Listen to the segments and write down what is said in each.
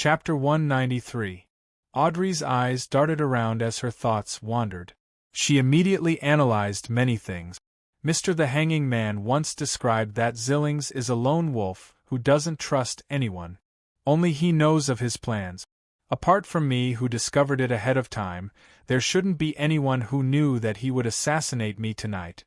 Chapter 193. Audrey's eyes darted around as her thoughts wandered. She immediately analyzed many things. Mr. the Hanging Man once described that Zillings is a lone wolf who doesn't trust anyone. Only he knows of his plans. Apart from me, who discovered it ahead of time, there shouldn't be anyone who knew that he would assassinate me tonight.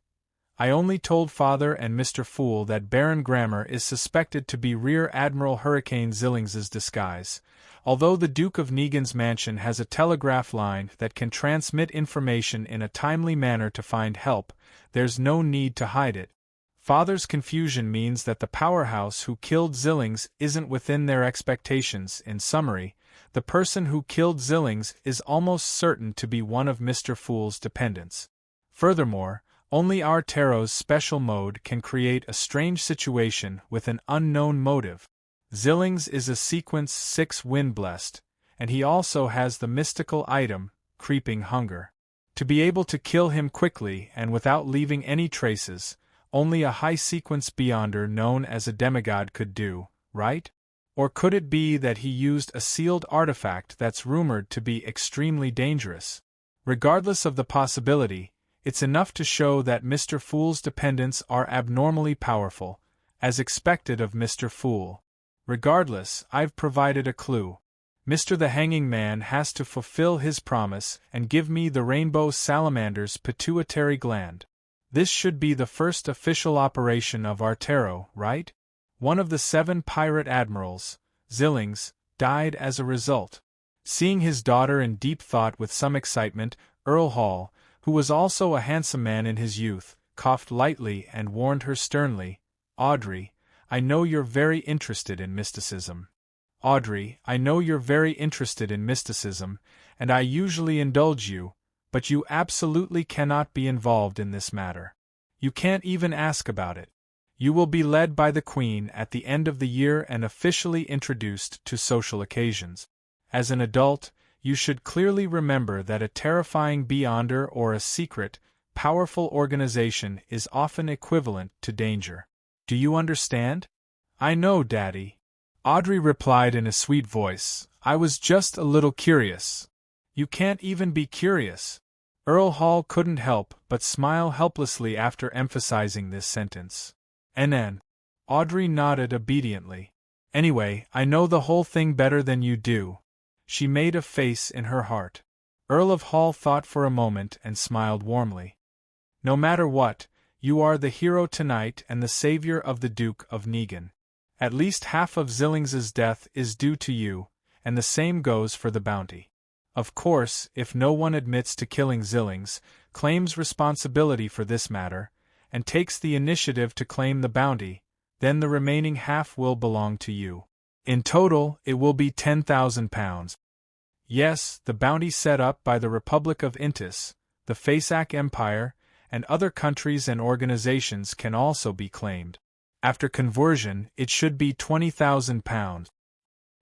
I only told Father and Mr. Fool that Baron Grammar is suspected to be Rear Admiral Hurricane Zillings's disguise. Although the Duke of Negan's mansion has a telegraph line that can transmit information in a timely manner to find help, there's no need to hide it. Father's confusion means that the powerhouse who killed Zillings isn't within their expectations. In summary, the person who killed Zillings is almost certain to be one of Mr. Fool's dependents. Furthermore, only our tarot's special mode can create a strange situation with an unknown motive. Zillings is a sequence 6 wind-blessed, and he also has the mystical item, Creeping Hunger. To be able to kill him quickly and without leaving any traces, only a high-sequence beyonder known as a demigod could do, right? Or could it be that he used a sealed artifact that's rumored to be extremely dangerous? Regardless of the possibility, it's enough to show that Mr. Fool's dependents are abnormally powerful, as expected of Mr. Fool. Regardless, I've provided a clue. Mr. the Hanging Man has to fulfill his promise and give me the Rainbow Salamander's pituitary gland. This should be the first official operation of our tarot, right? One of the 7 pirate admirals, Zillings, died as a result. Seeing his daughter in deep thought with some excitement, Earl Hall, who was also a handsome man in his youth, coughed lightly and warned her sternly, "Audrey, I know you're very interested in mysticism. Audrey, I know you're very interested in mysticism, and I usually indulge you, but you absolutely cannot be involved in this matter. You can't even ask about it. You will be led by the Queen at the end of the year and officially introduced to social occasions. As an adult, you should clearly remember that a terrifying beyonder or a secret, powerful organization is often equivalent to danger. Do you understand?" "I know, Daddy," Audrey replied in a sweet voice. "I was just a little curious." "You can't even be curious." Earl Hall couldn't help but smile helplessly after emphasizing this sentence. "NN." Audrey nodded obediently. "Anyway, I know the whole thing better than you do." She made a face in her heart. Earl of Hall thought for a moment and smiled warmly. "No matter what, you are the hero tonight and the savior of the Duke of Negan. At least half of Zillings's death is due to you, and the same goes for the bounty. Of course, if no one admits to killing Zillings, claims responsibility for this matter, and takes the initiative to claim the bounty, then the remaining half will belong to you. In total, it will be £10,000. Yes, the bounty set up by the Republic of Intis, the Faceac Empire, and other countries and organizations can also be claimed. After conversion, it should be £20,000.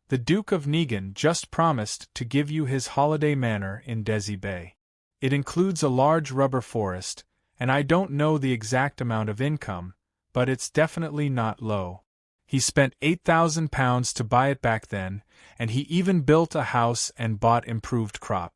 The Duke of Negan just promised to give you his holiday manor in Desi Bay. It includes a large rubber forest, and I don't know the exact amount of income, but it's definitely not low. He spent £8,000 to buy it back then, and he even built a house and bought improved crop.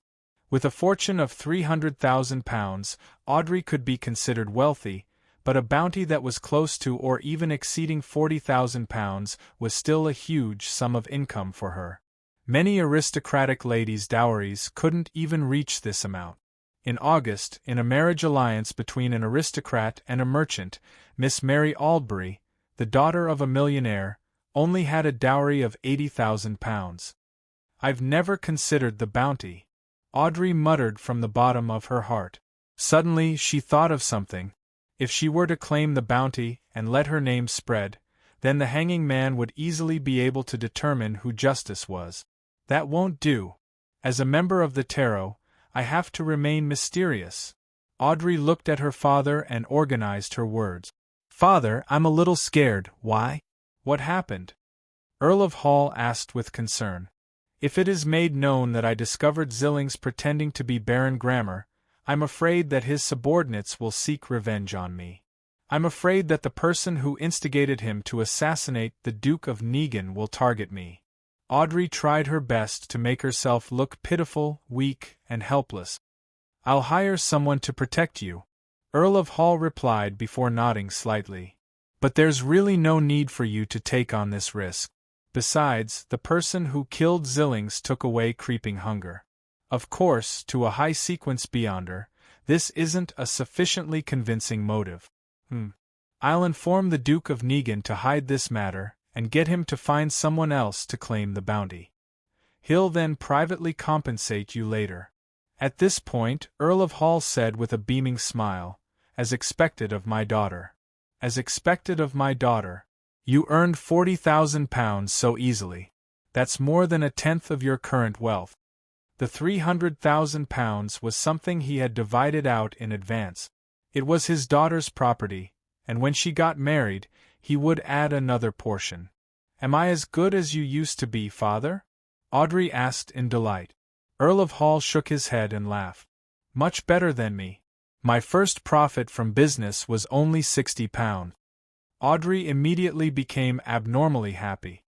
With a fortune of £300,000, Audrey could be considered wealthy, but a bounty that was close to or even exceeding £40,000 was still a huge sum of income for her. Many aristocratic ladies' dowries couldn't even reach this amount. In August, in a marriage alliance between an aristocrat and a merchant, Miss Mary Aldbury, the daughter of a millionaire, only had a dowry of £80,000. "I've never considered the bounty," Audrey muttered from the bottom of her heart. Suddenly she thought of something. If she were to claim the bounty and let her name spread, then the Hanging Man would easily be able to determine who Justice was. That won't do. As a member of the tarot, I have to remain mysterious. Audrey looked at her father and organized her words. "Father, I'm a little scared." "Why? What happened?" Earl of Hall asked with concern. "If it is made known that I discovered Zillings pretending to be Baron Grammar, I'm afraid that his subordinates will seek revenge on me. I'm afraid that the person who instigated him to assassinate the Duke of Negan will target me." Audrey tried her best to make herself look pitiful, weak, and helpless. "I'll hire someone to protect you," Earl of Hall replied before nodding slightly. "But there's really no need for you to take on this risk. Besides, the person who killed Zillings took away creeping hunger. Of course, to a high-sequence beyonder, this isn't a sufficiently convincing motive. I'll inform the Duke of Negan to hide this matter, and get him to find someone else to claim the bounty. He'll then privately compensate you later." At this point, Earl of Hall said with a beaming smile, "As expected of my daughter. As expected of my daughter. You earned £40,000 so easily. That's more than a tenth of your current wealth." The £300,000 was something he had divided out in advance. It was his daughter's property, and when she got married, he would add another portion. "Am I as good as you used to be, father?" Audrey asked in delight. Earl of Hall shook his head and laughed. "Much better than me. My first profit from business was only £60. Audrey immediately became abnormally happy.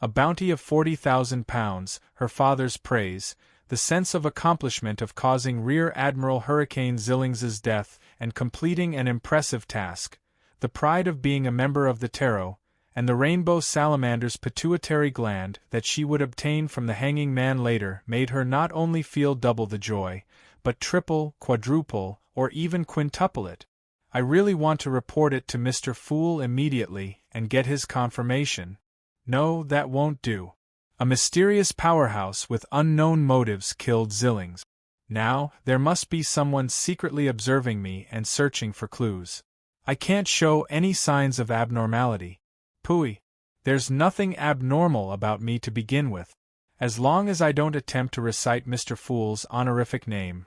A bounty of £40,000, her father's praise, the sense of accomplishment of causing Rear Admiral Hurricane Zillings's death and completing an impressive task, the pride of being a member of the Tarot, and the rainbow salamander's pituitary gland that she would obtain from the hanging man later made her not only feel double the joy, but triple, quadruple, or even quintuple it. "I really want to report it to Mr. Fool immediately and get his confirmation." "No, that won't do. A mysterious powerhouse with unknown motives killed Zillings. Now, there must be someone secretly observing me and searching for clues. I can't show any signs of abnormality. Pooey. There's nothing abnormal about me to begin with. As long as I don't attempt to recite Mr. Fool's honorific name,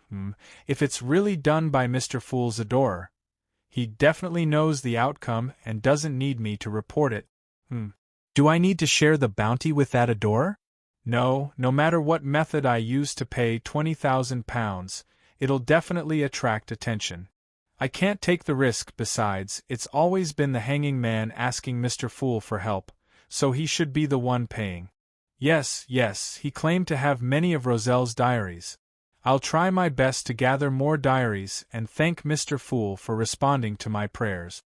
if it's really done by Mr. Fool's adorer, he definitely knows the outcome and doesn't need me to report it. Do I need to share the bounty with that adorer? No, no matter what method I use to pay £20,000, it'll definitely attract attention. I can't take the risk. Besides, it's always been the hanging man asking Mr. Fool for help, so he should be the one paying. Yes, he claimed to have many of Roselle's diaries. I'll try my best to gather more diaries and thank Mr. Fool for responding to my prayers.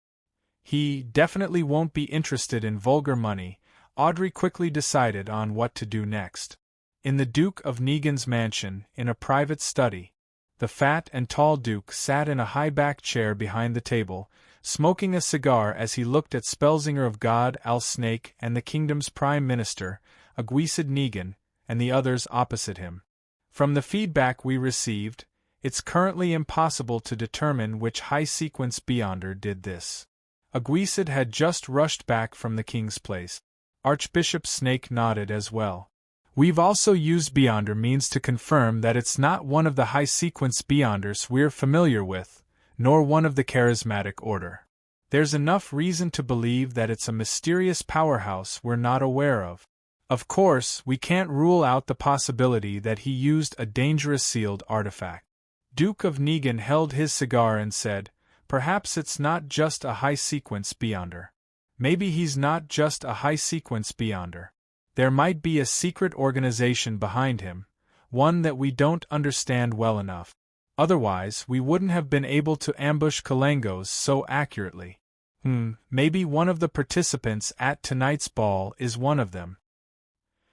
He definitely won't be interested in vulgar money." Audrey quickly decided on what to do next. In the Duke of Negan's mansion, in a private study, the fat and tall Duke sat in a high-backed chair behind the table, smoking a cigar as he looked at Spellsinger of God, Al Snake, and the kingdom's Prime Minister, Aguisid Negan, and the others opposite him. From the feedback we received, it's currently impossible to determine which high-sequence beyonder did this. Aguisid had just rushed back from the king's place. Archbishop Snake nodded as well. We've also used beyonder means to confirm that it's not one of the high-sequence beyonders we're familiar with, nor one of the charismatic order. There's enough reason to believe that it's a mysterious powerhouse we're not aware of. Of course, we can't rule out the possibility that he used a dangerous sealed artifact. Duke of Negan held his cigar and said, "Perhaps it's not just a high-sequence beyonder. Maybe he's not just a high-sequence beyonder. There might be a secret organization behind him, one that we don't understand well enough. Otherwise, we wouldn't have been able to ambush Kalangos so accurately. Maybe one of the participants at tonight's ball is one of them."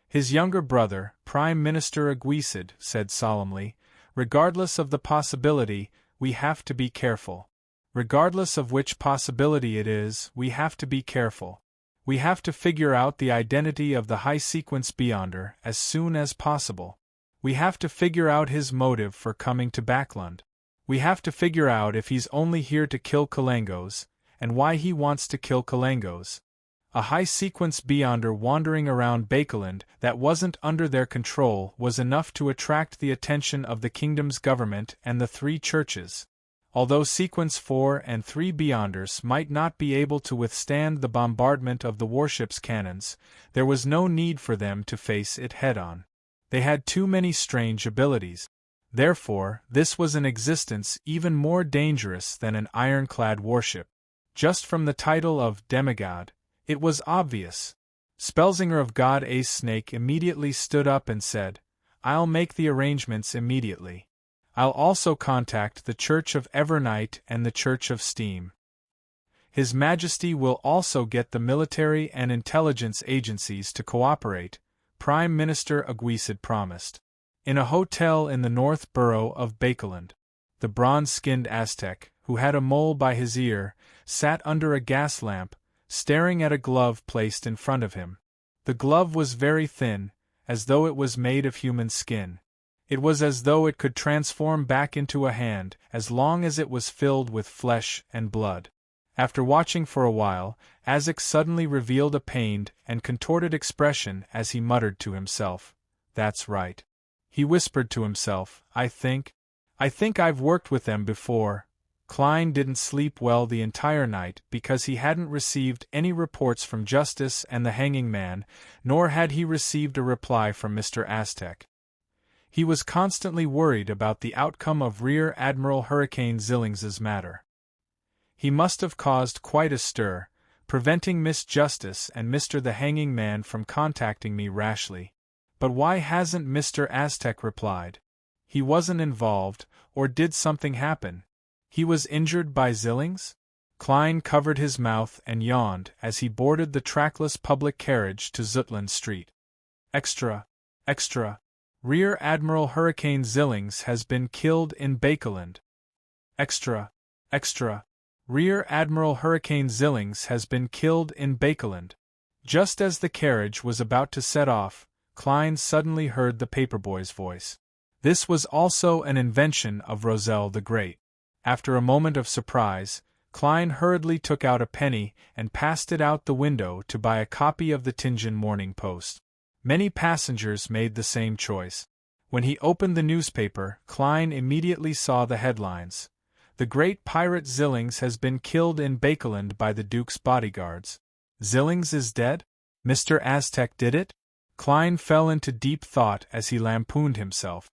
His younger brother, Prime Minister Aguisid, said solemnly, "Regardless of the possibility, we have to be careful. Regardless of which possibility it is, we have to be careful. We have to figure out the identity of the high-sequence beyonder as soon as possible. We have to figure out his motive for coming to Backlund. We have to figure out if he's only here to kill Kalangos, and why he wants to kill Kalangos. A high-sequence beyonder wandering around Bakeland that wasn't under their control was enough to attract the attention of the kingdom's government and the three churches. Although Sequence 4 and 3 beyonders might not be able to withstand the bombardment of the warship's cannons, there was no need for them to face it head-on. They had too many strange abilities. Therefore, this was an existence even more dangerous than an ironclad warship. Just from the title of demigod, it was obvious. Spelsinger of God Ace Snake immediately stood up and said, "I'll make the arrangements immediately. I'll also contact the Church of Evernight and the Church of Steam. His Majesty will also get the military and intelligence agencies to cooperate," Prime Minister Aguisid promised. In a hotel in the North Borough of Bakeland, the bronze-skinned Aztec, who had a mole by his ear, sat under a gas lamp, staring at a glove placed in front of him. The glove was very thin, as though it was made of human skin. It was as though it could transform back into a hand, as long as it was filled with flesh and blood. After watching for a while, Aztec suddenly revealed a pained and contorted expression as he muttered to himself, "That's right." He whispered to himself, I think I've worked with them before." Klein didn't sleep well the entire night because he hadn't received any reports from Justice and the Hanging Man, nor had he received a reply from Mr. Aztec. He was constantly worried about the outcome of Rear Admiral Hurricane Zillings's matter. He must have caused quite a stir, preventing Miss Justice and Mr. the Hanging Man from contacting me rashly. But why hasn't Mr. Aztec replied? He wasn't involved, or did something happen? He was injured by Zillings? Klein covered his mouth and yawned as he boarded the trackless public carriage to Zutland Street. Extra! Extra! Rear Admiral Hurricane Zillings has been killed in Bakeland. Extra! Extra! Rear Admiral Hurricane Zillings has been killed in Bakeland. Just as the carriage was about to set off, Klein suddenly heard the paperboy's voice. This was also an invention of Roselle the Great. After a moment of surprise, Klein hurriedly took out a penny and passed it out the window to buy a copy of the Tianjin Morning Post. Many passengers made the same choice. When he opened the newspaper, Klein immediately saw the headlines. "The great pirate Zillings has been killed in Bakeland by the Duke's bodyguards." Zillings is dead? Mr. Aztec did it? Klein fell into deep thought as he lampooned himself.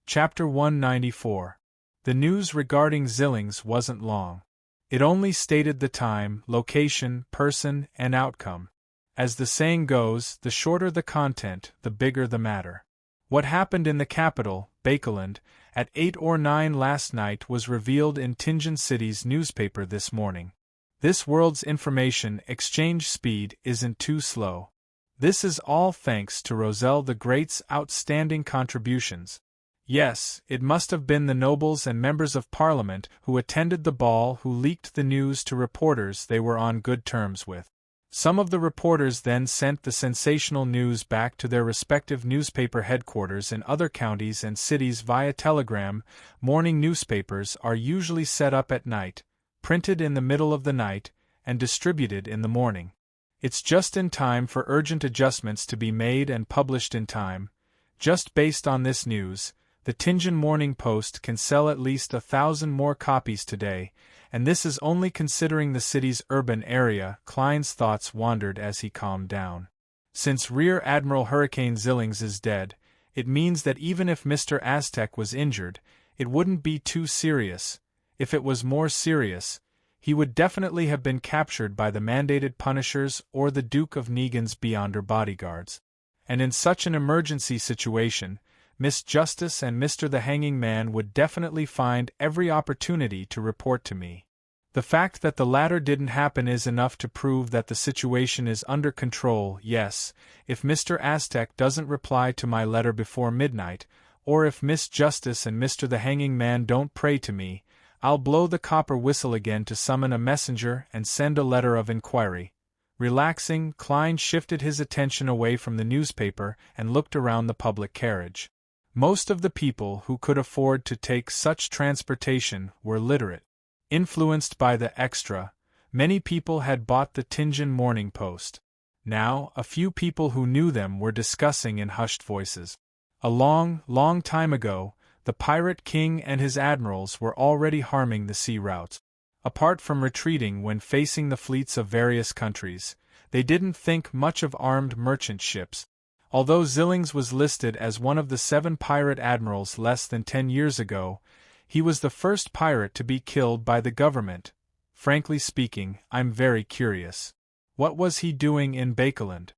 Chapter 194. The news regarding Zillings wasn't long. It only stated the time, location, person, and outcome. As the saying goes, the shorter the content, the bigger the matter. What happened in the capital, Bakeland, at 8 or 9 last night was revealed in Tianjin City's newspaper this morning. This world's information exchange speed isn't too slow. This is all thanks to Roselle the Great's outstanding contributions. Yes, it must have been the nobles and members of Parliament who attended the ball who leaked the news to reporters they were on good terms with. Some of the reporters then sent the sensational news back to their respective newspaper headquarters in other counties and cities via telegram. Morning newspapers are usually set up at night, printed in the middle of the night, and distributed in the morning. It's just in time for urgent adjustments to be made and published in time. Just based on this news, the Tianjin Morning Post can sell at least 1,000 more copies today, and this is only considering the city's urban area. Klein's thoughts wandered as he calmed down. Since Rear Admiral Hurricane Zillings is dead, it means that even if Mr. Aztec was injured, it wouldn't be too serious. If it was more serious, he would definitely have been captured by the mandated punishers or the Duke of Negan's Beyonder bodyguards. And in such an emergency situation, Miss Justice and Mr. the Hanging Man would definitely find every opportunity to report to me. The fact that the latter didn't happen is enough to prove that the situation is under control. Yes, if Mr. Aztec doesn't reply to my letter before midnight, or if Miss Justice and Mr. the Hanging Man don't pray to me, I'll blow the copper whistle again to summon a messenger and send a letter of inquiry. Relaxing, Klein shifted his attention away from the newspaper and looked around the public carriage. Most of the people who could afford to take such transportation were literate. Influenced by the Extra, many people had bought the Tianjin Morning Post. Now, a few people who knew them were discussing in hushed voices. A long, long time ago, the Pirate King and his admirals were already harming the sea routes. Apart from retreating when facing the fleets of various countries, they didn't think much of armed merchant ships. Although Zillings was listed as one of the 7 pirate admirals less than 10 years ago, he was the first pirate to be killed by the government. Frankly speaking, I'm very curious. What was he doing in Bakeland?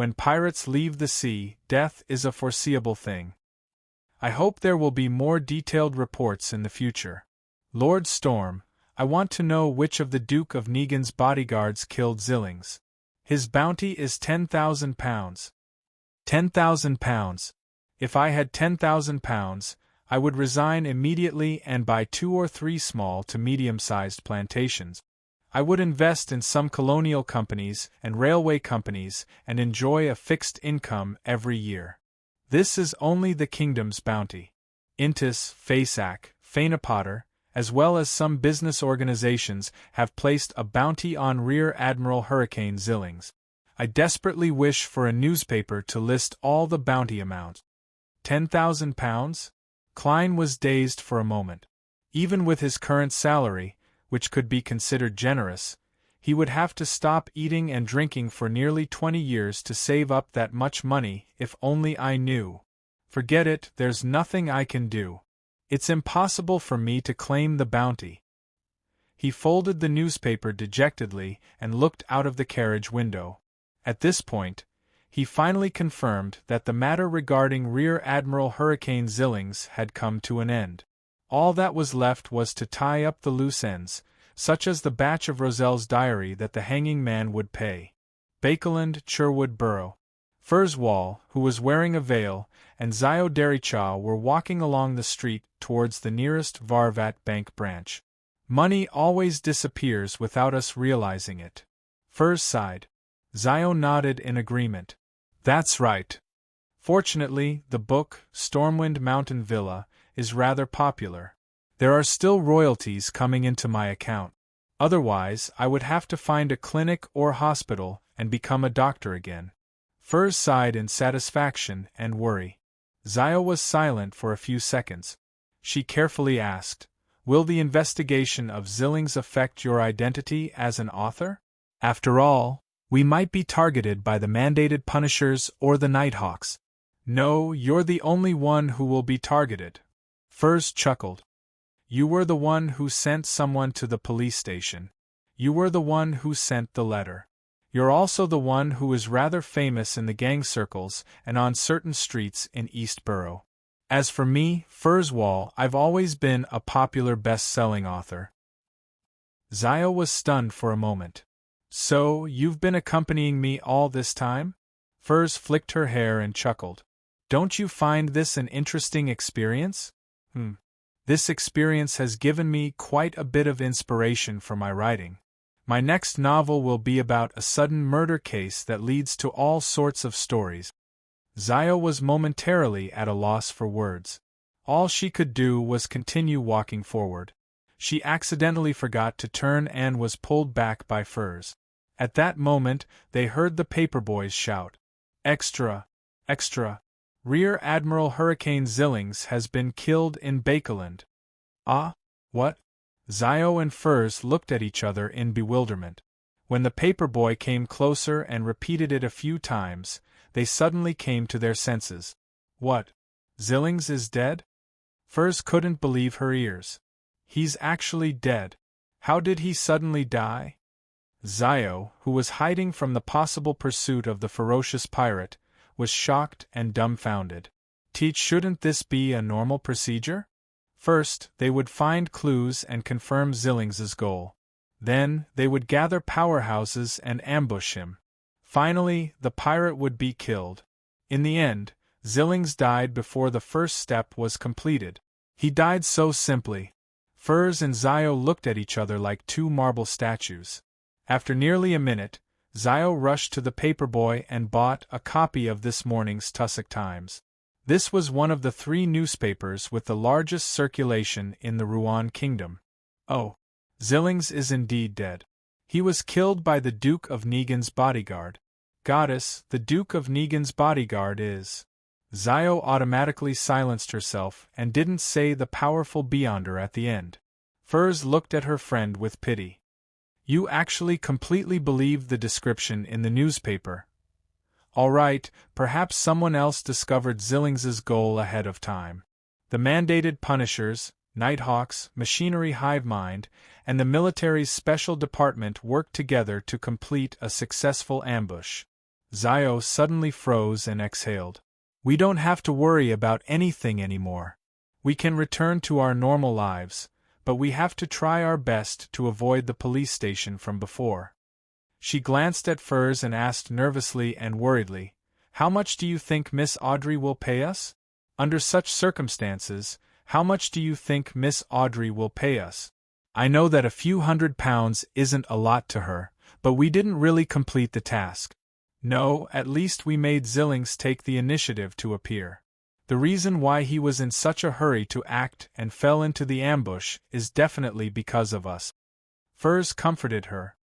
When pirates leave the sea, death is a foreseeable thing. I hope there will be more detailed reports in the future. Lord Storm, I want to know which of the Duke of Negan's bodyguards killed Zillings. His bounty is £10,000. £10,000. If I had £10,000, I would resign immediately and buy 2 or 3 small to medium-sized plantations. I would invest in some colonial companies and railway companies and enjoy a fixed income every year. This is only the kingdom's bounty. Intis, Fasak, Fainapotter, as well as some business organizations have placed a bounty on Rear Admiral Hurricane Zillings. I desperately wish for a newspaper to list all the bounty amounts. £10,000? Klein was dazed for a moment. Even with his current salary, which could be considered generous, he would have to stop eating and drinking for nearly 20 years to save up that much money. If only I knew. Forget it, there's nothing I can do. It's impossible for me to claim the bounty. He folded the newspaper dejectedly and looked out of the carriage window. At this point, he finally confirmed that the matter regarding Rear Admiral Hurricane Zillings had come to an end. All that was left was to tie up the loose ends, such as the batch of Roselle's diary that the hanging man would pay. Bakeland, Sherwood Borough. Furswall, who was wearing a veil, and Zio Derichaw were walking along the street towards the nearest Varvat Bank branch. Money always disappears without us realizing it. Furs sighed. Zio nodded in agreement. That's right. Fortunately, the book, Stormwind Mountain Villa, is rather popular. There are still royalties coming into my account. Otherwise, I would have to find a clinic or hospital and become a doctor again. Furs sighed in satisfaction and worry. Zio was silent for a few seconds. She carefully asked, "Will the investigation of Zillings affect your identity as an author? After all, we might be targeted by the mandated punishers or the Nighthawks." "No, you're the only one who will be targeted." Furs chuckled. "You were the one who sent someone to the police station. You were the one who sent the letter. You're also the one who is rather famous in the gang circles and on certain streets in East Borough. As for me, Furswall, I've always been a popular best-selling author." Zio was stunned for a moment. "So, you've been accompanying me all this time?" Furs flicked her hair and chuckled. "Don't you find this an interesting experience?" This experience has given me quite a bit of inspiration for my writing. My next novel will be about a sudden murder case that leads to all sorts of stories." Zio was momentarily at a loss for words. All she could do was continue walking forward. She accidentally forgot to turn and was pulled back by Furs. At that moment, they heard the paperboys shout, "Extra! Extra! Rear Admiral Hurricane Zillings has been killed in Bakeland." "Ah? What?" Zio and Furs looked at each other in bewilderment. When the paperboy came closer and repeated it a few times, they suddenly came to their senses. "What? Zillings is dead?" Furs couldn't believe her ears. "He's actually dead. How did he suddenly die?" Zio, who was hiding from the possible pursuit of the ferocious pirate, was shocked and dumbfounded. Shouldn't this be a normal procedure? First, they would find clues and confirm Zillings's goal. Then, they would gather powerhouses and ambush him. Finally, the pirate would be killed. In the end, Zillings died before the first step was completed. He died so simply. Furs and Zio looked at each other like two marble statues. After nearly a minute, Zio rushed to the paperboy and bought a copy of this morning's Tussock Times. This was one of the 3 newspapers with the largest circulation in the Rouen kingdom. "Oh, Zillings is indeed dead. He was killed by the Duke of Negan's bodyguard." "Goddess, the Duke of Negan's bodyguard is—" Zio automatically silenced herself and didn't say the powerful Beyonder at the end. Furs looked at her friend with pity. "You actually completely believed the description in the newspaper. All right, perhaps someone else discovered Zillings's goal ahead of time. The mandated punishers, Nighthawks, Machinery Hive Mind, and the military's special department worked together to complete a successful ambush. Zio suddenly froze and exhaled. We don't have to worry about anything anymore. We can return to our normal lives, but we have to try our best to avoid the police station from before. She glanced at Furs and asked nervously and worriedly, "How much do you think Miss Audrey will pay us? Under such circumstances, how much do you think Miss Audrey will pay us? I know that a few £100 isn't a lot to her, but we didn't really complete the task. No, at least we made Zillings take the initiative to appear. The reason why he was in such a hurry to act and fell into the ambush is definitely because of us." Furs comforted her.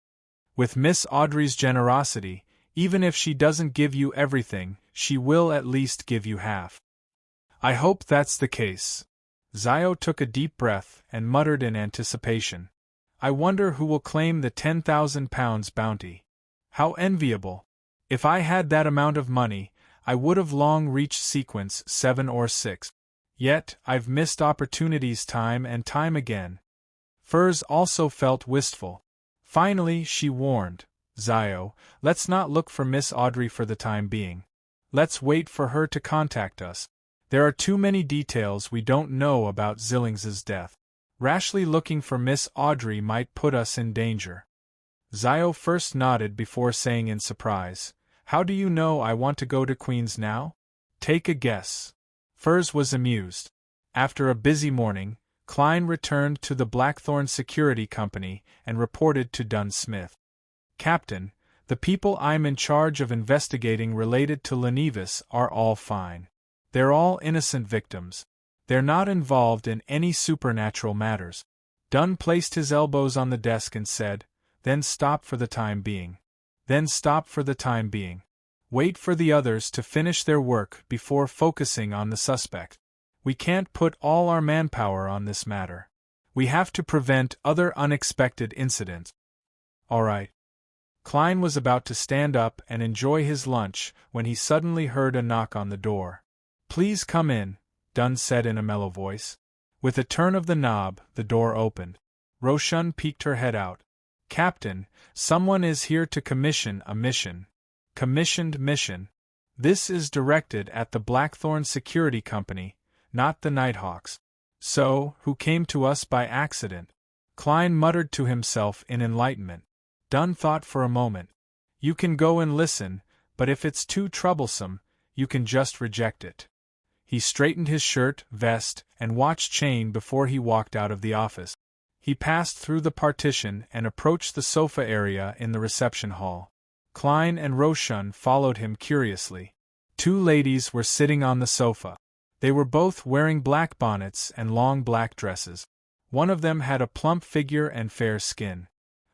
"With Miss Audrey's generosity, even if she doesn't give you everything, she will at least give you half." "I hope that's the case." Zio took a deep breath and muttered in anticipation. "I wonder who will claim the £10,000 bounty. How enviable! If I had that amount of money, I would have long reached sequence 7 or 6. Yet, I've missed opportunities time and time again." Furs also felt wistful. Finally, she warned, "Zio, let's not look for Miss Audrey for the time being. Let's wait for her to contact us. There are too many details we don't know about Zillings's death. Rashly looking for Miss Audrey might put us in danger." Zio first nodded before saying in surprise, "How do you know I want to go to Queen's now? Take a guess." Furs was amused. After a busy morning, Klein returned to the Blackthorn Security Company and reported to Dunn Smith. "Captain, the people I'm in charge of investigating related to Lenevis are all fine. They're all innocent victims. They're not involved in any supernatural matters." Dunn placed his elbows on the desk and said, "Then stop for the time being. Then stop for the time being. Wait for the others to finish their work before focusing on the suspect. We can't put all our manpower on this matter. We have to prevent other unexpected incidents." "All right." Klein was about to stand up and enjoy his lunch when he suddenly heard a knock on the door. "Please come in," Dunn said in a mellow voice. With a turn of the knob, the door opened. Roshan peeked her head out. "Captain, someone is here to commission a mission." "Commissioned mission. This is directed at the Blackthorn Security Company, not the Nighthawks. So, who came to us by accident?" Klein muttered to himself in enlightenment. Dunn thought for a moment. "You can go and listen, but if it's too troublesome, you can just reject it." He straightened his shirt, vest, and watch chain before he walked out of the office. He passed through the partition and approached the sofa area in the reception hall. Klein and Roshan followed him curiously. Two ladies were sitting on the sofa. They were both wearing black bonnets and long black dresses. One of them had a plump figure and fair skin.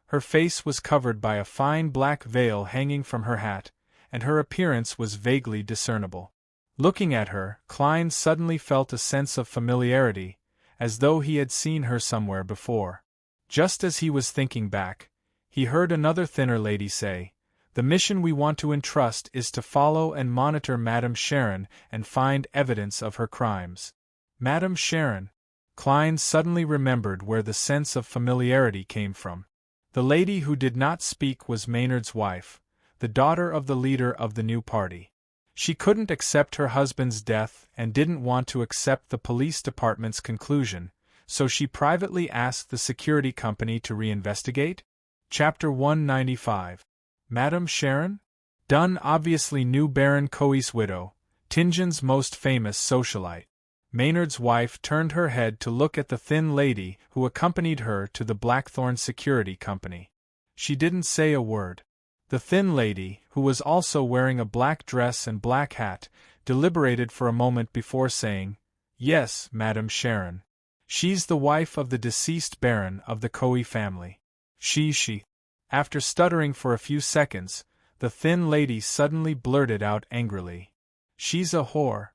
Her face was covered by a fine black veil hanging from her hat, and her appearance was vaguely discernible. Looking at her, Klein suddenly felt a sense of familiarity, as though he had seen her somewhere before. Just as he was thinking back, he heard another thinner lady say, "The mission we want to entrust is to follow and monitor Madame Sharon and find evidence of her crimes." Madame Sharon. Klein suddenly remembered where the sense of familiarity came from. The lady who did not speak was Maynard's wife, the daughter of the leader of the new party. She couldn't accept her husband's death and didn't want to accept the police department's conclusion, so she privately asked the security company to reinvestigate? Chapter 195. Madame Sharon? Dunn obviously knew Baron Coe's widow, Tingen's most famous socialite. Maynard's wife turned her head to look at the thin lady who accompanied her to the Blackthorn Security Company. She didn't say a word. The thin lady, who was also wearing a black dress and black hat, deliberated for a moment before saying, "Yes, Madame Sharon. She's the wife of the deceased Baron of the Coe family. She. After stuttering for a few seconds, the thin lady suddenly blurted out angrily, "She's a whore."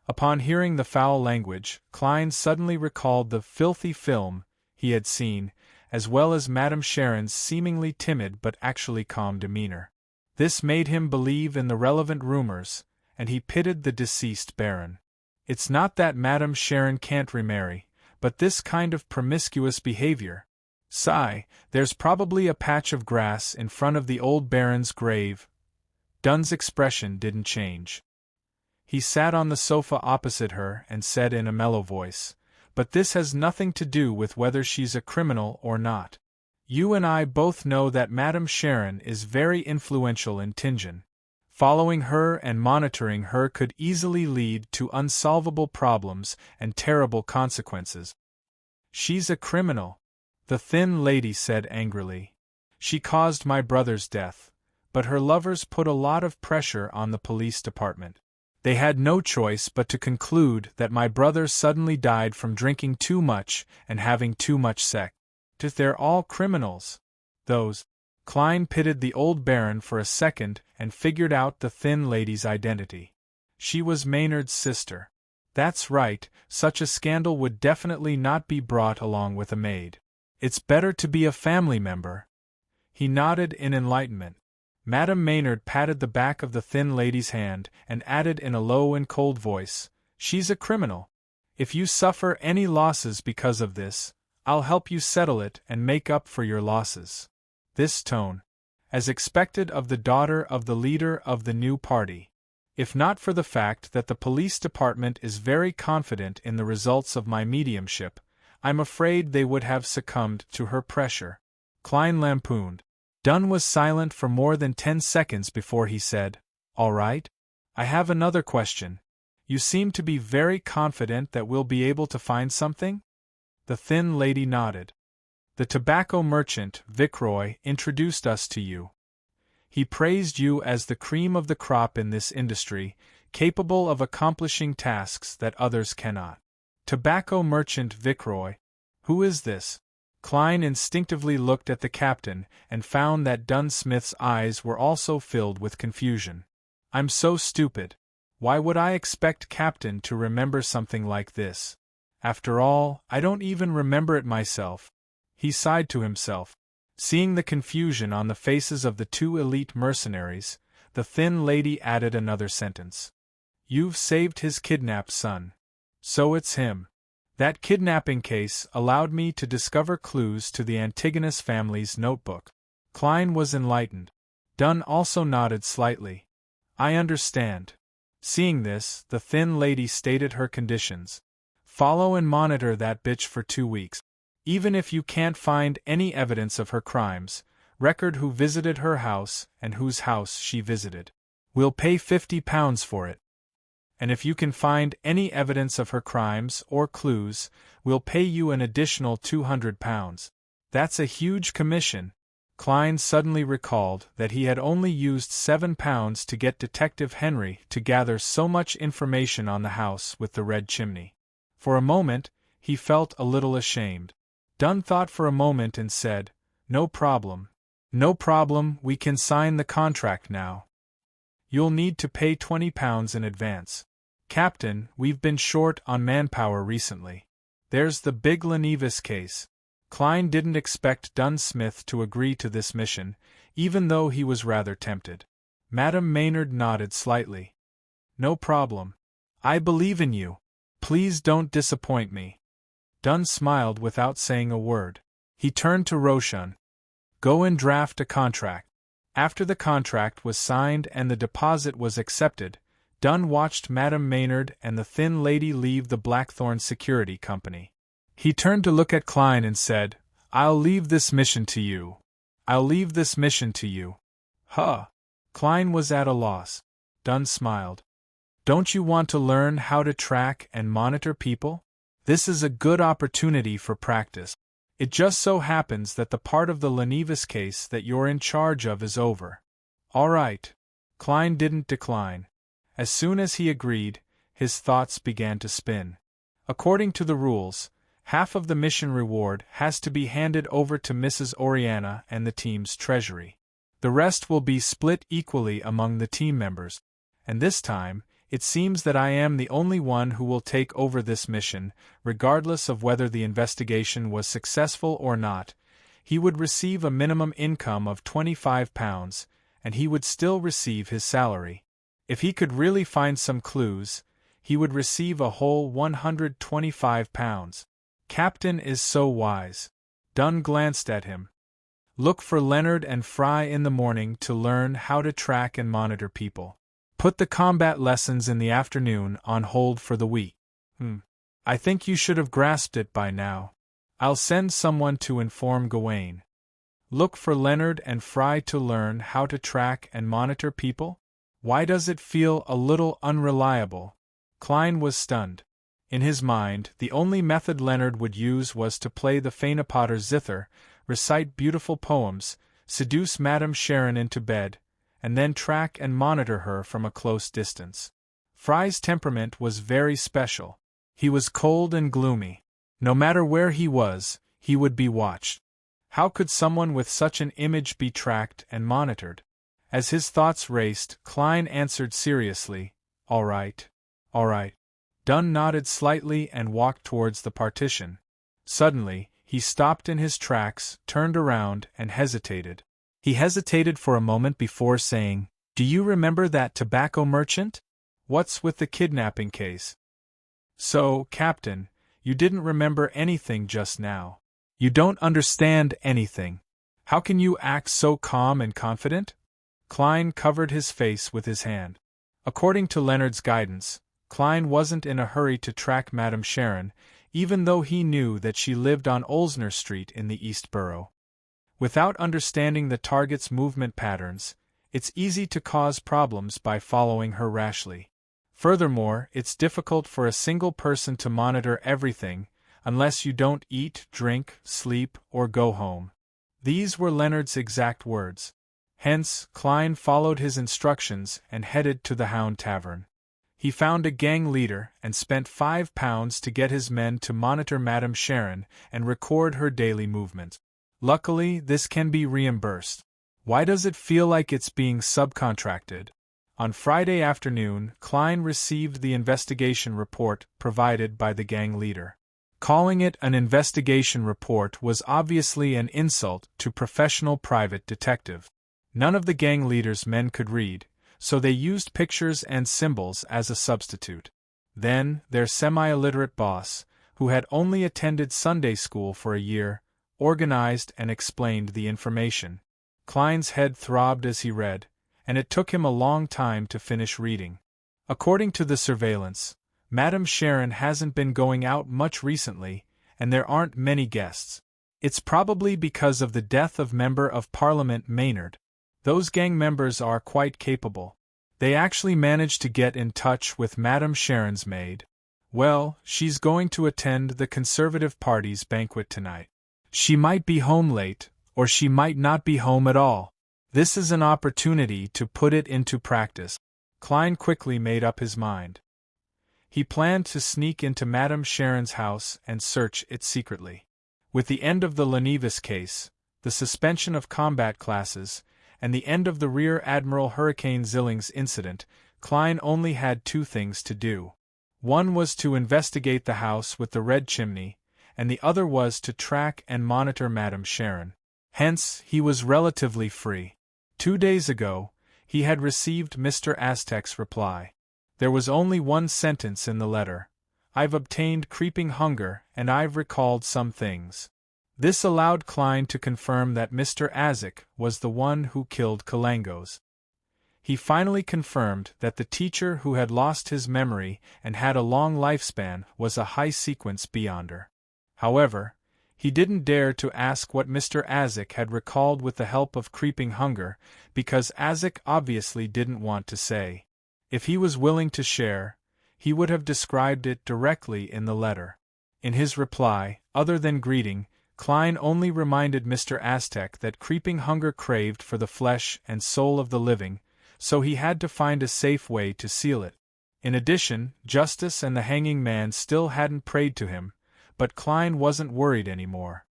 Upon hearing the foul language, Klein suddenly recalled the filthy film he had seen, as well as Madame Sharon's seemingly timid but actually calm demeanor. This made him believe in the relevant rumors, and he pitied the deceased Baron. It's not that Madame Sharon can't remarry, but this kind of promiscuous behavior. Sigh, there's probably a patch of grass in front of the old Baron's grave. Dunn's expression didn't change. He sat on the sofa opposite her and said in a mellow voice, "But this has nothing to do with whether she's a criminal or not. You and I both know that Madame Sharon is very influential in Tingen. Following her and monitoring her could easily lead to unsolvable problems and terrible consequences." "She's a criminal," the thin lady said angrily. "She caused my brother's death, but her lovers put a lot of pressure on the police department. They had no choice but to conclude that my brother suddenly died from drinking too much and having too much sex. They're all criminals. Those." Klein pitted the old baron for a second and figured out the thin lady's identity. She was Maynard's sister. That's right, such a scandal would definitely not be brought along with a maid. It's better to be a family member. He nodded in enlightenment. Madame Maynard patted the back of the thin lady's hand and added in a low and cold voice, "She's a criminal. If you suffer any losses because of this, I'll help you settle it and make up for your losses." This tone, as expected of the daughter of the leader of the new party. If not for the fact that the police department is very confident in the results of my mediumship, I'm afraid they would have succumbed to her pressure. Klein lampooned. Dunn was silent for more than 10 seconds before he said, "All right. I have another question. You seem to be very confident that we'll be able to find something?" The thin lady nodded. "The tobacco merchant, Viceroy, introduced us to you. He praised you as the cream of the crop in this industry, capable of accomplishing tasks that others cannot." Tobacco merchant Viceroy? Who is this? Klein instinctively looked at the captain and found that Dunn Smith's eyes were also filled with confusion. "I'm so stupid. Why would I expect Captain to remember something like this? After all, I don't even remember it myself." He sighed to himself. Seeing the confusion on the faces of the two elite mercenaries, the thin lady added another sentence. "You've saved his kidnapped son. So it's him. That kidnapping case allowed me to discover clues to the Antigonus family's notebook." Klein was enlightened. Dunn also nodded slightly. "I understand." Seeing this, the thin lady stated her conditions. "Follow and monitor that bitch for 2 weeks. Even if you can't find any evidence of her crimes, record who visited her house and whose house she visited. We'll pay £50 for it. And if you can find any evidence of her crimes or clues, we'll pay you an additional £200. That's a huge commission." Klein suddenly recalled that he had only used £7 to get Detective Henry to gather so much information on the house with the red chimney. For a moment, he felt a little ashamed. Dunn thought for a moment and said, "No problem. No problem, we can sign the contract now. You'll need to pay £20 in advance. Captain, we've been short on manpower recently. There's the big Lenevis case." Klein didn't expect Dunn Smith to agree to this mission, even though he was rather tempted. Madame Maynard nodded slightly. "No problem. I believe in you. Please don't disappoint me." Dunn smiled without saying a word. He turned to Roshan. "Go and draft a contract." After the contract was signed and the deposit was accepted, Dunn watched Madame Maynard and the thin lady leave the Blackthorn Security Company. He turned to look at Klein and said, "I'll leave this mission to you. I'll leave this mission to you." Huh. Klein was at a loss. Dunn smiled. "Don't you want to learn how to track and monitor people? This is a good opportunity for practice. It just so happens that the part of the Lenevis case that you're in charge of is over." "All right." Klein didn't decline. As soon as he agreed, his thoughts began to spin. According to the rules, half of the mission reward has to be handed over to Mrs. Oriana and the team's treasury. The rest will be split equally among the team members. And this time, it seems that I am the only one who will take over this mission, regardless of whether the investigation was successful or not. He would receive a minimum income of £25, and he would still receive his salary. If he could really find some clues, he would receive a whole £125. Captain is so wise. Dunn glanced at him. Look for Leonard and Fry in the morning to learn how to track and monitor people. Put the combat lessons in the afternoon on hold for the week. I think you should have grasped it by now. I'll send someone to inform Gawain. Look for Leonard and Fry to learn how to track and monitor people? Why does it feel a little unreliable? Klein was stunned. In his mind, the only method Leonard would use was to play the Fainapater zither, recite beautiful poems, seduce Madame Sharon into bed, and then track and monitor her from a close distance. Fry's temperament was very special. He was cold and gloomy. No matter where he was, he would be watched. How could someone with such an image be tracked and monitored? As his thoughts raced, Klein answered seriously, "All right. All right." Dunn nodded slightly and walked towards the partition. Suddenly, he stopped in his tracks, turned around, and hesitated. He hesitated for a moment before saying, "Do you remember that tobacco merchant? What's with the kidnapping case?" "So, Captain, you didn't remember anything just now. You don't understand anything. How can you act so calm and confident?" Klein covered his face with his hand. According to Leonard's guidance, Klein wasn't in a hurry to track Madame Sharon, even though he knew that she lived on Olsner Street in the East Borough. Without understanding the target's movement patterns, it's easy to cause problems by following her rashly. Furthermore, it's difficult for a single person to monitor everything, unless you don't eat, drink, sleep, or go home. These were Leonard's exact words. Hence, Klein followed his instructions and headed to the Hound Tavern. He found a gang leader and spent £5 to get his men to monitor Madame Sharon and record her daily movements. Luckily, this can be reimbursed. Why does it feel like it's being subcontracted? On Friday afternoon, Klein received the investigation report provided by the gang leader. Calling it an investigation report was obviously an insult to professional private detective. None of the gang leader's men could read, so they used pictures and symbols as a substitute. Then, their semi-illiterate boss, who had only attended Sunday school for a year, organized and explained the information. Klein's head throbbed as he read, and it took him a long time to finish reading. According to the surveillance, Madame Sharon hasn't been going out much recently, and there aren't many guests. It's probably because of the death of Member of Parliament Maynard. Those gang members are quite capable. They actually managed to get in touch with Madame Sharon's maid. Well, she's going to attend the Conservative Party's banquet tonight. She might be home late, or she might not be home at all. This is an opportunity to put it into practice. Klein quickly made up his mind. He planned to sneak into Madame Sharon's house and search it secretly. With the end of the Lenevis case, the suspension of combat classes, and the end of the Rear Admiral Hurricane Zillings incident, Klein only had two things to do. One was to investigate the house with the red chimney, and the other was to track and monitor Madame Sharon. Hence, he was relatively free. 2 days ago, he had received Mr. Aztec's reply. There was only one sentence in the letter: "I've obtained creeping hunger and I've recalled some things." This allowed Klein to confirm that Mr. Aztec was the one who killed Kalangos. He finally confirmed that the teacher who had lost his memory and had a long lifespan was a high-sequence beyonder. However, he didn't dare to ask what Mr. Aztec had recalled with the help of creeping hunger, because Aztec obviously didn't want to say. If he was willing to share, he would have described it directly in the letter. In his reply, other than greeting, Klein only reminded Mr. Aztec that creeping hunger craved for the flesh and soul of the living, so he had to find a safe way to seal it. In addition, Justice and the hanging man still hadn't prayed to him, but Klein wasn't worried anymore.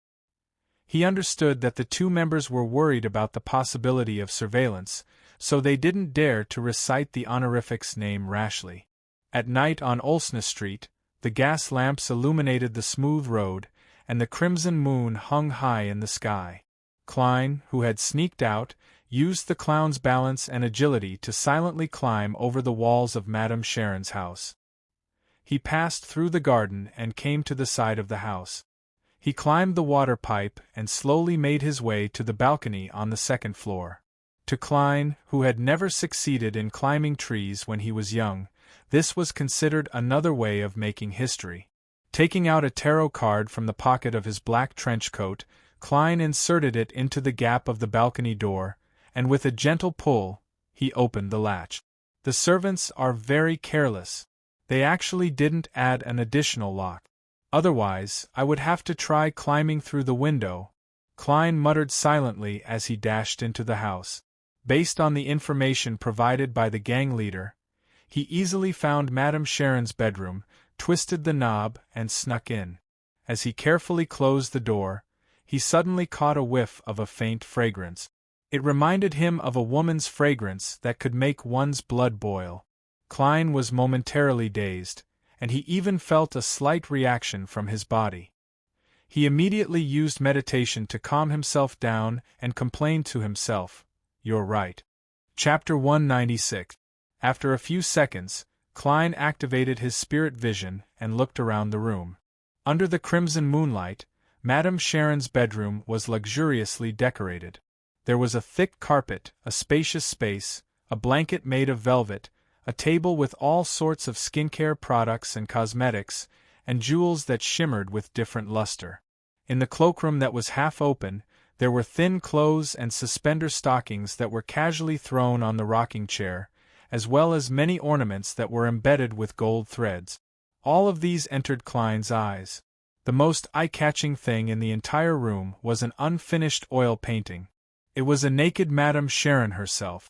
He understood that the two members were worried about the possibility of surveillance, so they didn't dare to recite the honorific's name rashly. At night on Olsna Street, the gas lamps illuminated the smooth road, and the crimson moon hung high in the sky. Klein, who had sneaked out, used the clown's balance and agility to silently climb over the walls of Madame Sharon's house. He passed through the garden and came to the side of the house. He climbed the water pipe and slowly made his way to the balcony on the second floor. To Klein, who had never succeeded in climbing trees when he was young, this was considered another way of making history. Taking out a tarot card from the pocket of his black trench coat, Klein inserted it into the gap of the balcony door, and with a gentle pull, he opened the latch. The servants are very careless. They actually didn't add an additional lock. Otherwise, I would have to try climbing through the window, Klein muttered silently as he dashed into the house. Based on the information provided by the gang leader, he easily found Madame Sharon's bedroom, twisted the knob, and snuck in. As he carefully closed the door, he suddenly caught a whiff of a faint fragrance. It reminded him of a woman's fragrance that could make one's blood boil. Klein was momentarily dazed, and he even felt a slight reaction from his body. He immediately used meditation to calm himself down and complained to himself, "You're right." Chapter 196. After a few seconds, Klein activated his spirit vision and looked around the room. Under the crimson moonlight, Madame Sharon's bedroom was luxuriously decorated. There was a thick carpet, a spacious space, a blanket made of velvet, a table with all sorts of skincare products and cosmetics, and jewels that shimmered with different luster. In the cloakroom that was half open, there were thin clothes and suspender stockings that were casually thrown on the rocking chair, as well as many ornaments that were embedded with gold threads. All of these entered Klein's eyes. The most eye-catching thing in the entire room was an unfinished oil painting. It was a naked Madame Sharon herself.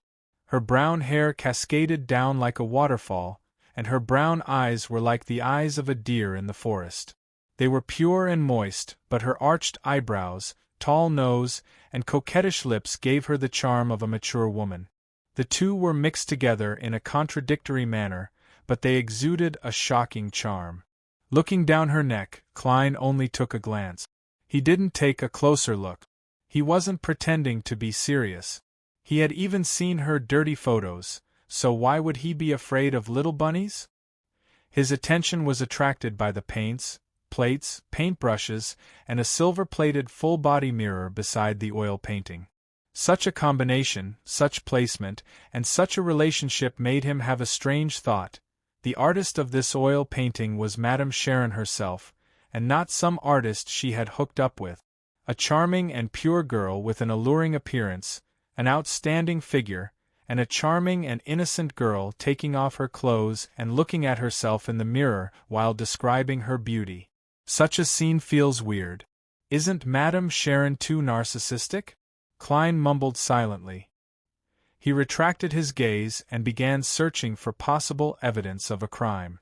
Her brown hair cascaded down like a waterfall, and her brown eyes were like the eyes of a deer in the forest. They were pure and moist, but her arched eyebrows, tall nose, and coquettish lips gave her the charm of a mature woman. The two were mixed together in a contradictory manner, but they exuded a shocking charm. Looking down her neck, Klein only took a glance. He didn't take a closer look. He wasn't pretending to be serious. He had even seen her dirty photos, so why would he be afraid of little bunnies? His attention was attracted by the paints, plates, paintbrushes, and a silver-plated full-body mirror beside the oil painting. Such a combination, such placement, and such a relationship made him have a strange thought. The artist of this oil painting was Madame Sharon herself, and not some artist she had hooked up with. A charming and pure girl with an alluring appearance, an outstanding figure, and a charming and innocent girl taking off her clothes and looking at herself in the mirror while describing her beauty. Such a scene feels weird. Isn't Madame Sharon too narcissistic? Klein mumbled silently. He retracted his gaze and began searching for possible evidence of a crime.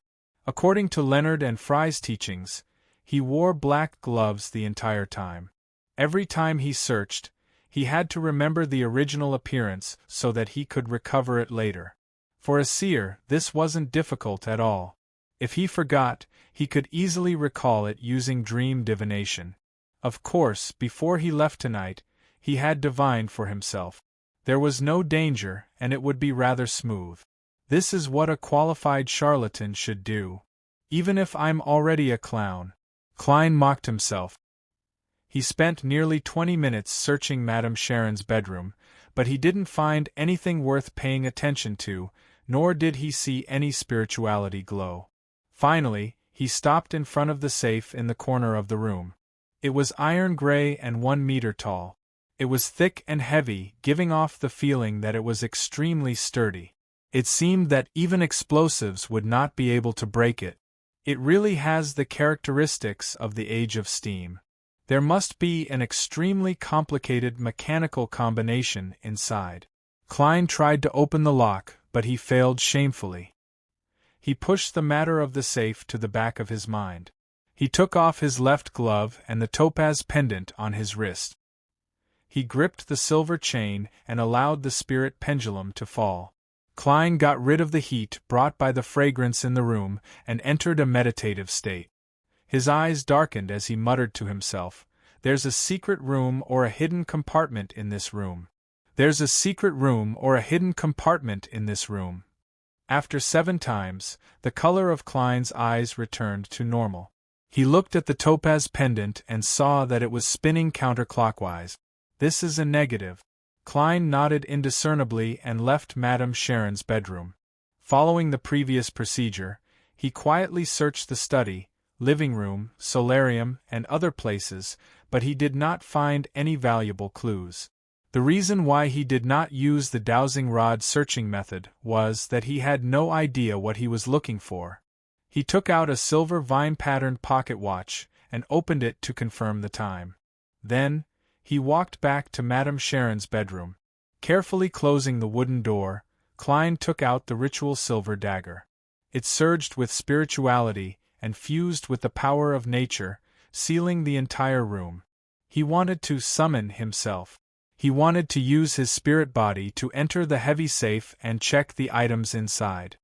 According to Leonard and Fry's teachings, he wore black gloves the entire time. Every time he searched, he had to remember the original appearance so that he could recover it later. For a seer, this wasn't difficult at all. If he forgot, he could easily recall it using dream divination. Of course, before he left tonight, he had divined for himself. There was no danger, and it would be rather smooth. This is what a qualified charlatan should do. Even if I'm already a clown. Klein mocked himself. He spent nearly 20 minutes searching Madame Sharon's bedroom, but he didn't find anything worth paying attention to, nor did he see any spirituality glow. Finally, he stopped in front of the safe in the corner of the room. It was iron gray and 1 meter tall. It was thick and heavy, giving off the feeling that it was extremely sturdy. It seemed that even explosives would not be able to break it. It really has the characteristics of the age of steam. There must be an extremely complicated mechanical combination inside. Klein tried to open the lock, but he failed shamefully. He pushed the matter of the safe to the back of his mind. He took off his left glove and the topaz pendant on his wrist. He gripped the silver chain and allowed the spirit pendulum to fall. Klein got rid of the heat brought by the fragrance in the room and entered a meditative state. His eyes darkened as he muttered to himself, "There's a secret room or a hidden compartment in this room. There's a secret room or a hidden compartment in this room." After 7 times, the color of Klein's eyes returned to normal. He looked at the topaz pendant and saw that it was spinning counterclockwise. This is a negative. Klein nodded indiscernibly and left Madame Sharon's bedroom. Following the previous procedure, he quietly searched the study, living room, solarium, and other places, but he did not find any valuable clues. The reason why he did not use the dowsing rod searching method was that he had no idea what he was looking for. He took out a silver vine-patterned pocket watch and opened it to confirm the time. Then, he walked back to Madame Sharon's bedroom. Carefully closing the wooden door, Klein took out the ritual silver dagger. It surged with spirituality and fused with the power of nature, sealing the entire room. He wanted to summon himself. He wanted to use his spirit body to enter the heavy safe and check the items inside.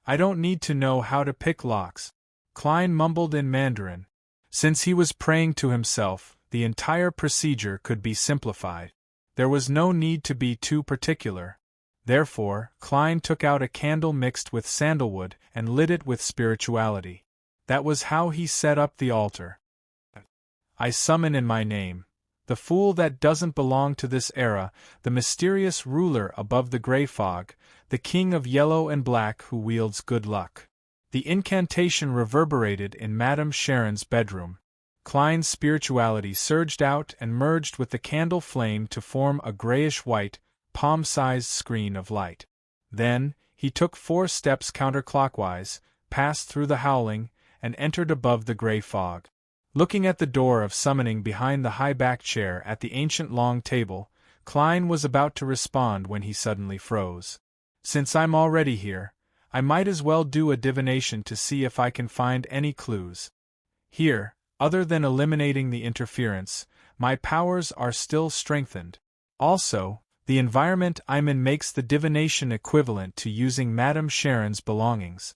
I don't need to know how to pick locks, Klein mumbled in Mandarin. Since he was praying to himself, the entire procedure could be simplified. There was no need to be too particular. Therefore, Klein took out a candle mixed with sandalwood and lit it with spirituality. That was how he set up the altar. I summon in my name, the fool that doesn't belong to this era, the mysterious ruler above the gray fog, the king of yellow and black who wields good luck. The incantation reverberated in Madame Sharon's bedroom. Klein's spirituality surged out and merged with the candle flame to form a grayish-white, palm-sized screen of light. Then, he took 4 steps counterclockwise, passed through the howling, and entered above the gray fog. Looking at the door of summoning behind the high-backed chair at the ancient long table, Klein was about to respond when he suddenly froze. Since I'm already here, I might as well do a divination to see if I can find any clues. Here, other than eliminating the interference, my powers are still strengthened. Also, the environment I'm in makes the divination equivalent to using Madame Sharon's belongings.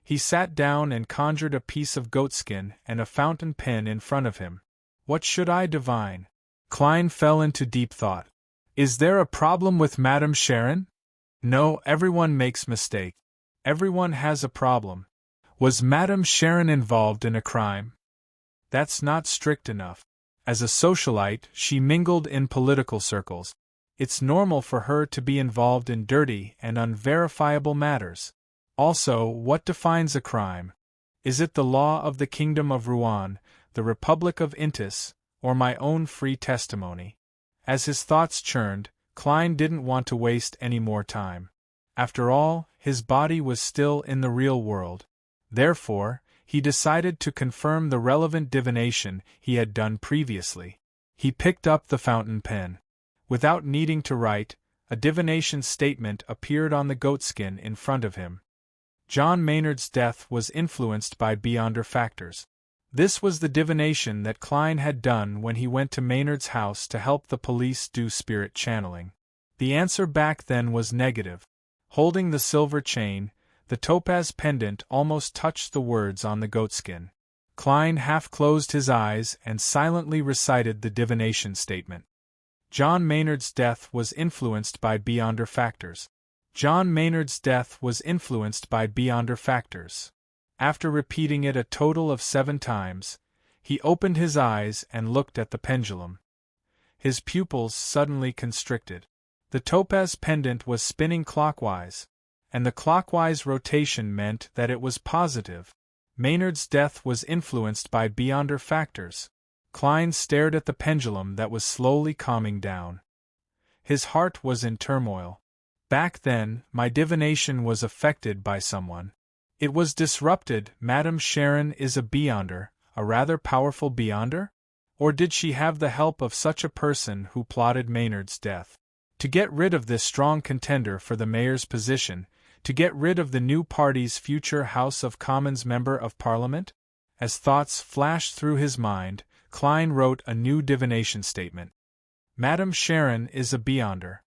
He sat down and conjured a piece of goatskin and a fountain pen in front of him. What should I divine? Klein fell into deep thought. Is there a problem with Madame Sharon? No, everyone makes mistakes. Everyone has a problem. Was Madame Sharon involved in a crime? That's not strict enough. As a socialite, she mingled in political circles. It's normal for her to be involved in dirty and unverifiable matters. Also, what defines a crime? Is it the law of the Kingdom of Rouen, the Republic of Intis, or my own free testimony? As his thoughts churned, Klein didn't want to waste any more time. After all, his body was still in the real world. Therefore, he decided to confirm the relevant divination he had done previously. He picked up the fountain pen. Without needing to write, a divination statement appeared on the goatskin in front of him. John Maynard's death was influenced by beyonder factors. This was the divination that Klein had done when he went to Maynard's house to help the police do spirit channeling. The answer back then was negative. Holding the silver chain, the topaz pendant almost touched the words on the goatskin. Klein half closed his eyes and silently recited the divination statement. John Maynard's death was influenced by beyonder factors. John Maynard's death was influenced by beyonder factors. After repeating it a total of 7 times, he opened his eyes and looked at the pendulum. His pupils suddenly constricted. The topaz pendant was spinning clockwise, and the clockwise rotation meant that it was positive. Maynard's death was influenced by beyonder factors. Klein stared at the pendulum that was slowly calming down. His heart was in turmoil. Back then, my divination was affected by someone. It was disrupted. Madame Sharon is a beyonder, a rather powerful beyonder? Or did she have the help of such a person who plotted Maynard's death? To get rid of this strong contender for the mayor's position, to get rid of the new party's future House of Commons member of Parliament? As thoughts flashed through his mind, Klein wrote a new divination statement. Madame Sharon is a beyonder.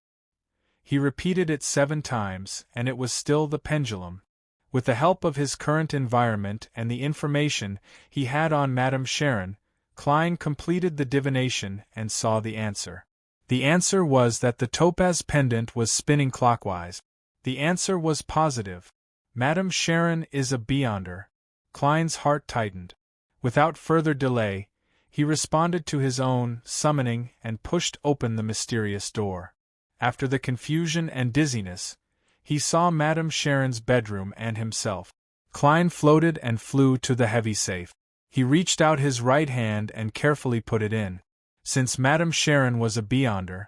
He repeated it 7 times, and it was still the pendulum. With the help of his current environment and the information he had on Madame Sharon, Klein completed the divination and saw the answer. The answer was that the topaz pendant was spinning clockwise. The answer was positive. Madame Sharon is a beyonder. Klein's heart tightened. Without further delay, he responded to his own summoning and pushed open the mysterious door. After the confusion and dizziness, he saw Madame Sharon's bedroom and himself. Klein floated and flew to the heavy safe. He reached out his right hand and carefully put it in. Since Madame Sharon was a beyonder,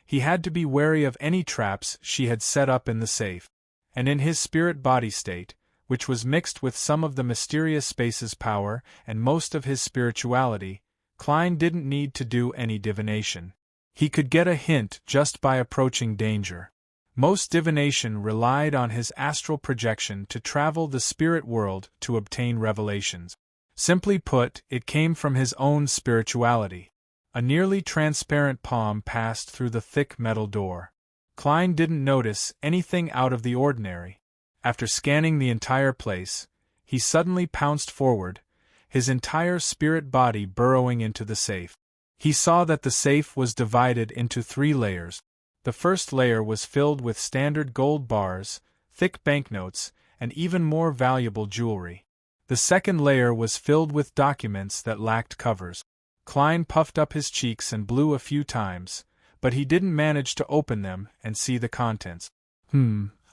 he had to be wary of any traps she had set up in the safe. And in his spirit-body state, which was mixed with some of the mysterious space's power and most of his spirituality, Klein didn't need to do any divination. He could get a hint just by approaching danger. Most divination relied on his astral projection to travel the spirit world to obtain revelations. Simply put, it came from his own spirituality. A nearly transparent palm passed through the thick metal door. Klein didn't notice anything out of the ordinary. After scanning the entire place, he suddenly pounced forward, his entire spirit body burrowing into the safe. He saw that the safe was divided into 3 layers. The first layer was filled with standard gold bars, thick banknotes, and even more valuable jewelry. The second layer was filled with documents that lacked covers. Klein puffed up his cheeks and blew a few times, but he didn't manage to open them and see the contents.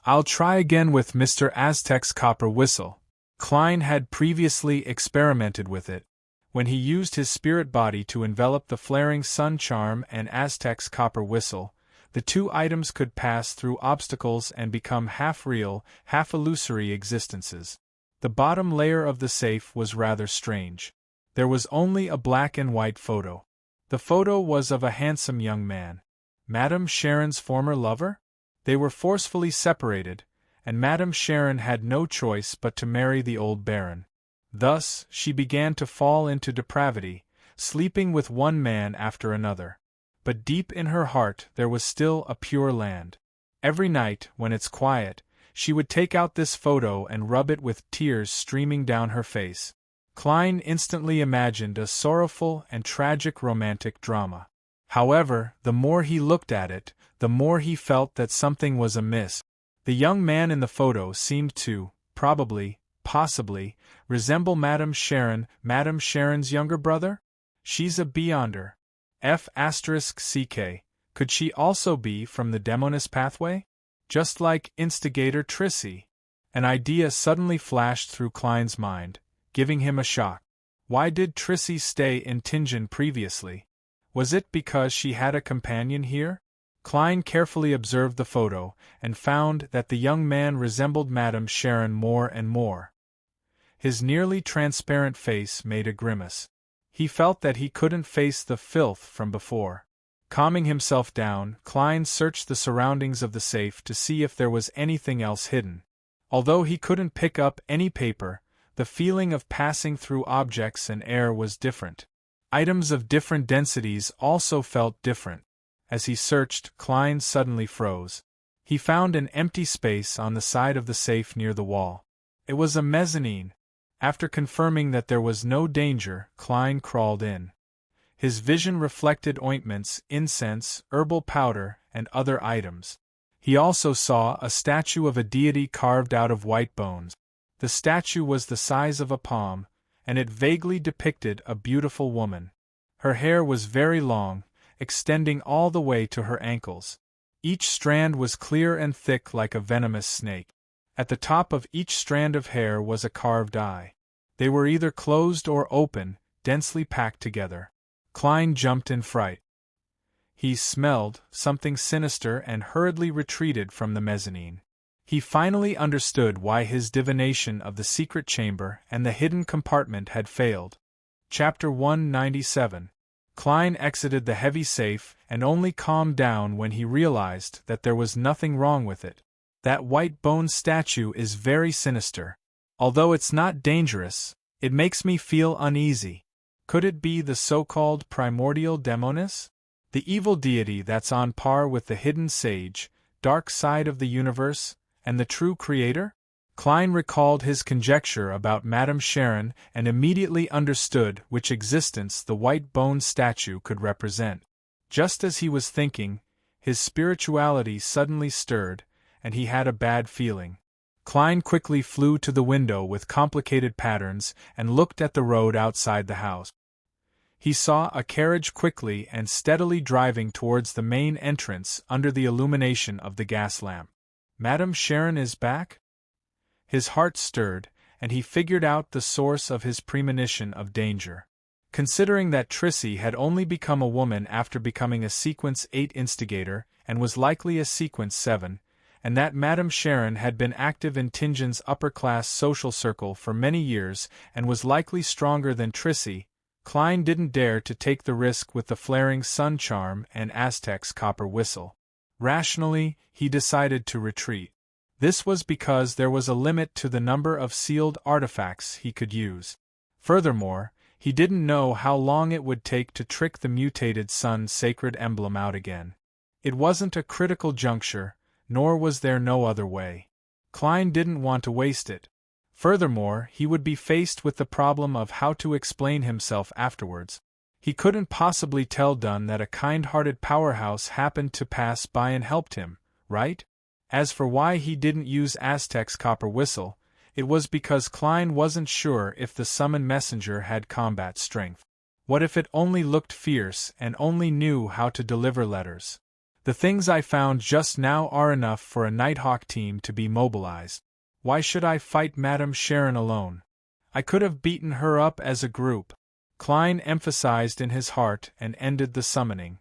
I'll try again with Mr. Aztec's copper whistle. Klein had previously experimented with it. When he used his spirit body to envelop the flaring sun charm and Aztec's copper whistle, the 2 items could pass through obstacles and become half-real, half-illusory existences. The bottom layer of the safe was rather strange. There was only a black and white photo. The photo was of a handsome young man. Madame Sharon's former lover? They were forcefully separated, and Madame Sharon had no choice but to marry the old baron. Thus, she began to fall into depravity, sleeping with one man after another. But deep in her heart there was still a pure land. Every night, when it's quiet, she would take out this photo and rub it with tears streaming down her face. Klein instantly imagined a sorrowful and tragic romantic drama. However, the more he looked at it, the more he felt that something was amiss. The young man in the photo seemed to, possibly, resemble Madame Sharon, Madame Sharon's younger brother? She's a beyonder. F***ck. Could she also be from the Demoness pathway? Just like Instigator Trissy. An idea suddenly flashed through Klein's mind, giving him a shock. Why did Trissy stay in Tingen previously? Was it because she had a companion here? Klein carefully observed the photo, and found that the young man resembled Madame Sharon more and more. His nearly transparent face made a grimace. He felt that he couldn't face the filth from before. Calming himself down, Klein searched the surroundings of the safe to see if there was anything else hidden. Although he couldn't pick up any paper, the feeling of passing through objects and air was different. Items of different densities also felt different. As he searched, Klein suddenly froze. He found an empty space on the side of the safe near the wall. It was a mezzanine. After confirming that there was no danger, Klein crawled in. His vision reflected ointments, incense, herbal powder, and other items. He also saw a statue of a deity carved out of white bones. The statue was the size of a palm, and it vaguely depicted a beautiful woman. Her hair was very long, extending all the way to her ankles. Each strand was clear and thick like a venomous snake. At the top of each strand of hair was a carved eye. They were either closed or open, densely packed together. Klein jumped in fright. He smelled something sinister and hurriedly retreated from the mezzanine. He finally understood why his divination of the secret chamber and the hidden compartment had failed. Chapter 197. Klein exited the heavy safe and only calmed down when he realized that there was nothing wrong with it. That white bone statue is very sinister. Although it's not dangerous, it makes me feel uneasy. Could it be the so-called primordial Demoness? The evil deity that's on par with the hidden sage, dark side of the universe, and the true creator? Klein recalled his conjecture about Madame Sharon and immediately understood which existence the white bone statue could represent. Just as he was thinking, his spirituality suddenly stirred, and he had a bad feeling. Klein quickly flew to the window with complicated patterns and looked at the road outside the house. He saw a carriage quickly and steadily driving towards the main entrance under the illumination of the gas lamp. Madame Sharon is back? His heart stirred, and he figured out the source of his premonition of danger. Considering that Trissy had only become a woman after becoming a Sequence 8 instigator and was likely a Sequence 7, and that Madame Sharon had been active in Tingin's upper-class social circle for many years and was likely stronger than Trissy, Klein didn't dare to take the risk with the flaring sun charm and Aztec's copper whistle. Rationally, he decided to retreat. This was because there was a limit to the number of sealed artifacts he could use. Furthermore, he didn't know how long it would take to trick the mutated sun sacred emblem out again. It wasn't a critical juncture, nor was there no other way. Klein didn't want to waste it. Furthermore, he would be faced with the problem of how to explain himself afterwards. He couldn't possibly tell Dunn that a kind-hearted powerhouse happened to pass by and helped him, right? As for why he didn't use Aztec's copper whistle, it was because Klein wasn't sure if the summon messenger had combat strength. What if it only looked fierce and only knew how to deliver letters? The things I found just now are enough for a Nighthawk team to be mobilized. Why should I fight Madame Sharon alone? I could have beaten her up as a group. Klein emphasized in his heart and ended the summoning.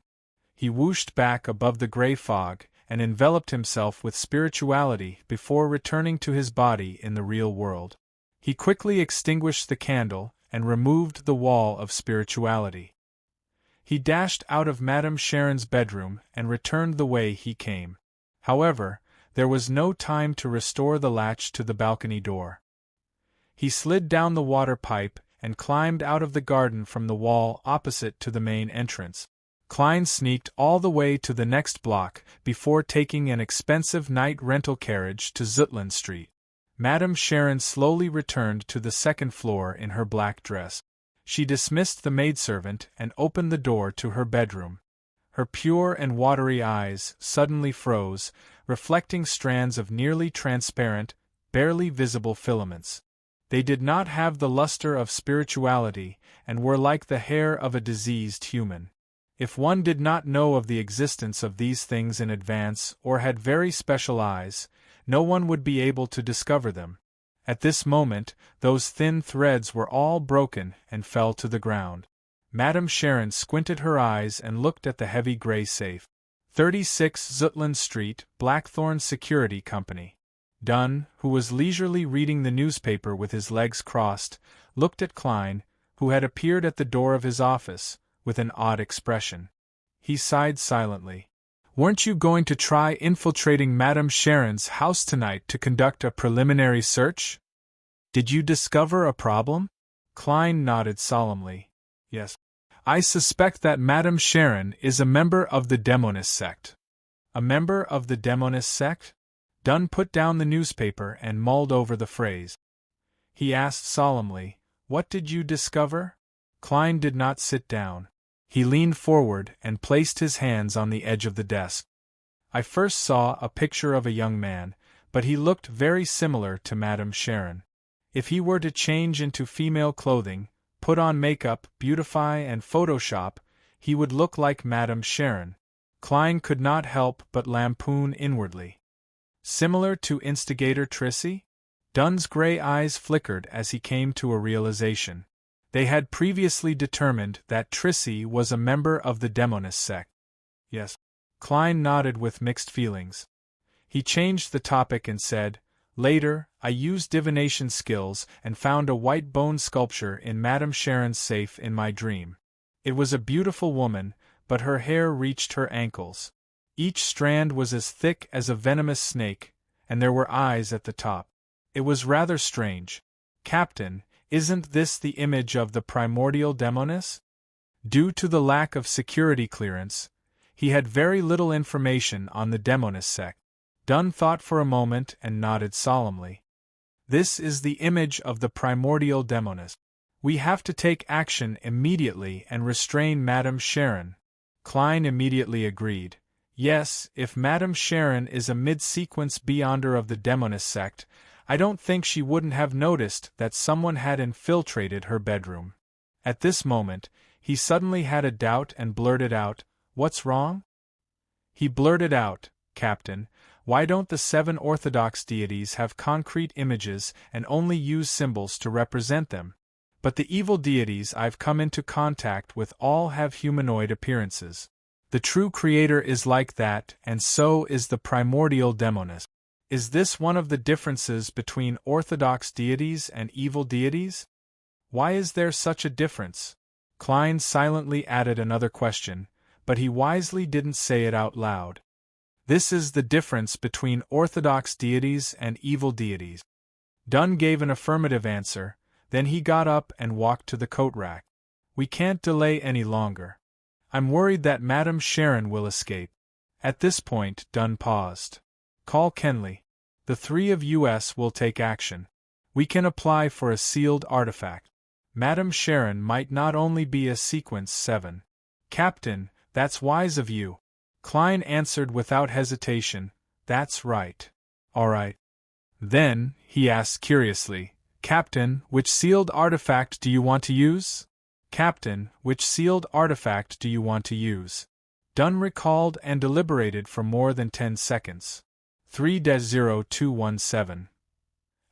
He whooshed back above the gray fog and enveloped himself with spirituality before returning to his body in the real world. He quickly extinguished the candle and removed the wall of spirituality. He dashed out of Madame Sharon's bedroom and returned the way he came. However, there was no time to restore the latch to the balcony door. He slid down the water pipe and climbed out of the garden from the wall opposite to the main entrance. Klein sneaked all the way to the next block before taking an expensive night rental carriage to Zutland Street. Madame Sharon slowly returned to the second floor in her black dress. She dismissed the maidservant and opened the door to her bedroom. Her pure and watery eyes suddenly froze, reflecting strands of nearly transparent, barely visible filaments. They did not have the luster of spirituality and were like the hair of a diseased human. If one did not know of the existence of these things in advance or had very special eyes, no one would be able to discover them. At this moment, those thin threads were all broken and fell to the ground. Madame Sharon squinted her eyes and looked at the heavy gray safe. 36 Zutland Street, Blackthorn Security Company. Dunn, who was leisurely reading the newspaper with his legs crossed, looked at Klein, who had appeared at the door of his office, with an odd expression. He sighed silently. "Weren't you going to try infiltrating Madame Sharon's house tonight to conduct a preliminary search? Did you discover a problem?" Klein nodded solemnly. "Yes. I suspect that Madame Sharon is a member of the Demonist sect." "A member of the Demonist sect?" Dunn put down the newspaper and mulled over the phrase. He asked solemnly, "What did you discover?" Klein did not sit down. He leaned forward and placed his hands on the edge of the desk. "I first saw a picture of a young man, but he looked very similar to Madame Sharon. If he were to change into female clothing, put on makeup, beautify and Photoshop, he would look like Madame Sharon." Klein could not help but lampoon inwardly. "Similar to instigator Trissy?" Dunn's gray eyes flickered as he came to a realization. They had previously determined that Trissy was a member of the Demonist sect. "Yes." Klein nodded with mixed feelings. He changed the topic and said, "Later, I used divination skills and found a white bone sculpture in Madame Sharon's safe in my dream. It was a beautiful woman, but her hair reached her ankles. Each strand was as thick as a venomous snake, and there were eyes at the top. It was rather strange. Captain, isn't this the image of the primordial Demoness?" Due to the lack of security clearance, he had very little information on the Demonist sect. Dunn thought for a moment and nodded solemnly. "This is the image of the primordial Demoness. We have to take action immediately and restrain Madame Sharon." Klein immediately agreed. "Yes, if Madame Sharon is a mid-sequence beyonder of the Demonist sect, I don't think she wouldn't have noticed that someone had infiltrated her bedroom. At this moment, he suddenly had a doubt and blurted out, "What's wrong?" He blurted out, "Captain, why don't the 7 Orthodox deities have concrete images and only use symbols to represent them? But the evil deities I've come into contact with all have humanoid appearances. The true creator is like that, and so is the primordial demoness. Is this one of the differences between Orthodox deities and evil deities? Why is there such a difference?" Klein silently added another question, but he wisely didn't say it out loud. "This is the difference between Orthodox deities and evil deities." Dunn gave an affirmative answer, then he got up and walked to the coat rack. "We can't delay any longer. I'm worried that Madame Sharon will escape." At this point, Dunn paused. "Call Kenley. The 3 of us will take action. We can apply for a sealed artifact. Madame Sharon might not only be a sequence 7. Captain, that's wise of you." Klein answered without hesitation, "That's right." "All right. Then," he asked curiously, "Captain, which sealed artifact do you want to use?" "Captain, which sealed artifact do you want to use?" Dunn recalled and deliberated for more than 10 seconds. 3-0217.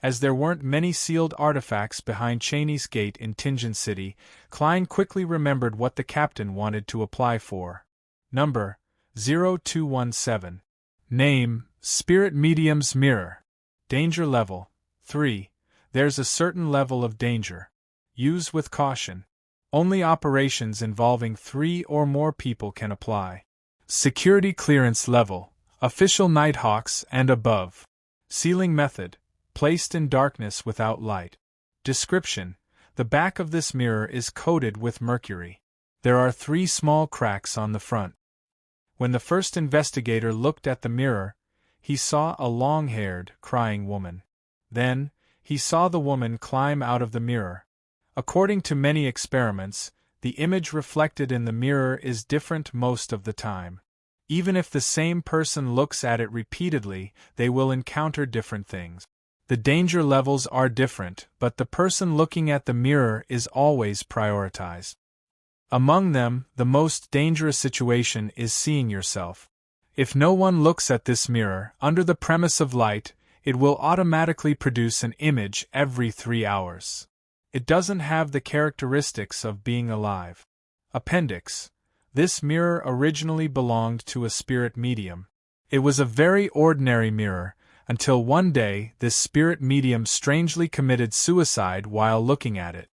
As there weren't many sealed artifacts behind Cheney's gate in Tingen City, Klein quickly remembered what the captain wanted to apply for. Number 0217. Name, Spirit Medium's Mirror. Danger level 3. There's a certain level of danger. Use with caution. Only operations involving 3 or more people can apply. Security clearance level, official Nighthawks and above. Sealing method, placed in darkness without light. Description: the back of this mirror is coated with mercury. There are 3 small cracks on the front. When the first investigator looked at the mirror, he saw a long-haired, crying woman. Then, he saw the woman climb out of the mirror. According to many experiments, the image reflected in the mirror is different most of the time. Even if the same person looks at it repeatedly, they will encounter different things. The danger levels are different, but the person looking at the mirror is always prioritized. Among them, the most dangerous situation is seeing yourself. If no one looks at this mirror, under the premise of light, it will automatically produce an image every 3 hours. It doesn't have the characteristics of being alive. Appendix: this mirror originally belonged to a spirit medium. It was a very ordinary mirror, until one day this spirit medium strangely committed suicide while looking at it.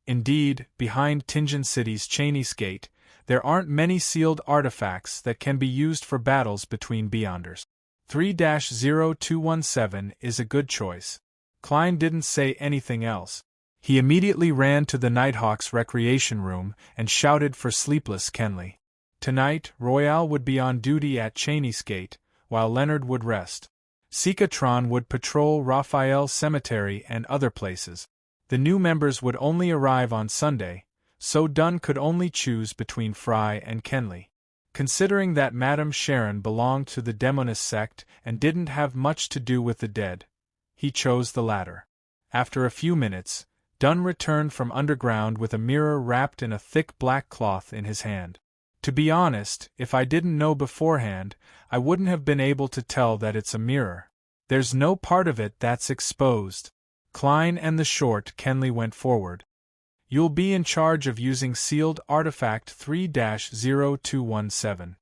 Indeed, behind Tingen City's Cheney's Gate, there aren't many sealed artifacts that can be used for battles between Beyonders. 3-0217 is a good choice. Klein didn't say anything else. He immediately ran to the Nighthawks recreation room and shouted for sleepless Kenley. Tonight, Royale would be on duty at Cheney's Gate, while Leonard would rest. Sikatron would patrol Raphael Cemetery and other places. The new members would only arrive on Sunday, so Dunn could only choose between Fry and Kenley. Considering that Madame Sharon belonged to the Demonist sect and didn't have much to do with the dead, he chose the latter. After a few minutes, Dunn returned from underground with a mirror wrapped in a thick black cloth in his hand. To be honest, if I didn't know beforehand, I wouldn't have been able to tell that it's a mirror. There's no part of it that's exposed. Klein and the short Kenley went forward. You'll be in charge of using sealed artifact 3-0217.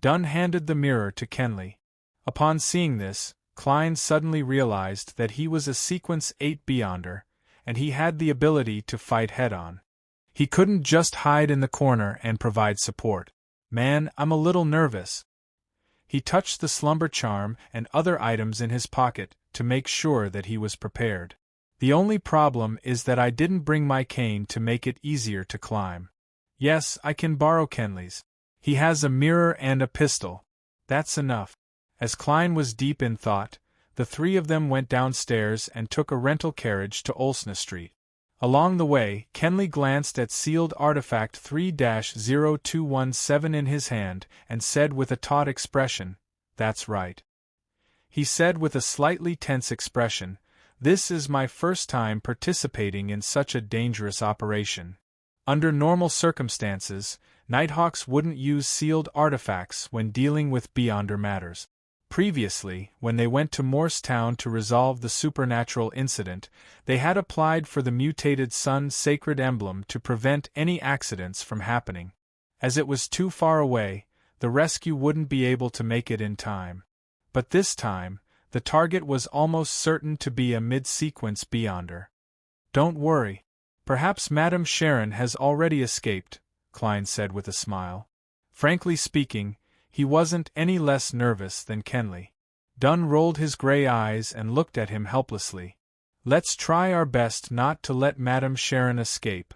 Dunn handed the mirror to Kenley. Upon seeing this, Klein suddenly realized that he was a Sequence 8 Beyonder, and he had the ability to fight head-on. He couldn't just hide in the corner and provide support. "Man, I'm a little nervous." He touched the slumber charm and other items in his pocket to make sure that he was prepared. "The only problem is that I didn't bring my cane to make it easier to climb." "Yes, I can borrow Kenley's. He has a mirror and a pistol. That's enough." As Klein was deep in thought, the 3 of them went downstairs and took a rental carriage to Olsna Street. Along the way, Kenley glanced at sealed artifact 3-0217 in his hand and said with a taut expression, "That's right." He said with a slightly tense expression, This is my first time participating in such a dangerous operation. Under normal circumstances, Nighthawks wouldn't use sealed artifacts when dealing with Beyonder matters. Previously, when they went to Morristown to resolve the supernatural incident, they had applied for the mutated sun sacred emblem to prevent any accidents from happening. As it was too far away, the rescue wouldn't be able to make it in time. But this time, the target was almost certain to be a mid-sequence Beyonder. Don't worry. Perhaps Madame Sharon has already escaped, Klein said with a smile. Frankly speaking, he wasn't any less nervous than Kenley. Dunn rolled his gray eyes and looked at him helplessly. Let's try our best not to let Madame Sharon escape.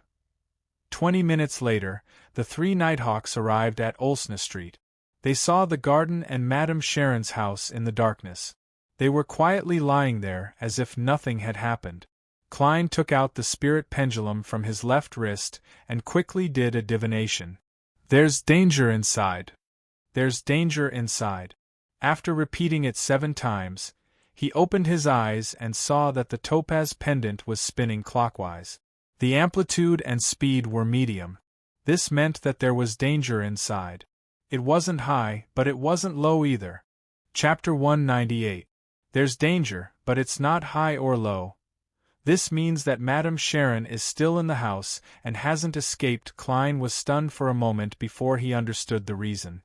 20 minutes later, the three Nighthawks arrived at Olsna Street. They saw the garden and Madame Sharon's house in the darkness. They were quietly lying there as if nothing had happened. Klein took out the spirit pendulum from his left wrist and quickly did a divination. There's danger inside. There's danger inside. After repeating it 7 times, he opened his eyes and saw that the topaz pendant was spinning clockwise. The amplitude and speed were medium. This meant that there was danger inside. It wasn't high, but it wasn't low either. Chapter 198. There's danger, but it's not high or low. This means that Madame Sharon is still in the house and hasn't escaped. Klein was stunned for a moment before he understood the reason.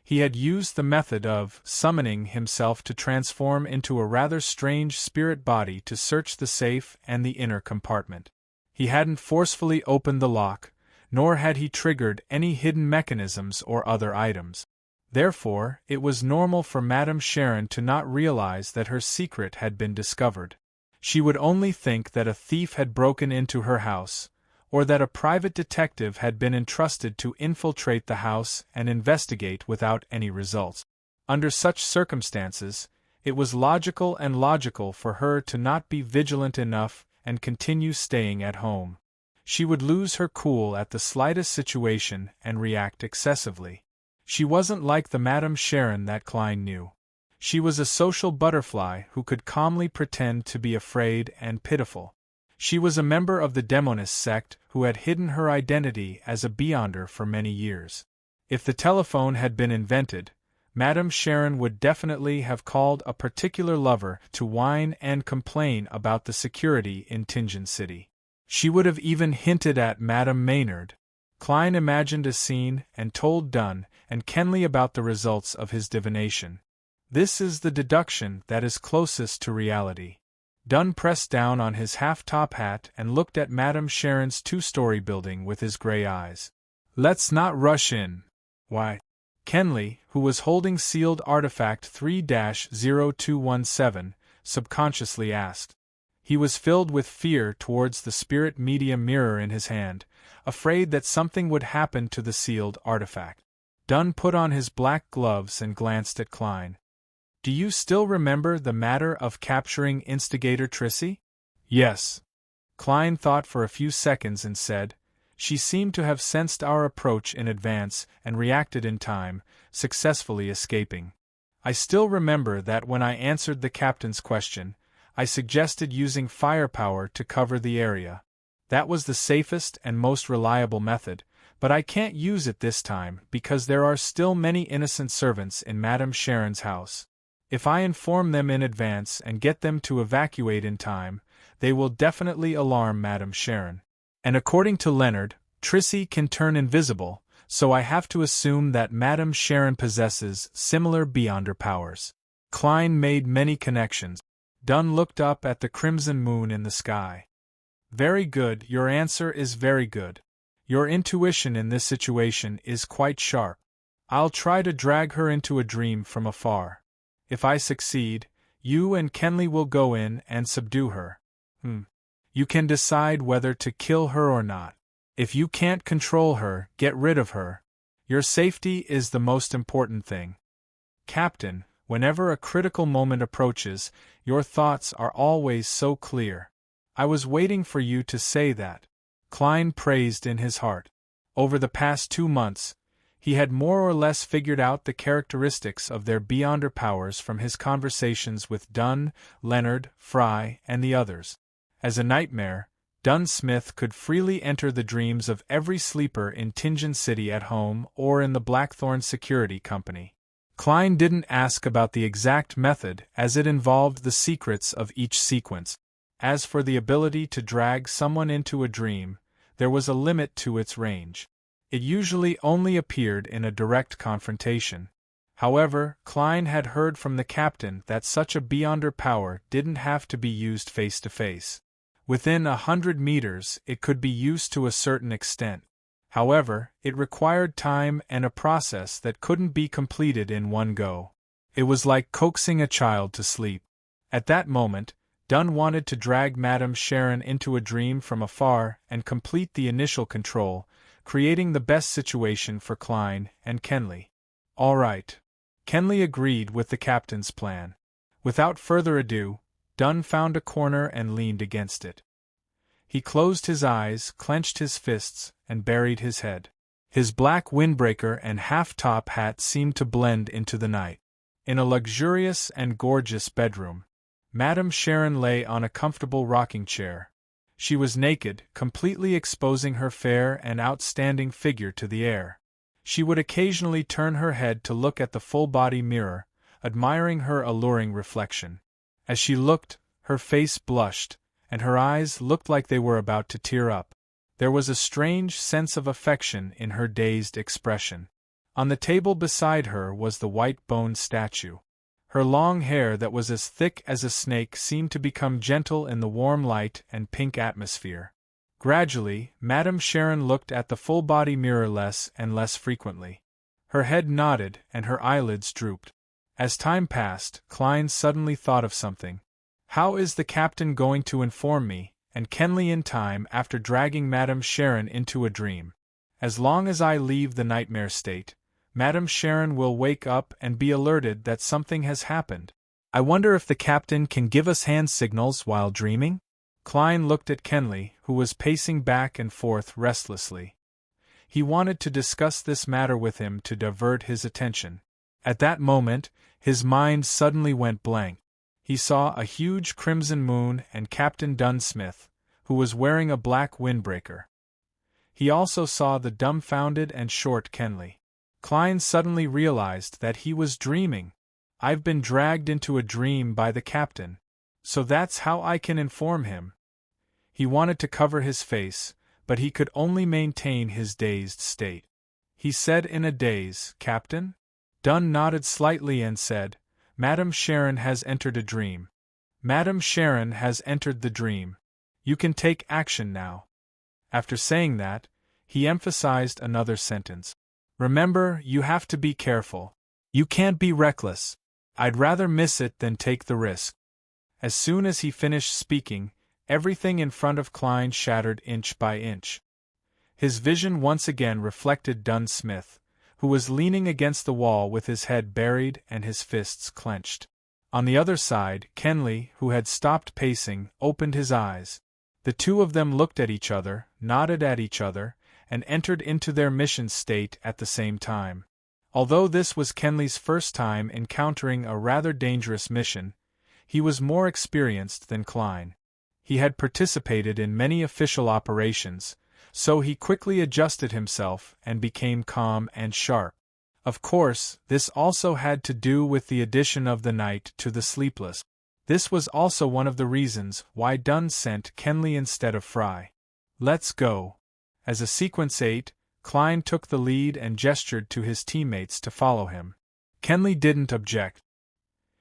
He had used the method of summoning himself to transform into a rather strange spirit body to search the safe and the inner compartment. He hadn't forcefully opened the lock, nor had he triggered any hidden mechanisms or other items. Therefore, it was normal for Madame Sharon to not realize that her secret had been discovered. She would only think that a thief had broken into her house, or that a private detective had been entrusted to infiltrate the house and investigate without any results. Under such circumstances, it was logical for her to not be vigilant enough and continue staying at home. She would lose her cool at the slightest situation and react excessively. She wasn't like the Madame Sharon that Klein knew. She was a social butterfly who could calmly pretend to be afraid and pitiful. She was a member of the Demonist sect who had hidden her identity as a Beyonder for many years. If the telephone had been invented, Madame Sharon would definitely have called a particular lover to whine and complain about the security in Tingen City. She would have even hinted at Madame Maynard. Klein imagined a scene and told Dunn and Kenley about the results of his divination. This is the deduction that is closest to reality. Dunn pressed down on his half-top hat and looked at Madame Sharon's 2-story building with his gray eyes. Let's not rush in. Why? Kenley, who was holding sealed artifact 3-0217, subconsciously asked. He was filled with fear towards the spirit medium mirror in his hand, afraid that something would happen to the sealed artifact. Dunn put on his black gloves and glanced at Klein. Do you still remember the matter of capturing instigator Trissy? Yes. Klein thought for a few seconds and said, She seemed to have sensed our approach in advance and reacted in time, successfully escaping. I still remember that when I answered the captain's question, I suggested using firepower to cover the area. That was the safest and most reliable method, but I can't use it this time because there are still many innocent servants in Madame Sharon's house. If I inform them in advance and get them to evacuate in time, they will definitely alarm Madame Sharon. And according to Leonard, Trissy can turn invisible, so I have to assume that Madame Sharon possesses similar Beyonder powers. Klein made many connections. Dunn looked up at the crimson moon in the sky. Very good, your answer is very good. Your intuition in this situation is quite sharp. I'll try to drag her into a dream from afar. If I succeed, you and Kenley will go in and subdue her. You can decide whether to kill her or not. If you can't control her, get rid of her. Your safety is the most important thing. Captain, whenever a critical moment approaches, your thoughts are always so clear. I was waiting for you to say that. Klein praised in his heart. Over the past 2 months, He had more or less figured out the characteristics of their beyonder powers from his conversations with Dunn, Leonard, Fry, and the others. As a nightmare, Dunn Smith could freely enter the dreams of every sleeper in Tingen City at home or in the Blackthorn Security Company. Klein didn't ask about the exact method as it involved the secrets of each sequence. As for the ability to drag someone into a dream, there was a limit to its range. It usually only appeared in a direct confrontation. However, Klein had heard from the captain that such a beyonder power didn't have to be used face to face. Within 100 meters, it could be used to a certain extent. However, it required time and a process that couldn't be completed in one go. It was like coaxing a child to sleep. At that moment, Dunn wanted to drag Madame Sharon into a dream from afar and complete the initial control, creating the best situation for Klein and Kenley. All right. Kenley agreed with the captain's plan. Without further ado, Dunn found a corner and leaned against it. He closed his eyes, clenched his fists, and buried his head. His black windbreaker and half-top hat seemed to blend into the night. In a luxurious and gorgeous bedroom, Madame Sharon lay on a comfortable rocking chair. She was naked, completely exposing her fair and outstanding figure to the air. She would occasionally turn her head to look at the full-body mirror, admiring her alluring reflection. As she looked, her face blushed, and her eyes looked like they were about to tear up. There was a strange sense of affection in her dazed expression. On the table beside her was the white-boned statue. Her long hair that was as thick as a snake seemed to become gentle in the warm light and pink atmosphere. Gradually, Madame Sharon looked at the full-body mirror less and less frequently. Her head nodded and her eyelids drooped. As time passed, Klein suddenly thought of something. How is the captain going to inform me, and Kenley in time after dragging Madame Sharon into a dream? As long as I leave the nightmare state, Madame Sharon will wake up and be alerted that something has happened. I wonder if the captain can give us hand signals while dreaming? Klein looked at Kenley, who was pacing back and forth restlessly. He wanted to discuss this matter with him to divert his attention. At that moment, his mind suddenly went blank. He saw a huge crimson moon and Captain Dunn Smith, who was wearing a black windbreaker. He also saw the dumbfounded and short Kenley. Klein suddenly realized that he was dreaming. I've been dragged into a dream by the captain. So that's how I can inform him. He wanted to cover his face, but he could only maintain his dazed state. He said in a daze, "Captain?" Dunn nodded slightly and said, "Madame Sharon has entered a dream. Madame Sharon has entered the dream. You can take action now." After saying that, he emphasized another sentence. "Remember, you have to be careful. You can't be reckless. I'd rather miss it than take the risk." As soon as he finished speaking, everything in front of Klein shattered inch by inch. His vision once again reflected Dunn Smith, who was leaning against the wall with his head buried and his fists clenched. On the other side, Kenley, who had stopped pacing, opened his eyes. The two of them looked at each other, nodded at each other, and entered into their mission state at the same time. Although this was Kenley's first time encountering a rather dangerous mission, he was more experienced than Klein. He had participated in many official operations, so he quickly adjusted himself and became calm and sharp. Of course, this also had to do with the addition of the night to the sleepless. This was also one of the reasons why Dunn sent Kenley instead of Fry. "Let's go." As a sequence 8, Klein took the lead and gestured to his teammates to follow him. Kenley didn't object.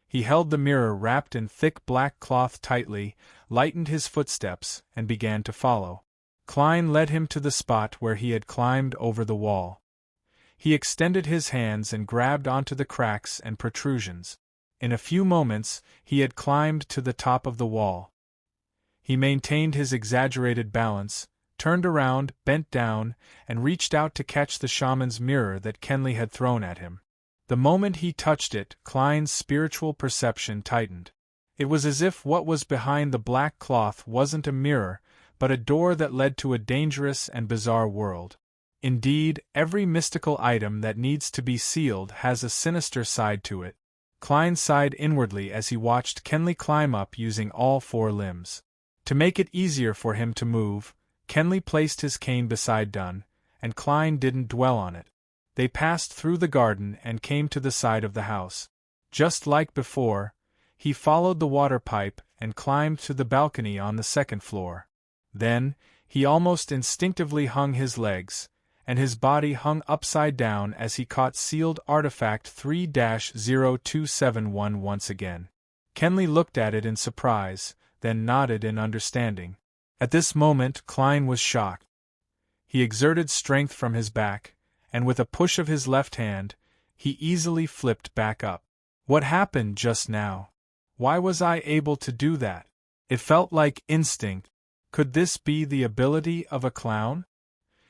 He held the mirror wrapped in thick black cloth tightly, lightened his footsteps, and began to follow. Klein led him to the spot where he had climbed over the wall. He extended his hands and grabbed onto the cracks and protrusions. In a few moments, he had climbed to the top of the wall. He maintained his exaggerated balance, turned around, bent down, and reached out to catch the shaman's mirror that Kenley had thrown at him. The moment he touched it, Klein's spiritual perception tightened. It was as if what was behind the black cloth wasn't a mirror, but a door that led to a dangerous and bizarre world. Indeed, every mystical item that needs to be sealed has a sinister side to it. Klein sighed inwardly as he watched Kenley climb up using all 4 limbs. To make it easier for him to move, Kenley placed his cane beside Dunn, and Klein didn't dwell on it. They passed through the garden and came to the side of the house. Just like before, he followed the water pipe and climbed to the balcony on the 2nd floor. Then, he almost instinctively hung his legs, and his body hung upside down as he caught sealed artifact 3-0271 once again. Kenley looked at it in surprise, then nodded in understanding. At this moment Klein was shocked. He exerted strength from his back, and with a push of his left hand, he easily flipped back up. What happened just now? Why was I able to do that? It felt like instinct. Could this be the ability of a clown?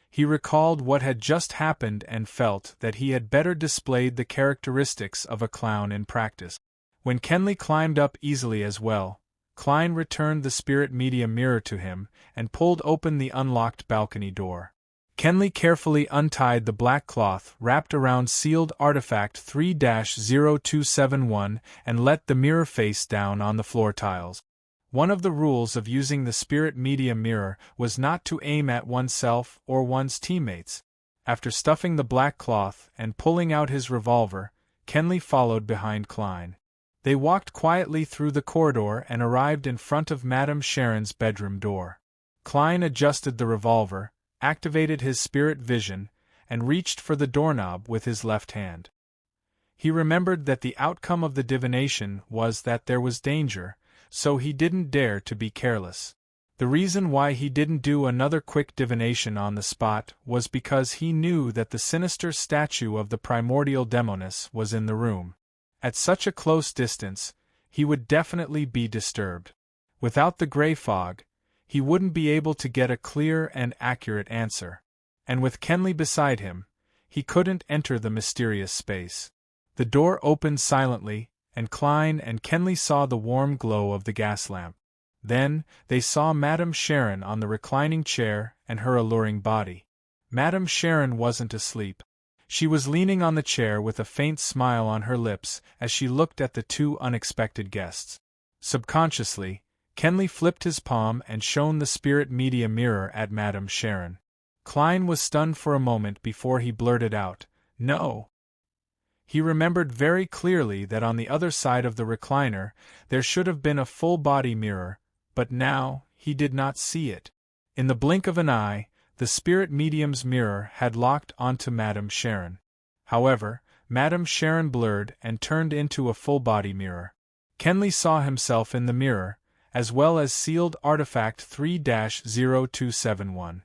He recalled what had just happened and felt that he had better displayed the characteristics of a clown in practice. When Kenley climbed up easily as well, Klein returned the spirit medium mirror to him and pulled open the unlocked balcony door. Kenley carefully untied the black cloth wrapped around sealed artifact 3-0271 and let the mirror face down on the floor tiles. One of the rules of using the spirit medium mirror was not to aim at oneself or one's teammates. After stuffing the black cloth and pulling out his revolver, Kenley followed behind Klein. They walked quietly through the corridor and arrived in front of Madame Sharon's bedroom door. Klein adjusted the revolver, activated his spirit vision, and reached for the doorknob with his left hand. He remembered that the outcome of the divination was that there was danger, so he didn't dare to be careless. The reason why he didn't do another quick divination on the spot was because he knew that the sinister statue of the primordial demoness was in the room. At such a close distance, he would definitely be disturbed. Without the gray fog, he wouldn't be able to get a clear and accurate answer. And with Kenley beside him, he couldn't enter the mysterious space. The door opened silently, and Klein and Kenley saw the warm glow of the gas lamp. Then, they saw Madame Sharon on the reclining chair and her alluring body. Madame Sharon wasn't asleep. She was leaning on the chair with a faint smile on her lips as she looked at the 2 unexpected guests. Subconsciously, Kenley flipped his palm and shone the spirit media mirror at Madame Sharon. Klein was stunned for a moment before he blurted out, "No." He remembered very clearly that on the other side of the recliner there should have been a full-body mirror, but now he did not see it. In the blink of an eye, the spirit medium's mirror had locked onto Madame Sharon. However, Madame Sharon blurred and turned into a full-body mirror. Kenley saw himself in the mirror, as well as sealed artifact 3-0271.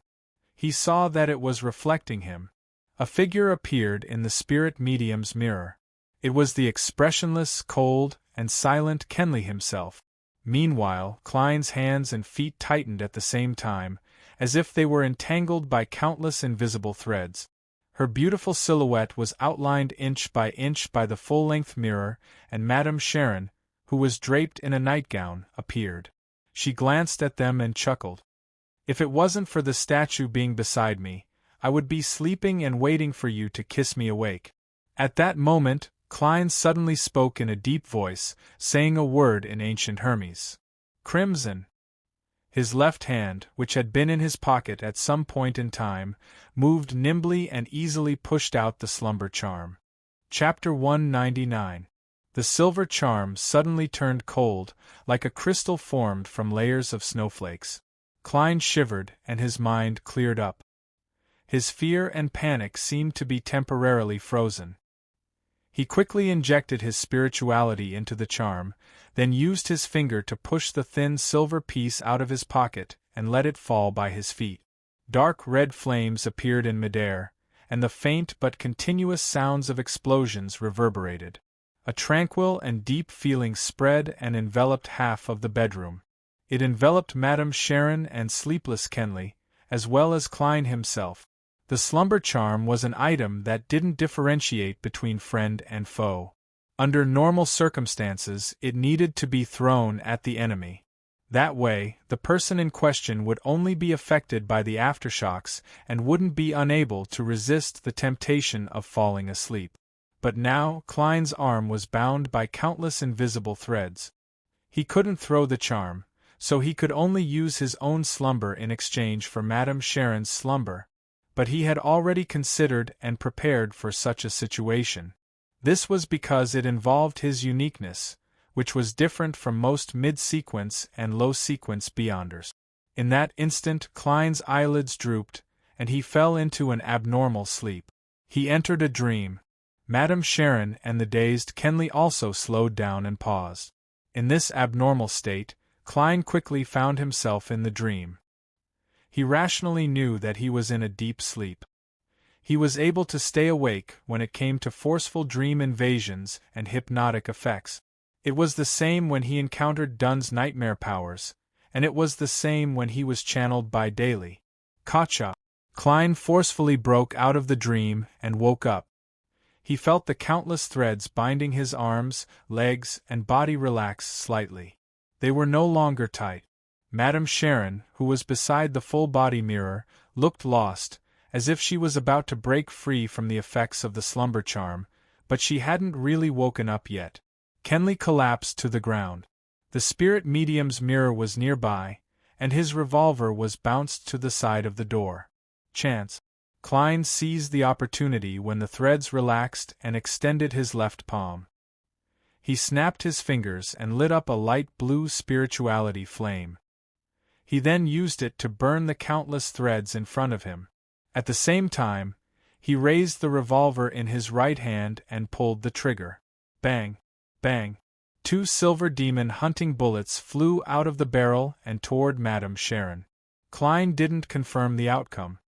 He saw that it was reflecting him. A figure appeared in the spirit medium's mirror. It was the expressionless, cold, and silent Kenley himself. Meanwhile, Klein's hands and feet tightened at the same time, as if they were entangled by countless invisible threads. Her beautiful silhouette was outlined inch by the full-length mirror, and Madame Sharon, who was draped in a nightgown, appeared. She glanced at them and chuckled. "If it wasn't for the statue being beside me, I would be sleeping and waiting for you to kiss me awake." At that moment, Klein suddenly spoke in a deep voice, saying a word in ancient Hermes. "Crimson." His left hand, which had been in his pocket at some point in time, moved nimbly and easily pushed out the slumber charm. Chapter 199. The silver charm suddenly turned cold, like a crystal formed from layers of snowflakes. Klein shivered and his mind cleared up. His fear and panic seemed to be temporarily frozen. He quickly injected his spirituality into the charm, then used his finger to push the thin silver piece out of his pocket and let it fall by his feet. Dark red flames appeared in midair, and the faint but continuous sounds of explosions reverberated. A tranquil and deep feeling spread and enveloped half of the bedroom. It enveloped Madame Sharon and sleepless Kenley, as well as Klein himself. The slumber charm was an item that didn't differentiate between friend and foe. Under normal circumstances, it needed to be thrown at the enemy. That way, the person in question would only be affected by the aftershocks and wouldn't be unable to resist the temptation of falling asleep. But now, Klein's arm was bound by countless invisible threads. He couldn't throw the charm, so he could only use his own slumber in exchange for Madame Sharon's slumber. But he had already considered and prepared for such a situation. This was because it involved his uniqueness, which was different from most mid-sequence and low-sequence beyonders. In that instant, Klein's eyelids drooped, and he fell into an abnormal sleep. He entered a dream. Madame Sharon and the dazed Kenley also slowed down and paused. In this abnormal state, Klein quickly found himself in the dream. He rationally knew that he was in a deep sleep. He was able to stay awake when it came to forceful dream invasions and hypnotic effects. It was the same when he encountered Dunn's nightmare powers, and it was the same when he was channeled by Daly. Katja! Klein forcefully broke out of the dream and woke up. He felt the countless threads binding his arms, legs, and body relax slightly. They were no longer tight. Madame Sharon, who was beside the full-body mirror, looked lost, as if she was about to break free from the effects of the slumber charm, but she hadn't really woken up yet. Kenley collapsed to the ground. The spirit medium's mirror was nearby, and his revolver was bounced to the side of the door. Chance. Klein seized the opportunity when the threads relaxed and extended his left palm. He snapped his fingers and lit up a light blue spirituality flame. He then used it to burn the countless threads in front of him. At the same time, he raised the revolver in his right hand and pulled the trigger. Bang! Bang! 2 silver demon hunting bullets flew out of the barrel and toward Madame Sharon. Klein didn't confirm the outcome.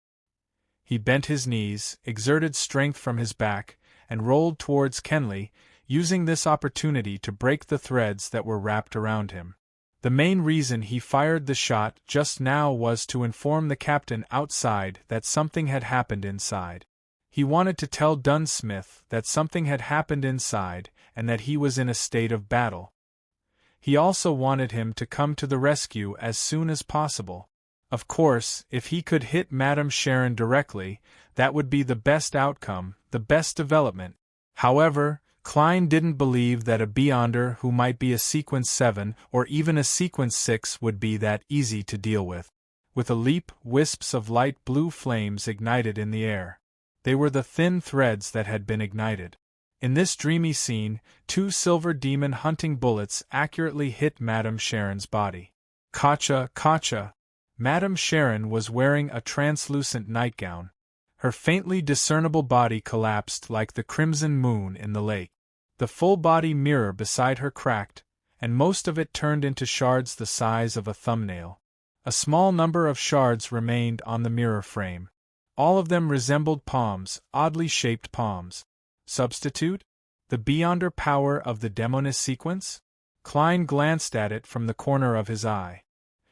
He bent his knees, exerted strength from his back, and rolled towards Kenley, using this opportunity to break the threads that were wrapped around him. The main reason he fired the shot just now was to inform the captain outside that something had happened inside. He wanted to tell Dunsmith that something had happened inside and that he was in a state of battle. He also wanted him to come to the rescue as soon as possible. Of course, if he could hit Madame Sharon directly, that would be the best outcome, the best development. However, Klein didn't believe that a Beyonder who might be a Sequence 7 or even a Sequence 6 would be that easy to deal with. With a leap, wisps of light blue flames ignited in the air. They were the thin threads that had been ignited. In this dreamy scene, 2 silver demon hunting bullets accurately hit Madame Sharon's body. Katja, Katja! Madame Sharon was wearing a translucent nightgown. Her faintly discernible body collapsed like the crimson moon in the lake. The full-body mirror beside her cracked, and most of it turned into shards the size of a thumbnail. A small number of shards remained on the mirror frame. All of them resembled palms, oddly shaped palms. Substitute? The Beyonder power of the Demonis sequence? Klein glanced at it from the corner of his eye.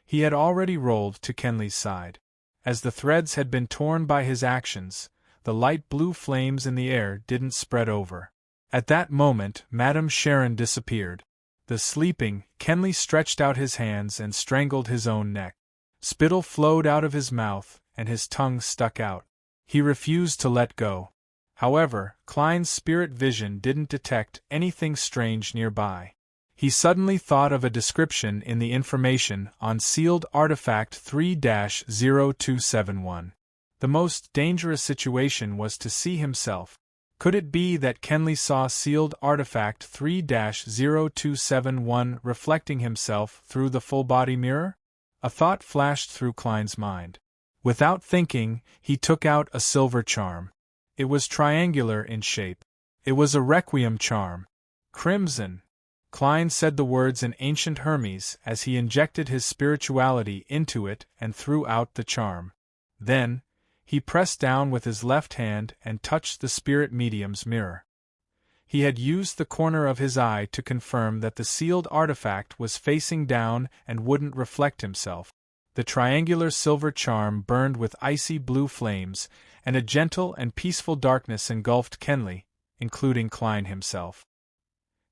He had already rolled to Kenley's side. As the threads had been torn by his actions, the light blue flames in the air didn't spread over. At that moment, Madame Sharon disappeared. The sleeping, Kenley stretched out his hands and strangled his own neck. Spittle flowed out of his mouth, and his tongue stuck out. He refused to let go. However, Klein's spirit vision didn't detect anything strange nearby. He suddenly thought of a description in the information on sealed artifact 3-0271. The most dangerous situation was to see himself. Could it be that Kenley saw sealed artifact 3-0271 reflecting himself through the full-body mirror? A thought flashed through Klein's mind. Without thinking, he took out a silver charm. It was triangular in shape. It was a requiem charm. Crimson. Klein said the words in ancient Hermes as he injected his spirituality into it and threw out the charm. Then, he pressed down with his left hand and touched the spirit medium's mirror. He had used the corner of his eye to confirm that the sealed artifact was facing down and wouldn't reflect himself. The triangular silver charm burned with icy blue flames, and a gentle and peaceful darkness engulfed Kenley, including Klein himself.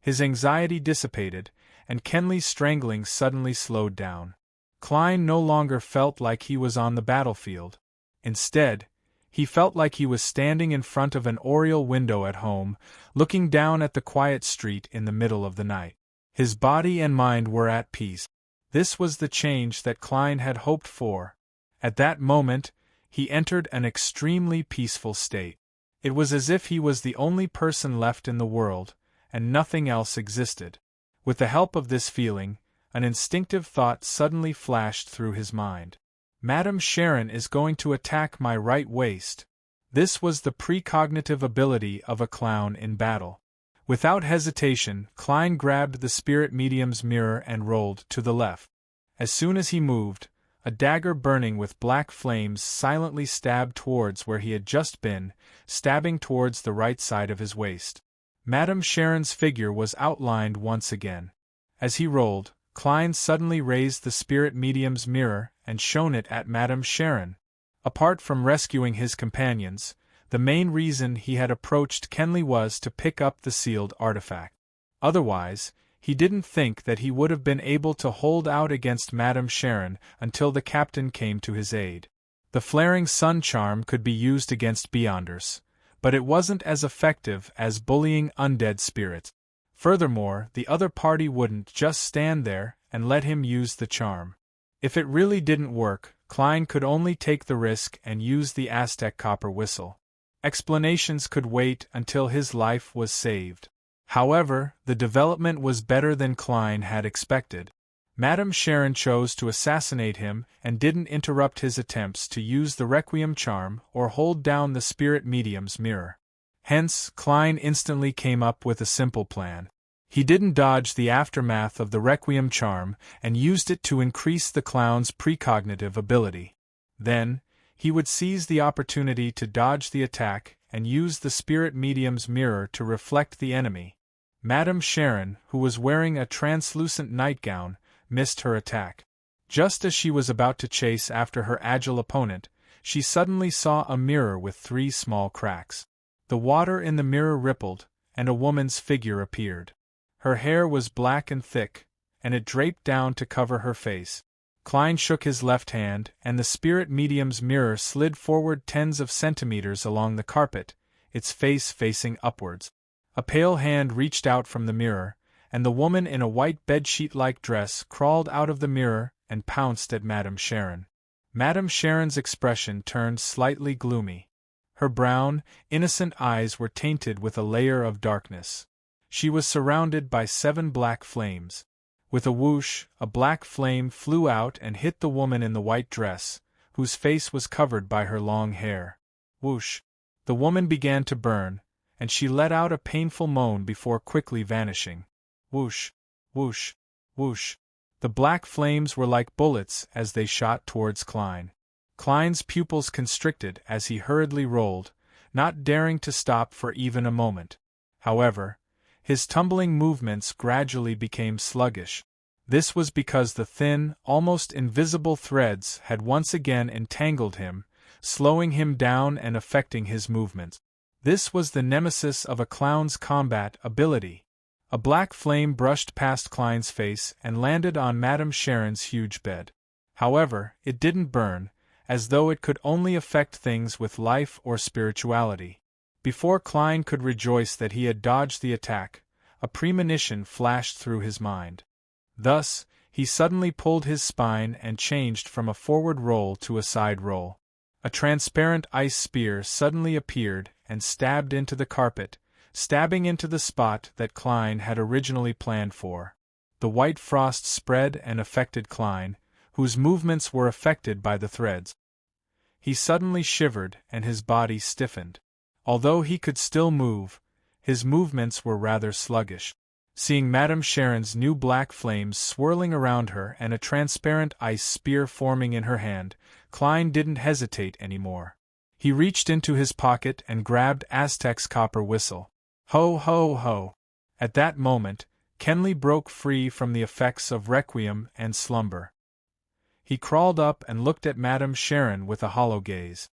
His anxiety dissipated, and Kenley's strangling suddenly slowed down. Klein no longer felt like he was on the battlefield. Instead, he felt like he was standing in front of an oriel window at home, looking down at the quiet street in the middle of the night. His body and mind were at peace. This was the change that Klein had hoped for. At that moment, he entered an extremely peaceful state. It was as if he was the only person left in the world, and nothing else existed. With the help of this feeling, an instinctive thought suddenly flashed through his mind. Madame Sharon is going to attack my right waist. This was the precognitive ability of a clown in battle. Without hesitation, Klein grabbed the spirit medium's mirror and rolled to the left. As soon as he moved, a dagger burning with black flames silently stabbed towards where he had just been, stabbing towards the right side of his waist. Madame Sharon's figure was outlined once again. As he rolled, Klein suddenly raised the spirit medium's mirror and shone it at Madame Sharon. Apart from rescuing his companions, the main reason he had approached Kenley was to pick up the sealed artifact. Otherwise, he didn't think that he would have been able to hold out against Madame Sharon until the captain came to his aid. The flaring sun charm could be used against Beyonders, but it wasn't as effective as bullying undead spirits. Furthermore, the other party wouldn't just stand there and let him use the charm. If it really didn't work, Klein could only take the risk and use the Aztec copper whistle. Explanations could wait until his life was saved. However, the development was better than Klein had expected. Madame Sharon chose to assassinate him and didn't interrupt his attempts to use the Requiem charm or hold down the spirit medium's mirror. Hence, Klein instantly came up with a simple plan. He didn't dodge the aftermath of the Requiem charm and used it to increase the clown's precognitive ability. Then, he would seize the opportunity to dodge the attack and use the spirit medium's mirror to reflect the enemy. Madame Sharon, who was wearing a translucent nightgown, missed her attack. Just as she was about to chase after her agile opponent, she suddenly saw a mirror with 3 small cracks. The water in the mirror rippled, and a woman's figure appeared. Her hair was black and thick, and it draped down to cover her face. Klein shook his left hand, and the spirit medium's mirror slid forward tens of centimeters along the carpet, its face facing upwards. A pale hand reached out from the mirror, and the woman in a white bedsheet-like dress crawled out of the mirror and pounced at Madame Sharon. Madame Sharon's expression turned slightly gloomy. Her brown, innocent eyes were tainted with a layer of darkness. She was surrounded by 7 black flames. With a whoosh, a black flame flew out and hit the woman in the white dress, whose face was covered by her long hair. Whoosh! The woman began to burn, and she let out a painful moan before quickly vanishing. Whoosh! Whoosh! Whoosh! The black flames were like bullets as they shot towards Klein. Klein's pupils constricted as he hurriedly rolled, not daring to stop for even a moment. However, his tumbling movements gradually became sluggish. This was because the thin, almost invisible threads had once again entangled him, slowing him down and affecting his movements. This was the nemesis of a clown's combat ability. A black flame brushed past Klein's face and landed on Madame Sharon's huge bed. However, it didn't burn, as though it could only affect things with life or spirituality. Before Klein could rejoice that he had dodged the attack, a premonition flashed through his mind. Thus, he suddenly pulled his spine and changed from a forward roll to a side roll. A transparent ice spear suddenly appeared and stabbed into the carpet, stabbing into the spot that Klein had originally planned for. The white frost spread and affected Klein, whose movements were affected by the threads. He suddenly shivered and his body stiffened. Although he could still move, his movements were rather sluggish. Seeing Madame Sharon's new black flames swirling around her and a transparent ice spear forming in her hand, Klein didn't hesitate anymore. He reached into his pocket and grabbed Aztec's copper whistle. Ho ho ho! At that moment, Kenley broke free from the effects of Requiem and slumber. He crawled up and looked at Madame Sharon with a hollow gaze.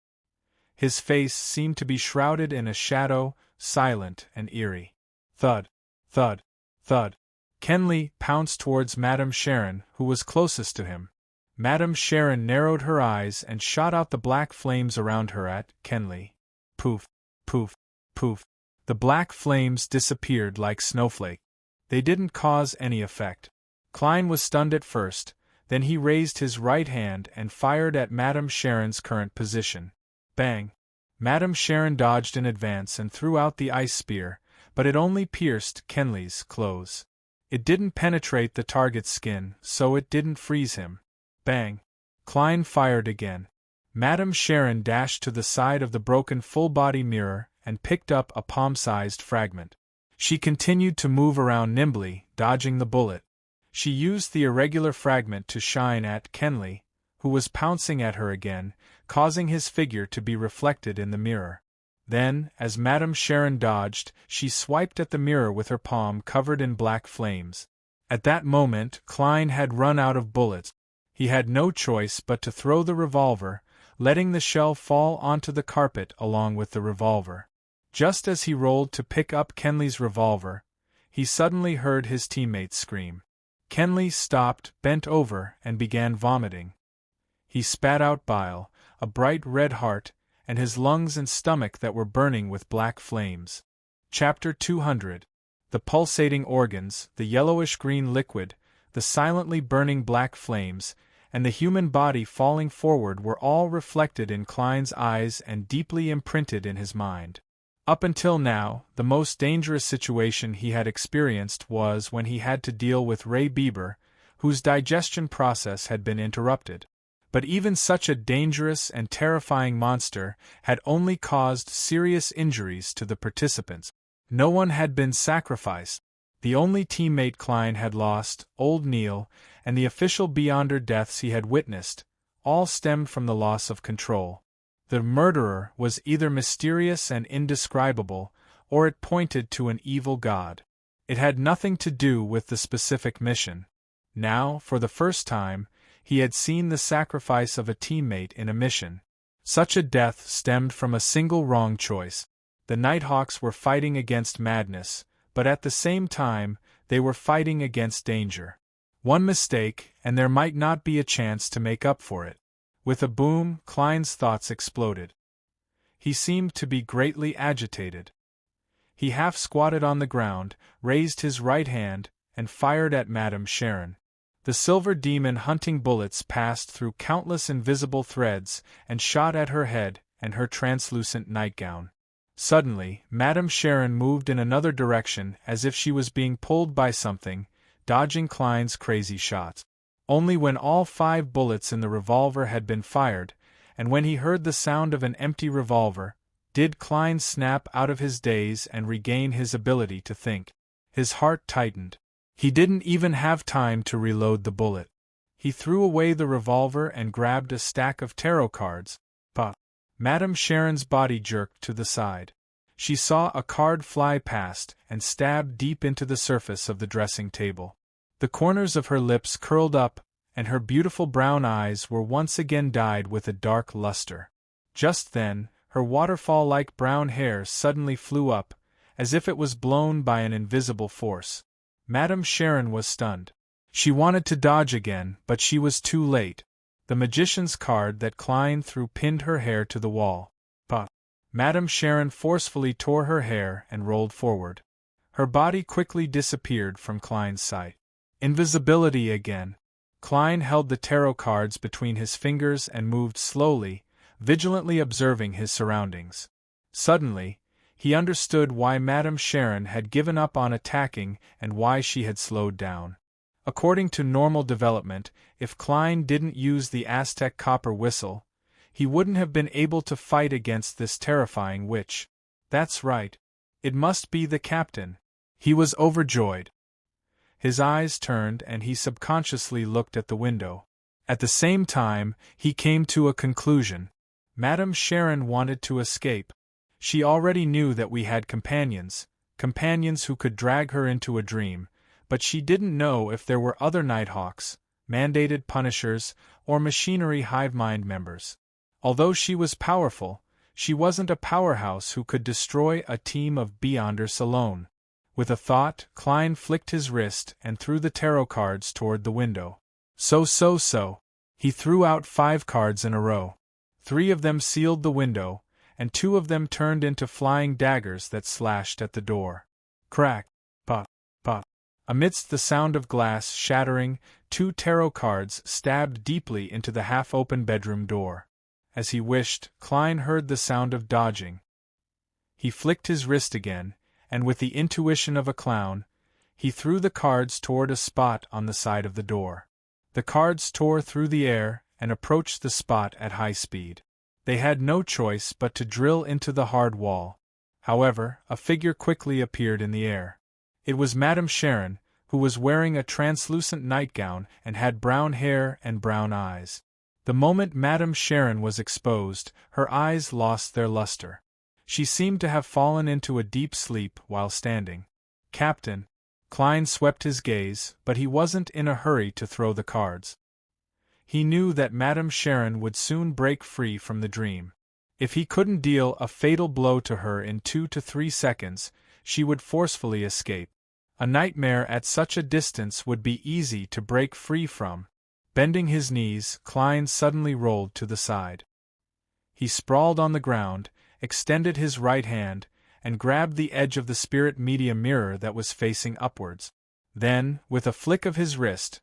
His face seemed to be shrouded in a shadow, silent and eerie. Thud, thud, thud. Kenley pounced towards Madame Sharon, who was closest to him. Madame Sharon narrowed her eyes and shot out the black flames around her at Kenley. Poof, poof, poof. The black flames disappeared like snowflakes. They didn't cause any effect. Klein was stunned at first, then he raised his right hand and fired at Madame Sharon's current position. Bang! Madame Sharon dodged in advance and threw out the ice spear, but it only pierced Kenley's clothes. It didn't penetrate the target's skin, so it didn't freeze him. Bang! Klein fired again. Madame Sharon dashed to the side of the broken full-body mirror and picked up a palm-sized fragment. She continued to move around nimbly, dodging the bullet. She used the irregular fragment to shine at Kenley, who was pouncing at her again, causing his figure to be reflected in the mirror. Then, as Madame Sharon dodged, she swiped at the mirror with her palm covered in black flames. At that moment, Klein had run out of bullets. He had no choice but to throw the revolver, letting the shell fall onto the carpet along with the revolver. Just as he rolled to pick up Kenley's revolver, he suddenly heard his teammates scream. Kenley stopped, bent over, and began vomiting. He spat out bile, a bright red heart, and his lungs and stomach that were burning with black flames. Chapter 200. The pulsating organs, the yellowish-green liquid, the silently burning black flames, and the human body falling forward were all reflected in Klein's eyes and deeply imprinted in his mind. Up until now, the most dangerous situation he had experienced was when he had to deal with Ray Bieber, whose digestion process had been interrupted. But even such a dangerous and terrifying monster had only caused serious injuries to the participants. No one had been sacrificed. The only teammate Klein had lost, old Neil, and the official Beyonder deaths he had witnessed, all stemmed from the loss of control. The murderer was either mysterious and indescribable, or it pointed to an evil god. It had nothing to do with the specific mission. Now, for the first time, he had seen the sacrifice of a teammate in a mission. Such a death stemmed from a single wrong choice. The Nighthawks were fighting against madness, but at the same time, they were fighting against danger. One mistake, and there might not be a chance to make up for it. With a boom, Klein's thoughts exploded. He seemed to be greatly agitated. He half squatted on the ground, raised his right hand, and fired at Madame Sharon. The silver demon hunting bullets passed through countless invisible threads and shot at her head and her translucent nightgown. Suddenly, Madame Sharon moved in another direction as if she was being pulled by something, dodging Klein's crazy shots. Only when all 5 bullets in the revolver had been fired, and when he heard the sound of an empty revolver, did Klein snap out of his daze and regain his ability to think. His heart tightened. He didn't even have time to reload the bullet. He threw away the revolver and grabbed a stack of tarot cards. But Madame Sharon's body jerked to the side. She saw a card fly past and stab deep into the surface of the dressing table. The corners of her lips curled up, and her beautiful brown eyes were once again dyed with a dark luster. Just then, her waterfall-like brown hair suddenly flew up, as if it was blown by an invisible force. Madame Sharon was stunned. She wanted to dodge again, but she was too late. The magician's card that Klein threw pinned her hair to the wall. But Madame Sharon forcefully tore her hair and rolled forward. Her body quickly disappeared from Klein's sight. Invisibility again. Klein held the tarot cards between his fingers and moved slowly, vigilantly observing his surroundings. Suddenly, he understood why Madame Sharon had given up on attacking and why she had slowed down. According to normal development, if Klein didn't use the Aztec copper whistle, he wouldn't have been able to fight against this terrifying witch. That's right. It must be the captain. He was overjoyed. His eyes turned and he subconsciously looked at the window. At the same time, he came to a conclusion. Madame Sharon wanted to escape. She already knew that we had companions who could drag her into a dream, but she didn't know if there were other Nighthawks, mandated punishers, or machinery hive mind members. Although she was powerful, she wasn't a powerhouse who could destroy a team of Beyonders alone. With a thought, Klein flicked his wrist and threw the tarot cards toward the window. So. He threw out 5 cards in a row. 3 of them sealed the window, and 2 of them turned into flying daggers that slashed at the door. Crack, pop, pop. Amidst the sound of glass shattering, 2 tarot cards stabbed deeply into the half-open bedroom door. As he wished, Klein heard the sound of dodging. He flicked his wrist again, and with the intuition of a clown, he threw the cards toward a spot on the side of the door. The cards tore through the air and approached the spot at high speed. They had no choice but to drill into the hard wall. However, a figure quickly appeared in the air. It was Madame Sharon, who was wearing a translucent nightgown and had brown hair and brown eyes. The moment Madame Sharon was exposed, her eyes lost their luster. She seemed to have fallen into a deep sleep while standing. "Captain." Klein swept his gaze, but he wasn't in a hurry to throw the cards. He knew that Madame Sharon would soon break free from the dream. If he couldn't deal a fatal blow to her in 2 to 3 seconds, she would forcefully escape. A nightmare at such a distance would be easy to break free from. Bending his knees, Klein suddenly rolled to the side. He sprawled on the ground, extended his right hand, and grabbed the edge of the spirit medium mirror that was facing upwards. Then, with a flick of his wrist,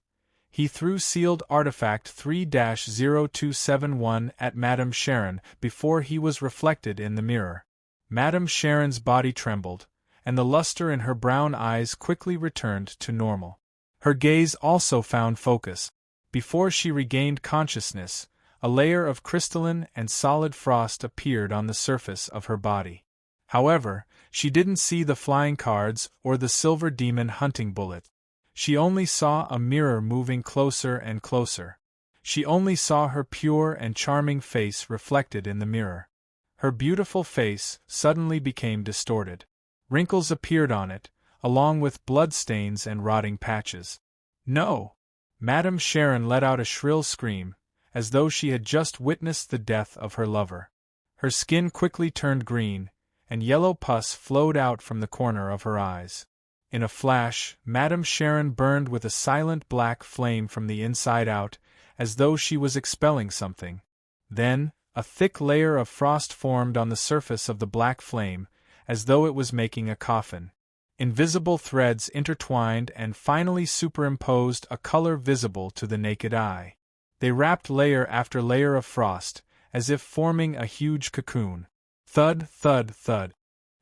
he threw sealed artifact 3-0271 at Madame Sharon before he was reflected in the mirror. Madame Sharon's body trembled, and the luster in her brown eyes quickly returned to normal. Her gaze also found focus. Before she regained consciousness, a layer of crystalline and solid frost appeared on the surface of her body. However, she didn't see the flying cards or the silver demon hunting bullet. She only saw a mirror moving closer and closer. She only saw her pure and charming face reflected in the mirror. Her beautiful face suddenly became distorted. Wrinkles appeared on it, along with bloodstains and rotting patches. "No!" Madame Sharon let out a shrill scream, as though she had just witnessed the death of her lover. Her skin quickly turned green, and yellow pus flowed out from the corner of her eyes. In a flash, Madame Sharon burned with a silent black flame from the inside out, as though she was expelling something. Then, a thick layer of frost formed on the surface of the black flame, as though it was making a coffin. Invisible threads intertwined and finally superimposed a color visible to the naked eye. They wrapped layer after layer of frost, as if forming a huge cocoon. Thud, thud, thud.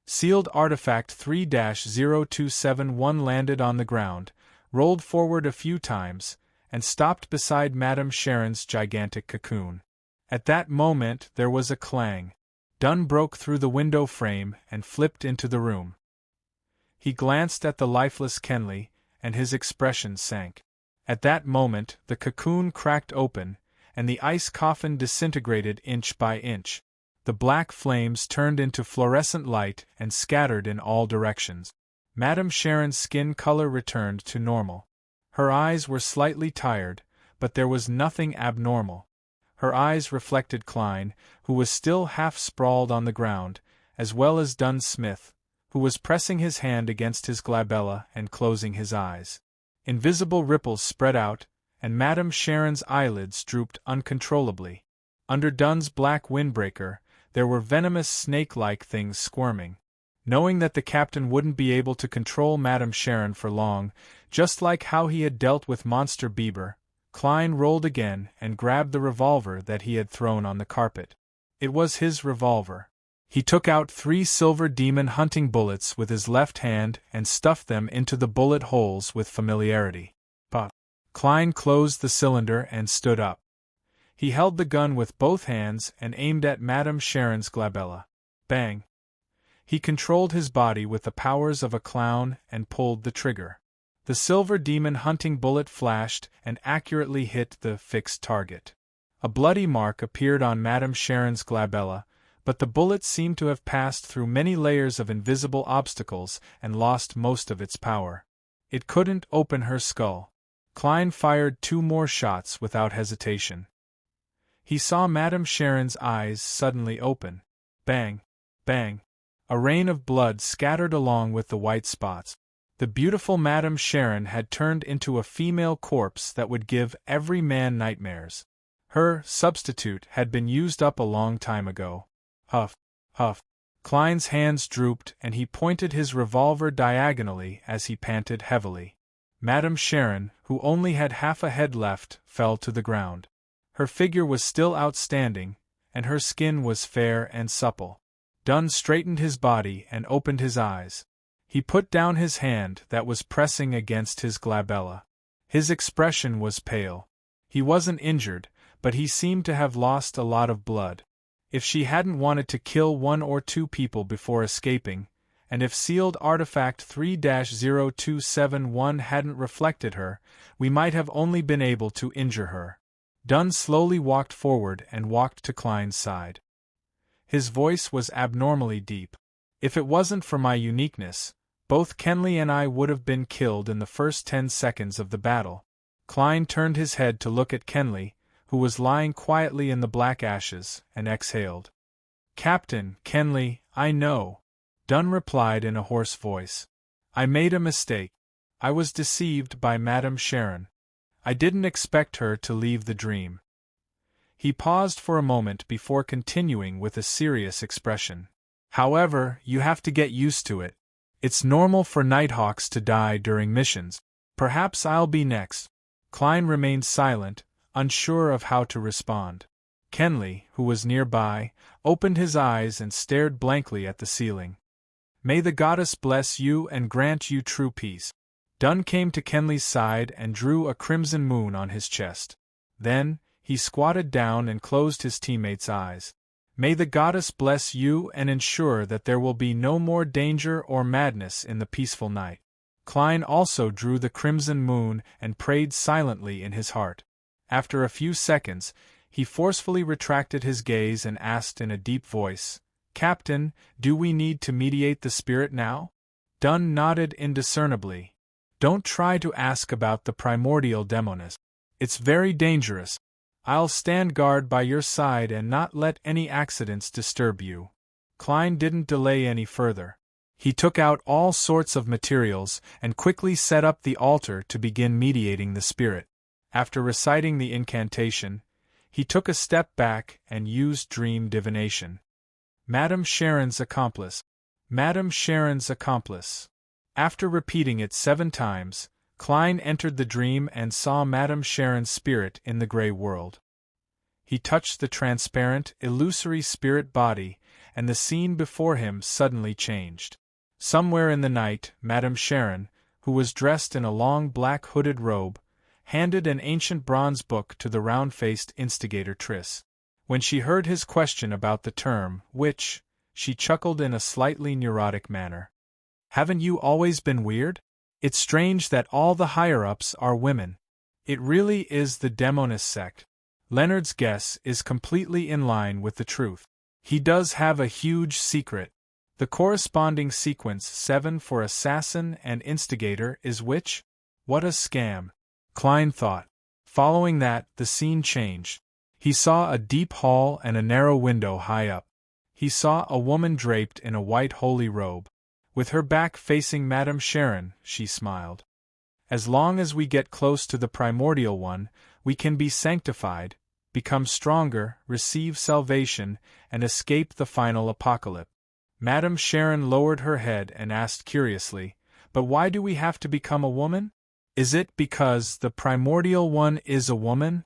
Sealed artifact 3-0271 landed on the ground, rolled forward a few times, and stopped beside Madame Sharon's gigantic cocoon. At that moment there was a clang. Dunn broke through the window frame and flipped into the room. He glanced at the lifeless Kenley, and his expression sank. At that moment, the cocoon cracked open, and the ice coffin disintegrated inch by inch. The black flames turned into fluorescent light and scattered in all directions. Madame Sharon's skin color returned to normal. Her eyes were slightly tired, but there was nothing abnormal. Her eyes reflected Klein, who was still half sprawled on the ground, as well as Dunn Smith, who was pressing his hand against his glabella and closing his eyes. Invisible ripples spread out, and Madame Sharon's eyelids drooped uncontrollably. Under Dunn's black windbreaker, there were venomous snake-like things squirming. Knowing that the captain wouldn't be able to control Madame Sharon for long, just like how he had dealt with Monster Bieber, Klein rolled again and grabbed the revolver that he had thrown on the carpet. It was his revolver. He took out 3 silver demon hunting bullets with his left hand and stuffed them into the bullet holes with familiarity. Pop. Klein closed the cylinder and stood up. He held the gun with both hands and aimed at Madame Sharon's glabella. Bang! He controlled his body with the powers of a clown and pulled the trigger. The silver demon hunting bullet flashed and accurately hit the fixed target. A bloody mark appeared on Madame Sharon's glabella, but the bullet seemed to have passed through many layers of invisible obstacles and lost most of its power. It couldn't open her skull. Klein fired 2 more shots without hesitation. He saw Madame Sharon's eyes suddenly open. Bang! Bang! A rain of blood scattered along with the white spots. The beautiful Madame Sharon had turned into a female corpse that would give every man nightmares. Her substitute had been used up a long time ago. Huff, huff. Klein's hands drooped and he pointed his revolver diagonally as he panted heavily. Madame Sharon, who only had half a head left, fell to the ground. Her figure was still outstanding, and her skin was fair and supple. Dunn straightened his body and opened his eyes. He put down his hand that was pressing against his glabella. His expression was pale. He wasn't injured, but he seemed to have lost a lot of blood. If she hadn't wanted to kill 1 or 2 people before escaping, and if sealed artifact 3-0271 hadn't reflected her, we might have only been able to injure her. Dunn slowly walked forward and walked to Klein's side. His voice was abnormally deep. If it wasn't for my uniqueness, both Kenley and I would have been killed in the first 10 seconds of the battle. Klein turned his head to look at Kenley, who was lying quietly in the black ashes, and exhaled. "Captain Kenley, I know," Dunn replied in a hoarse voice. "I made a mistake. I was deceived by Madame Sharon. I didn't expect her to leave the dream." He paused for a moment before continuing with a serious expression. "However, you have to get used to it. It's normal for Nighthawks to die during missions. Perhaps I'll be next." Klein remained silent, unsure of how to respond. Kenley, who was nearby, opened his eyes and stared blankly at the ceiling. "May the goddess bless you and grant you true peace." Dunn came to Kenley's side and drew a crimson moon on his chest. Then, he squatted down and closed his teammate's eyes. "May the goddess bless you and ensure that there will be no more danger or madness in the peaceful night." Klein also drew the crimson moon and prayed silently in his heart. After a few seconds, he forcefully retracted his gaze and asked in a deep voice, "Captain, do we need to mediate the spirit now?" Dunn nodded indiscernibly. "Don't try to ask about the primordial demoness. It's very dangerous. I'll stand guard by your side and not let any accidents disturb you." Klein didn't delay any further. He took out all sorts of materials and quickly set up the altar to begin mediating the spirit. After reciting the incantation, he took a step back and used dream divination. Madame Sharon's accomplice. Madame Sharon's accomplice. After repeating it 7 times, Klein entered the dream and saw Madame Sharon's spirit in the gray world. He touched the transparent, illusory spirit body, and the scene before him suddenly changed. Somewhere in the night, Madame Sharon, who was dressed in a long black hooded robe, handed an ancient bronze book to the round-faced instigator Triss. When she heard his question about the term, witch, she chuckled in a slightly neurotic manner. "Haven't you always been weird? It's strange that all the higher-ups are women. It really is the Demoness sect." Leonard's guess is completely in line with the truth. He does have a huge secret. The corresponding sequence 7 for assassin and instigator is witch? What a scam, Klein thought. Following that, the scene changed. He saw a deep hall and a narrow window high up. He saw a woman draped in a white holy robe. With her back facing Madame Sharon, she smiled. "As long as we get close to the primordial one, we can be sanctified, become stronger, receive salvation, and escape the final apocalypse." Madame Sharon lowered her head and asked curiously, "But why do we have to become a woman? Is it because the primordial one is a woman?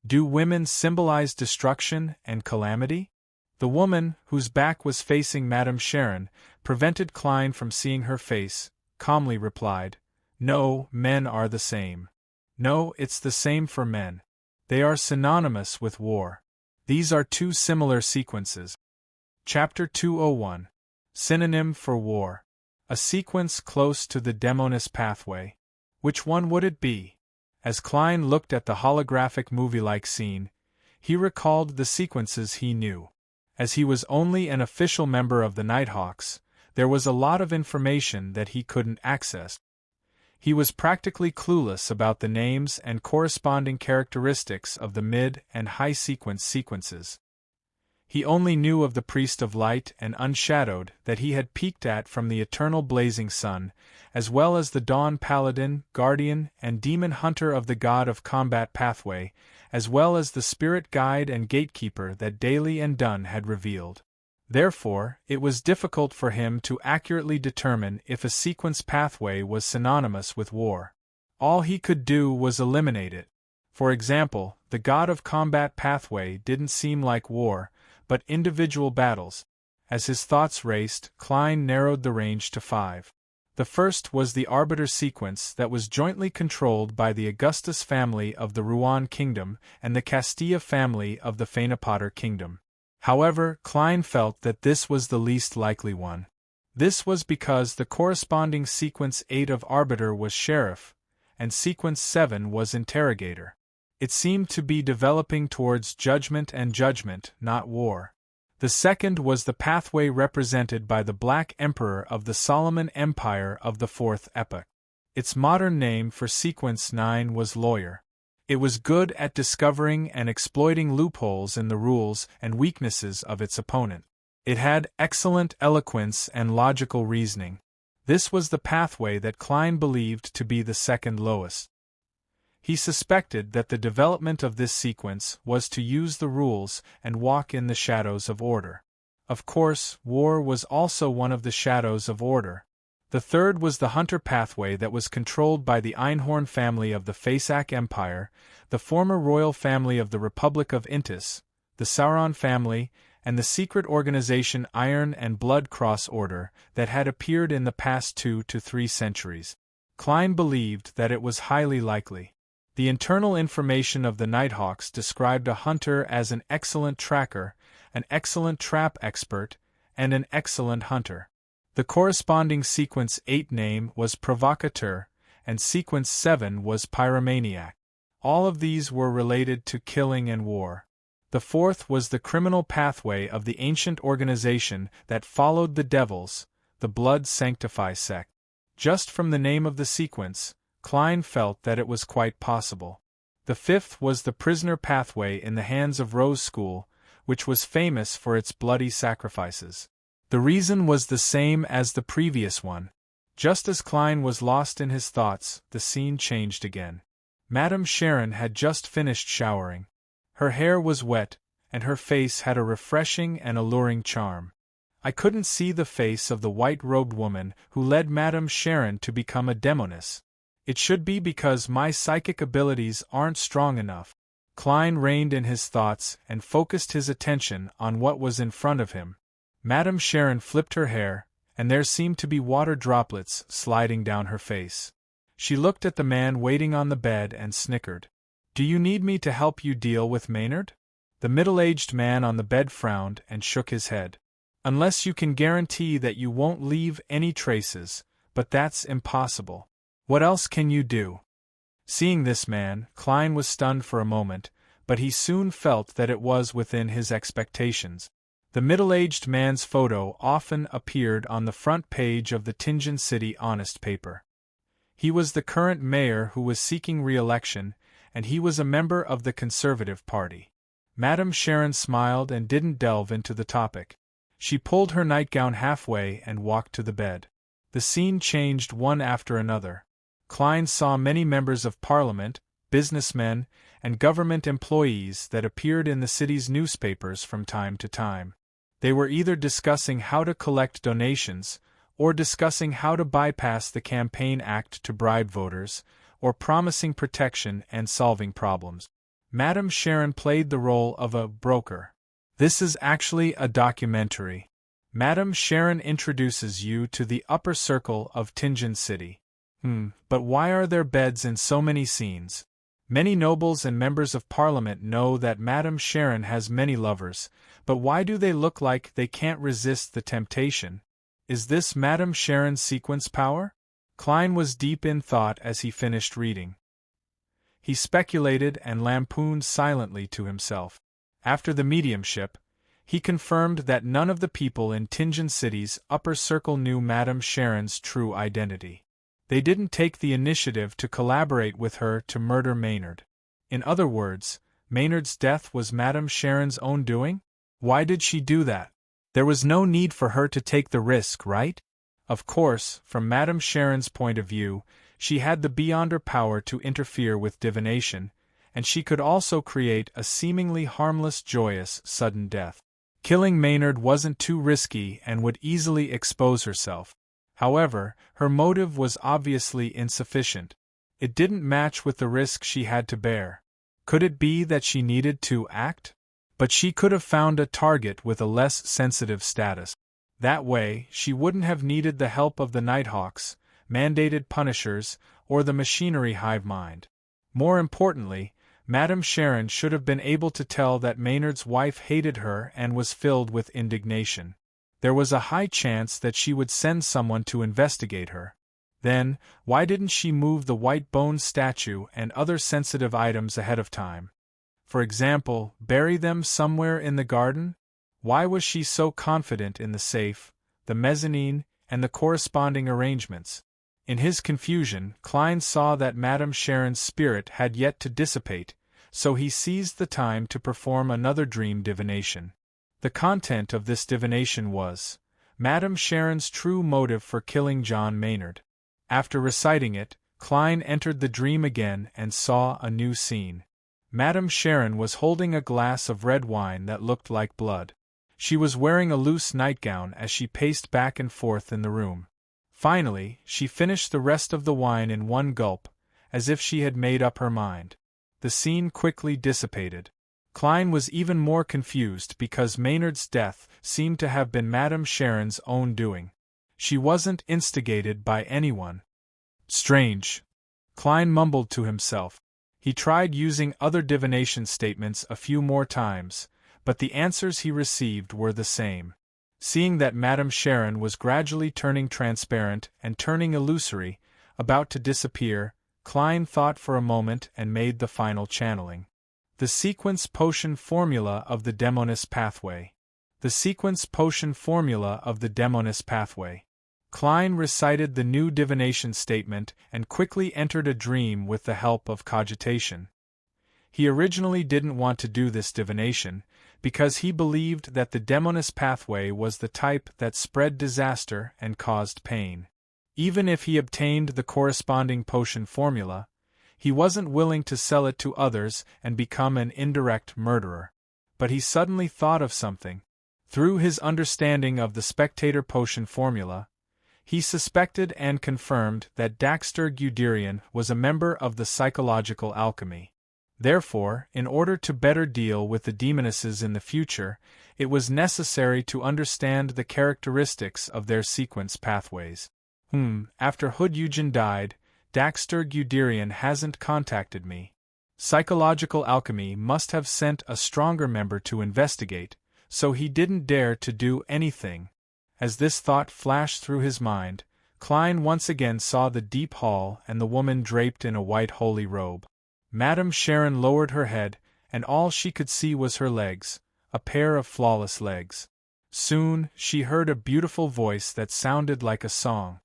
Do women symbolize destruction and calamity?" The woman, whose back was facing Madame Sharon, prevented Klein from seeing her face, calmly replied, "No, men are the same. No, it's the same for men. They are synonymous with war. These are 2 similar sequences." Chapter 201. Synonym for war. A sequence close to the Demoness pathway. Which one would it be? As Klein looked at the holographic movie-like scene, he recalled the sequences he knew. As he was only an official member of the Nighthawks, there was a lot of information that he couldn't access. He was practically clueless about the names and corresponding characteristics of the mid- and high-sequence sequences. He only knew of the priest of light and unshadowed that he had peeked at from the eternal blazing sun, as well as the dawn paladin, guardian, and demon hunter of the god of combat pathway, as well as the spirit guide and gatekeeper that Daly and Dunn had revealed. Therefore, it was difficult for him to accurately determine if a sequence pathway was synonymous with war. All he could do was eliminate it. For example, the god of combat pathway didn't seem like war, but individual battles. As his thoughts raced, Klein narrowed the range to 5. The first was the Arbiter sequence that was jointly controlled by the Augustus family of the Rouen kingdom and the Castilla family of the Feinapater kingdom. However, Klein felt that this was the least likely one. This was because the corresponding sequence 8 of Arbiter was Sheriff, and sequence 7 was Interrogator. It seemed to be developing towards judgment, not war. The second was the pathway represented by the Black Emperor of the Solomon Empire of the Fourth Epoch. Its modern name for sequence 9 was Lawyer. It was good at discovering and exploiting loopholes in the rules and weaknesses of its opponent. It had excellent eloquence and logical reasoning. This was the pathway that Klein believed to be the second lowest. He suspected that the development of this sequence was to use the rules and walk in the shadows of order. Of course, war was also one of the shadows of order. The third was the Hunter pathway that was controlled by the Einhorn family of the Faesac Empire, the former royal family of the Republic of Intis, the Sauron family, and the secret organization Iron and Blood Cross Order that had appeared in the past 2 to 3 centuries. Klein believed that it was highly likely. The internal information of the Nighthawks described a hunter as an excellent tracker, an excellent trap expert, and an excellent hunter. The corresponding sequence 8 name was Provocateur, and sequence 7 was Pyromaniac. All of these were related to killing and war. The fourth was the criminal pathway of the ancient organization that followed the Devils, the Blood Sanctify sect. Just from the name of the sequence, Klein felt that it was quite possible. The fifth was the prisoner pathway in the hands of Rose School, which was famous for its bloody sacrifices. The reason was the same as the previous one. Just as Klein was lost in his thoughts, the scene changed again. Madame Sharon had just finished showering. Her hair was wet, and her face had a refreshing and alluring charm. I couldn't see the face of the white-robed woman who led Madame Sharon to become a demoness. It should be because my psychic abilities aren't strong enough. Klein reined in his thoughts and focused his attention on what was in front of him. Madame Sharon flipped her hair, and there seemed to be water droplets sliding down her face. She looked at the man waiting on the bed and snickered. "Do you need me to help you deal with Maynard?" The middle-aged man on the bed frowned and shook his head. "Unless you can guarantee that you won't leave any traces, but that's impossible. What else can you do?" Seeing this man, Klein was stunned for a moment, but he soon felt that it was within his expectations. The middle-aged man's photo often appeared on the front page of the Tianjin City Honest paper. He was the current mayor who was seeking re-election, and he was a member of the Conservative Party. Madame Sharon smiled and didn't delve into the topic. She pulled her nightgown halfway and walked to the bed. The scene changed one after another. Klein saw many members of parliament, businessmen, and government employees that appeared in the city's newspapers from time to time. They were either discussing how to collect donations, or discussing how to bypass the Campaign Act to bribe voters, or promising protection and solving problems. Madame Sharon played the role of a broker. This is actually a documentary. Madame Sharon introduces you to the upper circle of Tianjin City. But why are there beds in so many scenes? Many nobles and members of parliament know that Madame Sharon has many lovers, but why do they look like they can't resist the temptation? Is this Madame Sharon's sequence power? Klein was deep in thought as he finished reading. He speculated and lampooned silently to himself. After the mediumship, he confirmed that none of the people in Tianjin City's upper circle knew Madame Sharon's true identity. They didn't take the initiative to collaborate with her to murder Maynard. In other words, Maynard's death was Madame Sharon's own doing? Why did she do that? There was no need for her to take the risk, right? Of course, from Madame Sharon's point of view, she had the beyonder power to interfere with divination, and she could also create a seemingly harmless, joyous, sudden death. Killing Maynard wasn't too risky and would easily expose herself. However, her motive was obviously insufficient. It didn't match with the risk she had to bear. Could it be that she needed to act? But she could have found a target with a less sensitive status. That way, she wouldn't have needed the help of the Nighthawks, mandated punishers, or the machinery hive mind. More importantly, Madame Sharon should have been able to tell that Maynard's wife hated her and was filled with indignation. There was a high chance that she would send someone to investigate her. Then, why didn't she move the white bone statue and other sensitive items ahead of time? For example, bury them somewhere in the garden? Why was she so confident in the safe, the mezzanine, and the corresponding arrangements? In his confusion, Klein saw that Madame Sharon's spirit had yet to dissipate, so he seized the time to perform another dream divination. The content of this divination was Madame Sharon's true motive for killing John Maynard. After reciting it, Klein entered the dream again and saw a new scene. Madame Sharon was holding a glass of red wine that looked like blood. She was wearing a loose nightgown as she paced back and forth in the room. Finally, she finished the rest of the wine in one gulp, as if she had made up her mind. The scene quickly dissipated. Klein was even more confused because Maynard's death seemed to have been Madame Sharon's own doing. She wasn't instigated by anyone. Strange. Klein mumbled to himself. He tried using other divination statements a few more times, but the answers he received were the same. Seeing that Madame Sharon was gradually turning transparent and turning illusory, about to disappear, Klein thought for a moment and made the final channeling. The sequence potion formula of the Demonis pathway. The sequence potion formula of the Demonis pathway. Klein recited the new divination statement and quickly entered a dream with the help of cogitation. He originally didn't want to do this divination, because he believed that the Demonis pathway was the type that spread disaster and caused pain. Even if he obtained the corresponding potion formula, he wasn't willing to sell it to others and become an indirect murderer. But he suddenly thought of something. Through his understanding of the spectator potion formula, he suspected and confirmed that Daxter Guderian was a member of the psychological alchemy. Therefore, in order to better deal with the demonesses in the future, it was necessary to understand the characteristics of their sequence pathways. After Hood Eugen died, Daxter Guderian hasn't contacted me. Psychological alchemy must have sent a stronger member to investigate, so he didn't dare to do anything. As this thought flashed through his mind, Klein once again saw the deep hall and the woman draped in a white holy robe. Madame Sharon lowered her head, and all she could see was her legs, a pair of flawless legs. Soon, she heard a beautiful voice that sounded like a song.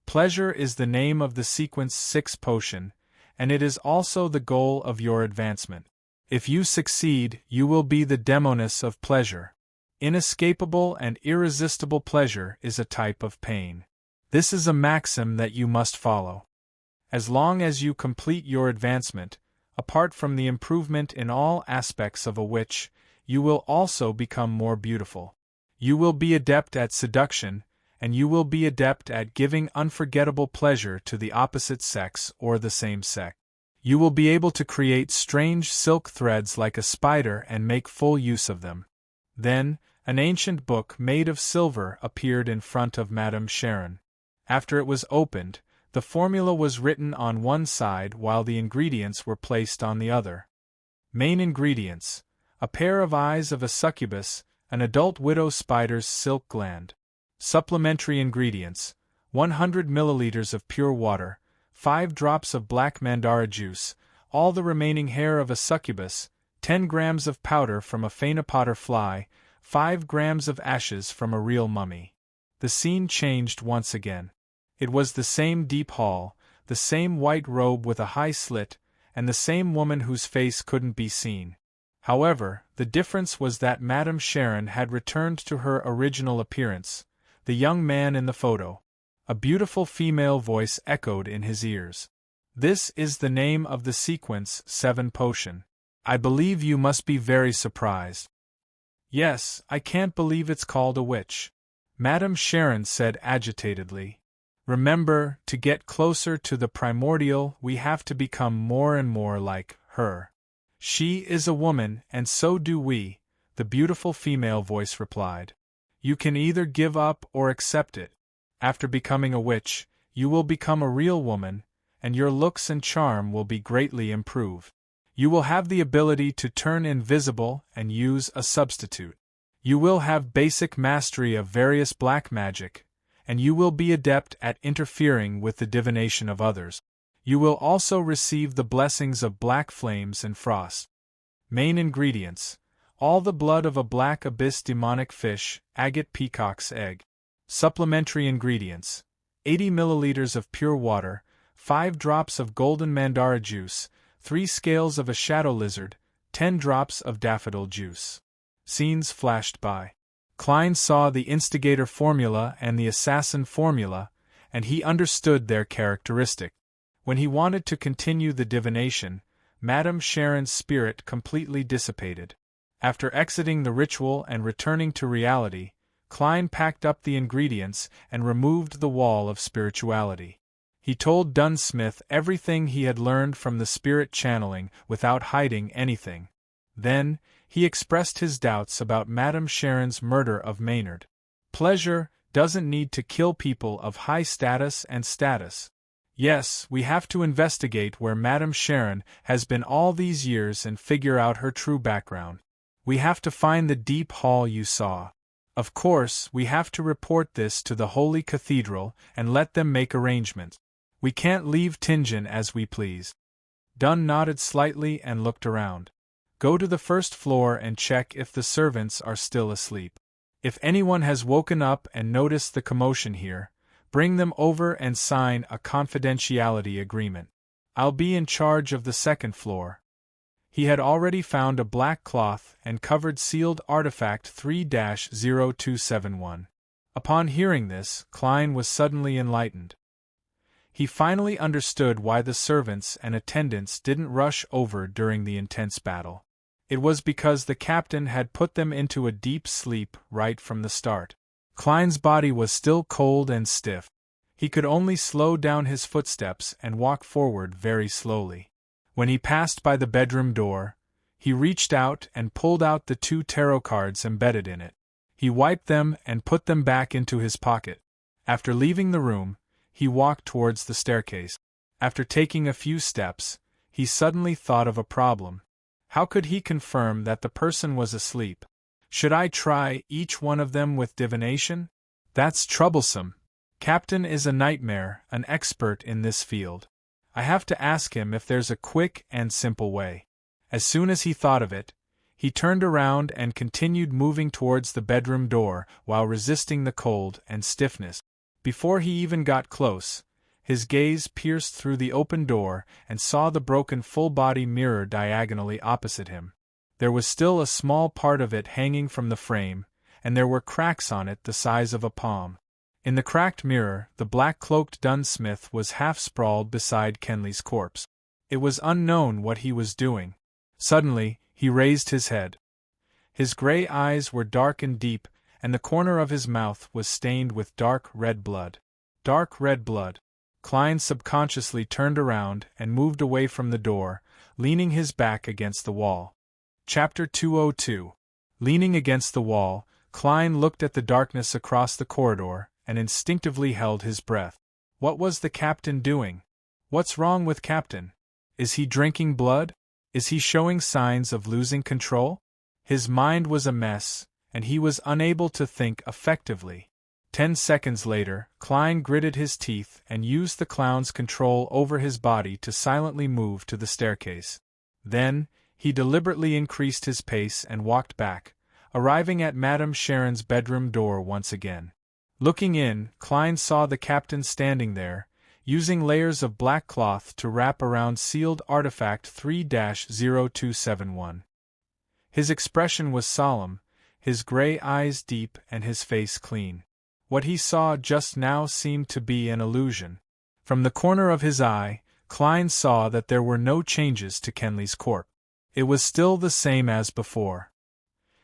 Pleasure is the name of the Sequence 6 potion, and it is also the goal of your advancement. If you succeed, you will be the Demonis of pleasure. Inescapable and irresistible pleasure is a type of pain. This is a maxim that you must follow. As long as you complete your advancement, apart from the improvement in all aspects of a witch, you will also become more beautiful. You will be adept at seduction, and you will be adept at giving unforgettable pleasure to the opposite sex or the same sex. You will be able to create strange silk threads like a spider and make full use of them. Then, an ancient book made of silver appeared in front of Madame Sharon. After it was opened, the formula was written on one side while the ingredients were placed on the other. Main ingredients: a pair of eyes of a succubus, an adult widow spider's silk gland. Supplementary ingredients: 100 milliliters of pure water, 5 drops of black mandara juice, all the remaining hair of a succubus, 10 grams of powder from a phaenopoder fly, 5 grams of ashes from a real mummy. The scene changed once again. It was the same deep hall, the same white robe with a high slit, and the same woman whose face couldn't be seen. However, the difference was that Madame Sharon had returned to her original appearance, the young man in the photo. A beautiful female voice echoed in his ears. "This is the name of the sequence 7 potion. I believe you must be very surprised." "Yes, I can't believe it's called a witch," Madame Sharon said agitatedly. "Remember, to get closer to the primordial, we have to become more and more like her. She is a woman, and so do we," the beautiful female voice replied. "You can either give up or accept it. After becoming a witch, you will become a real woman, and your looks and charm will be greatly improved. You will have the ability to turn invisible and use a substitute. You will have basic mastery of various black magic, and you will be adept at interfering with the divination of others. You will also receive the blessings of black flames and frost." Main ingredients: all the blood of a black abyss demonic fish, agate peacock's egg. Supplementary ingredients: 80 milliliters of pure water, 5 drops of golden mandara juice, 3 scales of a shadow lizard, 10 drops of daffodil juice. Scenes flashed by. Klein saw the instigator formula and the assassin formula, and he understood their characteristic. When he wanted to continue the divination, Madame Sharon's spirit completely dissipated. After exiting the ritual and returning to reality, Klein packed up the ingredients and removed the wall of spirituality. He told Dunsmith everything he had learned from the spirit channeling without hiding anything. Then, he expressed his doubts about Madame Sharon's murder of Maynard. Pleasure doesn't need to kill people of high status and status. Yes, we have to investigate where Madame Sharon has been all these years and figure out her true background. We have to find the deep hall you saw. Of course, we have to report this to the Holy Cathedral and let them make arrangements. We can't leave Tingen as we please. Dunn nodded slightly and looked around. Go to the first floor and check if the servants are still asleep. If anyone has woken up and noticed the commotion here, bring them over and sign a confidentiality agreement. I'll be in charge of the second floor. He had already found a black cloth and covered sealed artifact 3-0271. Upon hearing this, Klein was suddenly enlightened. He finally understood why the servants and attendants didn't rush over during the intense battle. It was because the captain had put them into a deep sleep right from the start. Klein's body was still cold and stiff. He could only slow down his footsteps and walk forward very slowly. When he passed by the bedroom door, he reached out and pulled out the 2 tarot cards embedded in it. He wiped them and put them back into his pocket. After leaving the room, he walked towards the staircase. After taking a few steps, he suddenly thought of a problem. How could he confirm that the person was asleep? Should I try each one of them with divination? That's troublesome. Captain is a nightmare, an expert in this field. I have to ask him if there's a quick and simple way. As soon as he thought of it, he turned around and continued moving towards the bedroom door while resisting the cold and stiffness. Before he even got close, his gaze pierced through the open door and saw the broken full-body mirror diagonally opposite him. There was still a small part of it hanging from the frame, and there were cracks on it the size of a palm. In the cracked mirror, the black-cloaked Dunsmith was half-sprawled beside Kenley's corpse. It was unknown what he was doing. Suddenly, he raised his head. His gray eyes were dark and deep, and the corner of his mouth was stained with dark red blood. Dark red blood. Klein subconsciously turned around and moved away from the door, leaning his back against the wall. Chapter 202. Leaning against the wall, Klein looked at the darkness across the corridor and instinctively held his breath. What was the captain doing? What's wrong with Captain? Is he drinking blood? Is he showing signs of losing control? His mind was a mess, and he was unable to think effectively. 10 seconds later, Klein gritted his teeth and used the clown's control over his body to silently move to the staircase. Then, he deliberately increased his pace and walked back, arriving at Madame Sharon's bedroom door once again. Looking in, Klein saw the captain standing there, using layers of black cloth to wrap around sealed artifact 3-0271. His expression was solemn, his gray eyes deep and his face clean. What he saw just now seemed to be an illusion. From the corner of his eye, Klein saw that there were no changes to Kenley's corpse. It was still the same as before.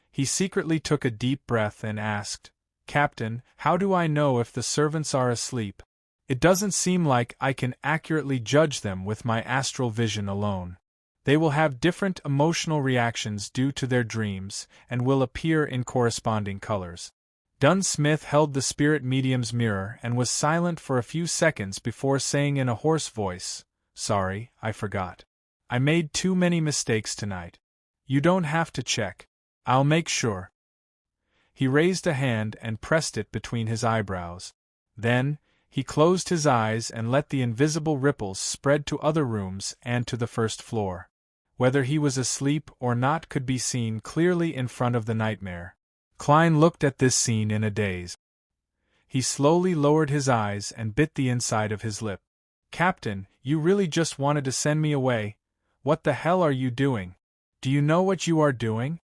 He secretly took a deep breath and asked, "Captain, how do I know if the servants are asleep? It doesn't seem like I can accurately judge them with my astral vision alone. They will have different emotional reactions due to their dreams and will appear in corresponding colors." Dunn Smith held the spirit medium's mirror and was silent for a few seconds before saying in a hoarse voice, "Sorry, I forgot. I made too many mistakes tonight. You don't have to check. I'll make sure." He raised a hand and pressed it between his eyebrows. Then, he closed his eyes and let the invisible ripples spread to other rooms and to the first floor. Whether he was asleep or not could be seen clearly in front of the nightmare. Klein looked at this scene in a daze. He slowly lowered his eyes and bit the inside of his lip. "Captain, you really just wanted to send me away? What the hell are you doing? Do you know what you are doing?"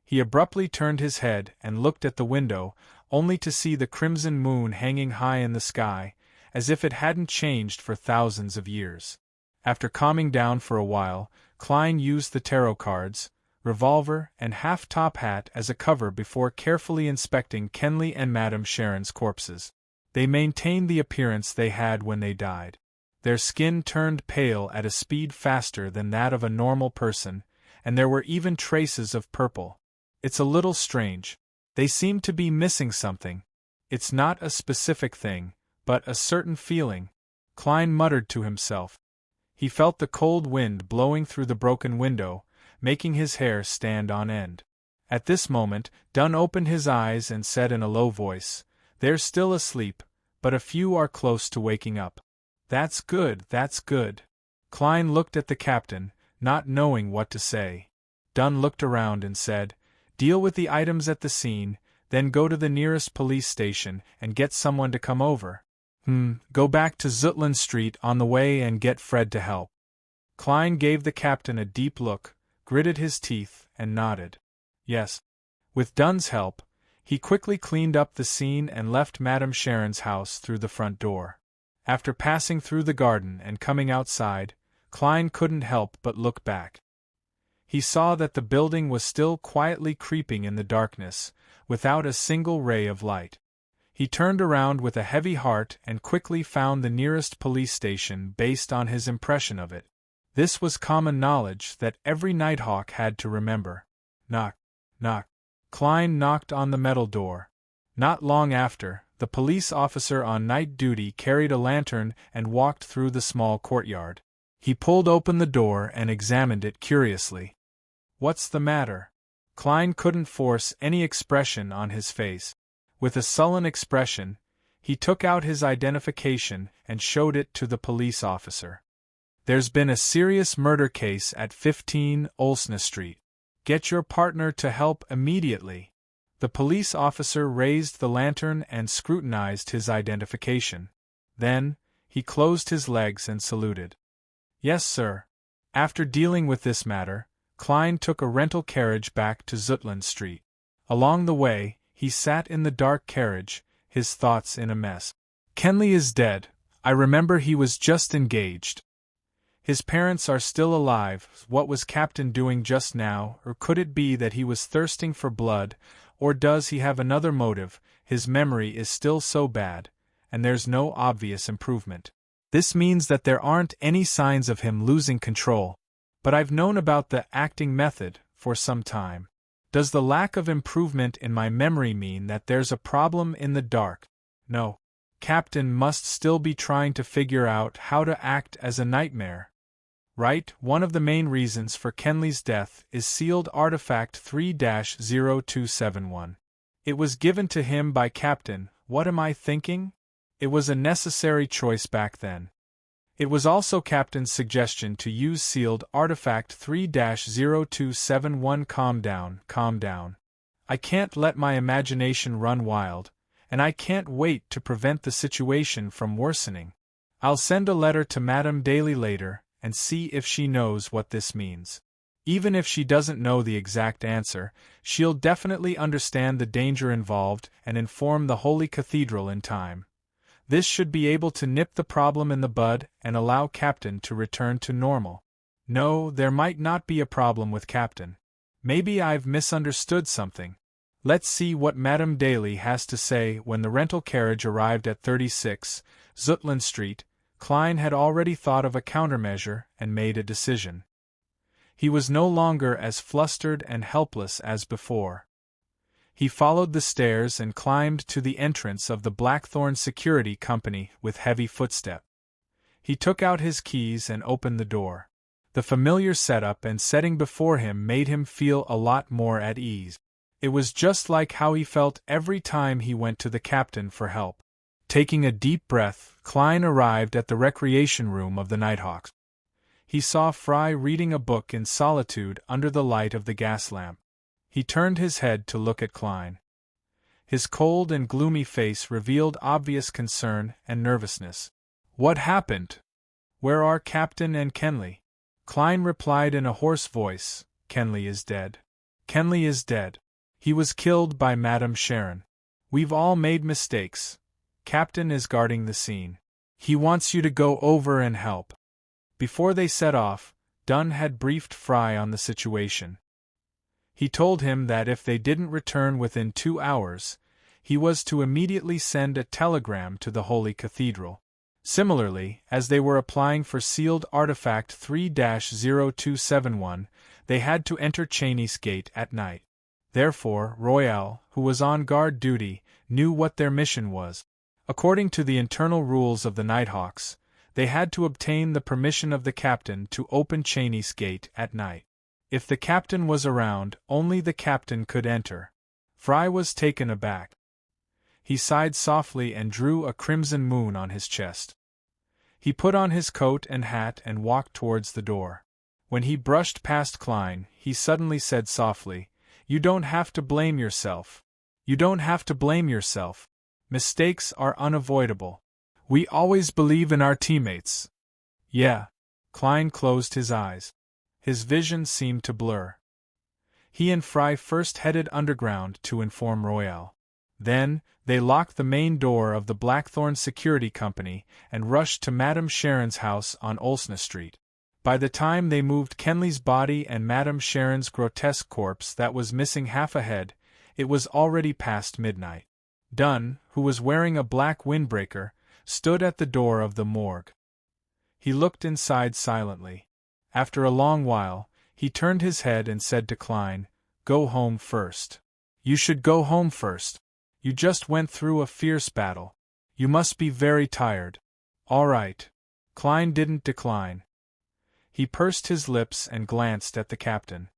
He abruptly turned his head and looked at the window, only to see the crimson moon hanging high in the sky, as if it hadn't changed for thousands of years. After calming down for a while, Klein used the tarot cards, revolver, and half-top hat as a cover before carefully inspecting Kenley and Madame Sharon's corpses. They maintained the appearance they had when they died. Their skin turned pale at a speed faster than that of a normal person, and there were even traces of purple. It's a little strange. They seem to be missing something. It's not a specific thing, but a certain feeling, Klein muttered to himself. He felt the cold wind blowing through the broken window, making his hair stand on end. At this moment, Dunn opened his eyes and said in a low voice, "They're still asleep, but a few are close to waking up." "That's good, that's good." Klein looked at the captain, not knowing what to say. Dunn looked around and said, "Deal with the items at the scene, then go to the nearest police station and get someone to come over. Go back to Zutland Street on the way and get Fred to help." Klein gave the captain a deep look, gritted his teeth, and nodded. "Yes." With Dunn's help, he quickly cleaned up the scene and left Madame Sharon's house through the front door. After passing through the garden and coming outside, Klein couldn't help but look back. He saw that the building was still quietly creeping in the darkness, without a single ray of light. He turned around with a heavy heart and quickly found the nearest police station based on his impression of it. This was common knowledge that every Nighthawk had to remember. Knock, knock. Klein knocked on the metal door. Not long after, the police officer on night duty carried a lantern and walked through the small courtyard. He pulled open the door and examined it curiously. "What's the matter?" Klein couldn't force any expression on his face. With a sullen expression, he took out his identification and showed it to the police officer. "There's been a serious murder case at 15 Olsna Street. Get your partner to help immediately." The police officer raised the lantern and scrutinized his identification. Then, he closed his legs and saluted. "Yes, sir." After dealing with this matter, Klein took a rental carriage back to Zutland Street. Along the way, he sat in the dark carriage, his thoughts in a mess. Kenley is dead. I remember he was just engaged. His parents are still alive. What was Captain doing just now, or could it be that he was thirsting for blood, or does he have another motive? His memory is still so bad, and there's no obvious improvement. This means that there aren't any signs of him losing control. But I've known about the acting method for some time. Does the lack of improvement in my memory mean that there's a problem in the dark? No. Captain must still be trying to figure out how to act as a nightmare. Right, one of the main reasons for Kenley's death is sealed artifact 3-0271. It was given to him by Captain. What am I thinking? It was a necessary choice back then. It was also Captain's suggestion to use sealed artifact 3-0271. Calm down. I can't let my imagination run wild, and I can't wait to prevent the situation from worsening. I'll send a letter to Madame Daly later, and see if she knows what this means. Even if she doesn't know the exact answer, she'll definitely understand the danger involved and inform the Holy Cathedral in time. This should be able to nip the problem in the bud and allow Captain to return to normal. No, there might not be a problem with Captain. Maybe I've misunderstood something. Let's see what Madame Daly has to say. When the rental carriage arrived at 36 Zutland Street, Klein had already thought of a countermeasure and made a decision. He was no longer as flustered and helpless as before. He followed the stairs and climbed to the entrance of the Blackthorn Security Company with heavy footstep. He took out his keys and opened the door. The familiar setup and setting before him made him feel a lot more at ease. It was just like how he felt every time he went to the captain for help. Taking a deep breath, Klein arrived at the recreation room of the Nighthawks. He saw Fry reading a book in solitude under the light of the gas lamp. He turned his head to look at Klein. His cold and gloomy face revealed obvious concern and nervousness. "What happened? Where are Captain and Kenley?" Klein replied in a hoarse voice, "Kenley is dead. Kenley is dead. He was killed by Madame Sharon. We've all made mistakes. Captain is guarding the scene. He wants you to go over and help." Before they set off, Dunn had briefed Fry on the situation. He told him that if they didn't return within 2 hours, he was to immediately send a telegram to the Holy Cathedral. Similarly, as they were applying for sealed artifact 3-0271, they had to enter Cheney's Gate at night. Therefore, Royale, who was on guard duty, knew what their mission was. According to the internal rules of the Nighthawks, they had to obtain the permission of the captain to open Cheney's Gate at night. If the captain was around, only the captain could enter. Fry was taken aback. He sighed softly and drew a crimson moon on his chest. He put on his coat and hat and walked towards the door. When he brushed past Klein, he suddenly said softly, "You don't have to blame yourself. You don't have to blame yourself. Mistakes are unavoidable. We always believe in our teammates." "Yeah." Klein closed his eyes. His vision seemed to blur. He and Fry first headed underground to inform Royale. Then, they locked the main door of the Blackthorn Security Company and rushed to Madame Sharon's house on Olsna Street. By the time they moved Kenley's body and Madame Sharon's grotesque corpse that was missing half a head, it was already past midnight. Dunn, who was wearing a black windbreaker, stood at the door of the morgue. He looked inside silently. After a long while, he turned his head and said to Klein, "Go home first. You should go home first. You just went through a fierce battle. You must be very tired." "All right." Klein didn't decline. He pursed his lips and glanced at the captain.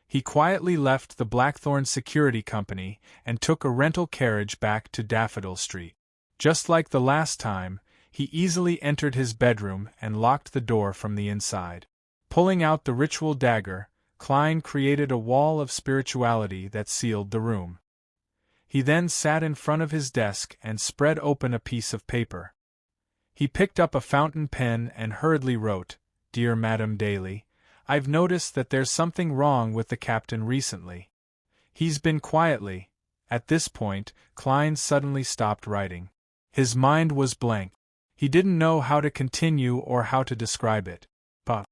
He quietly left the Blackthorn Security Company and took a rental carriage back to Daffodil Street. Just like the last time, he easily entered his bedroom and locked the door from the inside. Pulling out the ritual dagger, Klein created a wall of spirituality that sealed the room. He then sat in front of his desk and spread open a piece of paper. He picked up a fountain pen and hurriedly wrote, "Dear Madame Daly, I've noticed that there's something wrong with the captain recently. He's been quietly—" At this point, Klein suddenly stopped writing. His mind was blank. He didn't know how to continue or how to describe it. But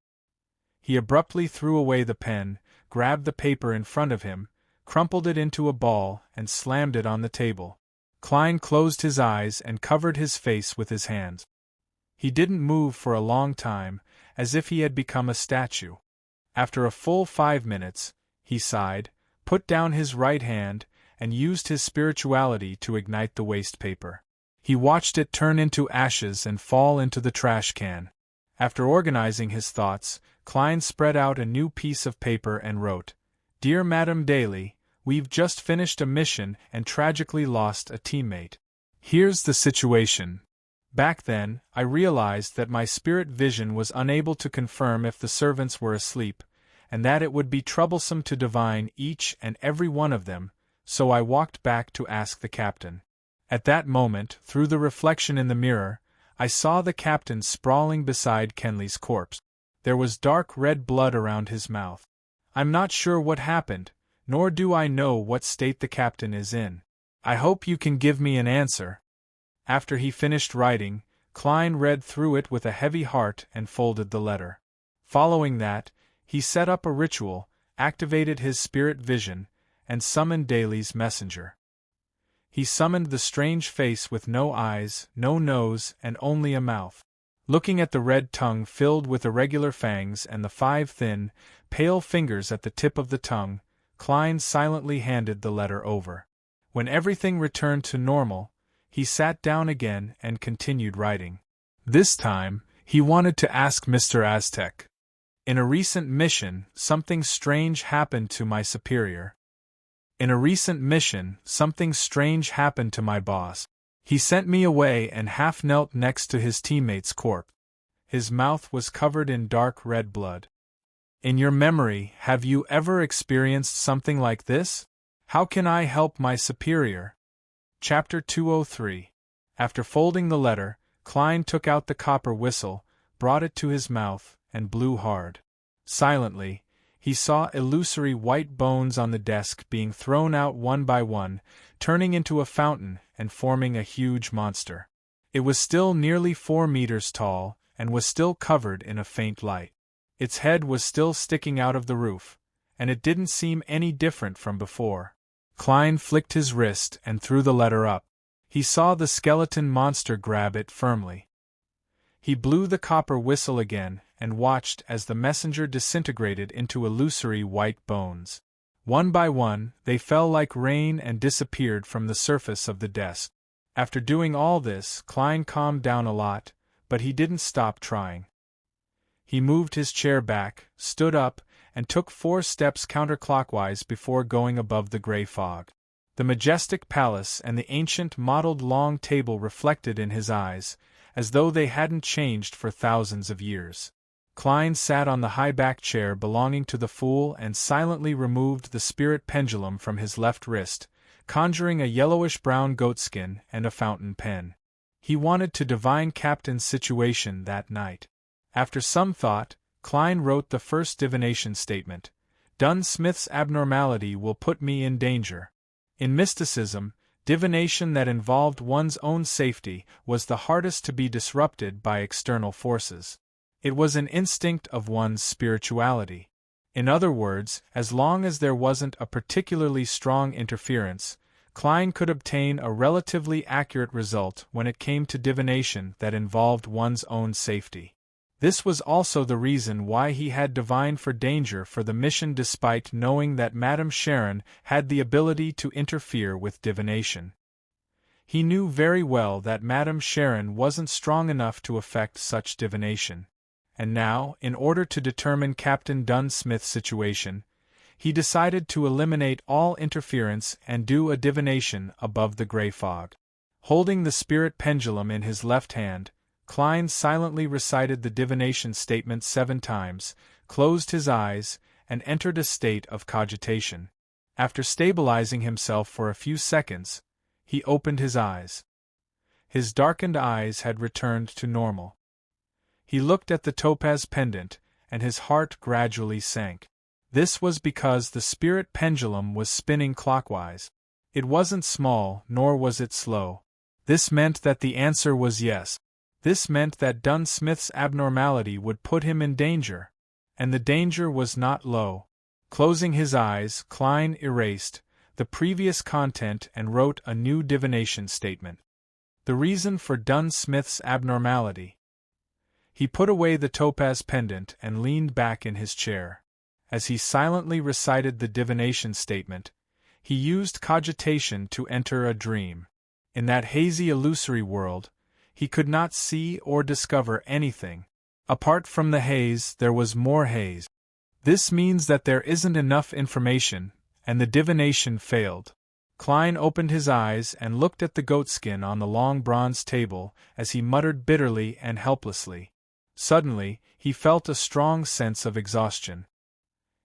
he abruptly threw away the pen, grabbed the paper in front of him, crumpled it into a ball, and slammed it on the table. Klein closed his eyes and covered his face with his hands. He didn't move for a long time, as if he had become a statue. After a full 5 minutes, he sighed, put down his right hand, and used his spirituality to ignite the waste paper. He watched it turn into ashes and fall into the trash can. After organizing his thoughts, Klein spread out a new piece of paper and wrote, "Dear Madame Daly, we've just finished a mission and tragically lost a teammate. Here's the situation. Back then, I realized that my spirit vision was unable to confirm if the servants were asleep, and that it would be troublesome to divine each and every one of them, so I walked back to ask the captain. At that moment, through the reflection in the mirror, I saw the captain sprawling beside Kenley's corpse. There was dark red blood around his mouth. I'm not sure what happened, nor do I know what state the captain is in. I hope you can give me an answer." After he finished writing, Klein read through it with a heavy heart and folded the letter. Following that, he set up a ritual, activated his spirit vision, and summoned Daly's messenger. He summoned the strange face with no eyes, no nose, and only a mouth. Looking at the red tongue filled with irregular fangs and the 5 thin, pale fingers at the tip of the tongue, Klein silently handed the letter over. When everything returned to normal, he sat down again and continued writing. This time, he wanted to ask Mr. Aztec. "In a recent mission, something strange happened to my superior. In a recent mission, something strange happened to my boss. He sent me away and half knelt next to his teammate's corpse. His mouth was covered in dark red blood. In your memory, have you ever experienced something like this? How can I help my superior?" Chapter 203. After folding the letter, Klein took out the copper whistle, brought it to his mouth, and blew hard. Silently, he saw illusory white bones on the desk being thrown out one by one, turning into a fountain and forming a huge monster. It was still nearly 4 meters tall, and was still covered in a faint light. Its head was still sticking out of the roof, and it didn't seem any different from before. Klein flicked his wrist and threw the letter up. He saw the skeleton monster grab it firmly. He blew the copper whistle again and watched as the messenger disintegrated into illusory white bones. One by one, they fell like rain and disappeared from the surface of the desk. After doing all this, Klein calmed down a lot, but he didn't stop trying. He moved his chair back, stood up, and took 4 steps counterclockwise before going above the gray fog. The majestic palace and the ancient mottled long table reflected in his eyes, as though they hadn't changed for thousands of years. Klein sat on the high-back chair belonging to the fool and silently removed the spirit pendulum from his left wrist, conjuring a yellowish-brown goatskin and a fountain pen. He wanted to divine Captain's situation that night. After some thought, Klein wrote the first divination statement. "Dunn Smith's abnormality will put me in danger." In mysticism, divination that involved one's own safety was the hardest to be disrupted by external forces. It was an instinct of one's spirituality. In other words, as long as there wasn't a particularly strong interference, Klein could obtain a relatively accurate result when it came to divination that involved one's own safety. This was also the reason why he had divined for danger for the mission despite knowing that Madame Sharon had the ability to interfere with divination. He knew very well that Madame Sharon wasn't strong enough to effect such divination. And now, in order to determine Captain Dunn Smith's situation, he decided to eliminate all interference and do a divination above the gray fog. Holding the spirit pendulum in his left hand, Klein silently recited the divination statement 7 times, closed his eyes, and entered a state of cogitation. After stabilizing himself for a few seconds, he opened his eyes. His darkened eyes had returned to normal. He looked at the topaz pendant, and his heart gradually sank. This was because the spirit pendulum was spinning clockwise. It wasn't small, nor was it slow. This meant that the answer was yes. This meant that Dunn Smith's abnormality would put him in danger. And the danger was not low. Closing his eyes, Klein erased the previous content and wrote a new divination statement. The reason for Dunn Smith's abnormality. He put away the topaz pendant and leaned back in his chair. As he silently recited the divination statement, he used cogitation to enter a dream. In that hazy illusory world, he could not see or discover anything. Apart from the haze, there was more haze. This means that there isn't enough information, and the divination failed. Klein opened his eyes and looked at the goatskin on the long bronze table as he muttered bitterly and helplessly. Suddenly, he felt a strong sense of exhaustion.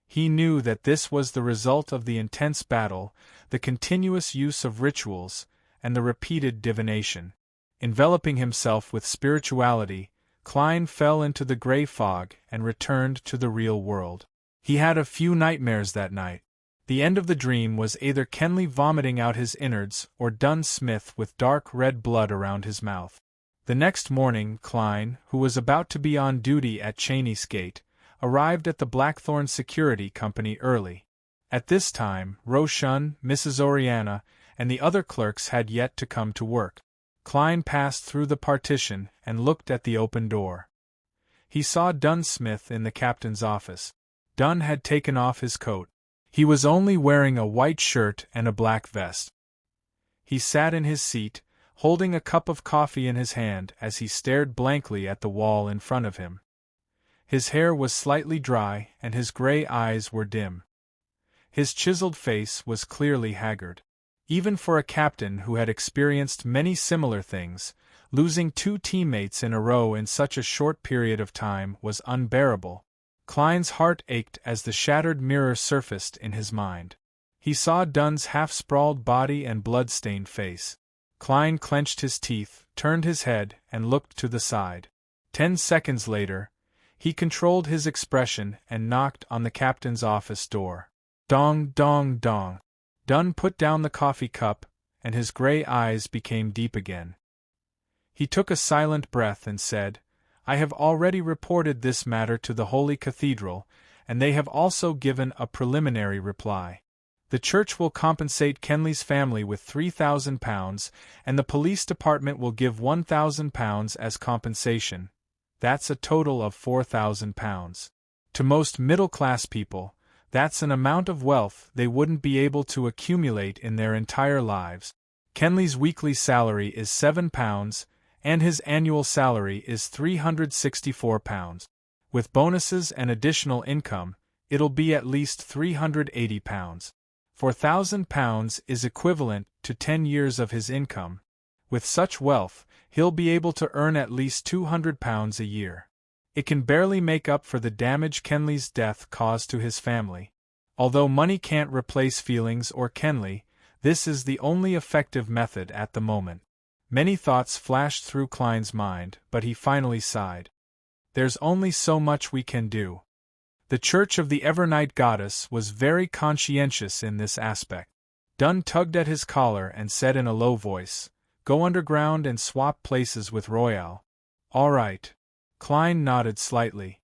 He knew that this was the result of the intense battle, the continuous use of rituals, and the repeated divination. Enveloping himself with spirituality, Klein fell into the gray fog and returned to the real world. He had a few nightmares that night. The end of the dream was either Kenley vomiting out his innards or Dunn Smith with dark red blood around his mouth. The next morning, Klein, who was about to be on duty at Cheney's Gate, arrived at the Blackthorn Security Company early. At this time, Rochun, Mrs. Oriana, and the other clerks had yet to come to work. Klein passed through the partition and looked at the open door. He saw Dunn Smith in the captain's office. Dunn had taken off his coat. He was only wearing a white shirt and a black vest. He sat in his seat, holding a cup of coffee in his hand as he stared blankly at the wall in front of him. His hair was slightly dry and his gray eyes were dim. His chiseled face was clearly haggard. Even for a captain who had experienced many similar things, losing 2 teammates in a row in such a short period of time was unbearable. Klein's heart ached as the shattered mirror surfaced in his mind. He saw Dunn's half-sprawled body and blood-stained face. Klein clenched his teeth, turned his head, and looked to the side. 10 seconds later, he controlled his expression and knocked on the captain's office door. Dong, dong, dong. Dunn put down the coffee cup, and his gray eyes became deep again. He took a silent breath and said, "I have already reported this matter to the Holy Cathedral, and they have also given a preliminary reply. The church will compensate Kenley's family with £3,000, and the police department will give £1,000 as compensation. That's a total of £4,000. To most middle-class people, that's an amount of wealth they wouldn't be able to accumulate in their entire lives. Kenley's weekly salary is £7, and his annual salary is £364. With bonuses and additional income, it'll be at least £380. £4,000 is equivalent to 10 years of his income. With such wealth, he'll be able to earn at least £200 a year. It can barely make up for the damage Kenley's death caused to his family. Although money can't replace feelings or Kenley, this is the only effective method at the moment." Many thoughts flashed through Klein's mind, but he finally sighed. "There's only so much we can do." The Church of the Evernight Goddess was very conscientious in this aspect. Dunn tugged at his collar and said in a low voice, "Go underground and swap places with Royale." "All right." Klein nodded slightly.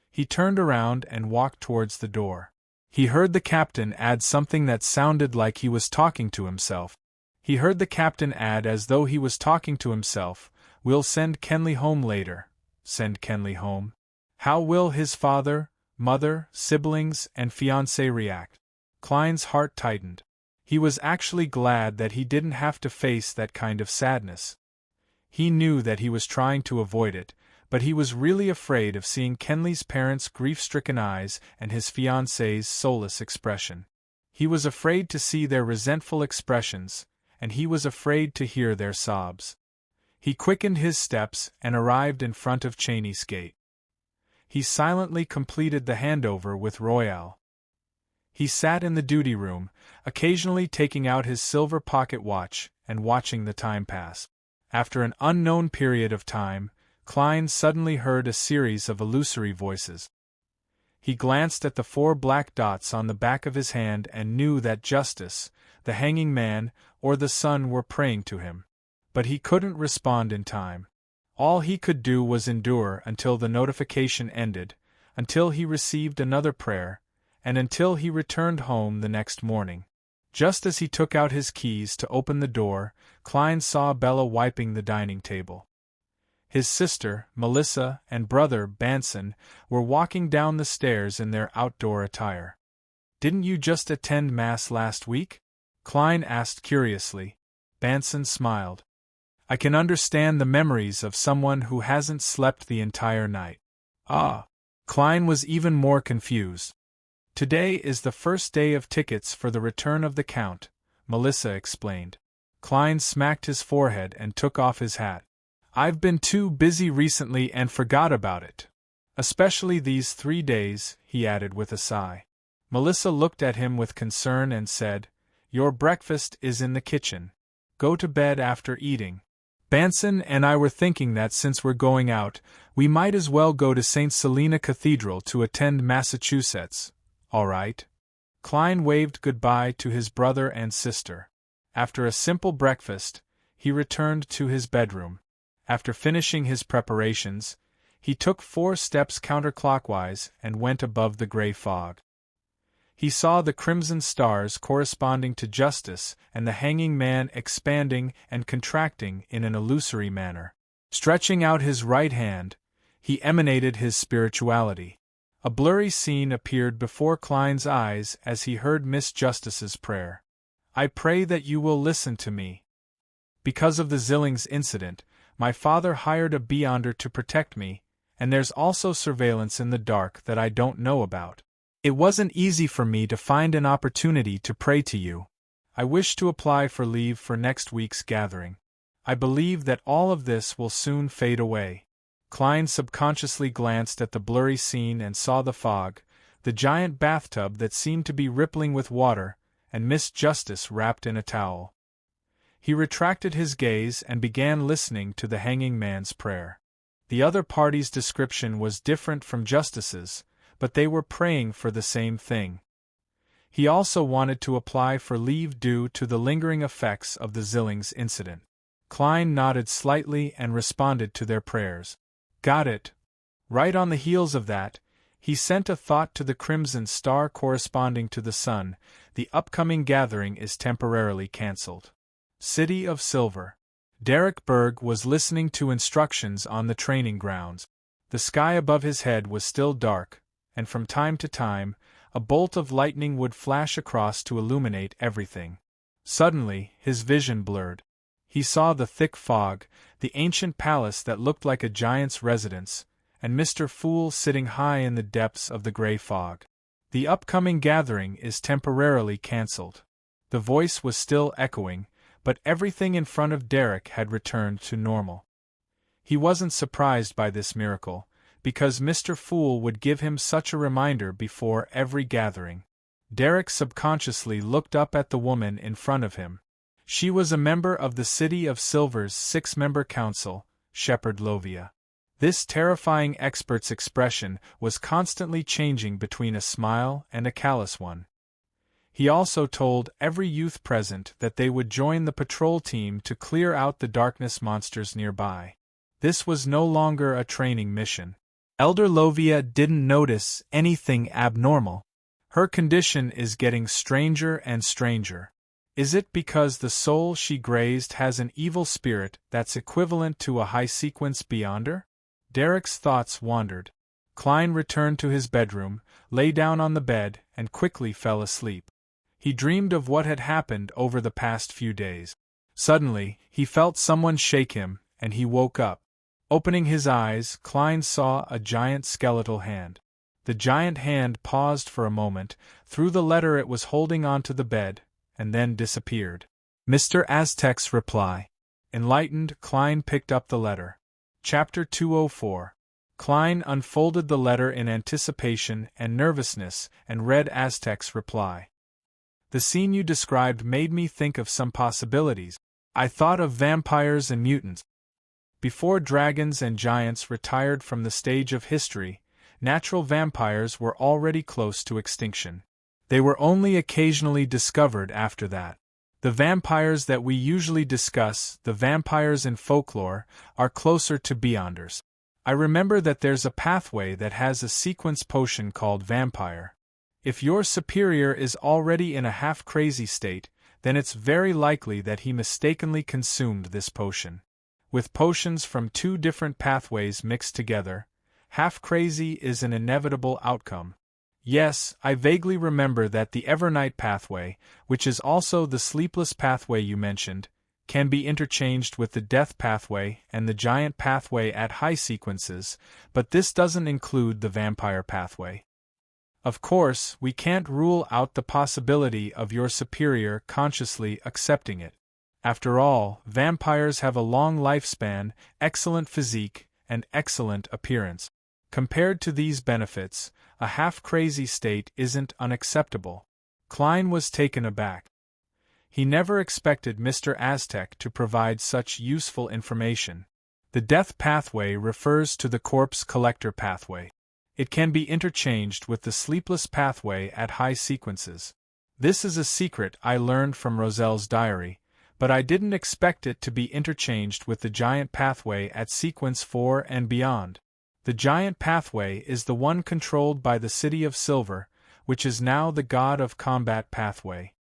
He turned around and walked towards the door. He heard the captain add something that sounded like he was talking to himself. He heard the captain add as though he was talking to himself, "We'll send Kenley home later." Send Kenley home? How will his father, mother, siblings, and fiancé react? Klein's heart tightened. He was actually glad that he didn't have to face that kind of sadness. He knew that he was trying to avoid it, but he was really afraid of seeing Kenley's parents' grief-stricken eyes and his fiancée's soulless expression. He was afraid to see their resentful expressions, and he was afraid to hear their sobs. He quickened his steps and arrived in front of Cheney's Gate. He silently completed the handover with Royale. He sat in the duty room, occasionally taking out his silver pocket watch and watching the time pass. After an unknown period of time, Klein suddenly heard a series of illusory voices. He glanced at the 4 black dots on the back of his hand and knew that Justice, the hanging man, or the sun were praying to him. But he couldn't respond in time. All he could do was endure until the notification ended, until he received another prayer, and until he returned home the next morning. Just as he took out his keys to open the door, Klein saw Bella wiping the dining table. His sister, Melissa, and brother, Banson, were walking down the stairs in their outdoor attire. "Didn't you just attend Mass last week?" Klein asked curiously. Banson smiled. "I can understand the memories of someone who hasn't slept the entire night." "Ah." Klein was even more confused. "Today is the first day of tickets for the return of the Count," Melissa explained. Klein smacked his forehead and took off his hat. "I've been too busy recently and forgot about it. Especially these 3 days," he added with a sigh. Melissa looked at him with concern and said, "Your breakfast is in the kitchen. Go to bed after eating." "Banson and I were thinking that since we're going out, we might as well go to St. Selena Cathedral to attend Massachusetts," All right. Klein waved goodbye to his brother and sister. After a simple breakfast, he returned to his bedroom. After finishing his preparations, he took 4 steps counterclockwise and went above the gray fog. He saw the crimson stars corresponding to justice and the hanging man expanding and contracting in an illusory manner. Stretching out his right hand, he emanated his spirituality. A blurry scene appeared before Klein's eyes as he heard Miss Justice's prayer. I pray that you will listen to me. Because of the Zillings incident, my father hired a beyonder to protect me, and there's also surveillance in the dark that I don't know about. It wasn't easy for me to find an opportunity to pray to you. I wish to apply for leave for next week's gathering. I believe that all of this will soon fade away. Klein subconsciously glanced at the blurry scene and saw the fog, the giant bathtub that seemed to be rippling with water, and Miss Justice wrapped in a towel. He retracted his gaze and began listening to the hanging man's prayer. The other party's description was different from Justice's, but they were praying for the same thing. He also wanted to apply for leave due to the lingering effects of the Zillings incident. Klein nodded slightly and responded to their prayers. Got it. Right on the heels of that, he sent a thought to the crimson star corresponding to the sun. The upcoming gathering is temporarily cancelled. City of Silver. Derek Berg was listening to instructions on the training grounds. The sky above his head was still dark, and from time to time, a bolt of lightning would flash across to illuminate everything. Suddenly, his vision blurred. He saw the thick fog, the ancient palace that looked like a giant's residence, and Mr. Fool sitting high in the depths of the gray fog. The upcoming gathering is temporarily cancelled. The voice was still echoing, but everything in front of Derek had returned to normal. He wasn't surprised by this miracle, because Mr. Fool would give him such a reminder before every gathering. Derek subconsciously looked up at the woman in front of him. She was a member of the City of Silver's 6-member council, Shepherd Lovia. This terrifying expert's expression was constantly changing between a smile and a callous one. He also told every youth present that they would join the patrol team to clear out the darkness monsters nearby. This was no longer a training mission. Elder Lovia didn't notice anything abnormal. Her condition is getting stranger and stranger. Is it because the soul she grazed has an evil spirit that's equivalent to a high-sequence beyonder? Derek's thoughts wandered. Klein returned to his bedroom, lay down on the bed, and quickly fell asleep. He dreamed of what had happened over the past few days. Suddenly, he felt someone shake him, and he woke up. Opening his eyes, Klein saw a giant skeletal hand. The giant hand paused for a moment, threw the letter it was holding onto the bed, and then disappeared. Mr. Aztec's reply. Enlightened, Klein picked up the letter. Chapter 204. Klein unfolded the letter in anticipation and nervousness and read Aztec's reply. The scene you described made me think of some possibilities. I thought of vampires and mutants. Before dragons and giants retired from the stage of history, natural vampires were already close to extinction. They were only occasionally discovered after that. The vampires that we usually discuss, the vampires in folklore, are closer to beyonders. I remember that there's a pathway that has a sequence potion called Vampire. If your superior is already in a half-crazy state, then it's very likely that he mistakenly consumed this potion. With potions from 2 different pathways mixed together, half-crazy is an inevitable outcome. Yes, I vaguely remember that the Evernight pathway, which is also the sleepless pathway you mentioned, can be interchanged with the death pathway and the giant pathway at high sequences, but this doesn't include the vampire pathway. Of course, we can't rule out the possibility of your superior consciously accepting it. After all, vampires have a long lifespan, excellent physique, and excellent appearance. Compared to these benefits, a half-crazy state isn't unacceptable. Klein was taken aback. He never expected Mr. Aztec to provide such useful information. The death pathway refers to the corpse collector pathway. It can be interchanged with the sleepless pathway at high sequences. This is a secret I learned from Roselle's diary, but I didn't expect it to be interchanged with the giant pathway at sequence 4 and beyond. The giant pathway is the one controlled by the City of Silver, which is now the God of Combat pathway.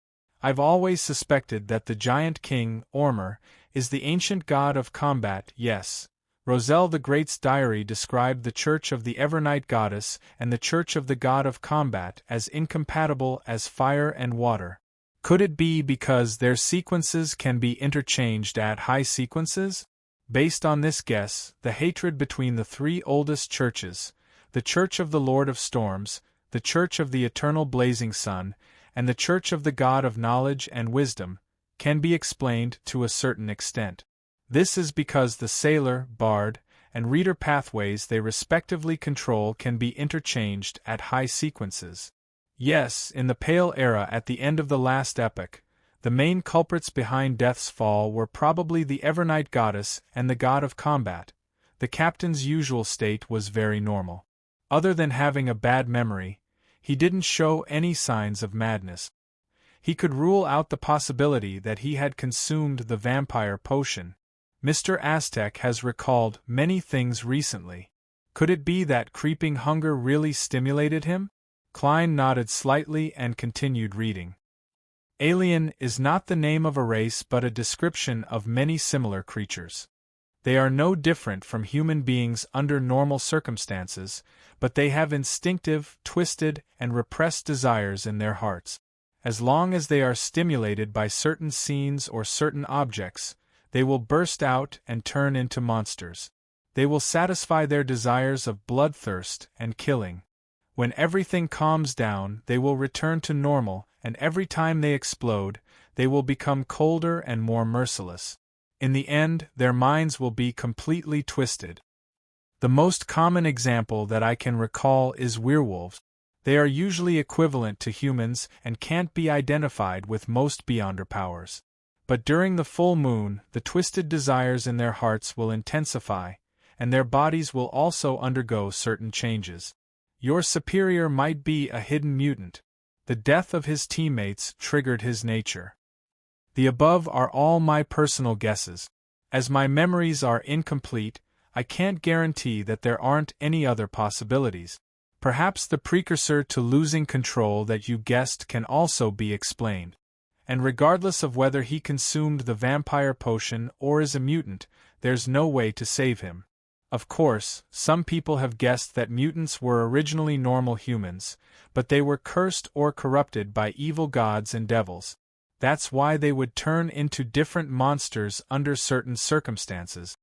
I've always suspected that the giant king, Ormer, is the ancient god of combat. Yes. Roselle the Great's diary described the Church of the Evernight Goddess and the Church of the God of Combat as incompatible as fire and water. Could it be because their sequences can be interchanged at high sequences? Based on this guess, the hatred between the three oldest churches, the Church of the Lord of Storms, the Church of the Eternal Blazing Sun, and the Church of the God of Knowledge and Wisdom, can be explained to a certain extent. This is because the Sailor, Bard, and Reader pathways they respectively control can be interchanged at high sequences. Yes, in the Pale Era at the end of the last epoch, the main culprits behind Death's fall were probably the Evernight Goddess and the God of Combat. The captain's usual state was very normal. Other than having a bad memory, he didn't show any signs of madness. He could rule out the possibility that he had consumed the vampire potion. Mr. Aztec has recalled many things recently. Could it be that creeping hunger really stimulated him? Klein nodded slightly and continued reading. Alien is not the name of a race but a description of many similar creatures. They are no different from human beings under normal circumstances, but they have instinctive, twisted, and repressed desires in their hearts. As long as they are stimulated by certain scenes or certain objects, they will burst out and turn into monsters. They will satisfy their desires of bloodthirst and killing. When everything calms down, they will return to normal, and every time they explode, they will become colder and more merciless. In the end, their minds will be completely twisted. The most common example that I can recall is werewolves. They are usually equivalent to humans and can't be identified with most Beyonder powers. But during the full moon, the twisted desires in their hearts will intensify, and their bodies will also undergo certain changes. Your superior might be a hidden mutant. The death of his teammates triggered his nature. The above are all my personal guesses. As my memories are incomplete, I can't guarantee that there aren't any other possibilities. Perhaps the precursor to losing control that you guessed can also be explained. And regardless of whether he consumed the vampire potion or is a mutant, there's no way to save him. Of course, some people have guessed that mutants were originally normal humans, but they were cursed or corrupted by evil gods and devils. That's why they would turn into different monsters under certain circumstances.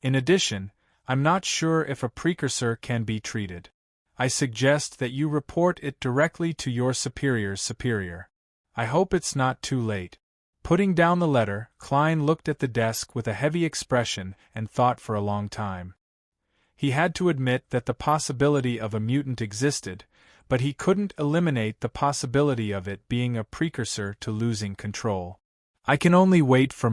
In addition, I'm not sure if a precursor can be treated. I suggest that you report it directly to your superior's superior. I hope it's not too late. Putting down the letter, Klein looked at the desk with a heavy expression and thought for a long time. He had to admit that the possibility of a mutant existed, but he couldn't eliminate the possibility of it being a precursor to losing control. I can only wait for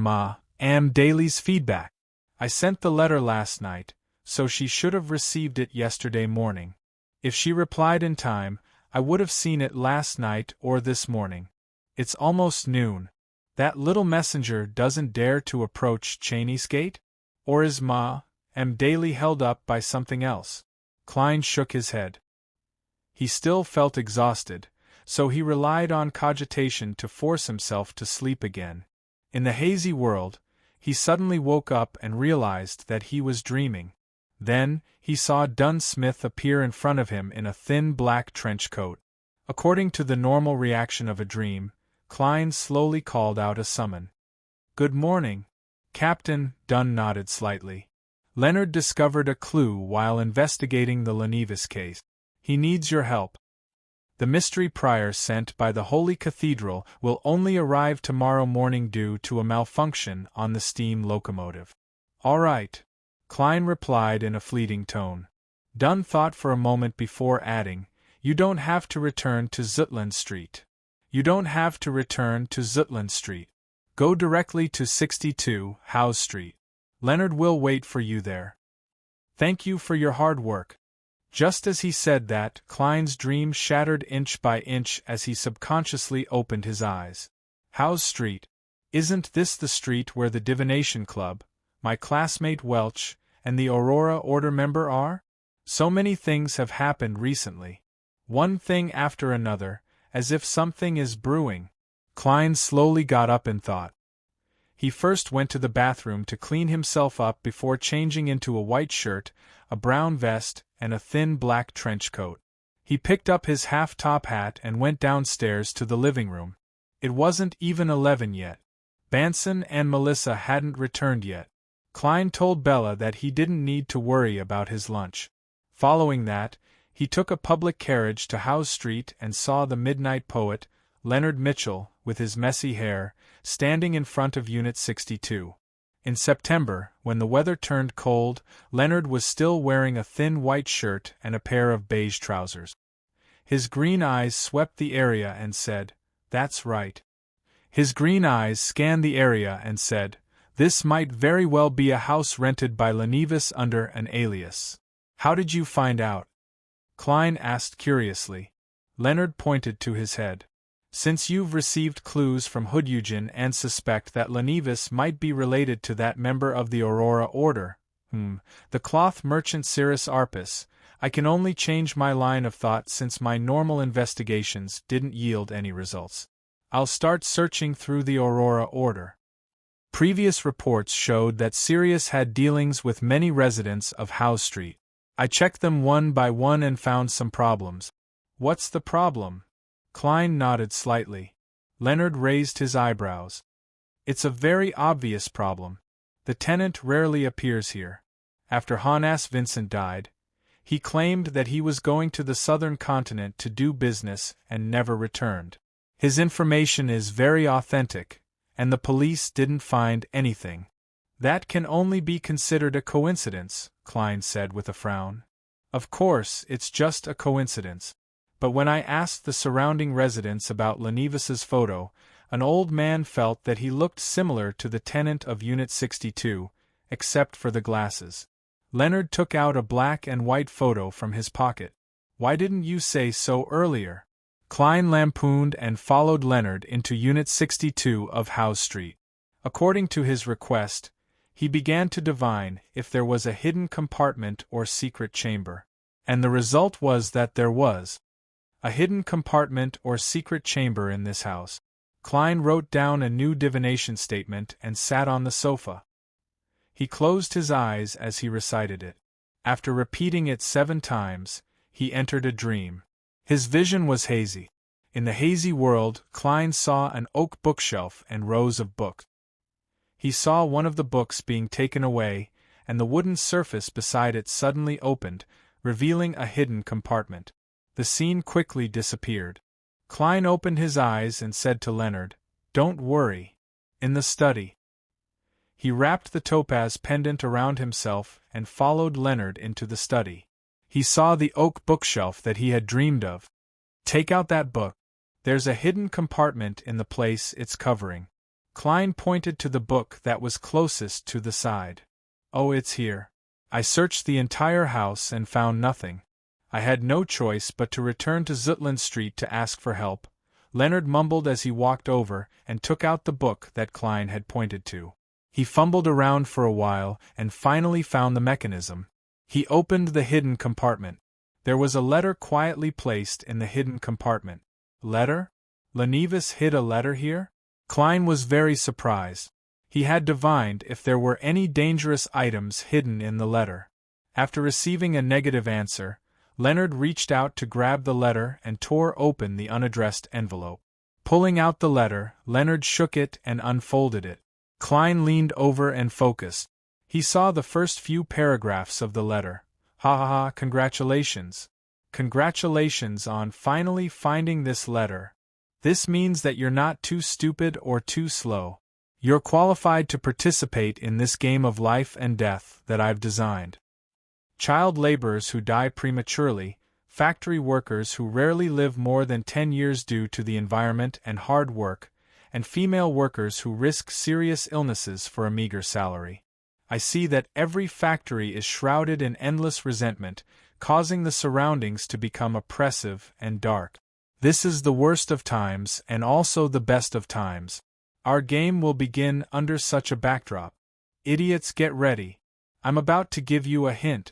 Am Daly's feedback. I sent the letter last night, so she should have received it yesterday morning. If she replied in time, I would have seen it last night or this morning. It's almost noon. That little messenger doesn't dare to approach Cheney's gate? Or is M. Daly held up by something else? Klein shook his head. He still felt exhausted, so he relied on cogitation to force himself to sleep again. In the hazy world, he suddenly woke up and realized that he was dreaming. Then, he saw Dunn Smith appear in front of him in a thin black trench coat. According to the normal reaction of a dream, Klein slowly called out a summon. "Good morning, Captain," Dunn nodded slightly. "Leonard discovered a clue while investigating the Lenevis case. He needs your help. The mystery prior sent by the Holy Cathedral will only arrive tomorrow morning due to a malfunction on the steam locomotive." "All right," Klein replied in a fleeting tone. Dunn thought for a moment before adding, "You don't have to return to Zutland Street. You don't have to return to Zutland Street. Go directly to 62 Howe Street. Leonard will wait for you there. Thank you for your hard work." Just as he said that, Klein's dream shattered inch by inch as he subconsciously opened his eyes. Howe Street. Isn't this the street where the Divination Club, my classmate Welch, and the Aurora Order member are? So many things have happened recently. One thing after another, as if something is brewing. Klein slowly got up in thought. He first went to the bathroom to clean himself up before changing into a white shirt, a brown vest, and a thin black trench coat. He picked up his half-top hat and went downstairs to the living room. It wasn't even 11 yet. Banson and Melissa hadn't returned yet. Klein told Bella that he didn't need to worry about his lunch. Following that, he took a public carriage to Howe Street and saw the midnight poet, Leonard Mitchell, with his messy hair, standing in front of Unit 62. In September, when the weather turned cold, Leonard was still wearing a thin white shirt and a pair of beige trousers. His green eyes swept the area and said, "That's right." His green eyes scanned the area and said, "This might very well be a house rented by Lenevis under an alias." "How did you find out?" Klein asked curiously. Leonard pointed to his head. "Since you've received clues from Hoodeugen and suspect that Lenevis might be related to that member of the Aurora Order, the cloth merchant Cirrus Arpus, I can only change my line of thought since my normal investigations didn't yield any results. I'll start searching through the Aurora Order." Previous reports showed that Sirius had dealings with many residents of Howe Street. "I checked them one by one and found some problems." "What's the problem?" Klein nodded slightly. Leonard raised his eyebrows. "It's a very obvious problem. The tenant rarely appears here. After Honas Vincent died, he claimed that he was going to the southern continent to do business and never returned. His information is very authentic, and the police didn't find anything." "That can only be considered a coincidence," Klein said with a frown. "Of course, it's just a coincidence. But when I asked the surrounding residents about Lenevis's photo, an old man felt that he looked similar to the tenant of Unit 62, except for the glasses." Leonard took out a black and white photo from his pocket. "Why didn't you say so earlier?" Klein lampooned and followed Leonard into Unit 62 of Howe Street. According to his request, he began to divine if there was a hidden compartment or secret chamber. And the result was that there was a hidden compartment or secret chamber in this house. Klein wrote down a new divination statement and sat on the sofa. He closed his eyes as he recited it. After repeating it 7 times, he entered a dream. His vision was hazy. In the hazy world, Klein saw an oak bookshelf and rows of books. He saw one of the books being taken away, and the wooden surface beside it suddenly opened, revealing a hidden compartment. The scene quickly disappeared. Klein opened his eyes and said to Leonard, "Don't worry." In the study, he wrapped the topaz pendant around himself and followed Leonard into the study. He saw the oak bookshelf that he had dreamed of. "Take out that book. There's a hidden compartment in the place it's covering." Klein pointed to the book that was closest to the side. "Oh, it's here. I searched the entire house and found nothing. I had no choice but to return to Zutland Street to ask for help," Leonard mumbled as he walked over and took out the book that Klein had pointed to. He fumbled around for a while and finally found the mechanism. He opened the hidden compartment. There was a letter quietly placed in the hidden compartment. Letter? Lenevis hid a letter here? Klein was very surprised. He had divined if there were any dangerous items hidden in the letter. After receiving a negative answer, Leonard reached out to grab the letter and tore open the unaddressed envelope. Pulling out the letter, Leonard shook it and unfolded it. Klein leaned over and focused. He saw the first few paragraphs of the letter. "Ha ha ha, congratulations. Congratulations on finally finding this letter. This means that you're not too stupid or too slow. You're qualified to participate in this game of life and death that I've designed. Child laborers who die prematurely, factory workers who rarely live more than 10 years due to the environment and hard work, and female workers who risk serious illnesses for a meager salary. I see that every factory is shrouded in endless resentment, causing the surroundings to become oppressive and dark. This is the worst of times and also the best of times. Our game will begin under such a backdrop. Idiots, get ready. I'm about to give you a hint.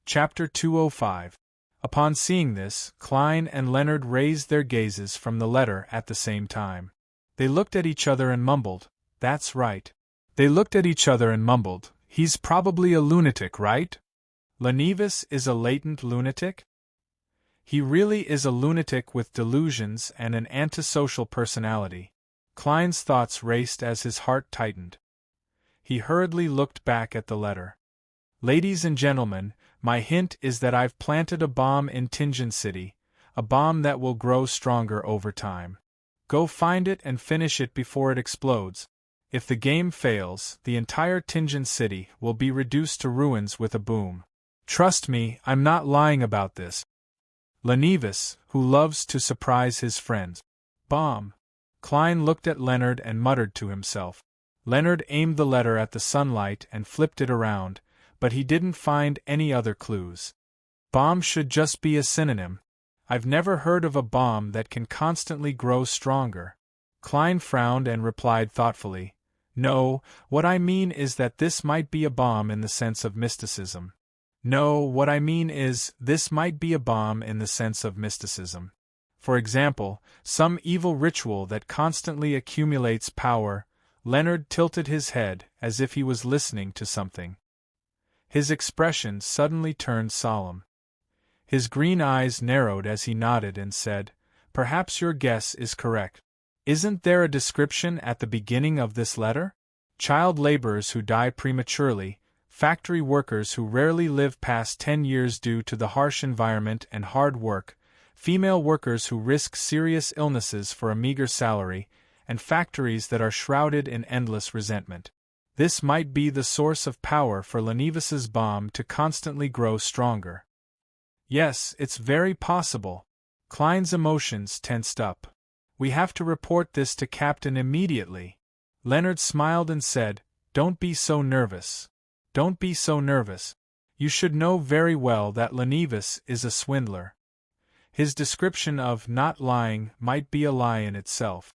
Chapter 205. Upon seeing this, Klein and Leonard raised their gazes from the letter at the same time. They looked at each other and mumbled, "That's right." They looked at each other and mumbled, "He's probably a lunatic, right?" Leonidas is a latent lunatic? He really is a lunatic with delusions and an antisocial personality. Klein's thoughts raced as his heart tightened. He hurriedly looked back at the letter. "Ladies and gentlemen, my hint is that I've planted a bomb in Tingen City, a bomb that will grow stronger over time. Go find it and finish it before it explodes. If the game fails, the entire Tingen City will be reduced to ruins with a boom. Trust me, I'm not lying about this." Leonidas, who loves to surprise his friends. Bomb. Klein looked at Leonard and muttered to himself. Leonard aimed the letter at the sunlight and flipped it around, but he didn't find any other clues. Bomb should just be a synonym. I've never heard of a bomb that can constantly grow stronger. Klein frowned and replied thoughtfully, "No, what I mean is that this might be a bomb in the sense of mysticism. No, what I mean is, this might be a bomb in the sense of mysticism. For example, some evil ritual that constantly accumulates power." Leonard tilted his head as if he was listening to something. His expression suddenly turned solemn. His green eyes narrowed as he nodded and said, "Perhaps your guess is correct. Isn't there a description at the beginning of this letter? Child laborers who die prematurely, factory workers who rarely live past 10 years due to the harsh environment and hard work, female workers who risk serious illnesses for a meager salary, and factories that are shrouded in endless resentment. This might be the source of power for Leonidas's bomb to constantly grow stronger." "Yes, it's very possible." Klein's emotions tensed up. "We have to report this to Captain immediately." Leonard smiled and said, "Don't be so nervous. Don't be so nervous. You should know very well that Leonidas is a swindler. His description of not lying might be a lie in itself.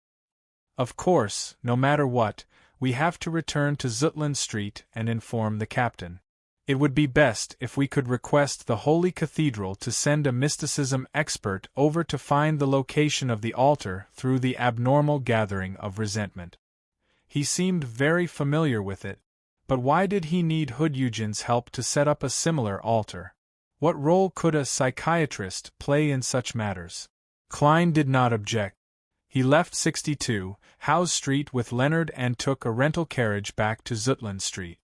Of course, no matter what, we have to return to Zutland Street and inform the captain. It would be best if we could request the Holy Cathedral to send a mysticism expert over to find the location of the altar through the abnormal gathering of resentment. He seemed very familiar with it, but why did he need Hood Eugen's help to set up a similar altar? What role could a psychiatrist play in such matters? Klein did not object. He left 62 Howes Street with Leonard and took a rental carriage back to Zutland Street.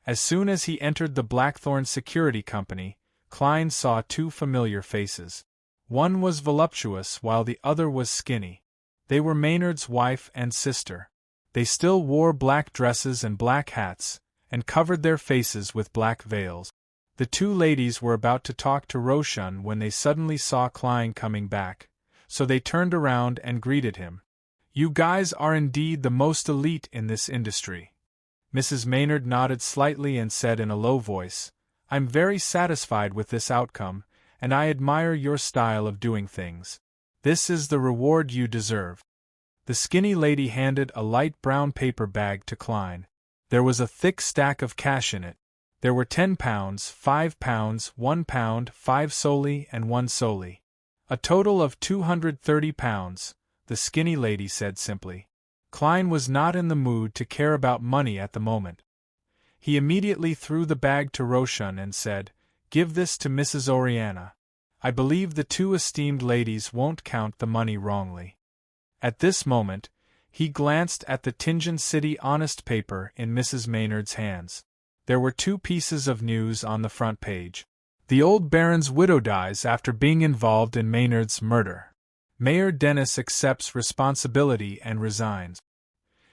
As soon as he entered the Blackthorn Security Company, Klein saw two familiar faces. One was voluptuous while the other was skinny. They were Maynard's wife and sister. They still wore black dresses and black hats, and covered their faces with black veils. The two ladies were about to talk to Roshan when they suddenly saw Klein coming back, so they turned around and greeted him. "You guys are indeed the most elite in this industry." Mrs. Maynard nodded slightly and said in a low voice, "I'm very satisfied with this outcome, and I admire your style of doing things. This is the reward you deserve." The skinny lady handed a light brown paper bag to Klein. There was a thick stack of cash in it. There were £10, £5, £1, 5 soldi and 1 soldi. A total of £230, the skinny lady said simply. Klein was not in the mood to care about money at the moment. He immediately threw the bag to Roshan and said, "Give this to Mrs. Oriana. I believe the two esteemed ladies won't count the money wrongly." At this moment, he glanced at the Tingen City Honest paper in Mrs. Maynard's hands. There were two pieces of news on the front page. The old Baron's widow dies after being involved in Maynard's murder. Mayor Dennis accepts responsibility and resigns.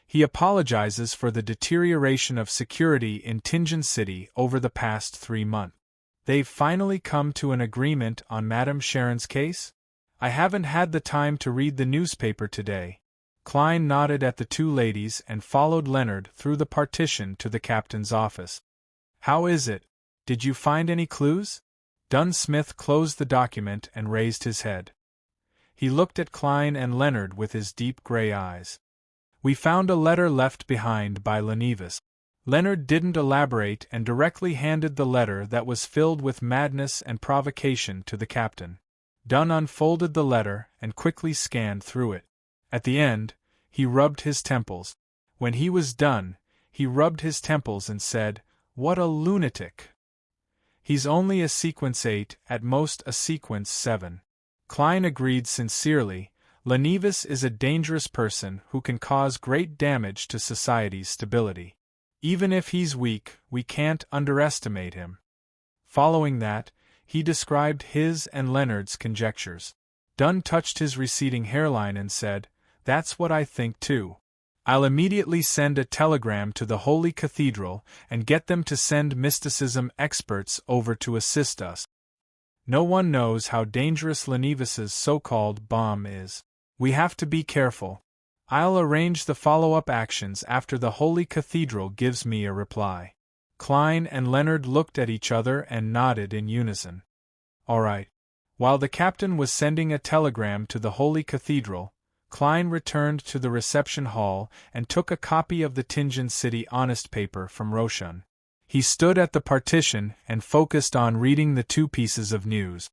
He apologizes for the deterioration of security in Tingen City over the past 3 months. They've finally come to an agreement on Madame Sharon's case? I haven't had the time to read the newspaper today. Klein nodded at the two ladies and followed Leonard through the partition to the captain's office. How is it? Did you find any clues? Smith closed the document and raised his head. He looked at Klein and Leonard with his deep gray eyes. "We found a letter left behind by Lenevis." Leonard didn't elaborate and directly handed the letter that was filled with madness and provocation to the captain. Dunn unfolded the letter and quickly scanned through it. At the end, he rubbed his temples. When he was done, he rubbed his temples and said, "What a lunatic! He's only a sequence 8, at most a sequence 7. Klein agreed sincerely. Lenevis is a dangerous person who can cause great damage to society's stability. Even if he's weak, we can't underestimate him. Following that, he described his and Leonard's conjectures. Dunn touched his receding hairline and said, "That's what I think too. I'll immediately send a telegram to the Holy Cathedral and get them to send mysticism experts over to assist us. No one knows how dangerous Lenevis's so-called bomb is. We have to be careful. I'll arrange the follow-up actions after the Holy Cathedral gives me a reply." Klein and Leonard looked at each other and nodded in unison. "All right." While the captain was sending a telegram to the Holy Cathedral, Klein returned to the reception hall and took a copy of the Tianjin City Honest paper from Roshan. He stood at the partition and focused on reading the 2 pieces of news.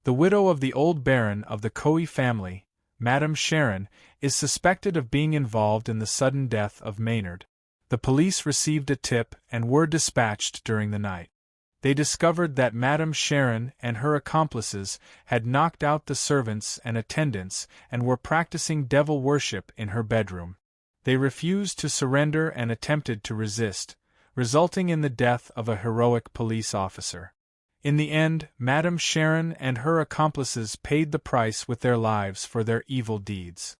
The widow of the old baron of the Koi family, Madame Sharon, is suspected of being involved in the sudden death of Maynard. The police received a tip and were dispatched during the night. They discovered that Madame Sharon and her accomplices had knocked out the servants and attendants and were practicing devil worship in her bedroom. They refused to surrender and attempted to resist, resulting in the death of a heroic police officer. In the end, Madame Sharon and her accomplices paid the price with their lives for their evil deeds.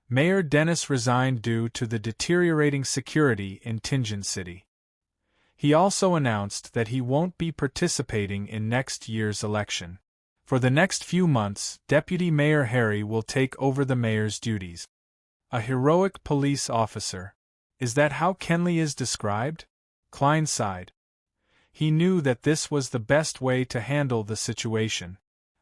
Mayor Dennis resigned due to the deteriorating security in Tianjin City. He also announced that he won't be participating in next year's election. For the next few months, Deputy Mayor Harry will take over the mayor's duties. A heroic police officer. Is that how Kenley is described? Klein sighed. He knew that this was the best way to handle the situation.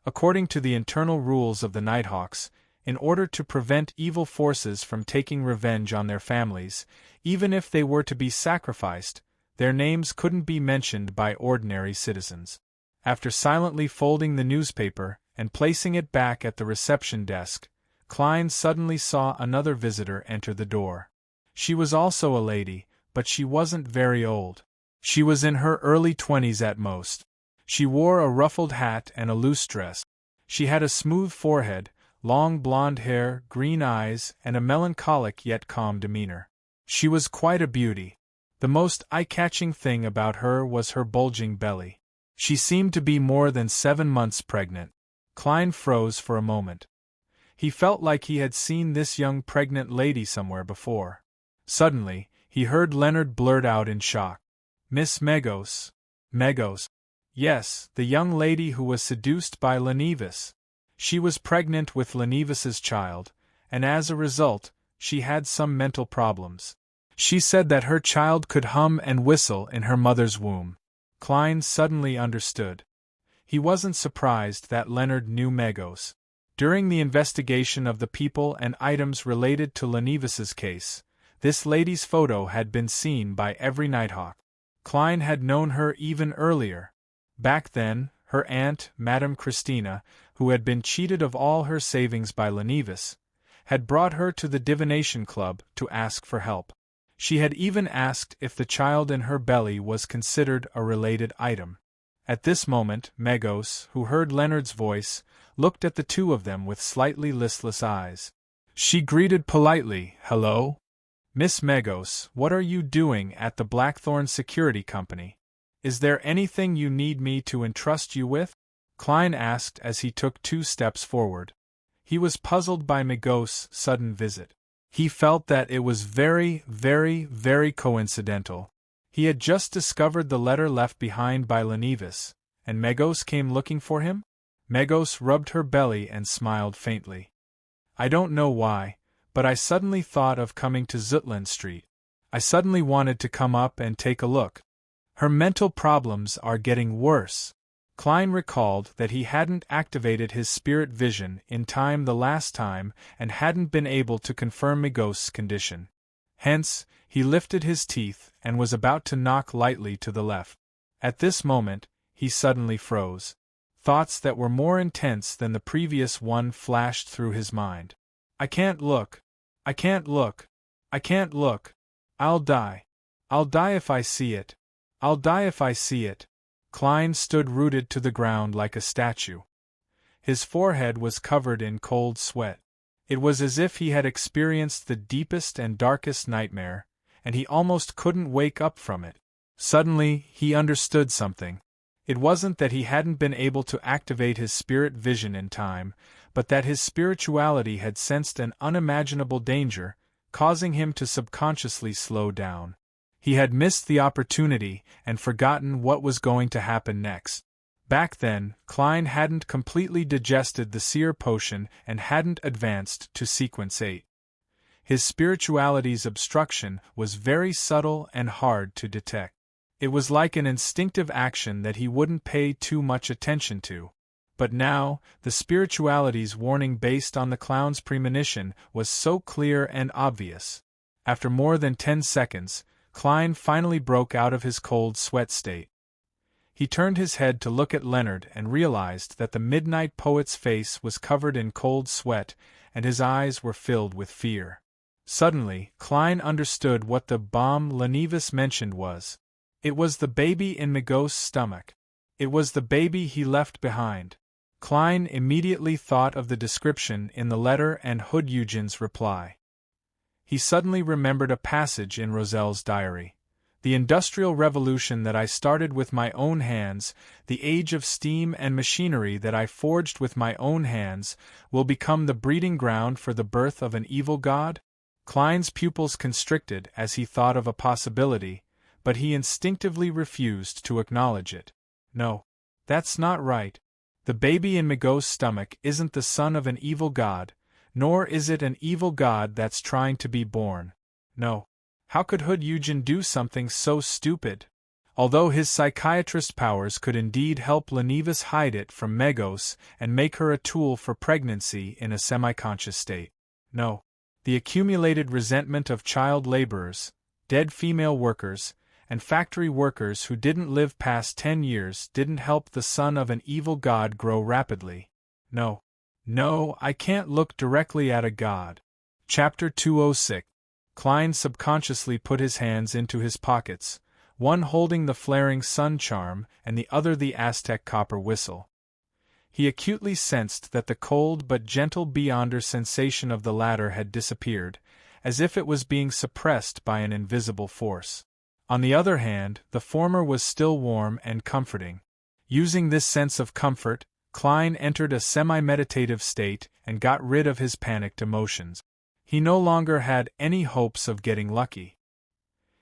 According to the internal rules of the Nighthawks, in order to prevent evil forces from taking revenge on their families, even if they were to be sacrificed, their names couldn't be mentioned by ordinary citizens. After silently folding the newspaper and placing it back at the reception desk, Klein suddenly saw another visitor enter the door. She was also a lady, but she wasn't very old. She was in her early 20s at most. She wore a ruffled hat and a loose dress. She had a smooth forehead, long blonde hair, green eyes, and a melancholic yet calm demeanor. She was quite a beauty. The most eye-catching thing about her was her bulging belly. She seemed to be more than 7 months pregnant. Klein froze for a moment. He felt like he had seen this young pregnant lady somewhere before. Suddenly, he heard Leonard blurt out in shock. "Miss Megos." Megos. Yes, the young lady who was seduced by Lenevis. She was pregnant with Lenevis's child, and as a result, she had some mental problems. She said that her child could hum and whistle in her mother's womb. Klein suddenly understood. He wasn't surprised that Leonard knew Megos. During the investigation of the people and items related to Lenevis's case, this lady's photo had been seen by every Nighthawk. Klein had known her even earlier. Back then, her aunt, Madame Christina, who had been cheated of all her savings by Lenevis, had brought her to the divination club to ask for help. She had even asked if the child in her belly was considered a related item. At this moment, Megos, who heard Leonard's voice, looked at the two of them with slightly listless eyes. She greeted politely, "Hello? Miss Megos, what are you doing at the Blackthorn Security Company? Is there anything you need me to entrust you with?" Klein asked as he took 2 steps forward. He was puzzled by Megos' sudden visit. He felt that it was very, very, very coincidental. He had just discovered the letter left behind by Lenevis, and Megos came looking for him? Megos rubbed her belly and smiled faintly. "I don't know why, but I suddenly thought of coming to Zutland Street. I suddenly wanted to come up and take a look. Her mental problems are getting worse." Klein recalled that he hadn't activated his spirit vision in time the last time and hadn't been able to confirm Migos's condition. Hence, he lifted his teeth and was about to knock lightly to the left. At this moment, he suddenly froze. Thoughts that were more intense than the previous one flashed through his mind. I can't look. I can't look. I can't look. I'll die. I'll die if I see it. I'll die if I see it. Klein stood rooted to the ground like a statue. His forehead was covered in cold sweat. It was as if he had experienced the deepest and darkest nightmare, and he almost couldn't wake up from it. Suddenly, he understood something. It wasn't that he hadn't been able to activate his spirit vision in time, but that his spirituality had sensed an unimaginable danger, causing him to subconsciously slow down. He had missed the opportunity and forgotten what was going to happen next. Back then, Klein hadn't completely digested the seer potion and hadn't advanced to sequence 8. His spirituality's obstruction was very subtle and hard to detect. It was like an instinctive action that he wouldn't pay too much attention to. But now, the spirituality's warning based on the clown's premonition was so clear and obvious. After more than 10 seconds, Klein finally broke out of his cold sweat state. He turned his head to look at Leonard and realized that the midnight poet's face was covered in cold sweat and his eyes were filled with fear. Suddenly, Klein understood what the bomb Lenivis mentioned was. It was the baby in Migos's stomach. It was the baby he left behind. Klein immediately thought of the description in the letter and Hood Eugen's reply. He suddenly remembered a passage in Roselle's diary. The Industrial Revolution that I started with my own hands, the age of steam and machinery that I forged with my own hands, will become the breeding ground for the birth of an evil god? Klein's pupils constricted as he thought of a possibility, but he instinctively refused to acknowledge it. No, that's not right. The baby in Migos's stomach isn't the son of an evil god, nor is it an evil god that's trying to be born. No. How could Hood Eugen do something so stupid? Although his psychiatrist powers could indeed help Lenivis hide it from Migos and make her a tool for pregnancy in a semi-conscious state. No. The accumulated resentment of child laborers, dead female workers, and factory workers who didn't live past 10 years didn't help the son of an evil god grow rapidly. No. No, I can't look directly at a god. Chapter 206. Klein subconsciously put his hands into his pockets, one holding the flaring sun charm and the other the Aztec copper whistle. He acutely sensed that the cold but gentle beyonder sensation of the latter had disappeared, as if it was being suppressed by an invisible force. On the other hand, the former was still warm and comforting. Using this sense of comfort, Klein entered a semi-meditative state and got rid of his panicked emotions. He no longer had any hopes of getting lucky.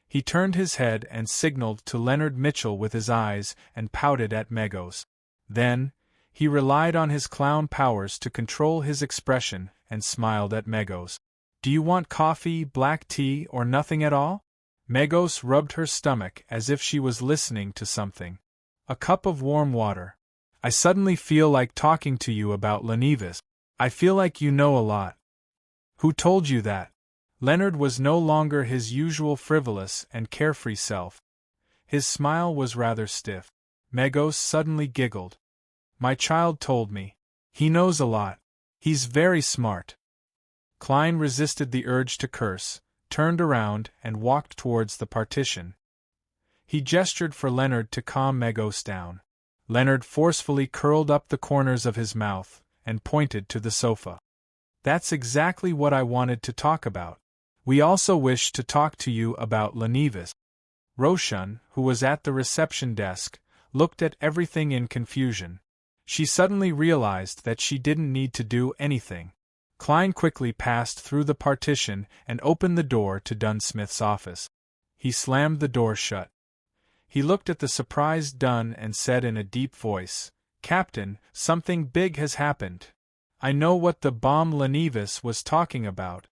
He turned his head and signaled to Leonard Mitchell with his eyes and pouted at Migos. Then, he relied on his clown powers to control his expression and smiled at Migos. Do you want coffee, black tea, or nothing at all? Migos rubbed her stomach as if she was listening to something. A cup of warm water. I suddenly feel like talking to you about Lenivis. I feel like you know a lot. Who told you that? Leonard was no longer his usual frivolous and carefree self. His smile was rather stiff. Migos suddenly giggled. My child told me. He knows a lot. He's very smart. Klein resisted the urge to curse, turned around and walked towards the partition. He gestured for Leonard to calm Migos down. Leonard forcefully curled up the corners of his mouth and pointed to the sofa. That's exactly what I wanted to talk about. We also wish to talk to you about Lenivis. Roshan, who was at the reception desk, looked at everything in confusion. She suddenly realized that she didn't need to do anything. Klein quickly passed through the partition and opened the door to Dunsmith's office. He slammed the door shut. He looked at the surprised Dunn and said in a deep voice, Captain, something big has happened. I know what the bomb Lenivis was talking about.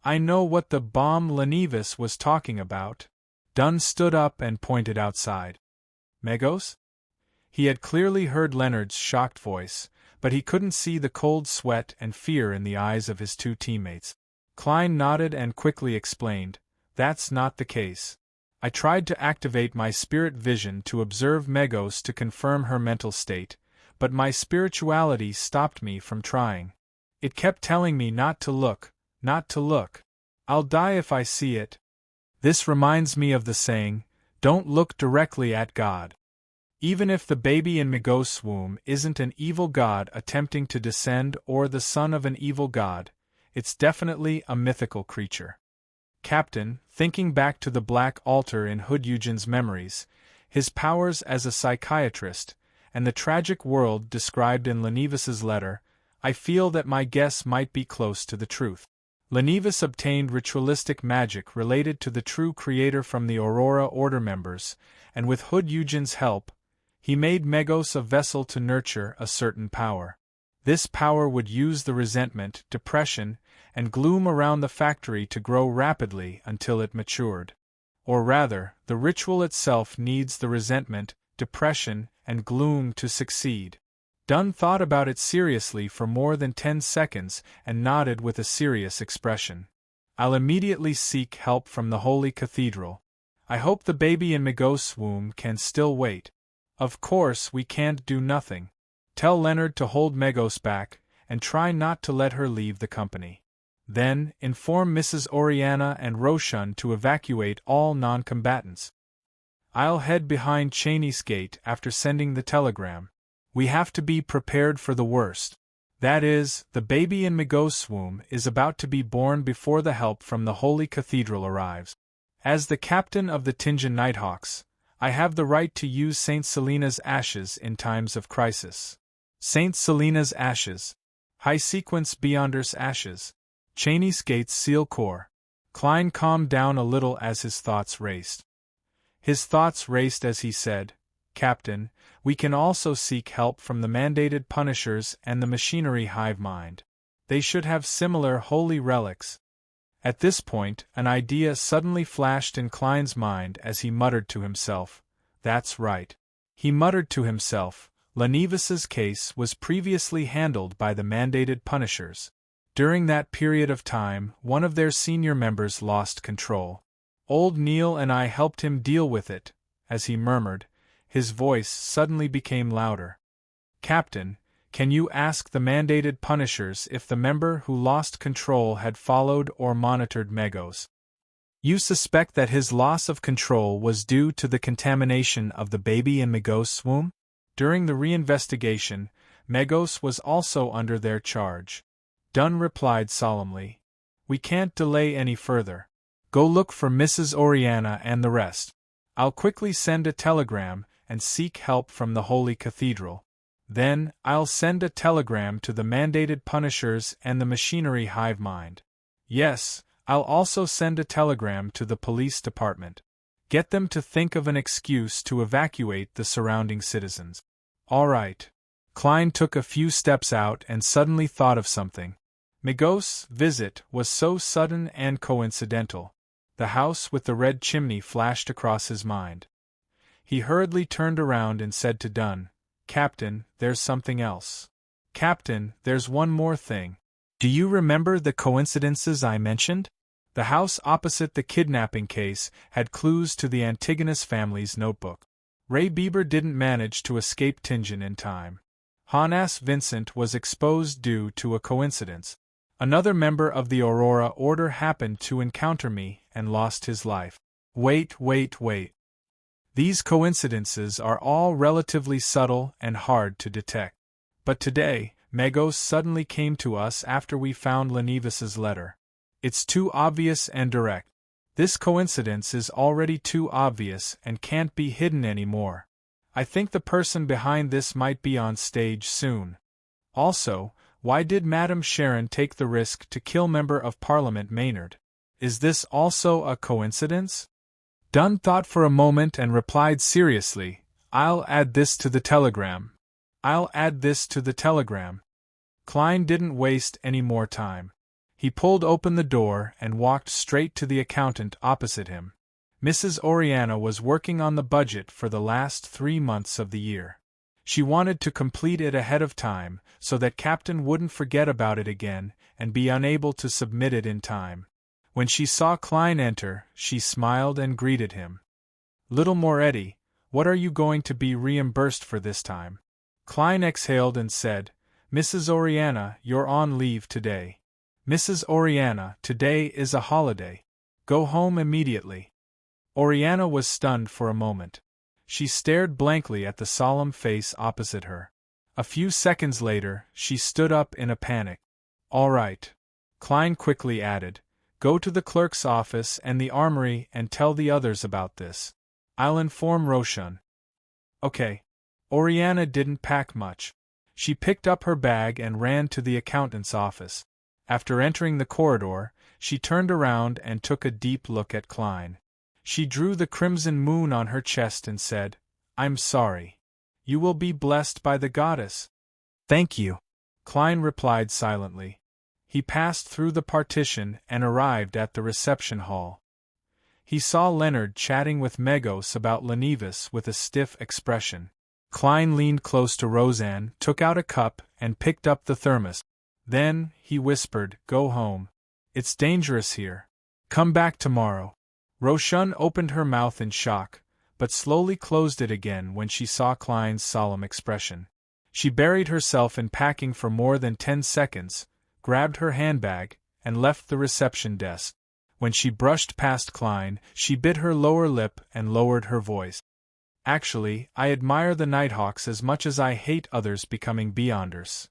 I know what the bomb Lenivis was talking about. Dunn stood up and pointed outside. Migos? He had clearly heard Leonard's shocked voice, but he couldn't see the cold sweat and fear in the eyes of his two teammates. Klein nodded and quickly explained, "That's not the case. I tried to activate my spirit vision to observe Megos to confirm her mental state, but my spirituality stopped me from trying. It kept telling me not to look, not to look. I'll die if I see it." This reminds me of the saying, "Don't look directly at God." Even if the baby in Megos' womb isn't an evil god attempting to descend or the son of an evil god, it's definitely a mythical creature. Captain, thinking back to the Black Altar in Hood Eugen's memories, his powers as a psychiatrist, and the tragic world described in Lenivas's letter, I feel that my guess might be close to the truth. Lenivas obtained ritualistic magic related to the true creator from the Aurora Order members, and with Hood Eugen's help, he made Megos a vessel to nurture a certain power. This power would use the resentment, depression, and gloom around the factory to grow rapidly until it matured. Or rather, the ritual itself needs the resentment, depression, and gloom to succeed. Dunn thought about it seriously for more than 10 seconds and nodded with a serious expression. "I'll immediately seek help from the Holy Cathedral. I hope the baby in Megos' womb can still wait. Of course, we can't do nothing. Tell Leonard to hold Megos back, and try not to let her leave the company. Then, inform Mrs. Oriana and Roshan to evacuate all non-combatants. I'll head behind Cheney's gate after sending the telegram. We have to be prepared for the worst. That is, the baby in Megos' womb is about to be born before the help from the Holy Cathedral arrives. As the captain of the Tinjan Nighthawks, I have the right to use Saint Selena's ashes in times of crisis." Saint Selena's ashes. High sequence Beyonder's ashes. Cheney's gate's seal core. Klein calmed down a little as his thoughts raced. His thoughts raced as he said, "Captain, we can also seek help from the mandated punishers and the machinery hive mind. They should have similar holy relics." At this point, an idea suddenly flashed in Klein's mind as he muttered to himself, "That's right." He muttered to himself, Lenivas's case was previously handled by the mandated punishers. During that period of time, one of their senior members lost control. Old Neil and I helped him deal with it, as he murmured. His voice suddenly became louder. "Captain, can you ask the mandated punishers if the member who lost control had followed or monitored Megos? You suspect that his loss of control was due to the contamination of the baby in Megos' womb? During the reinvestigation, Megos was also under their charge." Dunn replied solemnly, "We can't delay any further. Go look for Mrs. Oriana and the rest. I'll quickly send a telegram and seek help from the Holy Cathedral. Then, I'll send a telegram to the mandated punishers and the machinery hive mind. Yes, I'll also send a telegram to the police department. Get them to think of an excuse to evacuate the surrounding citizens." "All right." Klein took a few steps out and suddenly thought of something. Megos' visit was so sudden and coincidental. The house with the red chimney flashed across his mind. He hurriedly turned around and said to Dunn, "Captain, there's something else. Captain, there's one more thing. Do you remember the coincidences I mentioned? The house opposite the kidnapping case had clues to the Antigonus family's notebook. Ray Bieber didn't manage to escape Tinjan in time. Hannes Vincent was exposed due to a coincidence. Another member of the Aurora Order happened to encounter me and lost his life. Wait. These coincidences are all relatively subtle and hard to detect. But today, Megos suddenly came to us after we found Lenivas's letter. It's too obvious and direct. This coincidence is already too obvious and can't be hidden anymore. I think the person behind this might be on stage soon. Also, why did Madame Sharon take the risk to kill Member of Parliament Maynard? Is this also a coincidence?" Dunn thought for a moment and replied seriously, "I'll add this to the telegram. I'll add this to the telegram." Klein didn't waste any more time. He pulled open the door and walked straight to the accountant opposite him. Mrs. Oriana was working on the budget for the last 3 months of the year. She wanted to complete it ahead of time, so that Captain wouldn't forget about it again and be unable to submit it in time. When she saw Klein enter, she smiled and greeted him. "Little Moretti, what are you going to be reimbursed for this time?" Klein exhaled and said, "Mrs. Oriana, you're on leave today." "Mrs. Oriana, today is a holiday. Go home immediately." Oriana was stunned for a moment. She stared blankly at the solemn face opposite her. A few seconds later, she stood up in a panic. "All right," Klein quickly added. "Go to the clerk's office and the armory and tell the others about this. I'll inform Roshan." "Okay." Oriana didn't pack much. She picked up her bag and ran to the accountant's office. After entering the corridor, she turned around and took a deep look at Klein. She drew the crimson moon on her chest and said, "I'm sorry. You will be blessed by the goddess." "Thank you," Klein replied silently. He passed through the partition and arrived at the reception hall. He saw Leonard chatting with Megos about Lenivas with a stiff expression. Klein leaned close to Roseanne, took out a cup, and picked up the thermos. Then, he whispered, "Go home. It's dangerous here. Come back tomorrow." Roshan opened her mouth in shock, but slowly closed it again when she saw Klein's solemn expression. She buried herself in packing for more than 10 seconds, grabbed her handbag, and left the reception desk. When she brushed past Klein, she bit her lower lip and lowered her voice. "Actually, I admire the Nighthawks as much as I hate others becoming Beyonders."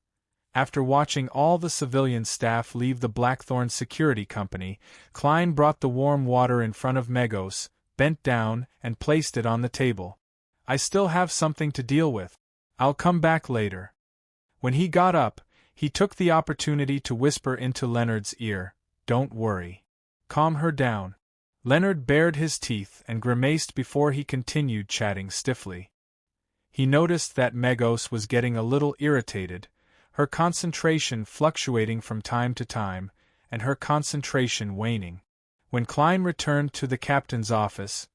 After watching all the civilian staff leave the Blackthorn Security Company, Klein brought the warm water in front of Megos, bent down, and placed it on the table. "I still have something to deal with. I'll come back later." When he got up, he took the opportunity to whisper into Leonard's ear, "Don't worry. Calm her down." Leonard bared his teeth and grimaced before he continued chatting stiffly. He noticed that Megos was getting a little irritated, her concentration fluctuating from time to time, and her concentration waning. When Klein returned to the captain's office,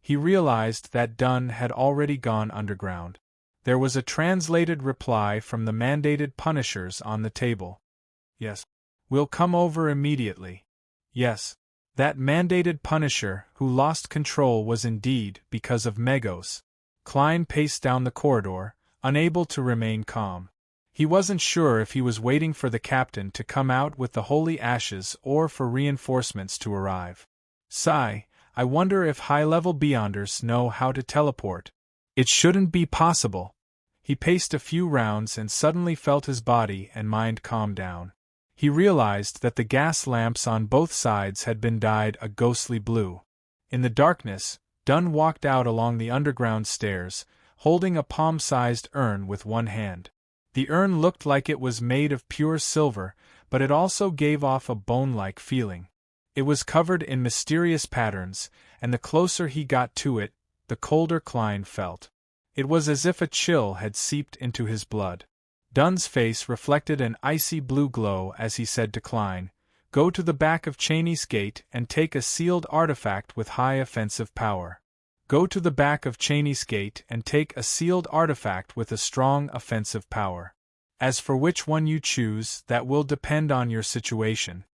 he realized that Dunn had already gone underground. There was a translated reply from the mandated punishers on the table. "Yes. We'll come over immediately." Yes. That mandated punisher who lost control was indeed because of Megos. Klein paced down the corridor, unable to remain calm. He wasn't sure if he was waiting for the captain to come out with the holy ashes or for reinforcements to arrive. Sigh, I wonder if high-level Beyonders know how to teleport. It shouldn't be possible. He paced a few rounds and suddenly felt his body and mind calm down. He realized that the gas lamps on both sides had been dyed a ghostly blue. In the darkness, Dunn walked out along the underground stairs, holding a palm-sized urn with one hand. The urn looked like it was made of pure silver, but it also gave off a bone-like feeling. It was covered in mysterious patterns, and the closer he got to it, the colder Klein felt. It was as if a chill had seeped into his blood. Dunn's face reflected an icy blue glow as he said to Klein, "Go to the back of Cheney's Gate and take a sealed artifact with high offensive power. Go to the back of Cheney's Gate and take a sealed artifact with a strong offensive power. As for which one you choose, that will depend on your situation.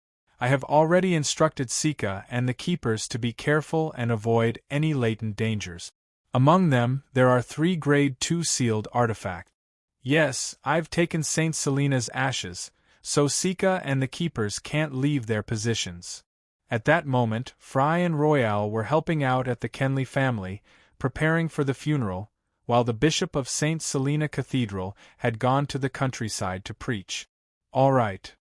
I have already instructed Sika and the keepers to be careful and avoid any latent dangers. Among them, there are 3 Grade 2 sealed artifacts. Yes, I've taken Saint Selena's ashes, so Sika and the keepers can't leave their positions." At that moment, Fry and Royale were helping out at the Kenley family, preparing for the funeral, while the Bishop of St. Selena Cathedral had gone to the countryside to preach. "All right."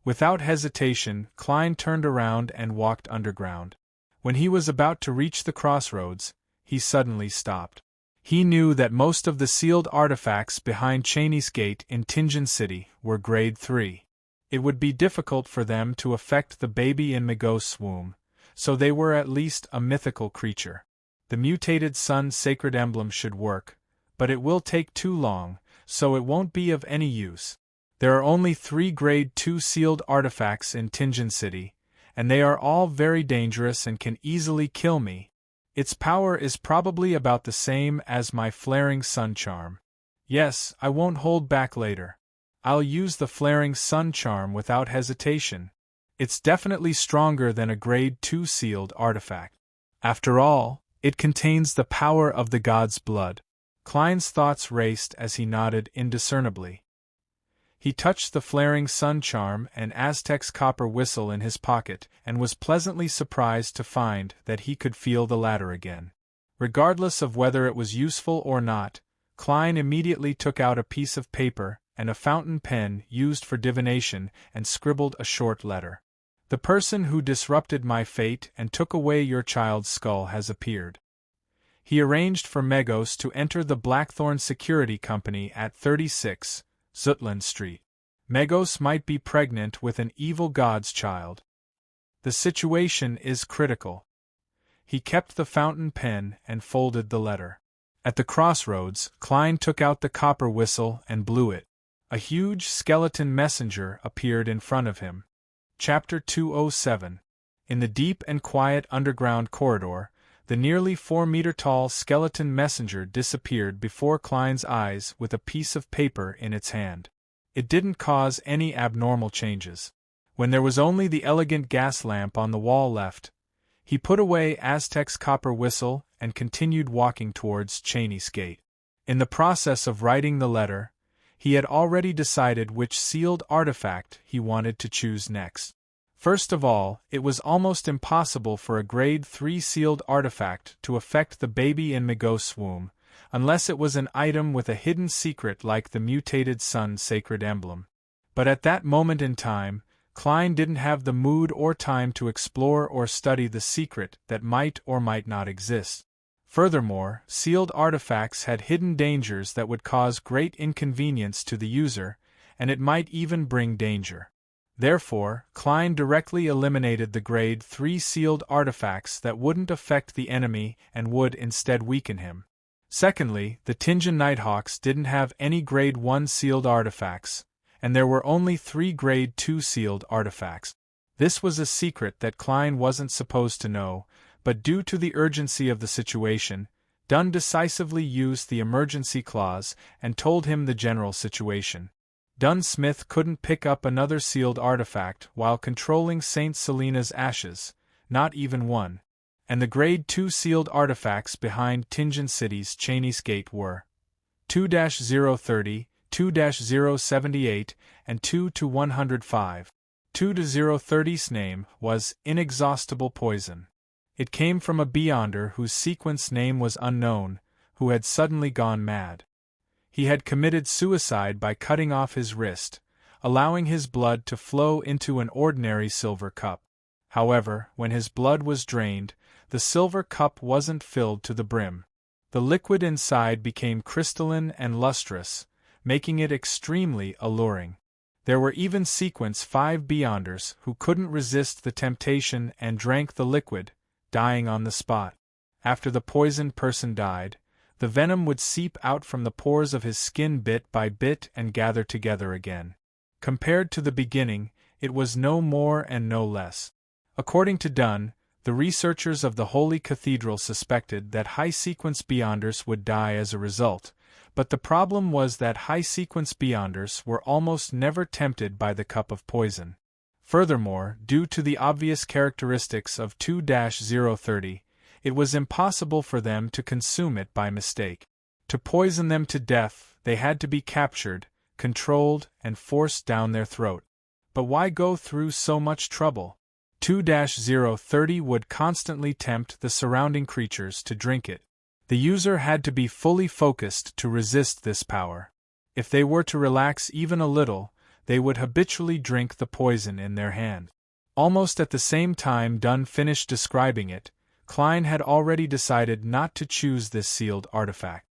Without hesitation, Klein turned around and walked underground. When he was about to reach the crossroads, he suddenly stopped. He knew that most of the sealed artifacts behind Cheney's Gate in Tingen City were Grade 3. It would be difficult for them to affect the baby in Megos' womb, so they were at least a mythical creature. The mutated sun sacred emblem should work, but it will take too long, so it won't be of any use. There are only 3 Grade 2 sealed artifacts in Tingen City, and they are all very dangerous and can easily kill me. Its power is probably about the same as my flaring sun charm. Yes, I won't hold back later. I'll use the flaring sun charm without hesitation. It's definitely stronger than a grade 2 sealed artifact. After all, it contains the power of the god's blood. Klein's thoughts raced as he nodded indiscernibly. He touched the flaring sun charm and Aztec's copper whistle in his pocket and was pleasantly surprised to find that he could feel the latter again. Regardless of whether it was useful or not, Klein immediately took out a piece of paper and a fountain pen used for divination and scribbled a short letter. The person who disrupted my fate and took away your child's skull has appeared. He arranged for Megos to enter the Blackthorn Security Company at 36 Zutland Street. Megos might be pregnant with an evil god's child. The situation is critical. He kept the fountain pen and folded the letter. At the crossroads, Klein took out the copper whistle and blew it. A huge skeleton messenger appeared in front of him. Chapter 207. In the deep and quiet underground corridor, the nearly 4-meter-tall skeleton messenger disappeared before Klein's eyes with a piece of paper in its hand. It didn't cause any abnormal changes. When there was only the elegant gas lamp on the wall left, he put away Aztec's copper whistle and continued walking towards Cheney's gate. In the process of writing the letter, he had already decided which sealed artifact he wanted to choose next. First of all, it was almost impossible for a grade 3 sealed artifact to affect the baby in Megos' womb, unless it was an item with a hidden secret like the mutated sun sacred emblem. But at that moment in time, Klein didn't have the mood or time to explore or study the secret that might or might not exist. Furthermore, sealed artifacts had hidden dangers that would cause great inconvenience to the user, and it might even bring danger. Therefore, Klein directly eliminated the grade 3 sealed artifacts that wouldn't affect the enemy and would instead weaken him. Secondly, the Tinjan Nighthawks didn't have any grade 1 sealed artifacts, and there were only 3 grade 2 sealed artifacts. This was a secret that Klein wasn't supposed to know, but due to the urgency of the situation, Dunn decisively used the emergency clause and told him the general situation. Dunn Smith couldn't pick up another sealed artifact while controlling St. Selena's ashes, not even one, and the grade 2 sealed artifacts behind Tinjan City's Cheney's Gate were 2-030, 2-078, and 2-105. 2-030's name was Inexhaustible Poison. It came from a Beyonder whose sequence name was unknown, who had suddenly gone mad. He had committed suicide by cutting off his wrist, allowing his blood to flow into an ordinary silver cup. However, when his blood was drained, the silver cup wasn't filled to the brim. The liquid inside became crystalline and lustrous, making it extremely alluring. There were even sequence 5 Beyonders who couldn't resist the temptation and drank the liquid, dying on the spot. After the poisoned person died, the venom would seep out from the pores of his skin bit by bit and gather together again. Compared to the beginning, it was no more and no less. According to Dunn, the researchers of the Holy Cathedral suspected that high-sequence Beyonders would die as a result, but the problem was that high-sequence Beyonders were almost never tempted by the cup of poison. Furthermore, due to the obvious characteristics of 2-030, it was impossible for them to consume it by mistake. To poison them to death, they had to be captured, controlled, and forced down their throat. But why go through so much trouble? 2-030 would constantly tempt the surrounding creatures to drink it. The user had to be fully focused to resist this power. If they were to relax even a little, they would habitually drink the poison in their hand. Almost at the same time Dunn finished describing it, Klein had already decided not to choose this sealed artifact.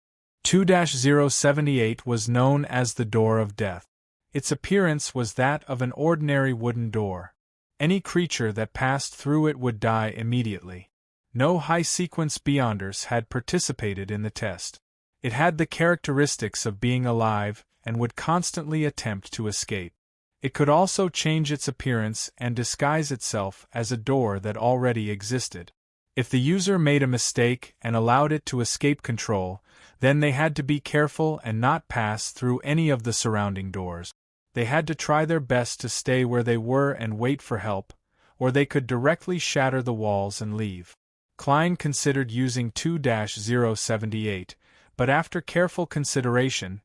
2-078 was known as the Door of Death. Its appearance was that of an ordinary wooden door. Any creature that passed through it would die immediately. No high-sequence Beyonders had participated in the test. It had the characteristics of being alive and would constantly attempt to escape. It could also change its appearance and disguise itself as a door that already existed. If the user made a mistake and allowed it to escape control, Then they had to be careful and not pass through any of the surrounding doors. They had to try their best to stay where they were and wait for help, or they could directly shatter the walls and leave. Klein considered using 2-078, but after careful consideration,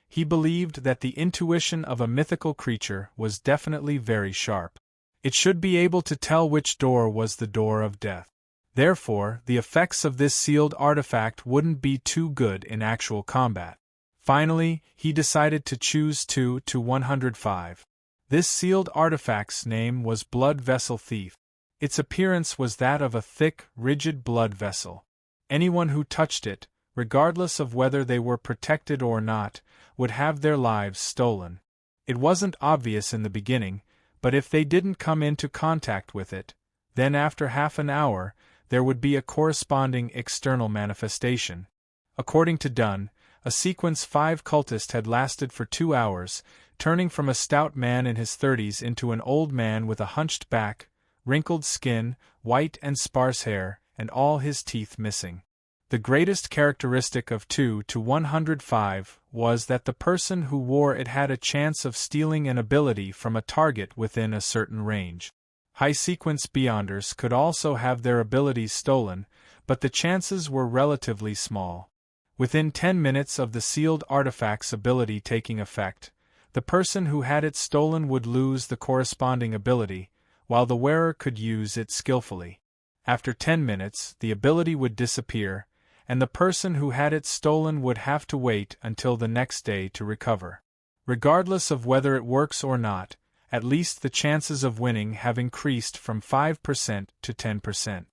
he believed that the intuition of a mythical creature was definitely very sharp. It should be able to tell which door was the door of death. Therefore, the effects of this sealed artifact wouldn't be too good in actual combat. Finally, he decided to choose 2-105. This sealed artifact's name was Blood Vessel Thief. Its appearance was that of a thick, rigid blood vessel. Anyone who touched it, regardless of whether they were protected or not, would have their lives stolen. It wasn't obvious in the beginning, but if they didn't come into contact with it, then after half an hour, there would be a corresponding external manifestation. According to Dunn, a sequence 5 cultist had lasted for 2 hours, turning from a stout man in his 30s into an old man with a hunched back, wrinkled skin, white and sparse hair, and all his teeth missing. The greatest characteristic of 2-105 was that the person who wore it had a chance of stealing an ability from a target within a certain range. High-sequence Beyonders could also have their abilities stolen, but the chances were relatively small. Within 10 minutes of the sealed artifact's ability taking effect, the person who had it stolen would lose the corresponding ability, while the wearer could use it skillfully. After 10 minutes, the ability would disappear, and the person who had it stolen would have to wait until the next day to recover. Regardless of whether it works or not, at least the chances of winning have increased from 5% to 10%.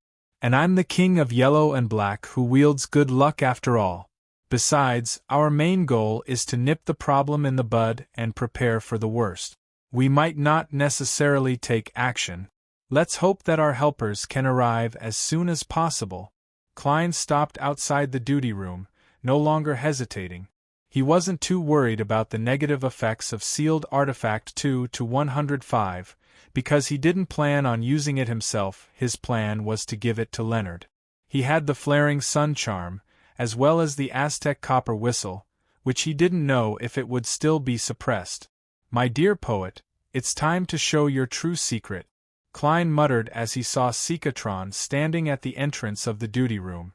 And I'm the king of yellow and black who wields good luck after all. Besides, our main goal is to nip the problem in the bud and prepare for the worst. We might not necessarily take action. Let's hope that our helpers can arrive as soon as possible. Klein stopped outside the duty room, no longer hesitating. He wasn't too worried about the negative effects of sealed artifact 2-105, because he didn't plan on using it himself. His plan was to give it to Leonard. He had the flaring sun charm, as well as the Aztec copper whistle, which he didn't know if it would still be suppressed. My dear poet, it's time to show your true secret, Klein muttered as he saw Sikatron standing at the entrance of the duty room.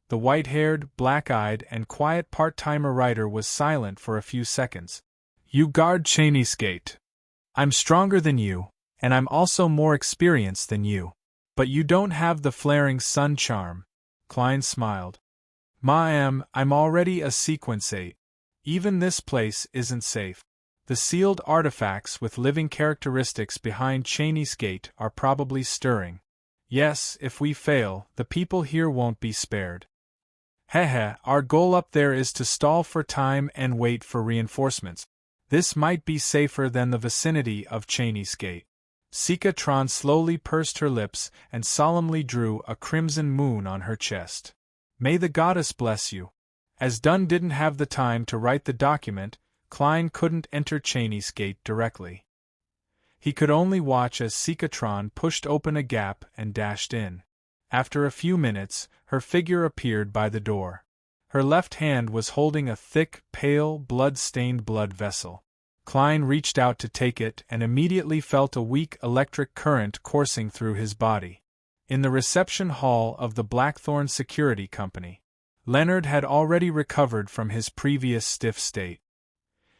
The white-haired, black-eyed, and quiet part-timer writer was silent for a few seconds. You guard Cheney's gate. I'm stronger than you, and I'm also more experienced than you. But you don't have the flaring sun charm. Klein smiled. I'm already a sequence 8. Even this place isn't safe. The sealed artifacts with living characteristics behind Cheney's gate are probably stirring. Yes, if we fail, the people here won't be spared. Hehe, our goal up there is to stall for time and wait for reinforcements. This might be safer than the vicinity of Cheney's gate. Sikatron slowly pursed her lips and solemnly drew a crimson moon on her chest. May the goddess bless you. As Dunn didn't have the time to write the document, Klein couldn't enter Cheney's gate directly. He could only watch as Sikatron pushed open a gap and dashed in. After a few minutes, her figure appeared by the door. Her left hand was holding a thick, pale, blood-stained blood vessel. Klein reached out to take it and immediately felt a weak electric current coursing through his body. In the reception hall of the Blackthorn Security Company, Leonard had already recovered from his previous stiff state.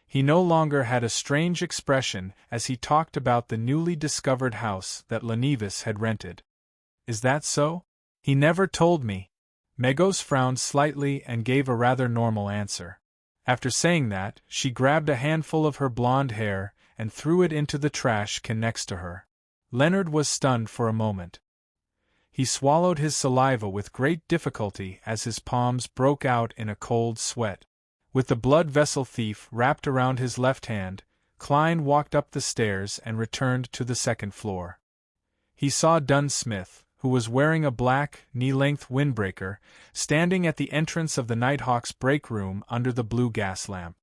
He no longer had a strange expression as he talked about the newly discovered house that Lenevis had rented. Is that so? He never told me. Megos frowned slightly and gave a rather normal answer. After saying that, she grabbed a handful of her blonde hair and threw it into the trash can next to her. Leonard was stunned for a moment. He swallowed his saliva with great difficulty as his palms broke out in a cold sweat. With the blood vessel thief wrapped around his left hand, Klein walked up the stairs and returned to the second floor. He saw Dunn Smith, who was wearing a black, knee-length windbreaker, standing at the entrance of the Nighthawk's break room under the blue gas lamp.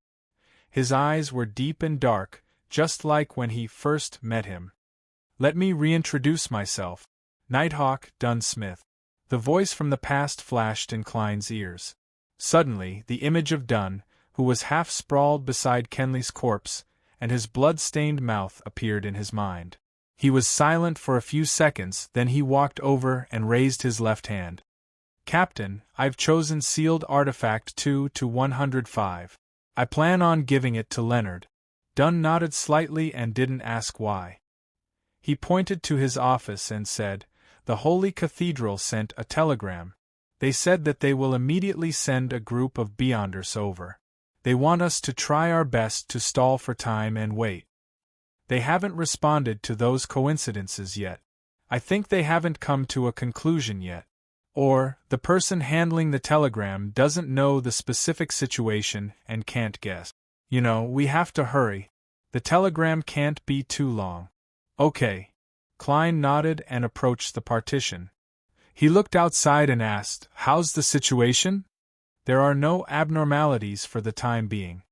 His eyes were deep and dark, just like when he first met him. Let me reintroduce myself. Nighthawk, Dunn Smith. The voice from the past flashed in Klein's ears. Suddenly, the image of Dunn, who was half sprawled beside Kenley's corpse, and his blood-stained mouth appeared in his mind. He was silent for a few seconds, then he walked over and raised his left hand. Captain, I've chosen sealed artifact 2-105. I plan on giving it to Leonard. Dunn nodded slightly and didn't ask why. He pointed to his office and said, "The Holy Cathedral sent a telegram. They said that they will immediately send a group of Beyonders over. They want us to try our best to stall for time and wait. They haven't responded to those coincidences yet. I think they haven't come to a conclusion yet. Or, the person handling the telegram doesn't know the specific situation and can't guess. You know, we have to hurry. The telegram can't be too long." "Okay." Klein nodded and approached the partition. He looked outside and asked, "How's the situation?" "There are no abnormalities for the time being."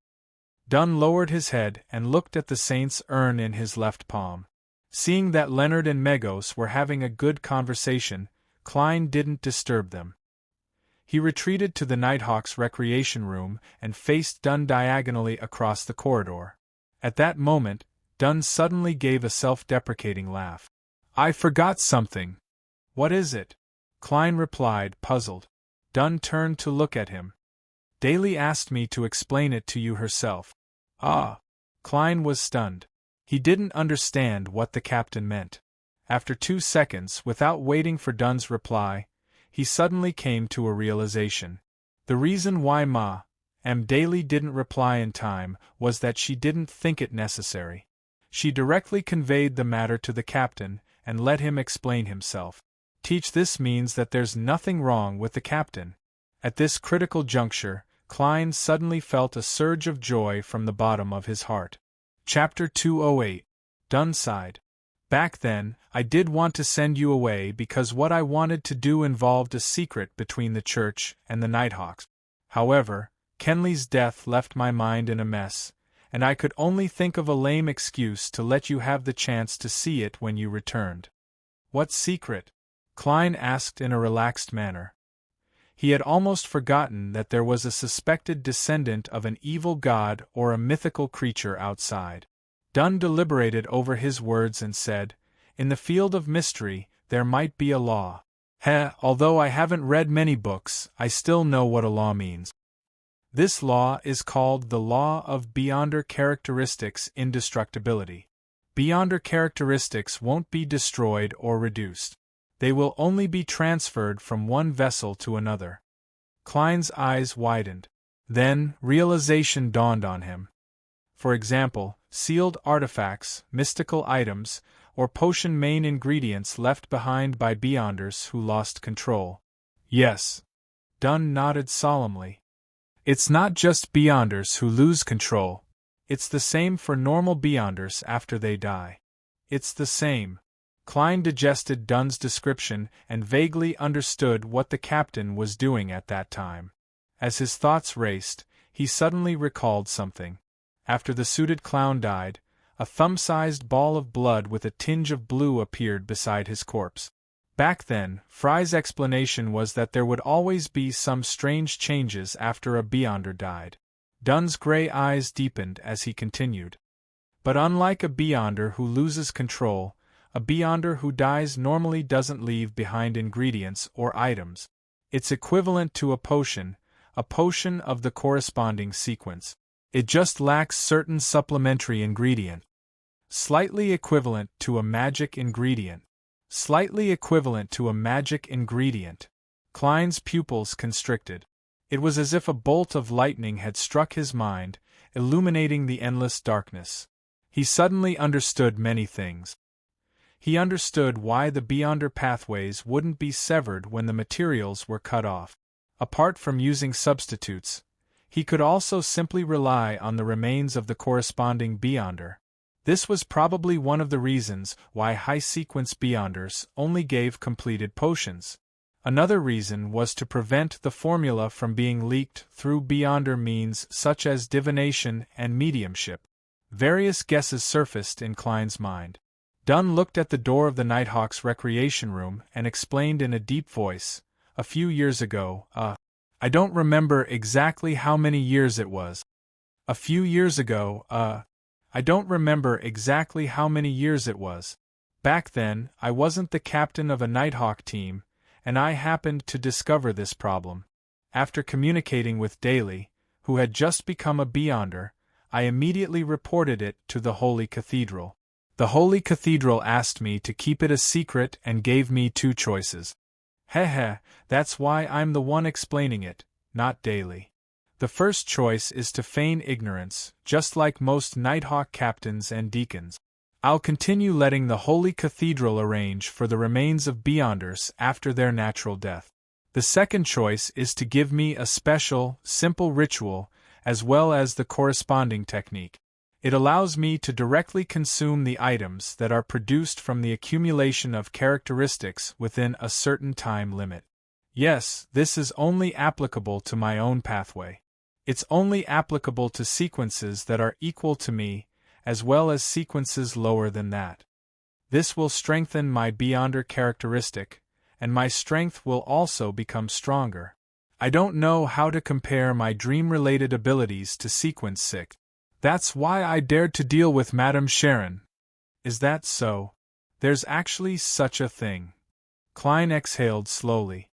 Dunn lowered his head and looked at the saint's urn in his left palm. Seeing that Leonard and Megos were having a good conversation, Klein didn't disturb them. He retreated to the Nighthawk's recreation room and faced Dunn diagonally across the corridor. At that moment, Dunn suddenly gave a self-deprecating laugh. "I forgot something." "What is it?" Klein replied, puzzled. Dunn turned to look at him. "Daly asked me to explain it to you herself." "Ah!" Klein was stunned. He didn't understand what the captain meant. After 2 seconds, without waiting for Dunn's reply, he suddenly came to a realization. The reason why M. Daly didn't reply in time was that she didn't think it necessary. She directly conveyed the matter to the captain and let him explain himself. This means that there's nothing wrong with the captain. At this critical juncture, Klein suddenly felt a surge of joy from the bottom of his heart. Chapter 208. Dunn sighed. "Back then, I did want to send you away because what I wanted to do involved a secret between the church and the Nighthawks. However, Kenley's death left my mind in a mess, and I could only think of a lame excuse to let you have the chance to see it when you returned." "What secret?" Klein asked in a relaxed manner. He had almost forgotten that there was a suspected descendant of an evil god or a mythical creature outside. Dunn deliberated over his words and said, "In the field of mystery, there might be a law. Although I haven't read many books, I still know what a law means. This law is called the law of Beyonder characteristics indestructibility. Beyonder characteristics won't be destroyed or reduced. They will only be transferred from one vessel to another." Klein's eyes widened. Then, realization dawned on him. For example, sealed artifacts, mystical items, or potion main ingredients left behind by Beyonders who lost control. "Yes." Dunn nodded solemnly. "It's not just Beyonders who lose control. It's the same for normal Beyonders after they die. It's the same." Klein digested Dunn's description and vaguely understood what the captain was doing at that time. As his thoughts raced, he suddenly recalled something. After the suited clown died, a thumb-sized ball of blood with a tinge of blue appeared beside his corpse. Back then, Fry's explanation was that there would always be some strange changes after a Beyonder died. Dunn's gray eyes deepened as he continued. "But unlike a Beyonder who loses control, a Beyonder who dies normally doesn't leave behind ingredients or items. It's equivalent to a potion of the corresponding sequence. It just lacks certain supplementary ingredient. Slightly equivalent to a magic ingredient. Slightly equivalent to a magic ingredient." Klein's pupils constricted. It was as if a bolt of lightning had struck his mind, illuminating the endless darkness. He suddenly understood many things. He understood why the Beyonder pathways wouldn't be severed when the materials were cut off. Apart from using substitutes, he could also simply rely on the remains of the corresponding Beyonder. This was probably one of the reasons why high-sequence Beyonders only gave completed potions. Another reason was to prevent the formula from being leaked through Beyonder means such as divination and mediumship. Various guesses surfaced in Klein's mind. Dunn looked at the door of the Nighthawk's recreation room and explained in a deep voice, "A few years ago, I don't remember exactly how many years it was. A few years ago, I don't remember exactly how many years it was. Back then, I wasn't the captain of a Nighthawk team, and I happened to discover this problem. After communicating with Daly, who had just become a Beyonder, I immediately reported it to the Holy Cathedral. The Holy Cathedral asked me to keep it a secret and gave me two choices. That's why I'm the one explaining it, not Daly. The first choice is to feign ignorance, just like most Nighthawk captains and deacons. I'll continue letting the Holy Cathedral arrange for the remains of Beyonders after their natural death. The second choice is to give me a special, simple ritual, as well as the corresponding technique. It allows me to directly consume the items that are produced from the accumulation of characteristics within a certain time limit. Yes, this is only applicable to my own pathway. It's only applicable to sequences that are equal to me, as well as sequences lower than that. This will strengthen my Beyonder characteristic, and my strength will also become stronger. I don't know how to compare my dream-related abilities to sequence 6. That's why I dared to deal with Madame Sharon. Is that so? There's actually such a thing. Klein exhaled slowly.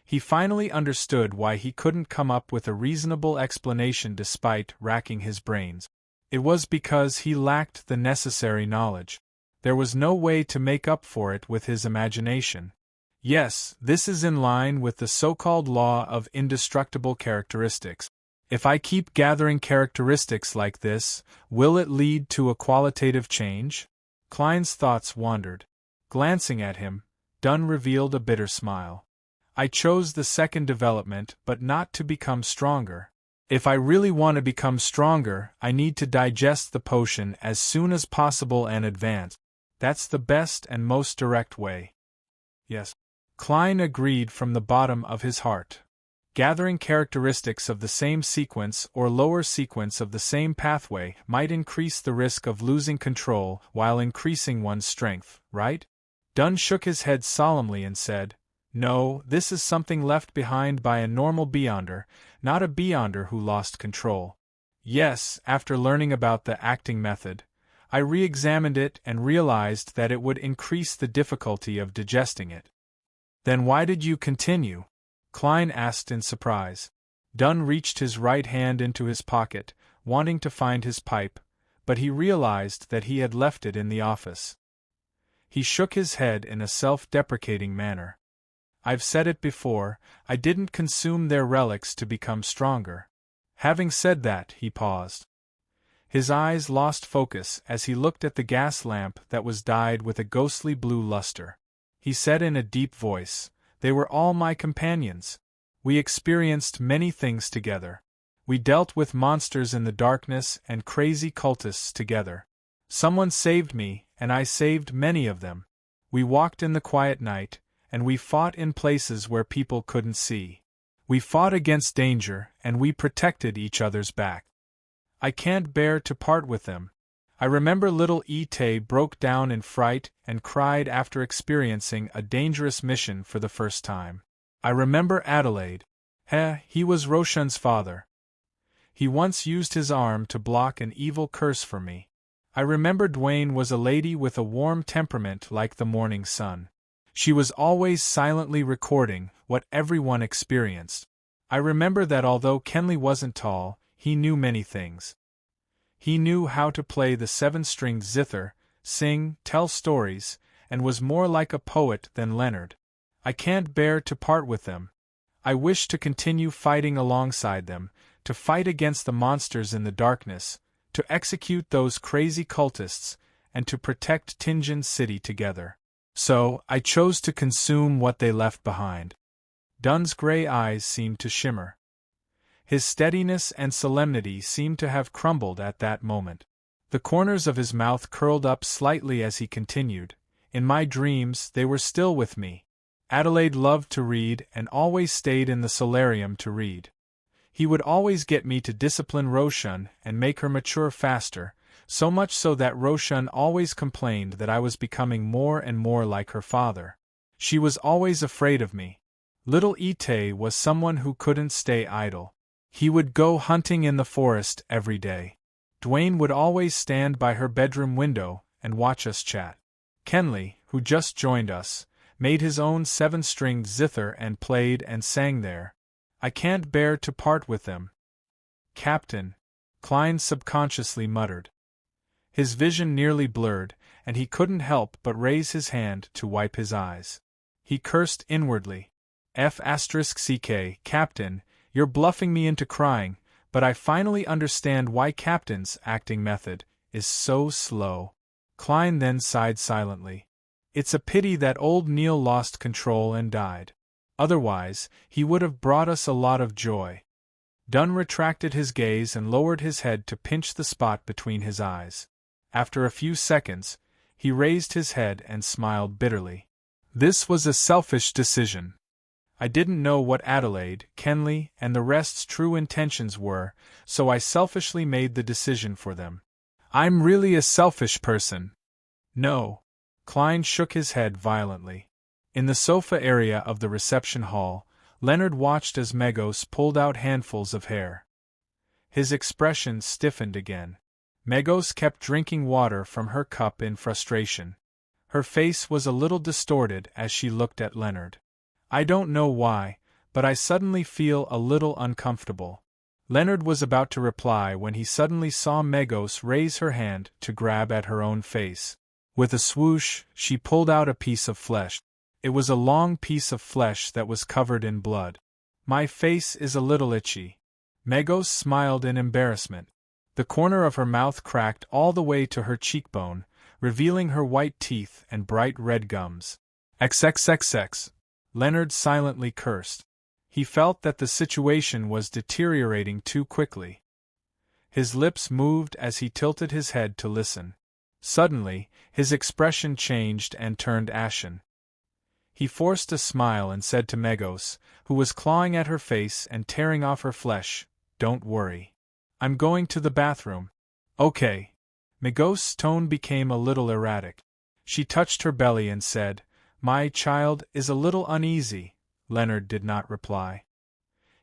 He finally understood why he couldn't come up with a reasonable explanation despite racking his brains. It was because he lacked the necessary knowledge. There was no way to make up for it with his imagination. Yes, this is in line with the so-called law of indestructible characteristics. If I keep gathering characteristics like this, will it lead to a qualitative change? Klein's thoughts wandered. Glancing at him, Dunn revealed a bitter smile. I chose the second development, but not to become stronger. If I really want to become stronger, I need to digest the potion as soon as possible and advance. That's the best and most direct way. Yes. Klein agreed from the bottom of his heart. Gathering characteristics of the same sequence or lower sequence of the same pathway might increase the risk of losing control while increasing one's strength, right? Dunn shook his head solemnly and said, "No, this is something left behind by a normal Beyonder, not a Beyonder who lost control." Yes, after learning about the acting method, I re-examined it and realized that it would increase the difficulty of digesting it. Then why did you continue? Klein asked in surprise. Dunn reached his right hand into his pocket, wanting to find his pipe, but he realized that he had left it in the office. He shook his head in a self-deprecating manner. I've said it before, I didn't consume their relics to become stronger. Having said that, he paused. His eyes lost focus as he looked at the gas lamp that was dyed with a ghostly blue luster. He said in a deep voice, "They were all my companions. We experienced many things together. We dealt with monsters in the darkness and crazy cultists together. Someone saved me, and I saved many of them. We walked in the quiet night, and we fought in places where people couldn't see. We fought against danger, and we protected each other's back. I can't bear to part with them. I remember little Ite broke down in fright and cried after experiencing a dangerous mission for the first time. I remember Adelaide. He was Roshan's father. He once used his arm to block an evil curse for me. I remember Dwayne was a lady with a warm temperament like the morning sun. She was always silently recording what everyone experienced. I remember that although Kenley wasn't tall, he knew many things. He knew how to play the seven-stringed zither, sing, tell stories, and was more like a poet than Leonard. I can't bear to part with them. I wish to continue fighting alongside them, to fight against the monsters in the darkness, to execute those crazy cultists, and to protect Tinjin City together. So, I chose to consume what they left behind." Dunn's gray eyes seemed to shimmer. His steadiness and solemnity seemed to have crumbled at that moment. The corners of his mouth curled up slightly as he continued, "In my dreams they were still with me. Adelaide loved to read and always stayed in the solarium to read. He would always get me to discipline Roshan and make her mature faster, so much so that Roshan always complained that I was becoming more and more like her father. She was always afraid of me. Little Ite was someone who couldn't stay idle. He would go hunting in the forest every day. Dwayne would always stand by her bedroom window and watch us chat. Kenley, who just joined us, made his own 7-stringed zither and played and sang there. I can't bear to part with them. Captain, Klein subconsciously muttered. His vision nearly blurred, and he couldn't help but raise his hand to wipe his eyes. He cursed inwardly. F***ck, Captain, you're bluffing me into crying, but I finally understand why Captain's acting method is so slow. Klein then sighed silently. It's a pity that old Neil lost control and died. Otherwise, he would have brought us a lot of joy. Dunn retracted his gaze and lowered his head to pinch the spot between his eyes. After a few seconds, he raised his head and smiled bitterly. This was a selfish decision. I didn't know what Adelaide, Kenley, and the rest's true intentions were, so I selfishly made the decision for them. I'm really a selfish person. No. Klein shook his head violently. In the sofa area of the reception hall, Leonard watched as Megos pulled out handfuls of hair. His expression stiffened again. Megos kept drinking water from her cup in frustration. Her face was a little distorted as she looked at Leonard. I don't know why, but I suddenly feel a little uncomfortable. Leonard was about to reply when he suddenly saw Megos raise her hand to grab at her own face. With a swoosh, she pulled out a piece of flesh. It was a long piece of flesh that was covered in blood. My face is a little itchy. Megos smiled in embarrassment. The corner of her mouth cracked all the way to her cheekbone, revealing her white teeth and bright red gums. XXXX. Leonard silently cursed. He felt that the situation was deteriorating too quickly. His lips moved as he tilted his head to listen. Suddenly, his expression changed and turned ashen. He forced a smile and said to Megos, who was clawing at her face and tearing off her flesh, "Don't worry. I'm going to the bathroom." "Okay." Megos' tone became a little erratic. She touched her belly and said, "My child is a little uneasy." Leonard did not reply.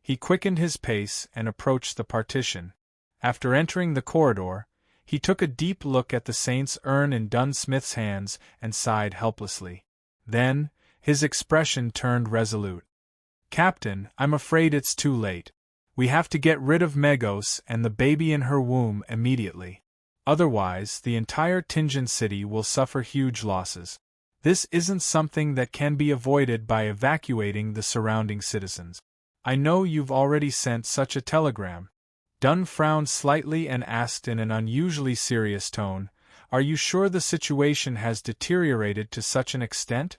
He quickened his pace and approached the partition. After entering the corridor, he took a deep look at the saint's urn in Dunn Smith's hands and sighed helplessly. Then, his expression turned resolute. "Captain, I'm afraid it's too late. We have to get rid of Megos and the baby in her womb immediately. Otherwise, the entire Tingen city will suffer huge losses. This isn't something that can be avoided by evacuating the surrounding citizens. I know you've already sent such a telegram." Dunn frowned slightly and asked in an unusually serious tone, "Are you sure the situation has deteriorated to such an extent?"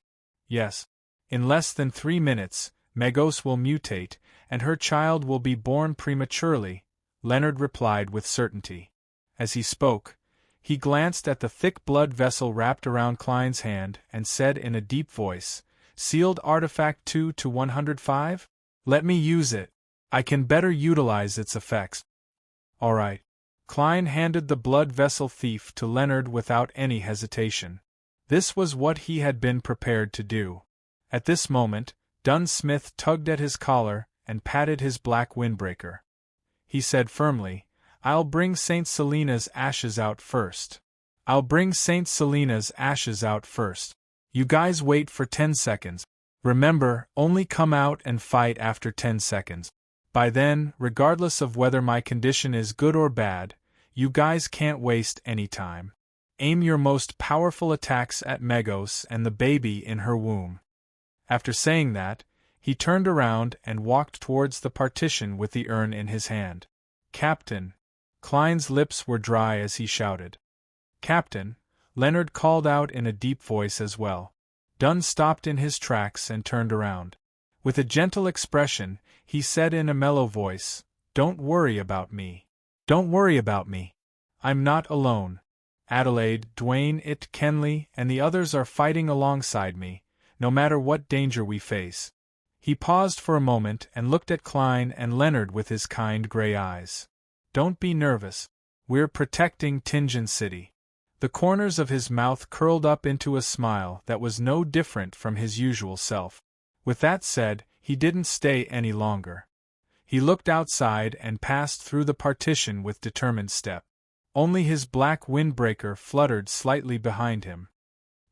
"Yes. In less than 3 minutes, Megos will mutate, and her child will be born prematurely," Leonard replied with certainty. As he spoke, he glanced at the thick blood vessel wrapped around Klein's hand and said in a deep voice, "Sealed artifact 2 to 105? Let me use it. I can better utilize its effects." "All right." Klein handed the blood vessel thief to Leonard without any hesitation. This was what he had been prepared to do. At this moment, Dunn Smith tugged at his collar and patted his black windbreaker. He said firmly, "I'll bring St. Selena's ashes out first. I'll bring St. Selena's ashes out first. You guys wait for 10 seconds. Remember, only come out and fight after 10 seconds. By then, regardless of whether my condition is good or bad, you guys can't waste any time. Aim your most powerful attacks at Megos and the baby in her womb." After saying that, he turned around and walked towards the partition with the urn in his hand. "Captain." Klein's lips were dry as he shouted. "Captain," Leonard called out in a deep voice as well. Dunn stopped in his tracks and turned around. With a gentle expression, he said in a mellow voice, "Don't worry about me. Don't worry about me. I'm not alone. Adelaide, Dwayne, Kenley, and the others are fighting alongside me, no matter what danger we face." He paused for a moment and looked at Klein and Leonard with his kind gray eyes. "Don't be nervous. We're protecting Tingen City." The corners of his mouth curled up into a smile that was no different from his usual self. With that said, He didn't stay any longer. He looked outside and passed through the partition with determined step. Only his black windbreaker fluttered slightly behind him.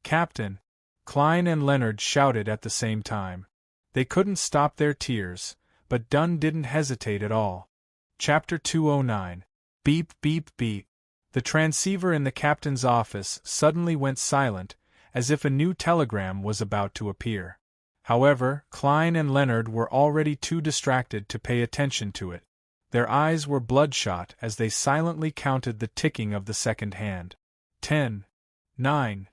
"Captain!" Klein and Leonard shouted at the same time. They couldn't stop their tears, but Dunn didn't hesitate at all. Chapter 209. Beep beep beep. The transceiver in the captain's office suddenly went silent, as if a new telegram was about to appear. However, Klein and Leonard were already too distracted to pay attention to it. Their eyes were bloodshot as they silently counted the ticking of the second hand. 10, 9,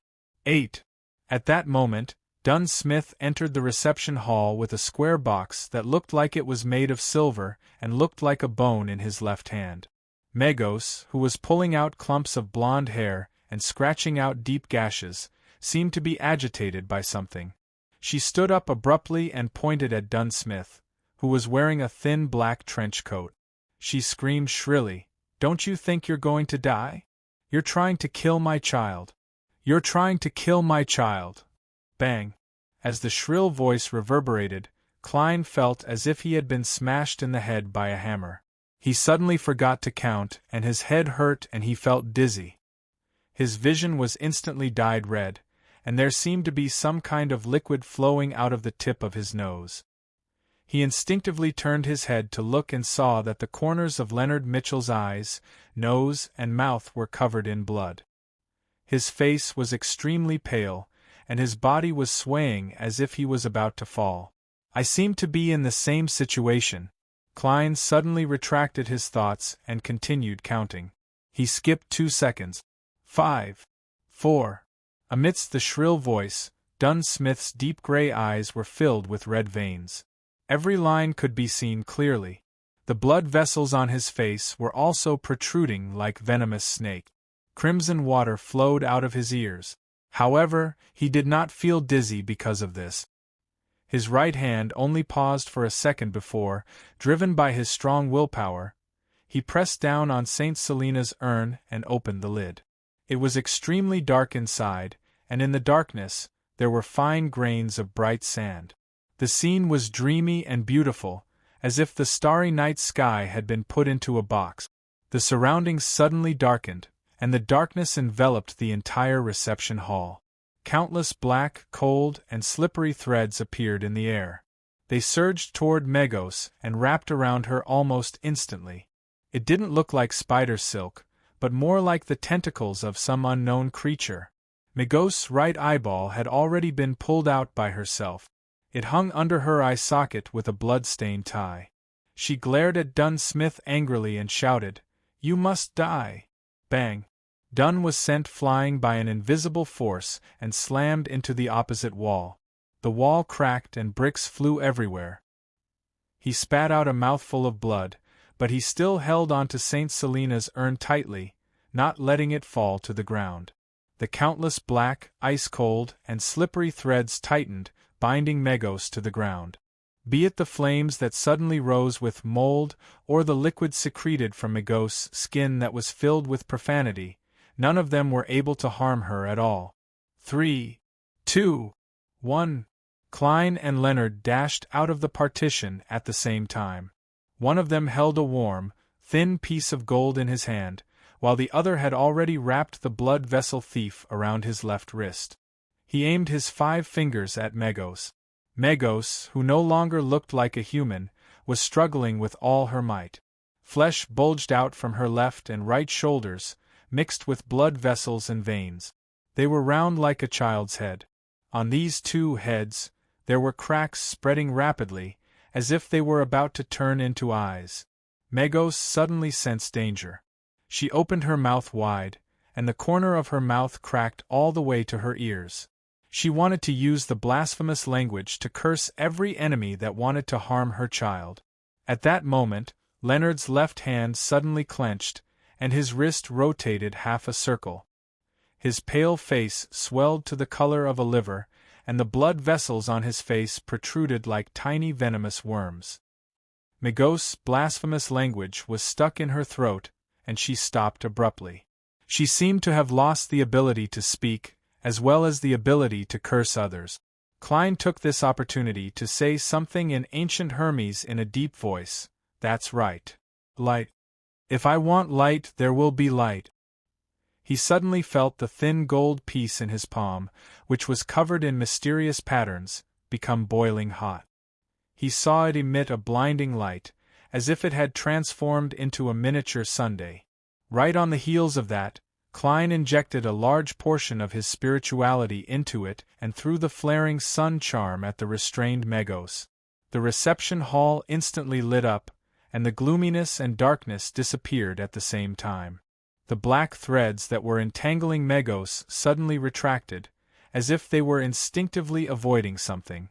8. At that moment, Dunn Smith entered the reception hall with a square box that looked like it was made of silver and looked like a bone in his left hand. Megos, who was pulling out clumps of blonde hair and scratching out deep gashes, seemed to be agitated by something. She stood up abruptly and pointed at Dunn Smith, who was wearing a thin black trench coat. She screamed shrilly, "Don't you think you're going to die? You're trying to kill my child. You're trying to kill my child." Bang! As the shrill voice reverberated, Klein felt as if he had been smashed in the head by a hammer. He suddenly forgot to count, and his head hurt and he felt dizzy. His vision was instantly dyed red, and there seemed to be some kind of liquid flowing out of the tip of his nose. He instinctively turned his head to look and saw that the corners of Leonard Mitchell's eyes, nose, and mouth were covered in blood. His face was extremely pale, and his body was swaying as if he was about to fall. "I seem to be in the same situation." Klein suddenly retracted his thoughts and continued counting. He skipped 2 seconds. 5, 4. Amidst the shrill voice, Dunn Smith's deep gray eyes were filled with red veins. Every line could be seen clearly. The blood vessels on his face were also protruding like venomous snakes. Crimson water flowed out of his ears. However, he did not feel dizzy because of this. His right hand only paused for a second before, driven by his strong willpower, he pressed down on St. Selena's urn and opened the lid. It was extremely dark inside, and in the darkness, there were fine grains of bright sand. The scene was dreamy and beautiful, as if the starry night sky had been put into a box. The surroundings suddenly darkened, and the darkness enveloped the entire reception hall. Countless black, cold, and slippery threads appeared in the air. They surged toward Megos and wrapped around her almost instantly. It didn't look like spider silk, but more like the tentacles of some unknown creature. Megos' right eyeball had already been pulled out by herself. It hung under her eye socket with a blood-stained tie. She glared at Dunn Smith angrily and shouted, "You must die!" Bang! Dunn was sent flying by an invisible force and slammed into the opposite wall. The wall cracked and bricks flew everywhere. He spat out a mouthful of blood, but he still held onto St. Selena's urn tightly, not letting it fall to the ground. The countless black, ice-cold, and slippery threads tightened, binding Megos to the ground. Be it the flames that suddenly rose with mold, or the liquid secreted from Megos' skin that was filled with profanity, none of them were able to harm her at all. 3, 2, 1. Klein and Leonard dashed out of the partition at the same time. One of them held a warm, thin piece of gold in his hand, while the other had already wrapped the blood vessel thief around his left wrist. He aimed his 5 fingers at Megos. Megos, who no longer looked like a human, was struggling with all her might. Flesh bulged out from her left and right shoulders, mixed with blood vessels and veins. They were round like a child's head. On these 2 heads, there were cracks spreading rapidly, as if they were about to turn into eyes. Megos suddenly sensed danger. She opened her mouth wide, and the corner of her mouth cracked all the way to her ears. She wanted to use the blasphemous language to curse every enemy that wanted to harm her child. At that moment, Leonard's left hand suddenly clenched, and his wrist rotated half a circle. His pale face swelled to the color of a liver, and the blood vessels on his face protruded like tiny venomous worms. Megos' blasphemous language was stuck in her throat, and she stopped abruptly. She seemed to have lost the ability to speak, as well as the ability to curse others. Klein took this opportunity to say something in ancient Hermes in a deep voice. That's right. Light. If I want light, there will be light. He suddenly felt the thin gold piece in his palm, which was covered in mysterious patterns, become boiling hot. He saw it emit a blinding light, as if it had transformed into a miniature sundae. Right on the heels of that, Klein injected a large portion of his spirituality into it and threw the flaring sun charm at the restrained Megos. The reception hall instantly lit up, and the gloominess and darkness disappeared at the same time. The black threads that were entangling Megos suddenly retracted, as if they were instinctively avoiding something.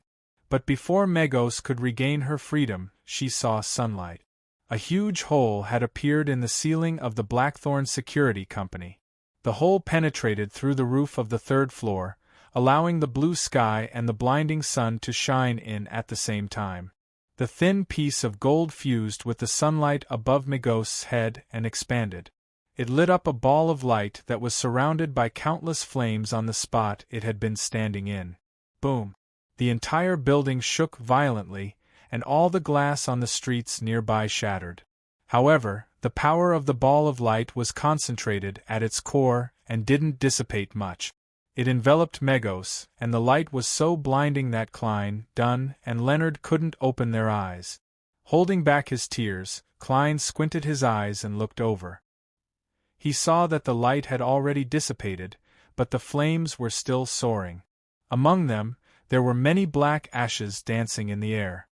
But before Megos could regain her freedom, she saw sunlight. A huge hole had appeared in the ceiling of the Blackthorn Security Company. The hole penetrated through the roof of the third floor, allowing the blue sky and the blinding sun to shine in at the same time. The thin piece of gold fused with the sunlight above Megos' head and expanded. It lit up a ball of light that was surrounded by countless flames on the spot it had been standing in. Boom! The entire building shook violently, and all the glass on the streets nearby shattered. However, the power of the ball of light was concentrated at its core and didn't dissipate much. It enveloped Megos, and the light was so blinding that Klein, Dunn, and Leonard couldn't open their eyes. Holding back his tears, Klein squinted his eyes and looked over. He saw that the light had already dissipated, but the flames were still soaring. Among them, there were many black ashes dancing in the air.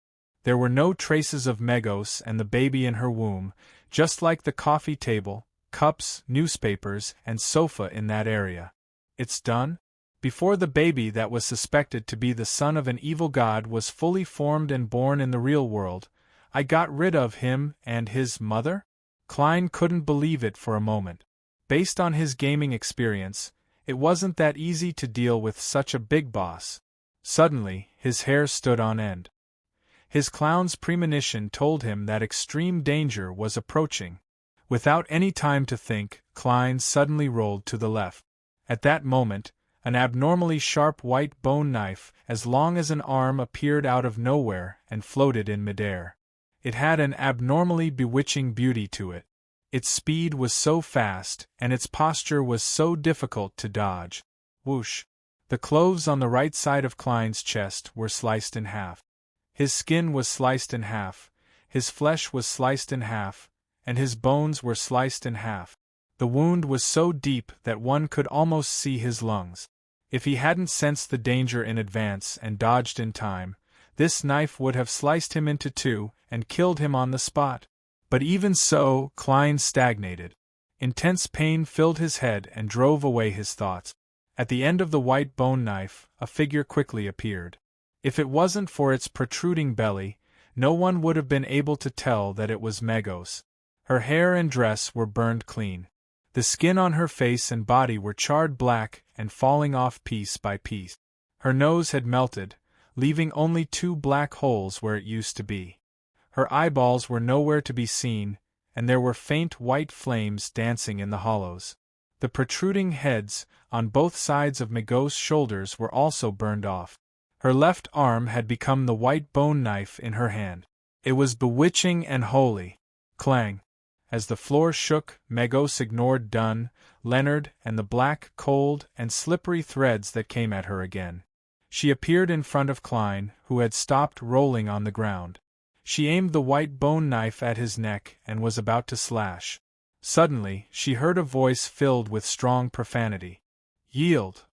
There were no traces of Megos and the baby in her womb, just like the coffee table, cups, newspapers, and sofa in that area. It's done? Before the baby that was suspected to be the son of an evil god was fully formed and born in the real world, I got rid of him and his mother? Klein couldn't believe it for a moment. Based on his gaming experience, it wasn't that easy to deal with such a big boss. Suddenly, his hair stood on end. His clown's premonition told him that extreme danger was approaching. Without any time to think, Klein suddenly rolled to the left. At that moment, an abnormally sharp white bone knife as long as an arm appeared out of nowhere and floated in midair. It had an abnormally bewitching beauty to it. Its speed was so fast, and its posture was so difficult to dodge. Whoosh! The clothes on the right side of Klein's chest were sliced in half. His skin was sliced in half, his flesh was sliced in half, and his bones were sliced in half. The wound was so deep that one could almost see his lungs. If he hadn't sensed the danger in advance and dodged in time, this knife would have sliced him into two and killed him on the spot. But even so, Klein stagnated. Intense pain filled his head and drove away his thoughts. At the end of the white bone knife, a figure quickly appeared. If it wasn't for its protruding belly, no one would have been able to tell that it was Megos. Her hair and dress were burned clean. The skin on her face and body were charred black and falling off piece by piece. Her nose had melted, leaving only two black holes where it used to be. Her eyeballs were nowhere to be seen, and there were faint white flames dancing in the hollows. The protruding heads on both sides of Megos' shoulders were also burned off. Her left arm had become the white bone knife in her hand. It was bewitching and holy. Clang! As the floor shook, Megos ignored Dunn, Leonard, and the black, cold, and slippery threads that came at her again. She appeared in front of Klein, who had stopped rolling on the ground. She aimed the white bone knife at his neck and was about to slash. Suddenly, she heard a voice filled with strong profanity. Yield!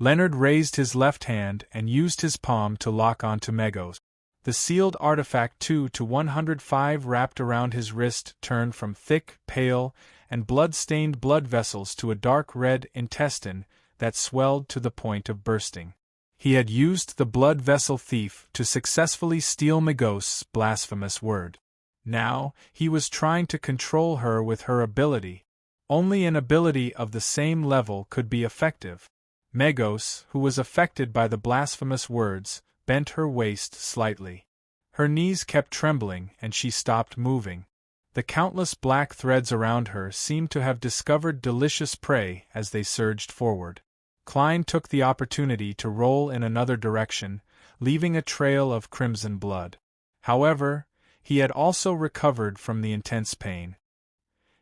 Leonard raised his left hand and used his palm to lock onto Megos. The sealed artifact 2-105 wrapped around his wrist turned from thick, pale, and blood-stained blood vessels to a dark red intestine that swelled to the point of bursting. He had used the blood vessel thief to successfully steal Megos' blasphemous word. Now, he was trying to control her with her ability. Only an ability of the same level could be effective. Megos, who was affected by the blasphemous words, bent her waist slightly. Her knees kept trembling and she stopped moving. The countless black threads around her seemed to have discovered delicious prey as they surged forward. Klein took the opportunity to roll in another direction, leaving a trail of crimson blood. However, he had also recovered from the intense pain.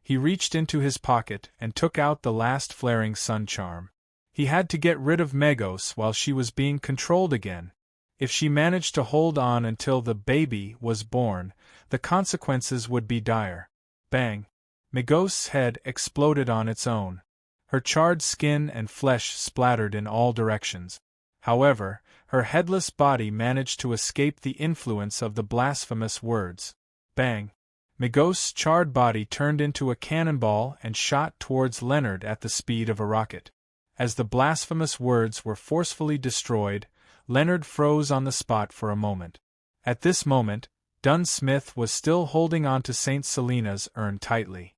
He reached into his pocket and took out the last flaring sun charm. He had to get rid of Megos while she was being controlled again. If she managed to hold on until the baby was born, the consequences would be dire. Bang! Megos' head exploded on its own. Her charred skin and flesh splattered in all directions. However, her headless body managed to escape the influence of the blasphemous words. Bang! Megos' charred body turned into a cannonball and shot towards Leonard at the speed of a rocket. As the blasphemous words were forcefully destroyed, Leonard froze on the spot for a moment. At this moment, Dunn Smith was still holding on to St. Selena's urn tightly.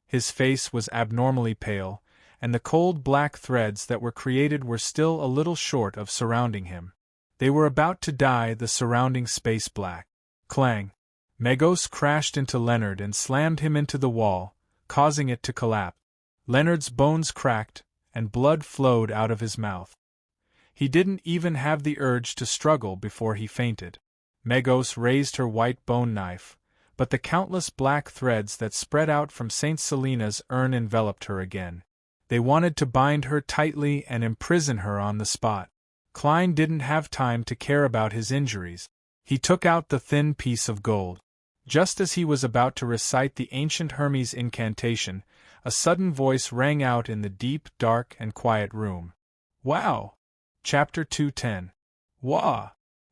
His face was abnormally pale, and the cold black threads that were created were still a little short of surrounding him. They were about to dye the surrounding space black. Clang! Megos crashed into Leonard and slammed him into the wall, causing it to collapse. Leonard's bones cracked, and blood flowed out of his mouth. He didn't even have the urge to struggle before he fainted. Megos raised her white bone knife, but the countless black threads that spread out from St. Selena's urn enveloped her again. They wanted to bind her tightly and imprison her on the spot. Klein didn't have time to care about his injuries. He took out the thin piece of gold. Just as he was about to recite the ancient Hermes incantation, a sudden voice rang out in the deep, dark, and quiet room. Wow! Chapter 210. Wah!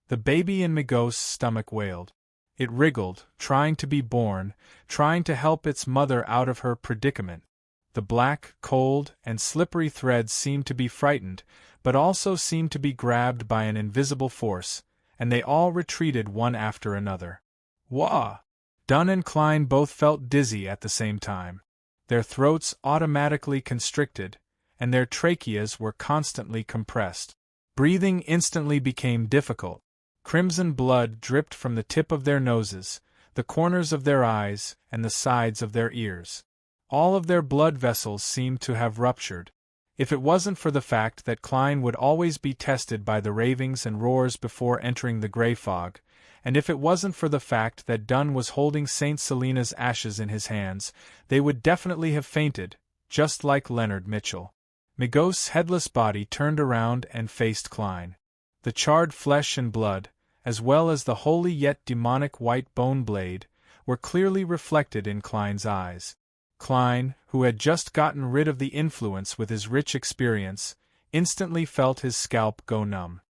The baby in Megos' stomach wailed. It wriggled, trying to be born, trying to help its mother out of her predicament. The black, cold, and slippery threads seemed to be frightened, but also seemed to be grabbed by an invisible force, and they all retreated one after another. Wah! Dunn and Klein both felt dizzy at the same time. Their throats automatically constricted, and their tracheas were constantly compressed. Breathing instantly became difficult. Crimson blood dripped from the tip of their noses, the corners of their eyes, and the sides of their ears. All of their blood vessels seemed to have ruptured. If it wasn't for the fact that Klein would always be tested by the ravings and roars before entering the gray fog, and if it wasn't for the fact that Dunn was holding St. Selena's ashes in his hands, they would definitely have fainted, just like Leonard Mitchell. Megos' headless body turned around and faced Klein. The charred flesh and blood, as well as the holy yet demonic white bone blade, were clearly reflected in Klein's eyes. Klein, who had just gotten rid of the influence with his rich experience, instantly felt his scalp go numb.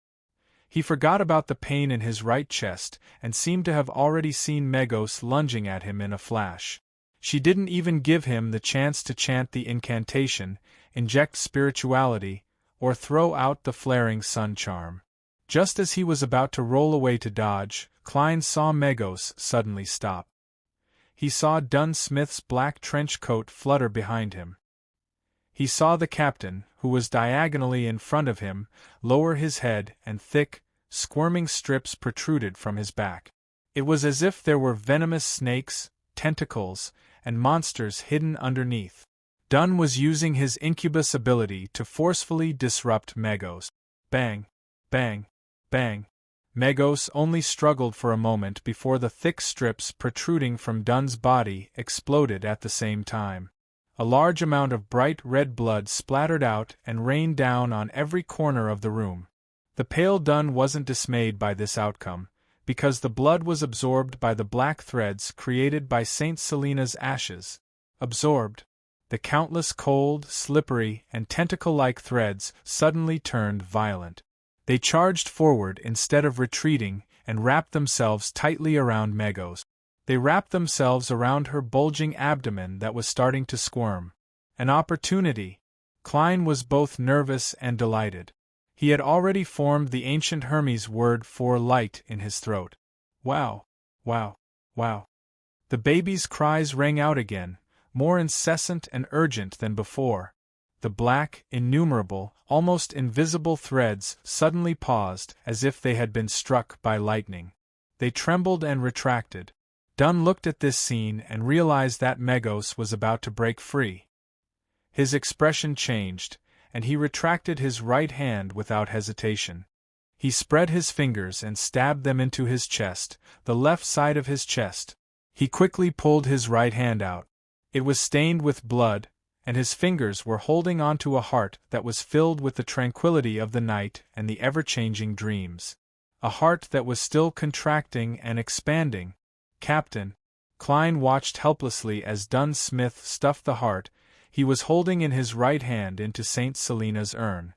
He forgot about the pain in his right chest and seemed to have already seen Megos lunging at him in a flash. She didn't even give him the chance to chant the incantation, inject spirituality, or throw out the flaring sun charm. Just as he was about to roll away to dodge, Klein saw Megos suddenly stop. He saw Dunn Smith's black trench coat flutter behind him. He saw the captain, who was diagonally in front of him, lower his head and thick, squirming strips protruded from his back. It was as if there were venomous snakes, tentacles, and monsters hidden underneath. Dunn was using his incubus ability to forcefully disrupt Megos. Bang! Bang! Bang! Megos only struggled for a moment before the thick strips protruding from Dunn's body exploded at the same time. A large amount of bright red blood splattered out and rained down on every corner of the room. The pale Dunn wasn't dismayed by this outcome, because the blood was absorbed by the black threads created by St. Selena's ashes. Absorbed. The countless cold, slippery, and tentacle-like threads suddenly turned violent. They charged forward instead of retreating and wrapped themselves tightly around Megos. They wrapped themselves around her bulging abdomen that was starting to squirm. An opportunity. Klein was both nervous and delighted. He had already formed the ancient Hermes word for light in his throat. Wow! Wow! Wow! The baby's cries rang out again, more incessant and urgent than before. The black, innumerable, almost invisible threads suddenly paused as if they had been struck by lightning. They trembled and retracted. Dunn looked at this scene and realized that Megos was about to break free. His expression changed, and he retracted his right hand without hesitation. He spread his fingers and stabbed them into his chest, the left side of his chest. He quickly pulled his right hand out. It was stained with blood, and his fingers were holding onto a heart that was filled with the tranquility of the night and the ever-changing dreams. A heart that was still contracting and expanding. Captain. Klein watched helplessly as Dunn Smith stuffed the heart he was holding in his right hand into St. Selena's urn.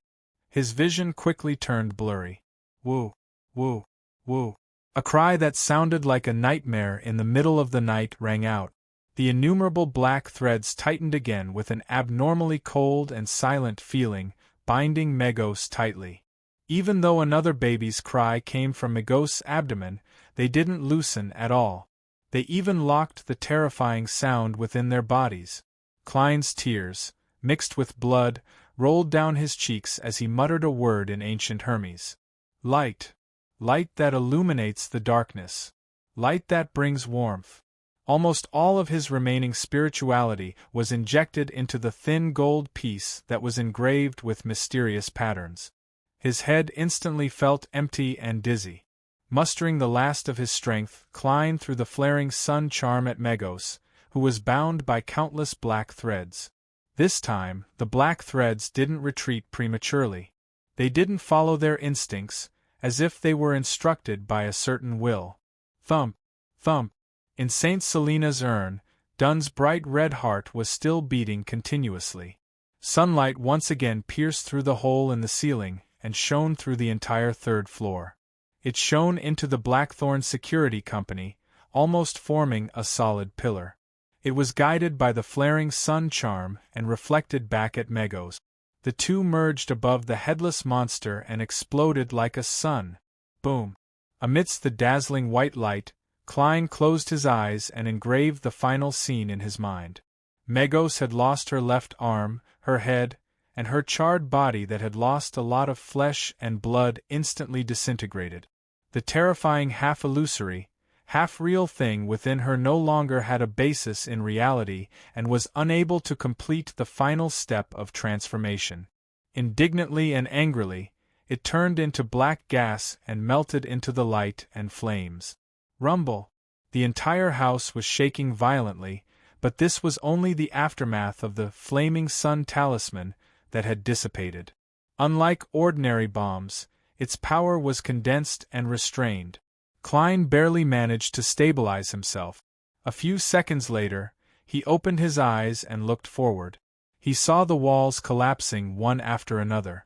His vision quickly turned blurry. Woo, woo, woo. A cry that sounded like a nightmare in the middle of the night rang out. The innumerable black threads tightened again with an abnormally cold and silent feeling, binding Megos tightly. Even though another baby's cry came from Megos' abdomen, they didn't loosen at all. They even locked the terrifying sound within their bodies. Klein's tears, mixed with blood, rolled down his cheeks as he muttered a word in ancient Hermes. Light. Light that illuminates the darkness. Light that brings warmth. Almost all of his remaining spirituality was injected into the thin gold piece that was engraved with mysterious patterns. His head instantly felt empty and dizzy. Mustering the last of his strength, Klein threw the flaring sun charm at Megos, who was bound by countless black threads. This time, the black threads didn't retreat prematurely. They didn't follow their instincts, as if they were instructed by a certain will. Thump, thump. In St. Selena's urn, Dunn's bright red heart was still beating continuously. Sunlight once again pierced through the hole in the ceiling and shone through the entire third floor. It shone into the Blackthorn Security Company, almost forming a solid pillar. It was guided by the flaring sun charm and reflected back at Megos. The two merged above the headless monster and exploded like a sun. Boom! Amidst the dazzling white light, Klein closed his eyes and engraved the final scene in his mind. Megos had lost her left arm, her head, and her charred body that had lost a lot of flesh and blood instantly disintegrated. The terrifying half-illusory, half-real thing within her no longer had a basis in reality and was unable to complete the final step of transformation. Indignantly and angrily, it turned into black gas and melted into the light and flames. Rumble! The entire house was shaking violently, but this was only the aftermath of the flaming sun talisman that had dissipated. Unlike ordinary bombs, its power was condensed and restrained. Klein barely managed to stabilize himself. A few seconds later, he opened his eyes and looked forward. He saw the walls collapsing one after another.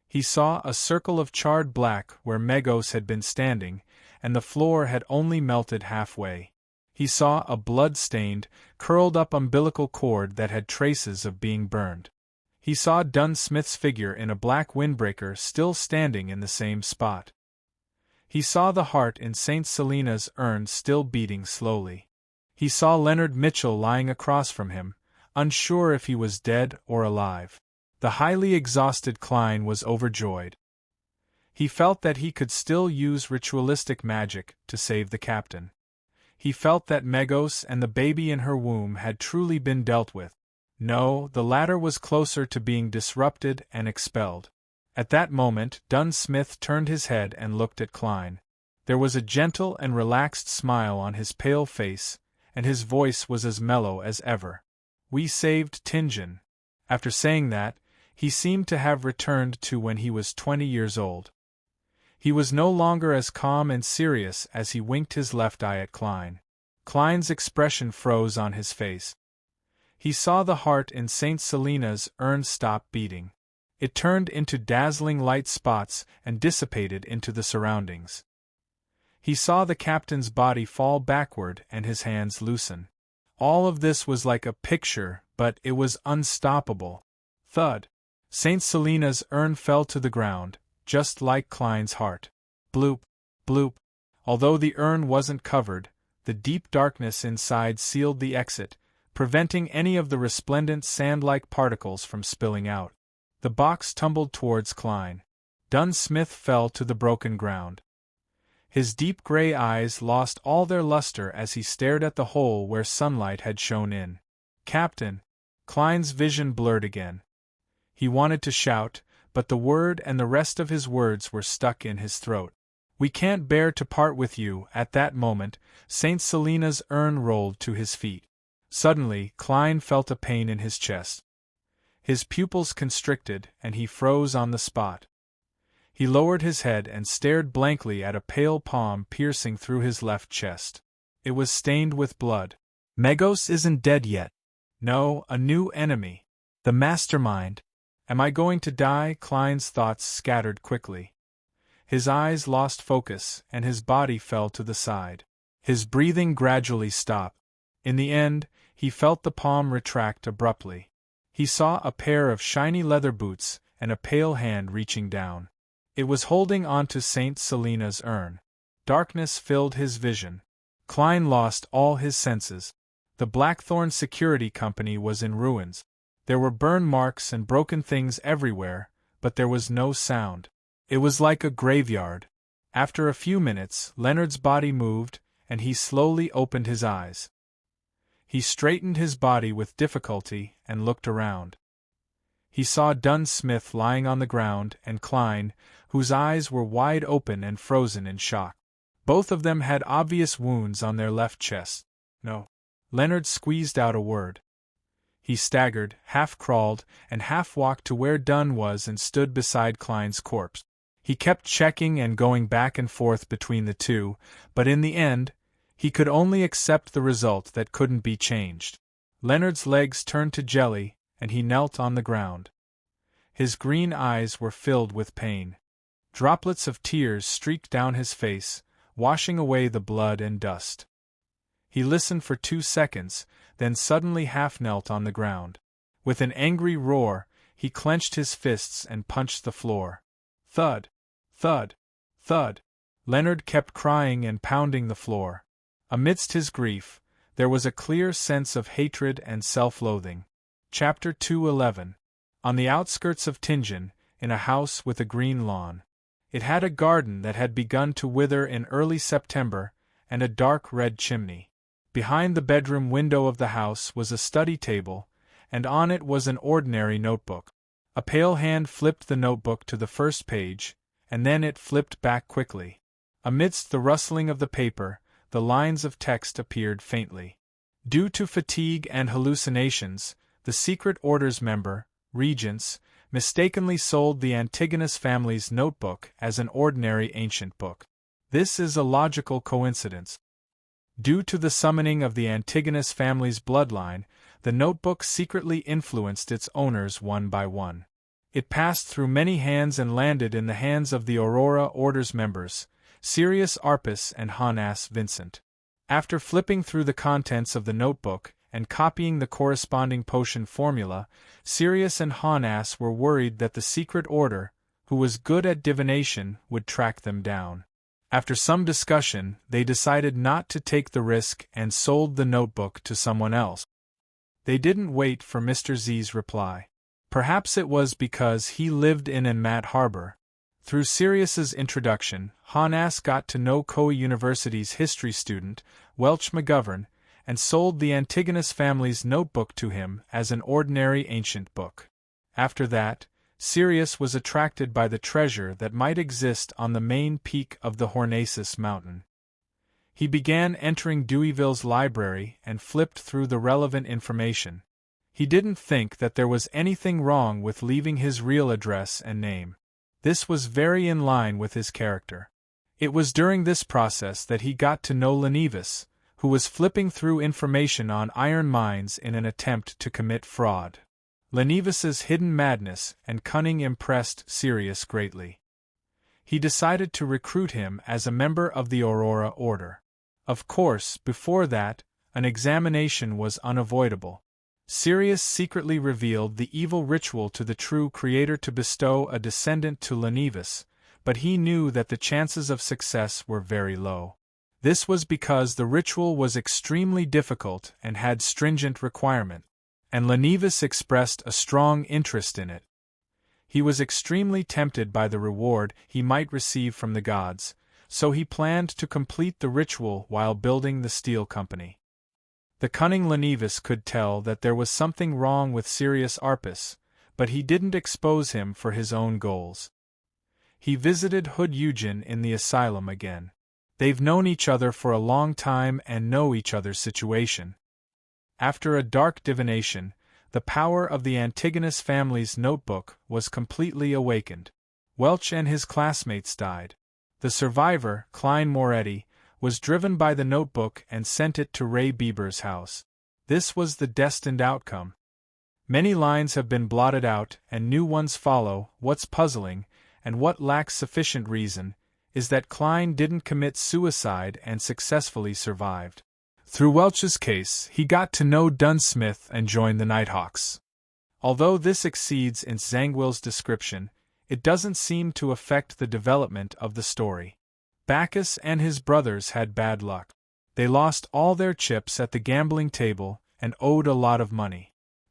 He saw a circle of charred black where Megos had been standing, and the floor had only melted halfway. He saw a blood-stained, curled-up umbilical cord that had traces of being burned. He saw Dunn Smith's figure in a black windbreaker still standing in the same spot. He saw the heart in St. Selena's urn still beating slowly. He saw Leonard Mitchell lying across from him, unsure if he was dead or alive. The highly exhausted Klein was overjoyed. He felt that he could still use ritualistic magic to save the captain. He felt that Megos and the baby in her womb had truly been dealt with. No, the latter was closer to being disrupted and expelled. At that moment, Dunn Smith turned his head and looked at Klein. There was a gentle and relaxed smile on his pale face, and his voice was as mellow as ever. "We saved Tingen." After saying that, he seemed to have returned to when he was 20 years old. He was no longer as calm and serious as he winked his left eye at Klein. Klein's expression froze on his face. He saw the heart in St. Selena's urn stop beating. It turned into dazzling light spots and dissipated into the surroundings. He saw the captain's body fall backward and his hands loosen. All of this was like a picture, but it was unstoppable. Thud! St. Selena's urn fell to the ground, just like Klein's heart. Bloop, bloop. Although the urn wasn't covered, the deep darkness inside sealed the exit, preventing any of the resplendent sand-like particles from spilling out. The box tumbled towards Klein. Dunn Smith fell to the broken ground. His deep gray eyes lost all their luster as he stared at the hole where sunlight had shone in. "Captain!" Klein's vision blurred again. He wanted to shout, but the word and the rest of his words were stuck in his throat. "We can't bear to part with you." At that moment, Saint Selena's urn rolled to his feet. Suddenly, Klein felt a pain in his chest. His pupils constricted, and he froze on the spot. He lowered his head and stared blankly at a pale palm piercing through his left chest. It was stained with blood. "Megos isn't dead yet." "No, a new enemy. The mastermind." "Am I going to die?" Klein's thoughts scattered quickly. His eyes lost focus, and his body fell to the side. His breathing gradually stopped. In the end, he felt the palm retract abruptly. He saw a pair of shiny leather boots and a pale hand reaching down. It was holding onto Saint Selena's urn. Darkness filled his vision. Klein lost all his senses. The Blackthorn Security Company was in ruins. There were burn marks and broken things everywhere, but there was no sound. It was like a graveyard. After a few minutes, Leonard's body moved, and he slowly opened his eyes. He straightened his body with difficulty and looked around. He saw Dunn Smith lying on the ground and Klein, whose eyes were wide open and frozen in shock. Both of them had obvious wounds on their left chests. "No." Leonard squeezed out a word. He staggered, half-crawled, and half-walked to where Dunn was and stood beside Klein's corpse. He kept checking and going back and forth between the two, but in the end, he could only accept the result that couldn't be changed. Leonard's legs turned to jelly, and he knelt on the ground. His green eyes were filled with pain. Droplets of tears streaked down his face, washing away the blood and dust. He listened for 2 seconds, then suddenly half-knelt on the ground. With an angry roar, he clenched his fists and punched the floor. Thud! Thud! Thud! Leonard kept crying and pounding the floor. Amidst his grief, there was a clear sense of hatred and self-loathing. Chapter 2:11. On the outskirts of Tingen, in a house with a green lawn. It had a garden that had begun to wither in early September, and a dark red chimney. Behind the bedroom window of the house was a study table, and on it was an ordinary notebook. A pale hand flipped the notebook to the first page, and then it flipped back quickly. Amidst the rustling of the paper, the lines of text appeared faintly. Due to fatigue and hallucinations, the Secret Order's member, Regents, mistakenly sold the Antigonus family's notebook as an ordinary ancient book. This is a logical coincidence. Due to the summoning of the Antigonus family's bloodline, the notebook secretly influenced its owners one by one. It passed through many hands and landed in the hands of the Aurora Order's members, Sirius Arpus and Hanas Vincent. After flipping through the contents of the notebook and copying the corresponding potion formula, Sirius and Hanas were worried that the Secret Order, who was good at divination, would track them down. After some discussion, they decided not to take the risk and sold the notebook to someone else. They didn't wait for Mr. Z's reply. Perhaps it was because he lived in Mat Harbor. Through Sirius's introduction, Hanas got to know Koei University's history student, Welch McGovern, and sold the Antigonus family's notebook to him as an ordinary ancient book. After that, Sirius was attracted by the treasure that might exist on the main peak of the Hornacis mountain. He began entering Deweyville's library and flipped through the relevant information. He didn't think that there was anything wrong with leaving his real address and name. This was very in line with his character. It was during this process that he got to know Lenivis, who was flipping through information on iron mines in an attempt to commit fraud. Lenivis's hidden madness and cunning impressed Sirius greatly. He decided to recruit him as a member of the Aurora Order. Of course, before that, an examination was unavoidable. Sirius secretly revealed the evil ritual to the true creator to bestow a descendant to Lenivis, but he knew that the chances of success were very low. This was because the ritual was extremely difficult and had stringent requirements, and Lenivis expressed a strong interest in it. He was extremely tempted by the reward he might receive from the gods, so he planned to complete the ritual while building the steel company. The cunning Lenivis could tell that there was something wrong with Sirius Arpus, but he didn't expose him for his own goals. He visited Hood Eugen in the asylum again. They've known each other for a long time and know each other's situation. After a dark divination, the power of the Antigonus family's notebook was completely awakened. Welch and his classmates died. The survivor, Klein Moretti, was driven by the notebook and sent it to Ray Bieber's house. This was the destined outcome. Many lines have been blotted out and new ones follow. What's puzzling, and what lacks sufficient reason, is that Klein didn't commit suicide and successfully survived. Through Welch's case, he got to know Dunsmith and joined the Nighthawks. Although this exceeds in Zangwill's description, it doesn't seem to affect the development of the story. Bacchus and his brothers had bad luck. They lost all their chips at the gambling table and owed a lot of money.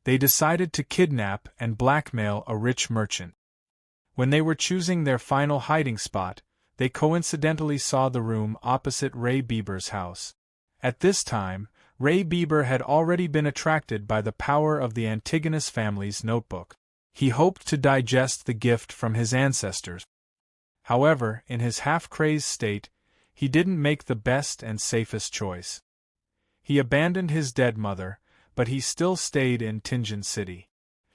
They decided to kidnap and blackmail a rich merchant. When they were choosing their final hiding spot, they coincidentally saw the room opposite Ray Bieber's house. At this time, Ray Bieber had already been attracted by the power of the Antigonus family's notebook. He hoped to digest the gift from his ancestors. However, in his half-crazed state, he didn't make the best and safest choice. He abandoned his dead mother, but he still stayed in Tingen City.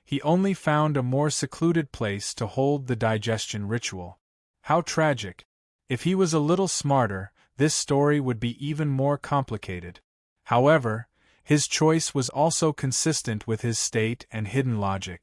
He only found a more secluded place to hold the digestion ritual. How tragic! If he was a little smarter, this story would be even more complicated. However, his choice was also consistent with his state and hidden logic.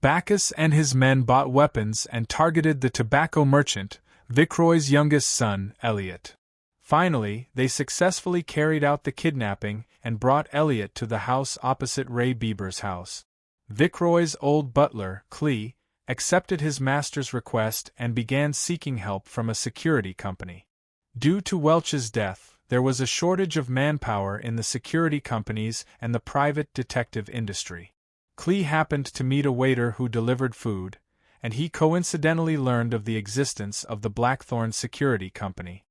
Bacchus and his men bought weapons and targeted the tobacco merchant, Vicroy's youngest son, Elliot. Finally, they successfully carried out the kidnapping and brought Elliot to the house opposite Ray Bieber's house. Vicroy's old butler, Clee, accepted his master's request and began seeking help from a security company. Due to Welch's death, there was a shortage of manpower in the security companies and the private detective industry. Clee happened to meet a waiter who delivered food, and he coincidentally learned of the existence of the Blackthorn Security Company.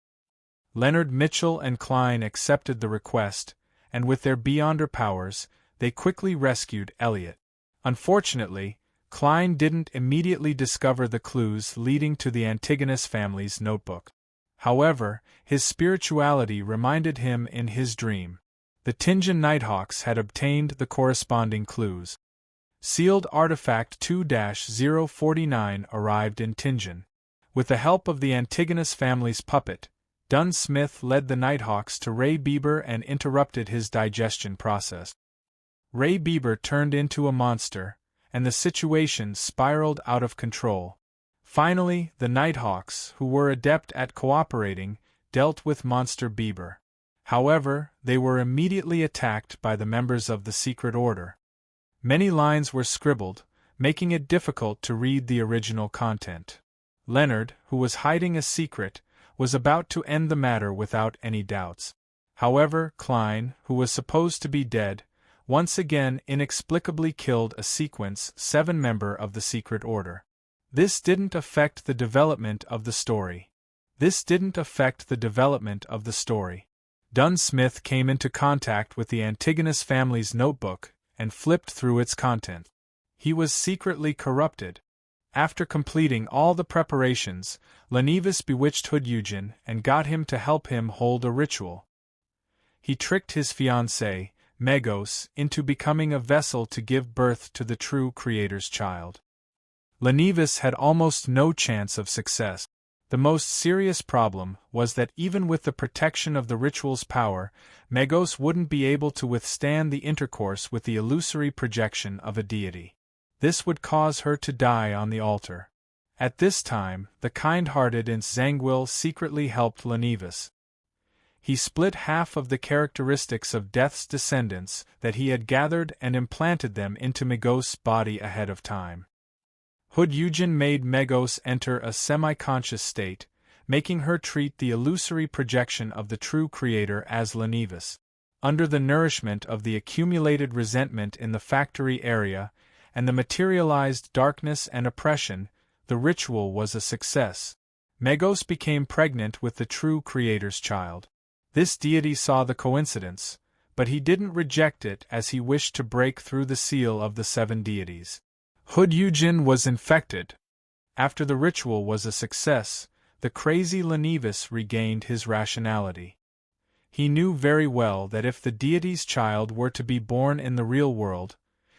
Leonard Mitchell and Klein accepted the request, and with their beyonder powers, they quickly rescued Elliot. Unfortunately, Klein didn't immediately discover the clues leading to the Antigonus family's notebook. However, his spirituality reminded him in his dream. The Tingen Nighthawks had obtained the corresponding clues. Sealed Artifact 2-049 arrived in Tingen. With the help of the Antigonus family's puppet, Dunsmith led the Nighthawks to Ray Bieber and interrupted his digestion process. Ray Bieber turned into a monster, and the situation spiraled out of control. Finally, the Nighthawks, who were adept at cooperating, dealt with Monster Bieber. However, they were immediately attacked by the members of the Secret Order. Many lines were scribbled, making it difficult to read the original content. Leonard, who was hiding a secret, was about to end the matter without any doubts. However, Klein, who was supposed to be dead, once again inexplicably killed a Sequence 7 member of the Secret Order. This didn't affect the development of the story. Dunsmith came into contact with the Antigonus family's notebook and flipped through its content. He was secretly corrupted. After completing all the preparations, Lenivus bewitched Hood Eugen and got him to help him hold a ritual. He tricked his fiancée, Megos, into becoming a vessel to give birth to the true Creator's child. Lenivus had almost no chance of success. The most serious problem was that even with the protection of the ritual's power, Megos wouldn't be able to withstand the intercourse with the illusory projection of a deity. This would cause her to die on the altar. At this time, the kind-hearted Zangwill secretly helped Lenivus. He split half of the characteristics of Death's descendants that he had gathered and implanted them into Megos' body ahead of time. Hood Eugen made Megos enter a semi-conscious state, making her treat the illusory projection of the true Creator as Lenivus. Under the nourishment of the accumulated resentment in the factory area and the materialized darkness and oppression, the ritual was a success. Megos became pregnant with the true Creator's child. This deity saw the coincidence, but he didn't reject it as he wished to break through the seal of the 7 deities. Hood Eugen was infected. After the ritual was a success, the crazy Lenivus regained his rationality. He knew very well that if the deity's child were to be born in the real world,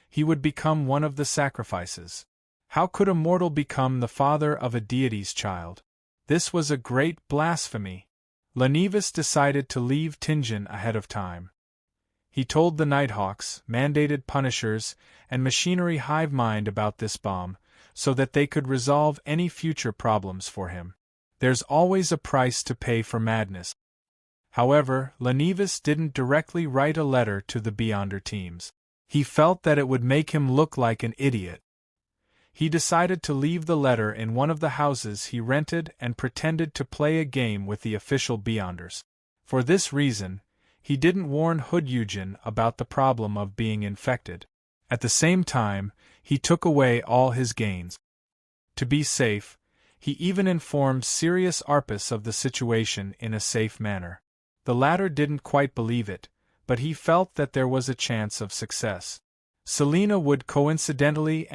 he would become one of the sacrifices. How could a mortal become the father of a deity's child? This was a great blasphemy. Lenivus decided to leave Tingen ahead of time. He told the Nighthawks, mandated punishers, and machinery hive mind about this bomb, so that they could resolve any future problems for him. There's always a price to pay for madness. However, Lenivus didn't directly write a letter to the Beyonder teams. He felt that it would make him look like an idiot. He decided to leave the letter in one of the houses he rented and pretended to play a game with the official Beyonders. For this reason, he didn't warn Hood Eugen about the problem of being infected. At the same time, he took away all his gains. To be safe, he even informed Sirius Arpus of the situation in a safe manner. The latter didn't quite believe it, but he felt that there was a chance of success. Selena would coincidentally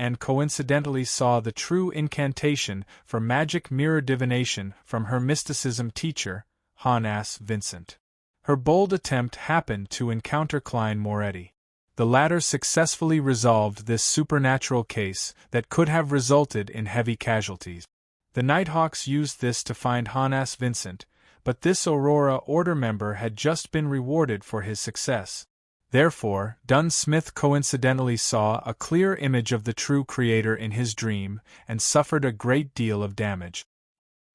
saw the true incantation for magic mirror divination from her mysticism teacher, Hans Vincent. Her bold attempt happened to encounter Klein Moretti. The latter successfully resolved this supernatural case that could have resulted in heavy casualties. The Nighthawks used this to find Hans Vincent, but this Aurora Order member had just been rewarded for his success. Therefore, Dunn Smith coincidentally saw a clear image of the true creator in his dream and suffered a great deal of damage.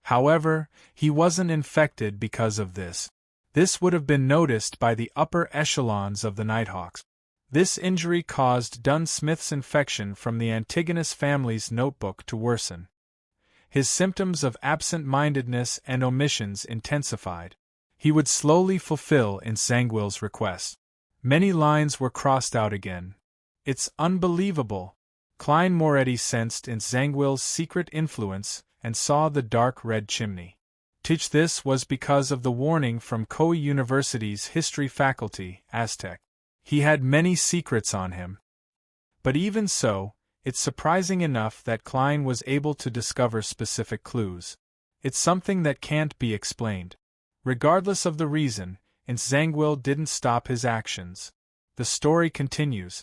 However, he wasn't infected because of this. This would have been noticed by the upper echelons of the Nighthawks. This injury caused Dunn Smith's infection from the Antigonus family's notebook to worsen. His symptoms of absent-mindedness and omissions intensified. He would slowly fulfill Nsangwil's request. Many lines were crossed out again. It's unbelievable. Klein Moretti sensed Nsangwil's secret influence and saw the dark red chimney. This was because of the warning from Koei University's history faculty, Aztec. He had many secrets on him. But even so, it's surprising enough that Klein was able to discover specific clues. It's something that can't be explained. Regardless of the reason, Nsangwil didn't stop his actions. The story continues.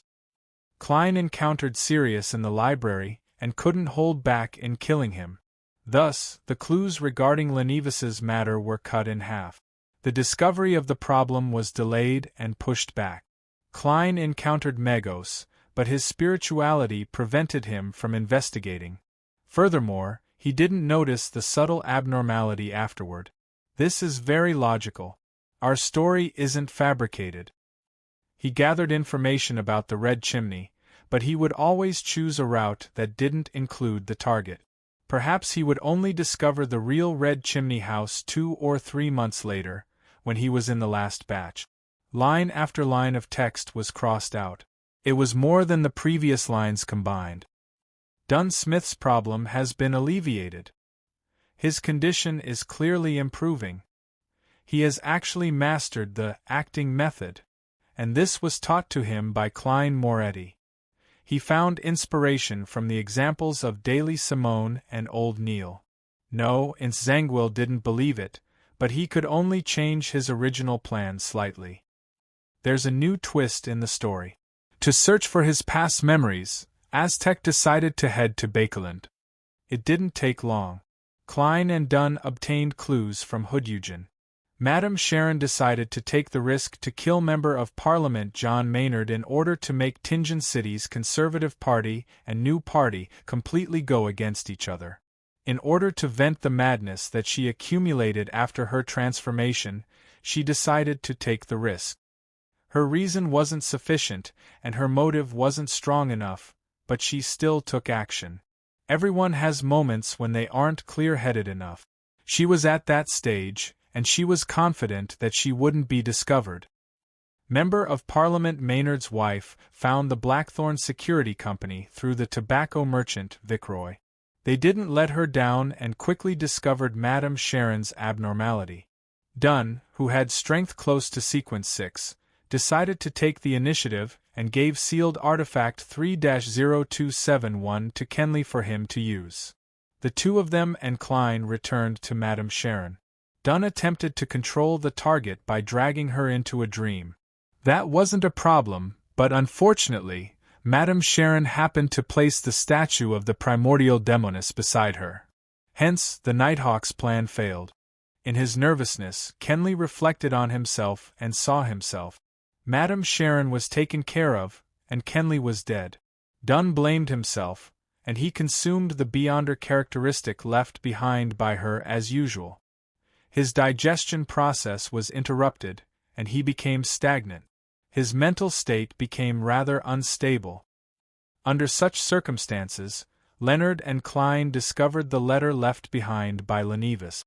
Klein encountered Sirius in the library and couldn't hold back in killing him. Thus, the clues regarding Lenivus's matter were cut in half. The discovery of the problem was delayed and pushed back. Klein encountered Megos, but his spirituality prevented him from investigating. Furthermore, he didn't notice the subtle abnormality afterward. This is very logical. Our story isn't fabricated. He gathered information about the red chimney, but he would always choose a route that didn't include the target. Perhaps he would only discover the real red chimney house 2 or 3 months later, when he was in the last batch. Line after line of text was crossed out. It was more than the previous lines combined. Dunn Smith's problem has been alleviated. His condition is clearly improving. He has actually mastered the acting method, and this was taught to him by Klein Moretti. He found inspiration from the examples of Daily Simone and Old Neil. No, Nsangwil didn't believe it, but he could only change his original plan slightly. There's a new twist in the story. To search for his past memories, Aztec decided to head to Bakeland. It didn't take long. Klein and Dunn obtained clues from Hood Eugen. Madame Sharon decided to take the risk to kill Member of Parliament John Maynard in order to make Tingen City's Conservative Party and New Party completely go against each other. In order to vent the madness that she accumulated after her transformation, she decided to take the risk. Her reason wasn't sufficient, and her motive wasn't strong enough, but she still took action. Everyone has moments when they aren't clear-headed enough. She was at that stage, and she was confident that she wouldn't be discovered. Member of Parliament Maynard's wife found the Blackthorn Security Company through the tobacco merchant Viceroy. They didn't let her down and quickly discovered Madame Sharon's abnormality. Dunn, who had strength close to Sequence 6, decided to take the initiative and gave sealed artifact 3-0271 to Kenley for him to use. The two of them and Klein returned to Madame Sharon. Dunn attempted to control the target by dragging her into a dream. That wasn't a problem, but unfortunately, Madame Sharon happened to place the statue of the primordial demoness beside her. Hence, the Nighthawk's plan failed. In his nervousness, Kenley reflected on himself and saw himself. Madame Sharon was taken care of, and Kenley was dead. Dunn blamed himself, and he consumed the Beyonder characteristic left behind by her as usual. His digestion process was interrupted, and he became stagnant. His mental state became rather unstable. Under such circumstances, Leonard and Klein discovered the letter left behind by Lenivas.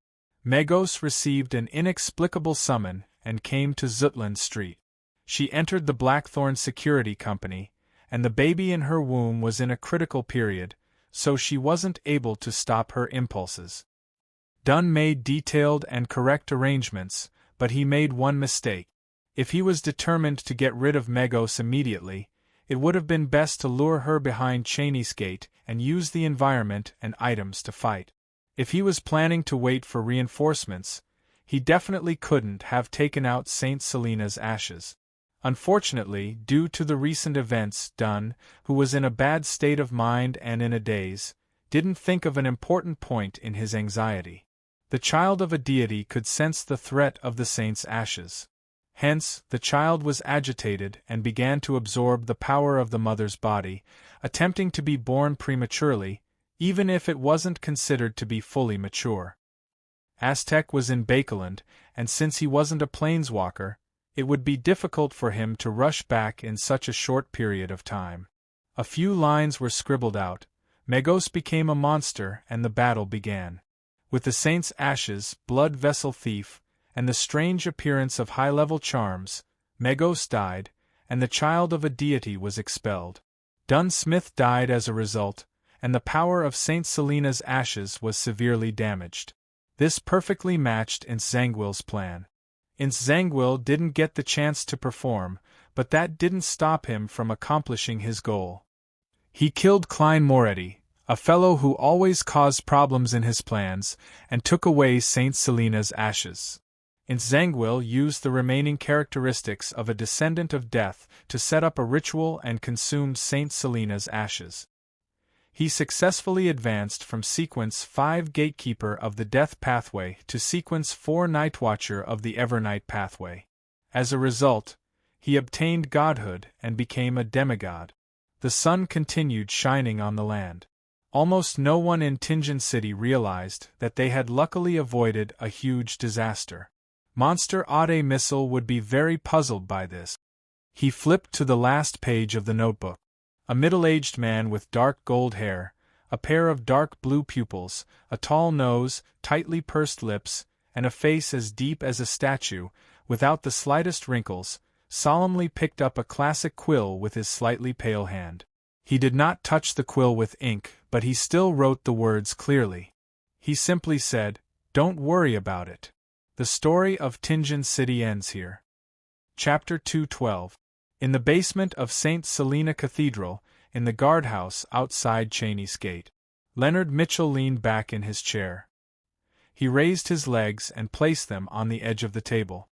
Megos received an inexplicable summon and came to Zutland Street. She entered the Blackthorn Security Company, and the baby in her womb was in a critical period, so she wasn't able to stop her impulses. Dunn made detailed and correct arrangements, but he made one mistake. If he was determined to get rid of Megos immediately, it would have been best to lure her behind Cheney's gate and use the environment and items to fight. If he was planning to wait for reinforcements, he definitely couldn't have taken out Saint Selena's ashes. Unfortunately, due to the recent events, Dunn, who was in a bad state of mind and in a daze, didn't think of an important point in his anxiety. The child of a deity could sense the threat of the saint's ashes. Hence, the child was agitated and began to absorb the power of the mother's body, attempting to be born prematurely, even if it wasn't considered to be fully mature. Aztec was in Bakeland, and since he wasn't a planeswalker, it would be difficult for him to rush back in such a short period of time. A few lines were scribbled out, Megos became a monster and the battle began. With the saint's ashes, blood vessel thief, and the strange appearance of high-level charms, Megos died, and the child of a deity was expelled. Dunn Smith died as a result, and the power of Saint Selena's ashes was severely damaged. This perfectly matched Ince Zangwill's plan. Ince Zangwill didn't get the chance to perform, but that didn't stop him from accomplishing his goal. He killed Klein Moretti, a fellow who always caused problems in his plans, and took away Saint Selena's ashes. Ince Zangwill used the remaining characteristics of a descendant of death to set up a ritual and consumed Saint Selena's ashes. He successfully advanced from Sequence 5 Gatekeeper of the Death Pathway to Sequence 4 Nightwatcher of the Evernight Pathway. As a result, he obtained godhood and became a demigod. The sun continued shining on the land. Almost no one in Tingen City realized that they had luckily avoided a huge disaster. Monster Ade Missile would be very puzzled by this. He flipped to the last page of the notebook. A middle-aged man with dark gold hair, a pair of dark blue pupils, a tall nose, tightly pursed lips, and a face as deep as a statue, without the slightest wrinkles, solemnly picked up a classic quill with his slightly pale hand. He did not touch the quill with ink, but he still wrote the words clearly. He simply said, "Don't worry about it. The story of Tingen City ends here." Chapter 212. In the basement of St. Selena Cathedral, in the guardhouse outside Cheney's Gate, Leonard Mitchell leaned back in his chair. He raised his legs and placed them on the edge of the table.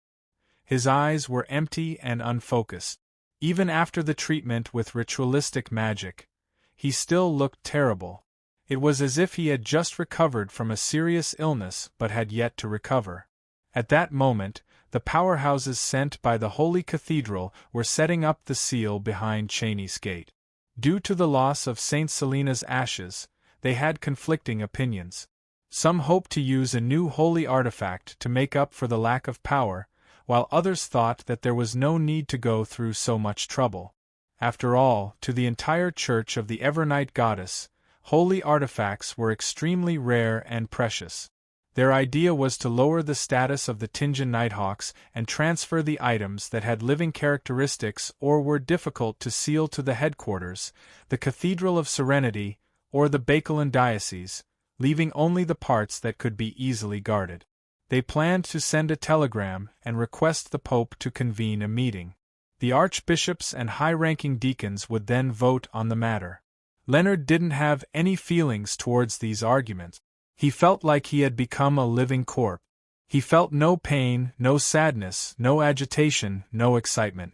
His eyes were empty and unfocused. Even after the treatment with ritualistic magic, he still looked terrible. It was as if he had just recovered from a serious illness but had yet to recover. At that moment, the powerhouses sent by the Holy Cathedral were setting up the seal behind Cheney's Gate. Due to the loss of Saint Selena's ashes, they had conflicting opinions. Some hoped to use a new holy artifact to make up for the lack of power, while others thought that there was no need to go through so much trouble. After all, to the entire Church of the Evernight Goddess, holy artifacts were extremely rare and precious. Their idea was to lower the status of the Tingen Nighthawks and transfer the items that had living characteristics or were difficult to seal to the headquarters, the Cathedral of Serenity, or the Bakeland Diocese, leaving only the parts that could be easily guarded. They planned to send a telegram and request the Pope to convene a meeting. The archbishops and high-ranking deacons would then vote on the matter. Leonard didn't have any feelings towards these arguments. He felt like he had become a living corpse. He felt no pain, no sadness, no agitation, no excitement.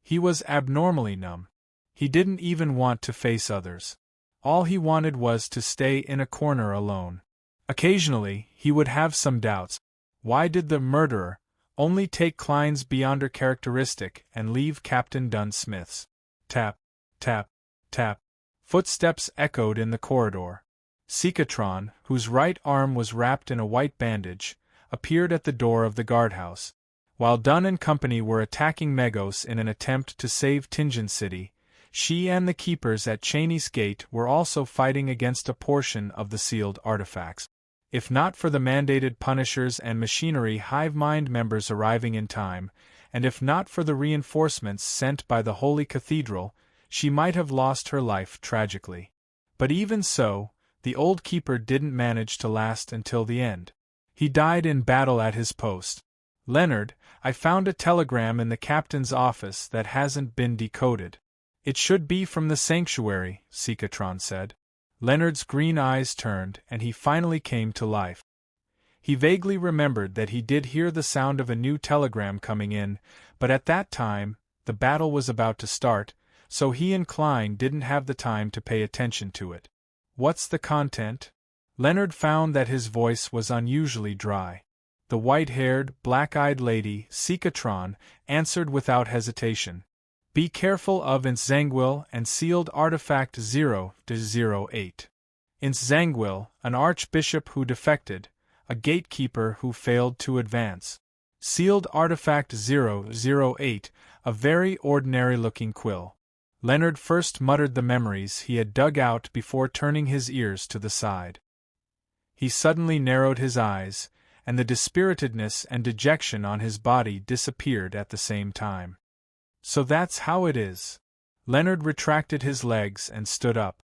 He was abnormally numb. He didn't even want to face others. All he wanted was to stay in a corner alone. Occasionally, he would have some doubts. Why did the murderer only take Klein's Beyonder characteristic and leave Captain Dunn Smith's? Tap, tap, tap. Footsteps echoed in the corridor. Sikatron, whose right arm was wrapped in a white bandage, appeared at the door of the guardhouse. While Dunn and company were attacking Megos in an attempt to save Tingen City, she and the keepers at Cheney's Gate were also fighting against a portion of the sealed artifacts. If not for the mandated Punishers and Machinery Hive Mind members arriving in time, and if not for the reinforcements sent by the Holy Cathedral, she might have lost her life tragically. But even so, the old keeper didn't manage to last until the end. He died in battle at his post. Leonard, I found a telegram in the captain's office that hasn't been decoded. It should be from the sanctuary, Sikatron said. Leonard's green eyes turned, and he finally came to life. He vaguely remembered that he did hear the sound of a new telegram coming in, but at that time, the battle was about to start, so he and Klein didn't have the time to pay attention to it. What's the content? Leonard found that his voice was unusually dry. The white-haired, black-eyed lady, Sikatron, answered without hesitation. Be careful of Intzangwil and sealed artifact 0-08. Intzangwil, an archbishop who defected, a gatekeeper who failed to advance. Sealed artifact 0-08, a very ordinary-looking quill. Leonard first muttered the memories he had dug out before turning his ears to the side. He suddenly narrowed his eyes, and the dispiritedness and dejection on his body disappeared at the same time. So that's how it is. Leonard retracted his legs and stood up.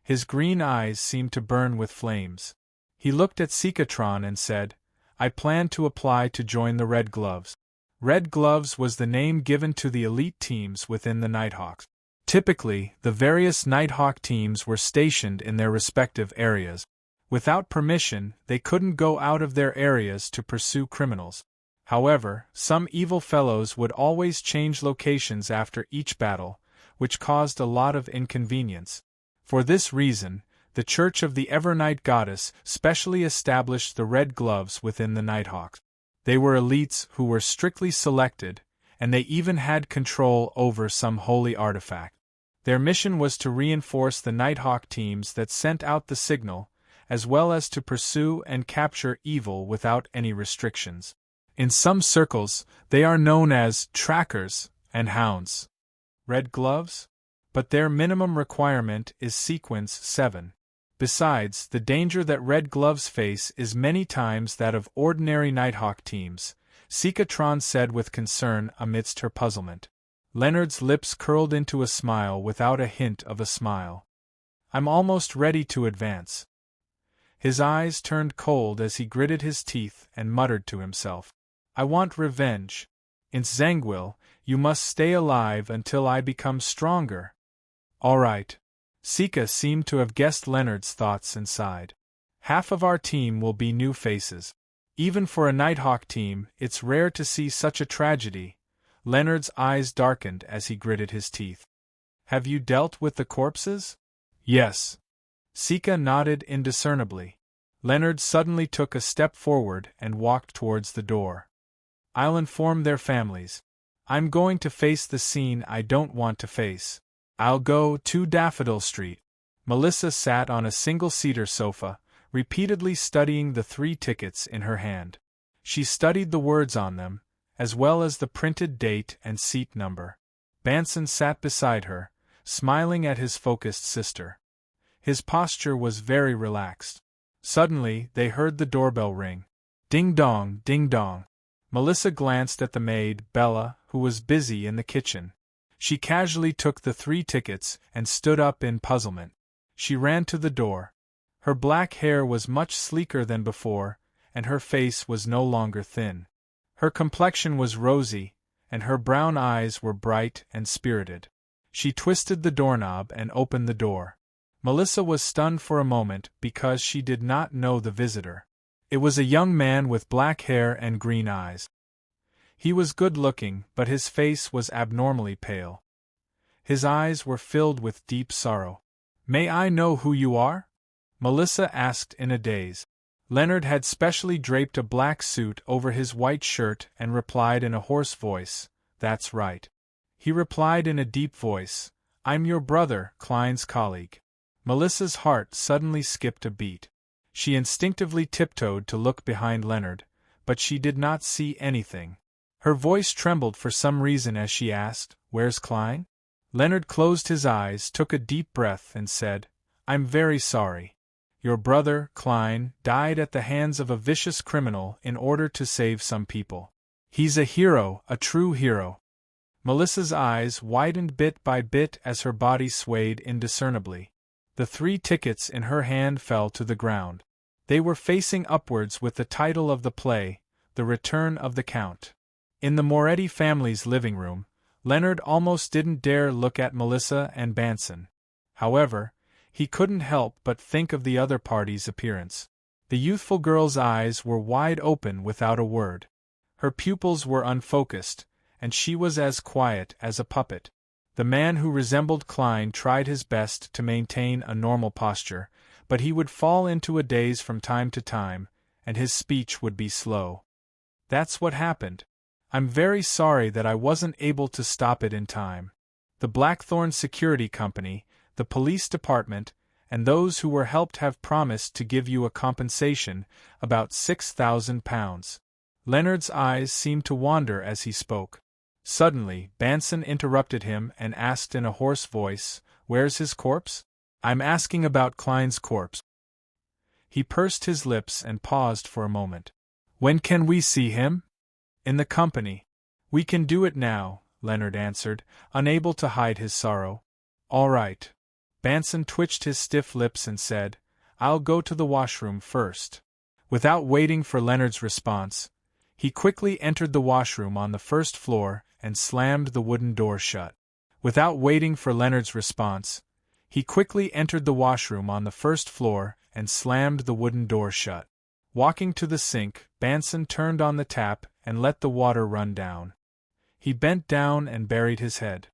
His green eyes seemed to burn with flames. He looked at Sikatron and said, I plan to apply to join the Red Gloves. Red Gloves was the name given to the elite teams within the Nighthawks. Typically, the various Nighthawk teams were stationed in their respective areas. Without permission, they couldn't go out of their areas to pursue criminals. However, some evil fellows would always change locations after each battle, which caused a lot of inconvenience. For this reason, the Church of the Evernight Goddess specially established the Red Gloves within the Nighthawks. They were elites who were strictly selected, and they even had control over some holy artifact. Their mission was to reinforce the Nighthawk teams that sent out the signal, as well as to pursue and capture evil without any restrictions. In some circles, they are known as trackers and hounds. Red Gloves? But their minimum requirement is sequence 7. Besides, the danger that Red Gloves face is many times that of ordinary Nighthawk teams, Sikatron said with concern amidst her puzzlement. Leonard's lips curled into a smile without a hint of a smile. I'm almost ready to advance. His eyes turned cold as he gritted his teeth and muttered to himself. I want revenge. Intzangwil, you must stay alive until I become stronger. All right. Sika seemed to have guessed Leonard's thoughts and sighed. Half of our team will be new faces. Even for a Nighthawk team, it's rare to see such a tragedy. Leonard's eyes darkened as he gritted his teeth. Have you dealt with the corpses? Yes. Sika nodded indiscernibly. Leonard suddenly took a step forward and walked towards the door. I'll inform their families. I'm going to face the scene I don't want to face. I'll go to Daffodil Street. Melissa sat on a single-seater sofa, repeatedly studying the 3 tickets in her hand. She studied the words on them, as well as the printed date and seat number. Banson sat beside her, smiling at his focused sister. His posture was very relaxed. Suddenly, they heard the doorbell ring. Ding-dong, ding-dong. Melissa glanced at the maid, Bella, who was busy in the kitchen. She casually took the 3 tickets and stood up in puzzlement. She ran to the door. Her black hair was much sleeker than before, and her face was no longer thin. Her complexion was rosy, and her brown eyes were bright and spirited. She twisted the doorknob and opened the door. Melissa was stunned for a moment because she did not know the visitor. It was a young man with black hair and green eyes. He was good-looking, but his face was abnormally pale. His eyes were filled with deep sorrow. "May I know who you are?" Melissa asked in a daze. Leonard had specially draped a black suit over his white shirt and replied in a hoarse voice, "That's right." He replied in a deep voice, "I'm your brother, Klein's colleague." Melissa's heart suddenly skipped a beat. She instinctively tiptoed to look behind Leonard, but she did not see anything. Her voice trembled for some reason as she asked, "Where's Klein?" Leonard closed his eyes, took a deep breath, and said, "I'm very sorry. Your brother, Klein, died at the hands of a vicious criminal in order to save some people. He's a hero, a true hero." Melissa's eyes widened bit by bit as her body swayed indiscernibly. The 3 tickets in her hand fell to the ground. They were facing upwards with the title of the play, The Return of the Count. In the Moretti family's living room, Leonard almost didn't dare look at Melissa and Banson. However, he couldn't help but think of the other party's appearance. The youthful girl's eyes were wide open without a word. Her pupils were unfocused, and she was as quiet as a puppet. The man who resembled Klein tried his best to maintain a normal posture, but he would fall into a daze from time to time, and his speech would be slow. "That's what happened. I'm very sorry that I wasn't able to stop it in time. The Blackthorn Security Company, the police department, and those who were helped have promised to give you a compensation, about £6,000. Leonard's eyes seemed to wander as he spoke. Suddenly, Banson interrupted him and asked in a hoarse voice, "Where's his corpse?" "I'm asking about Klein's corpse." He pursed his lips and paused for a moment. "When can we see him?" "In the company." "We can do it now," Leonard answered, unable to hide his sorrow. "All right." Banson twitched his stiff lips and said, "I'll go to the washroom first." Without waiting for Leonard's response, he quickly entered the washroom on the first floor and slammed the wooden door shut. Without waiting for Leonard's response, he quickly entered the washroom on the first floor and slammed the wooden door shut. Walking to the sink, Banson turned on the tap and let the water run down. He bent down and buried his head.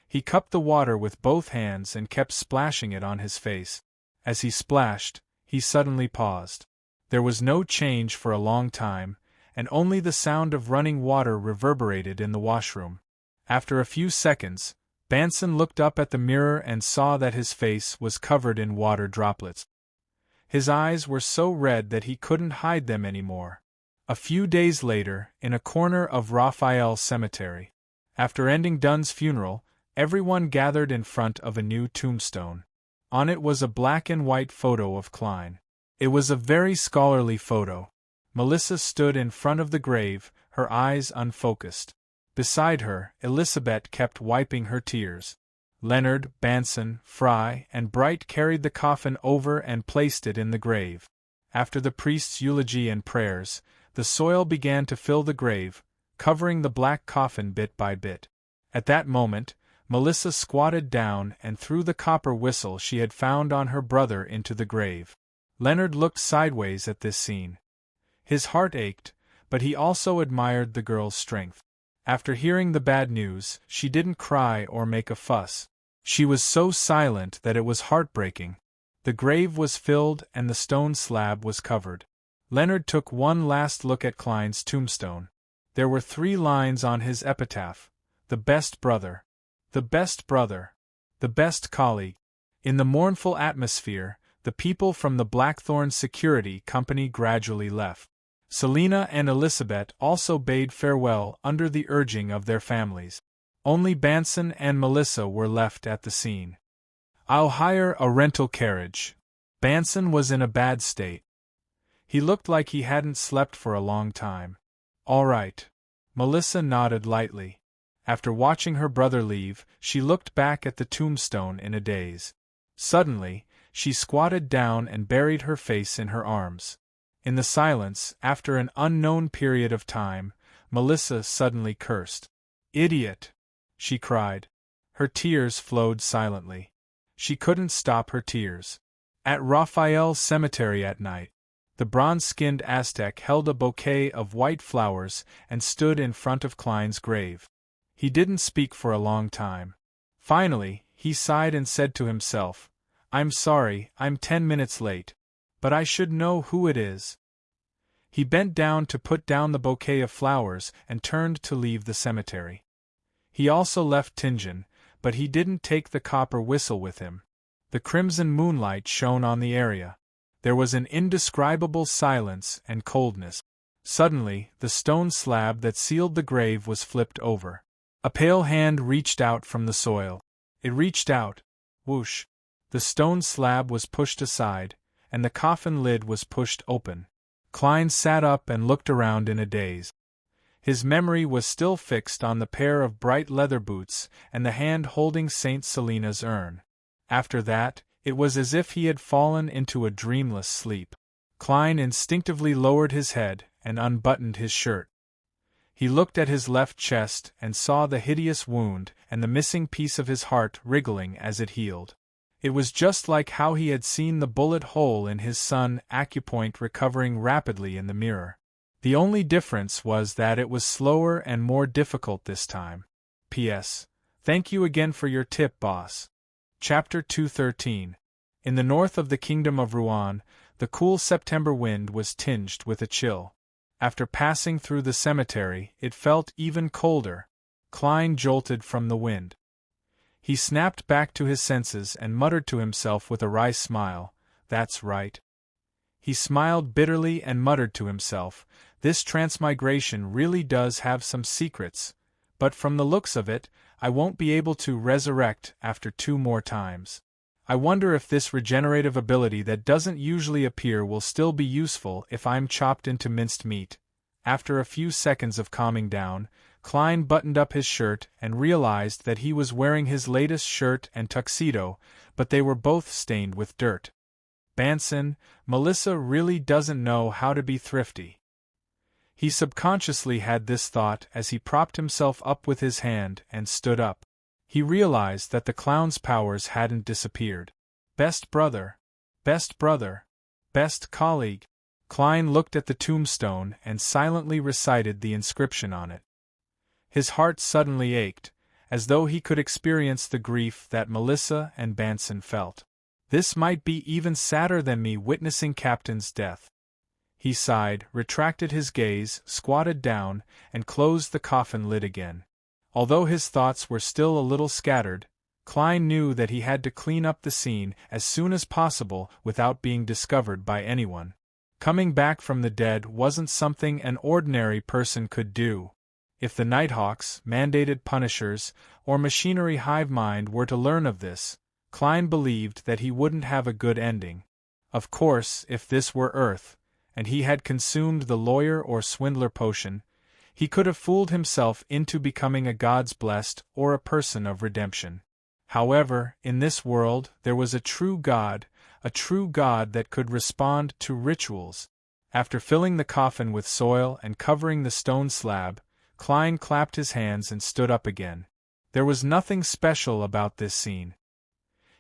He cupped the water with both hands and kept splashing it on his face. As he splashed, he suddenly paused. There was no change for a long time, and only the sound of running water reverberated in the washroom. After a few seconds, Banson looked up at the mirror and saw that his face was covered in water droplets. His eyes were so red that he couldn't hide them anymore. A few days later, in a corner of Raphael Cemetery, after ending Dunn's funeral, everyone gathered in front of a new tombstone. On it was a black and white photo of Klein. It was a very scholarly photo. Melissa stood in front of the grave, her eyes unfocused. Beside her, Elizabeth kept wiping her tears. Leonard, Banson, Fry, and Bright carried the coffin over and placed it in the grave. After the priest's eulogy and prayers, the soil began to fill the grave, covering the black coffin bit by bit. At that moment, Melissa squatted down and threw the copper whistle she had found on her brother into the grave. Leonard looked sideways at this scene. His heart ached, but he also admired the girl's strength. After hearing the bad news, she didn't cry or make a fuss. She was so silent that it was heartbreaking. The grave was filled and the stone slab was covered. Leonard took one last look at Klein's tombstone. There were 3 lines on his epitaph: "The best brother. The best brother. The best colleague." In the mournful atmosphere, the people from the Blackthorn Security Company gradually left. Selina and Elizabeth also bade farewell under the urging of their families. Only Banson and Melissa were left at the scene. "I'll hire a rental carriage." Banson was in a bad state. He looked like he hadn't slept for a long time. "All right." Melissa nodded lightly. After watching her brother leave, she looked back at the tombstone in a daze. Suddenly, she squatted down and buried her face in her arms. In the silence, after an unknown period of time, Melissa suddenly cursed. "Idiot!" she cried. Her tears flowed silently. She couldn't stop her tears. At Raphael's cemetery at night, the bronze-skinned Aztec held a bouquet of white flowers and stood in front of Klein's grave. He didn't speak for a long time. Finally, he sighed and said to himself, "I'm sorry, I'm 10 minutes late. But I should know who it is." He bent down to put down the bouquet of flowers and turned to leave the cemetery. He also left Tingen, but he didn't take the copper whistle with him. The crimson moonlight shone on the area. There was an indescribable silence and coldness. Suddenly, the stone slab that sealed the grave was flipped over. A pale hand reached out from the soil. It reached out. Whoosh! The stone slab was pushed aside, and the coffin lid was pushed open. Klein sat up and looked around in a daze. His memory was still fixed on the pair of bright leather boots and the hand holding Saint Selena's urn. After that, it was as if he had fallen into a dreamless sleep. Klein instinctively lowered his head and unbuttoned his shirt. He looked at his left chest and saw the hideous wound and the missing piece of his heart wriggling as it healed. It was just like how he had seen the bullet hole in his son Acupoint recovering rapidly in the mirror. The only difference was that it was slower and more difficult this time. P.S. Thank you again for your tip, boss. Chapter 213. In the north of the Kingdom of Rouen, the cool September wind was tinged with a chill. After passing through the cemetery, it felt even colder. Klein jolted from the wind. He snapped back to his senses and muttered to himself with a wry smile, "That's right." He smiled bitterly and muttered to himself, "This transmigration really does have some secrets, but from the looks of it, I won't be able to resurrect after 2 more times. I wonder if this regenerative ability that doesn't usually appear will still be useful if I'm chopped into minced meat." After a few seconds of calming down, Klein buttoned up his shirt and realized that he was wearing his latest shirt and tuxedo, but they were both stained with dirt. Banson, Melissa really doesn't know how to be thrifty. He subconsciously had this thought as he propped himself up with his hand and stood up. He realized that the clown's powers hadn't disappeared. Best brother, best colleague. Klein looked at the tombstone and silently recited the inscription on it. His heart suddenly ached, as though he could experience the grief that Melissa and Banson felt. This might be even sadder than me witnessing Captain's death. He sighed, retracted his gaze, squatted down, and closed the coffin lid again. Although his thoughts were still a little scattered, Klein knew that he had to clean up the scene as soon as possible without being discovered by anyone. Coming back from the dead wasn't something an ordinary person could do. If the Nighthawks, mandated punishers, or machinery hive mind were to learn of this, Klein believed that he wouldn't have a good ending. Of course, if this were Earth, and he had consumed the lawyer or swindler potion, he could have fooled himself into becoming a God's blessed or a person of redemption. However, in this world there was a true God that could respond to rituals. After filling the coffin with soil and covering the stone slab, Klein clapped his hands and stood up again. There was nothing special about this scene.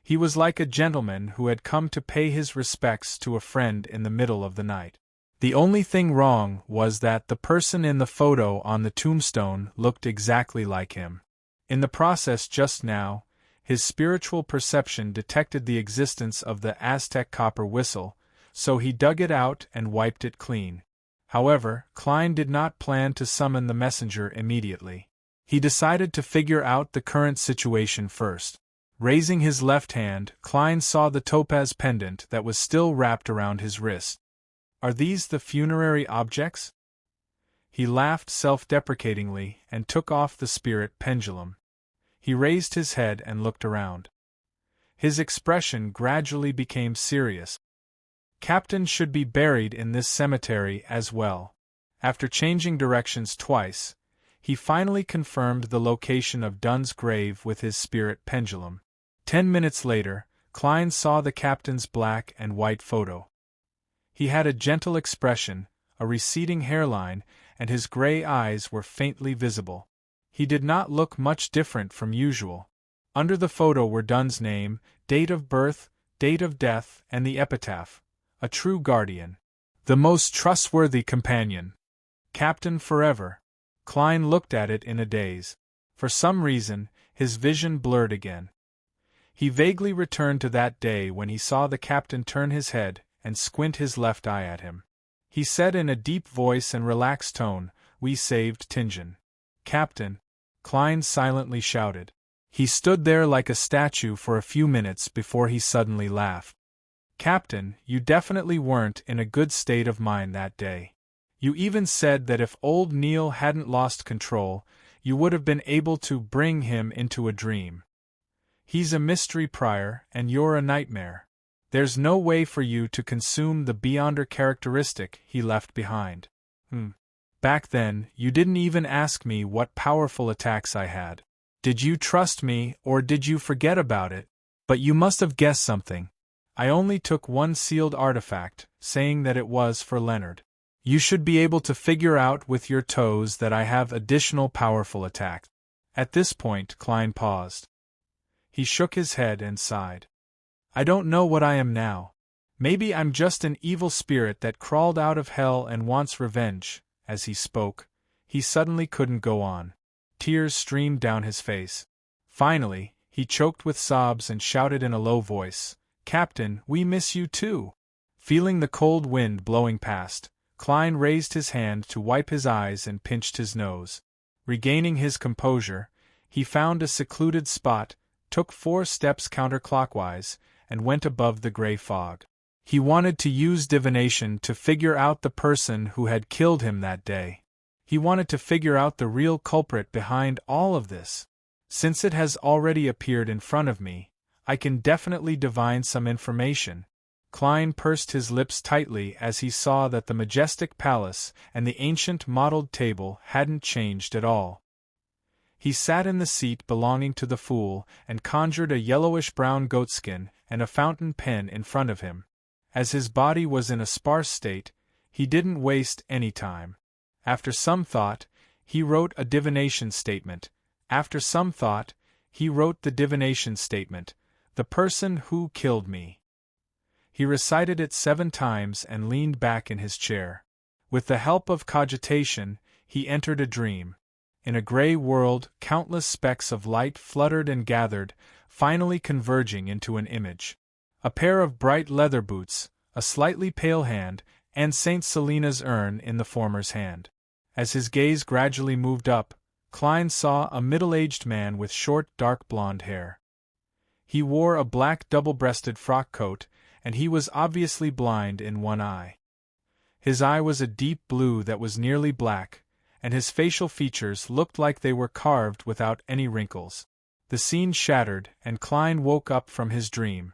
He was like a gentleman who had come to pay his respects to a friend in the middle of the night. The only thing wrong was that the person in the photo on the tombstone looked exactly like him. In the process just now, his spiritual perception detected the existence of the Aztec copper whistle, so he dug it out and wiped it clean. However, Klein did not plan to summon the messenger immediately. He decided to figure out the current situation first. Raising his left hand, Klein saw the topaz pendant that was still wrapped around his wrist. "Are these the funerary objects?" He laughed self-deprecatingly and took off the spirit pendulum. He raised his head and looked around. His expression gradually became serious. Captain should be buried in this cemetery as well. After changing directions twice, he finally confirmed the location of Dunn's grave with his spirit pendulum. 10 minutes later, Klein saw the captain's black and white photo. He had a gentle expression, a receding hairline, and his gray eyes were faintly visible. He did not look much different from usual. Under the photo were Dunn's name, date of birth, date of death, and the epitaph: a true guardian. The most trustworthy companion. Captain forever. Klein looked at it in a daze. For some reason, his vision blurred again. He vaguely returned to that day when he saw the captain turn his head and squint his left eye at him. He said in a deep voice and relaxed tone, "We saved Tingen." "Captain," Klein silently shouted. He stood there like a statue for a few minutes before he suddenly laughed. "Captain, you definitely weren't in a good state of mind that day. You even said that if old Neil hadn't lost control, you would have been able to bring him into a dream. He's a mystery prior, and you're a nightmare. There's no way for you to consume the Beyonder characteristic he left behind." Back then, you didn't even ask me what powerful attacks I had. Did you trust me, or did you forget about it? But you must have guessed something. I only took one sealed artifact, saying that it was for Leonard. You should be able to figure out with your toes that I have additional powerful attacks. At this point, Klein paused. He shook his head and sighed. "I don't know what I am now. Maybe I'm just an evil spirit that crawled out of hell and wants revenge." As he spoke, he suddenly couldn't go on. Tears streamed down his face. Finally, he choked with sobs and shouted in a low voice, "Captain, we miss you too." Feeling the cold wind blowing past, Klein raised his hand to wipe his eyes and pinched his nose. Regaining his composure, he found a secluded spot, took 4 steps counterclockwise, and went above the gray fog. He wanted to use divination to figure out the person who had killed him that day. He wanted to figure out the real culprit behind all of this. Since it has already appeared in front of me, I can definitely divine some information. Klein pursed his lips tightly as he saw that the majestic palace and the ancient mottled table hadn't changed at all. He sat in the seat belonging to the fool and conjured a yellowish-brown goatskin and a fountain pen in front of him. As his body was in a sparse state, he didn't waste any time. After some thought, he wrote a divination statement. After some thought, he wrote the divination statement: "The person who killed me." He recited it 7 times and leaned back in his chair. With the help of cogitation, he entered a dream. In a gray world, countless specks of light fluttered and gathered, finally converging into an image. A pair of bright leather boots, a slightly pale hand, and St. Selena's urn in the former's hand. As his gaze gradually moved up, Klein saw a middle-aged man with short dark blonde hair. He wore a black double-breasted frock coat, and he was obviously blind in one eye. His eye was a deep blue that was nearly black, and his facial features looked like they were carved without any wrinkles. The scene shattered, and Klein woke up from his dream.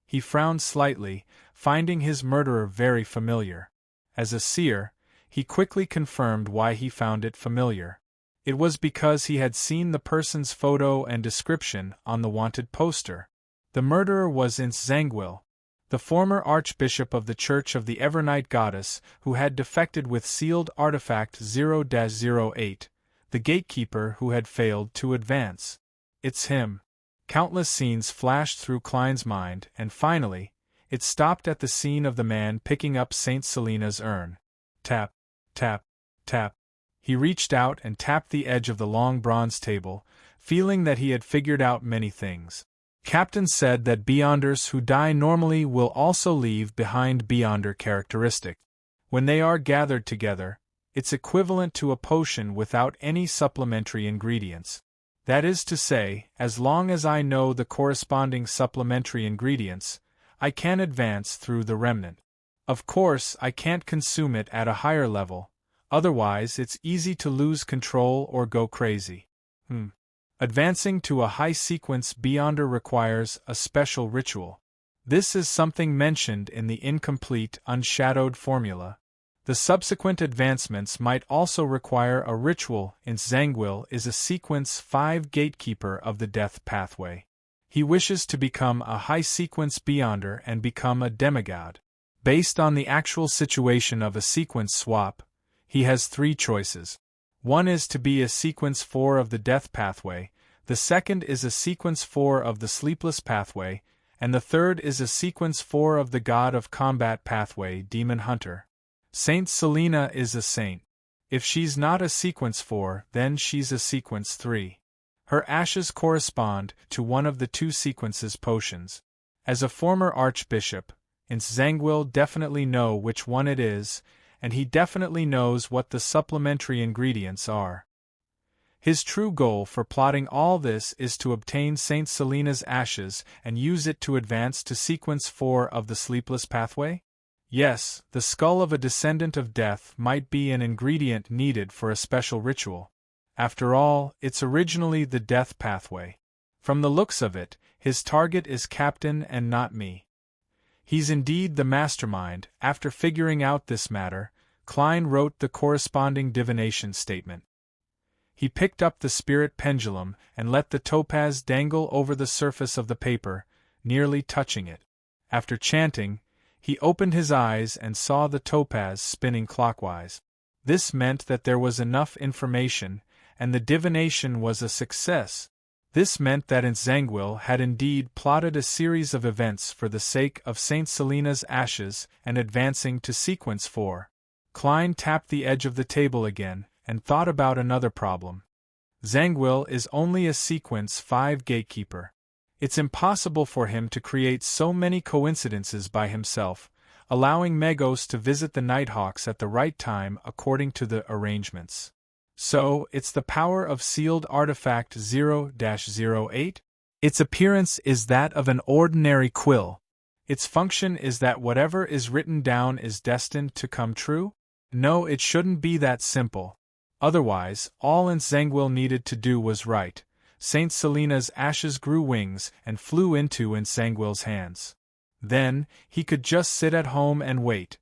He frowned slightly, finding his murderer very familiar. As a seer, he quickly confirmed why he found it familiar. It was because he had seen the person's photo and description on the wanted poster. The murderer was Ince Zangwill, the former archbishop of the Church of the Evernight Goddess who had defected with sealed artifact 0-08, the gatekeeper who had failed to advance. It's him. Countless scenes flashed through Klein's mind, and finally, it stopped at the scene of the man picking up St. Selena's urn. Tap, tap, tap. He reached out and tapped the edge of the long bronze table, feeling that he had figured out many things. Captain said that Beyonders who die normally will also leave behind Beyonder characteristics. When they are gathered together, it's equivalent to a potion without any supplementary ingredients. That is to say, as long as I know the corresponding supplementary ingredients, I can advance through the remnant. Of course, I can't consume it at a higher level, otherwise it's easy to lose control or go crazy. Advancing to a high-sequence Beyonder requires a special ritual. This is something mentioned in the incomplete, unshadowed formula. The subsequent advancements might also require a ritual. Ince Zangwill is a sequence 5 gatekeeper of the death pathway. He wishes to become a high-sequence Beyonder and become a demigod. Based on the actual situation of a sequence swap, He has three choices. One is to be a sequence 4 of the death pathway, the second is a sequence 4 of the sleepless pathway, and the third is a sequence 4 of the god of combat pathway, demon hunter. Saint Selena is a saint. If she's not a sequence 4, then she's a sequence 3. Her ashes correspond to one of the two sequences potions. As a former archbishop, Zangwill definitely know which one it is, and he definitely knows what the supplementary ingredients are. His true goal for plotting all this is to obtain Saint Selena's ashes and use it to advance to sequence 4 of the sleepless pathway? Yes, the skull of a descendant of death might be an ingredient needed for a special ritual. After all, it's originally the death pathway. From the looks of it, his target is Captain and not me. He's indeed the mastermind. After figuring out this matter, Klein wrote the corresponding divination statement. He picked up the spirit pendulum and let the topaz dangle over the surface of the paper, nearly touching it. After chanting, he opened his eyes and saw the topaz spinning clockwise. This meant that there was enough information, and the divination was a success. This meant that Zangwill had indeed plotted a series of events for the sake of Saint Selena's ashes and advancing to sequence 4. Klein tapped the edge of the table again, and thought about another problem. Zangwill is only a sequence 5 gatekeeper. It's impossible for him to create so many coincidences by himself, allowing Megos to visit the Nighthawks at the right time according to the arrangements. So, it's the power of sealed artifact 0-08? Its appearance is that of an ordinary quill. Its function is that whatever is written down is destined to come true? No, it shouldn't be that simple. Otherwise, all Zangwill needed to do was write. Saint Selena's ashes grew wings and flew into Zangwill's hands. Then, he could just sit at home and wait.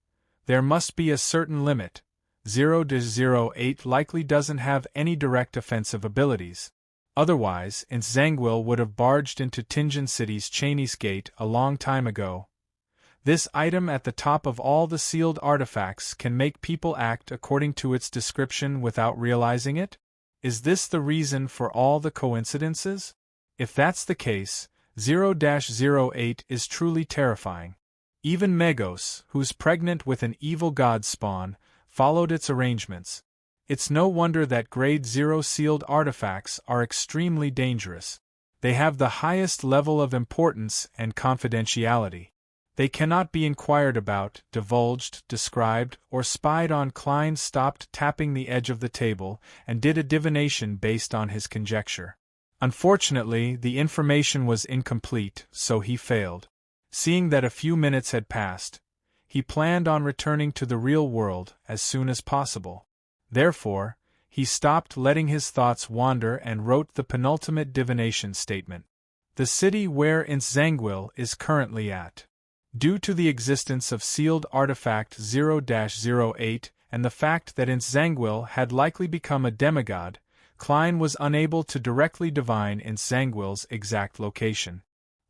There must be a certain limit. 0-08 likely doesn't have any direct offensive abilities. Otherwise, Zangwill would have barged into Tingen City's Chinese Gate a long time ago. This item at the top of all the sealed artifacts can make people act according to its description without realizing it? Is this the reason for all the coincidences? If that's the case, 0-08 is truly terrifying. Even Megos, who's pregnant with an evil god spawn, followed its arrangements. It's no wonder that Grade 0 sealed artifacts are extremely dangerous. They have the highest level of importance and confidentiality. They cannot be inquired about, divulged, described, or spied on. Klein stopped tapping the edge of the table and did a divination based on his conjecture. Unfortunately, the information was incomplete, so he failed. Seeing that a few minutes had passed, he planned on returning to the real world as soon as possible. Therefore, he stopped letting his thoughts wander and wrote the penultimate divination statement. The city where Zangwill is currently at. Due to the existence of sealed artifact 0-08 and the fact that Zangwill had likely become a demigod, Klein was unable to directly divine Zangwill's exact location.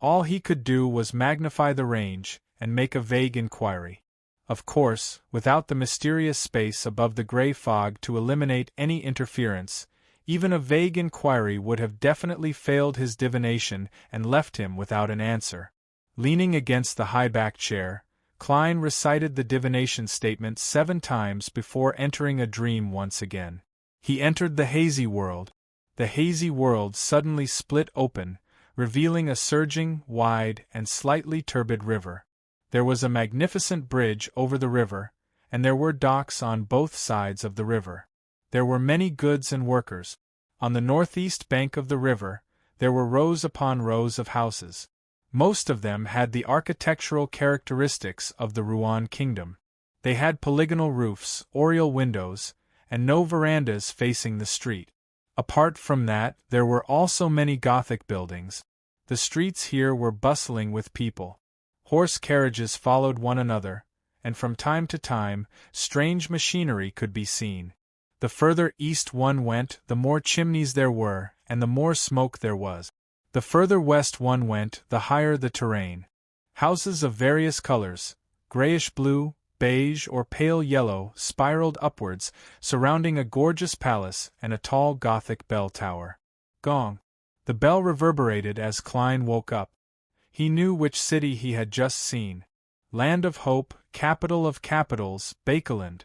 All he could do was magnify the range and make a vague inquiry. Of course, without the mysterious space above the gray fog to eliminate any interference, even a vague inquiry would have definitely failed his divination and left him without an answer. Leaning against the high-back chair, Klein recited the divination statement 7 times before entering a dream once again. He entered the hazy world. The hazy world suddenly split open, revealing a surging, wide, and slightly turbid river. There was a magnificent bridge over the river, and there were docks on both sides of the river. There were many goods and workers. On the northeast bank of the river, there were rows upon rows of houses. Most of them had the architectural characteristics of the Ruan kingdom. They had polygonal roofs, oriel windows, and no verandas facing the street. Apart from that, there were also many Gothic buildings. The streets here were bustling with people. Horse carriages followed one another, and from time to time, strange machinery could be seen. The further east one went, the more chimneys there were, and the more smoke there was. The further west one went, the higher the terrain. Houses of various colors, grayish-blue, beige or pale yellow, spiraled upwards, surrounding a gorgeous palace and a tall Gothic bell tower. Gong. The bell reverberated as Klein woke up. He knew which city he had just seen. Land of Hope, capital of capitals, Bakeland.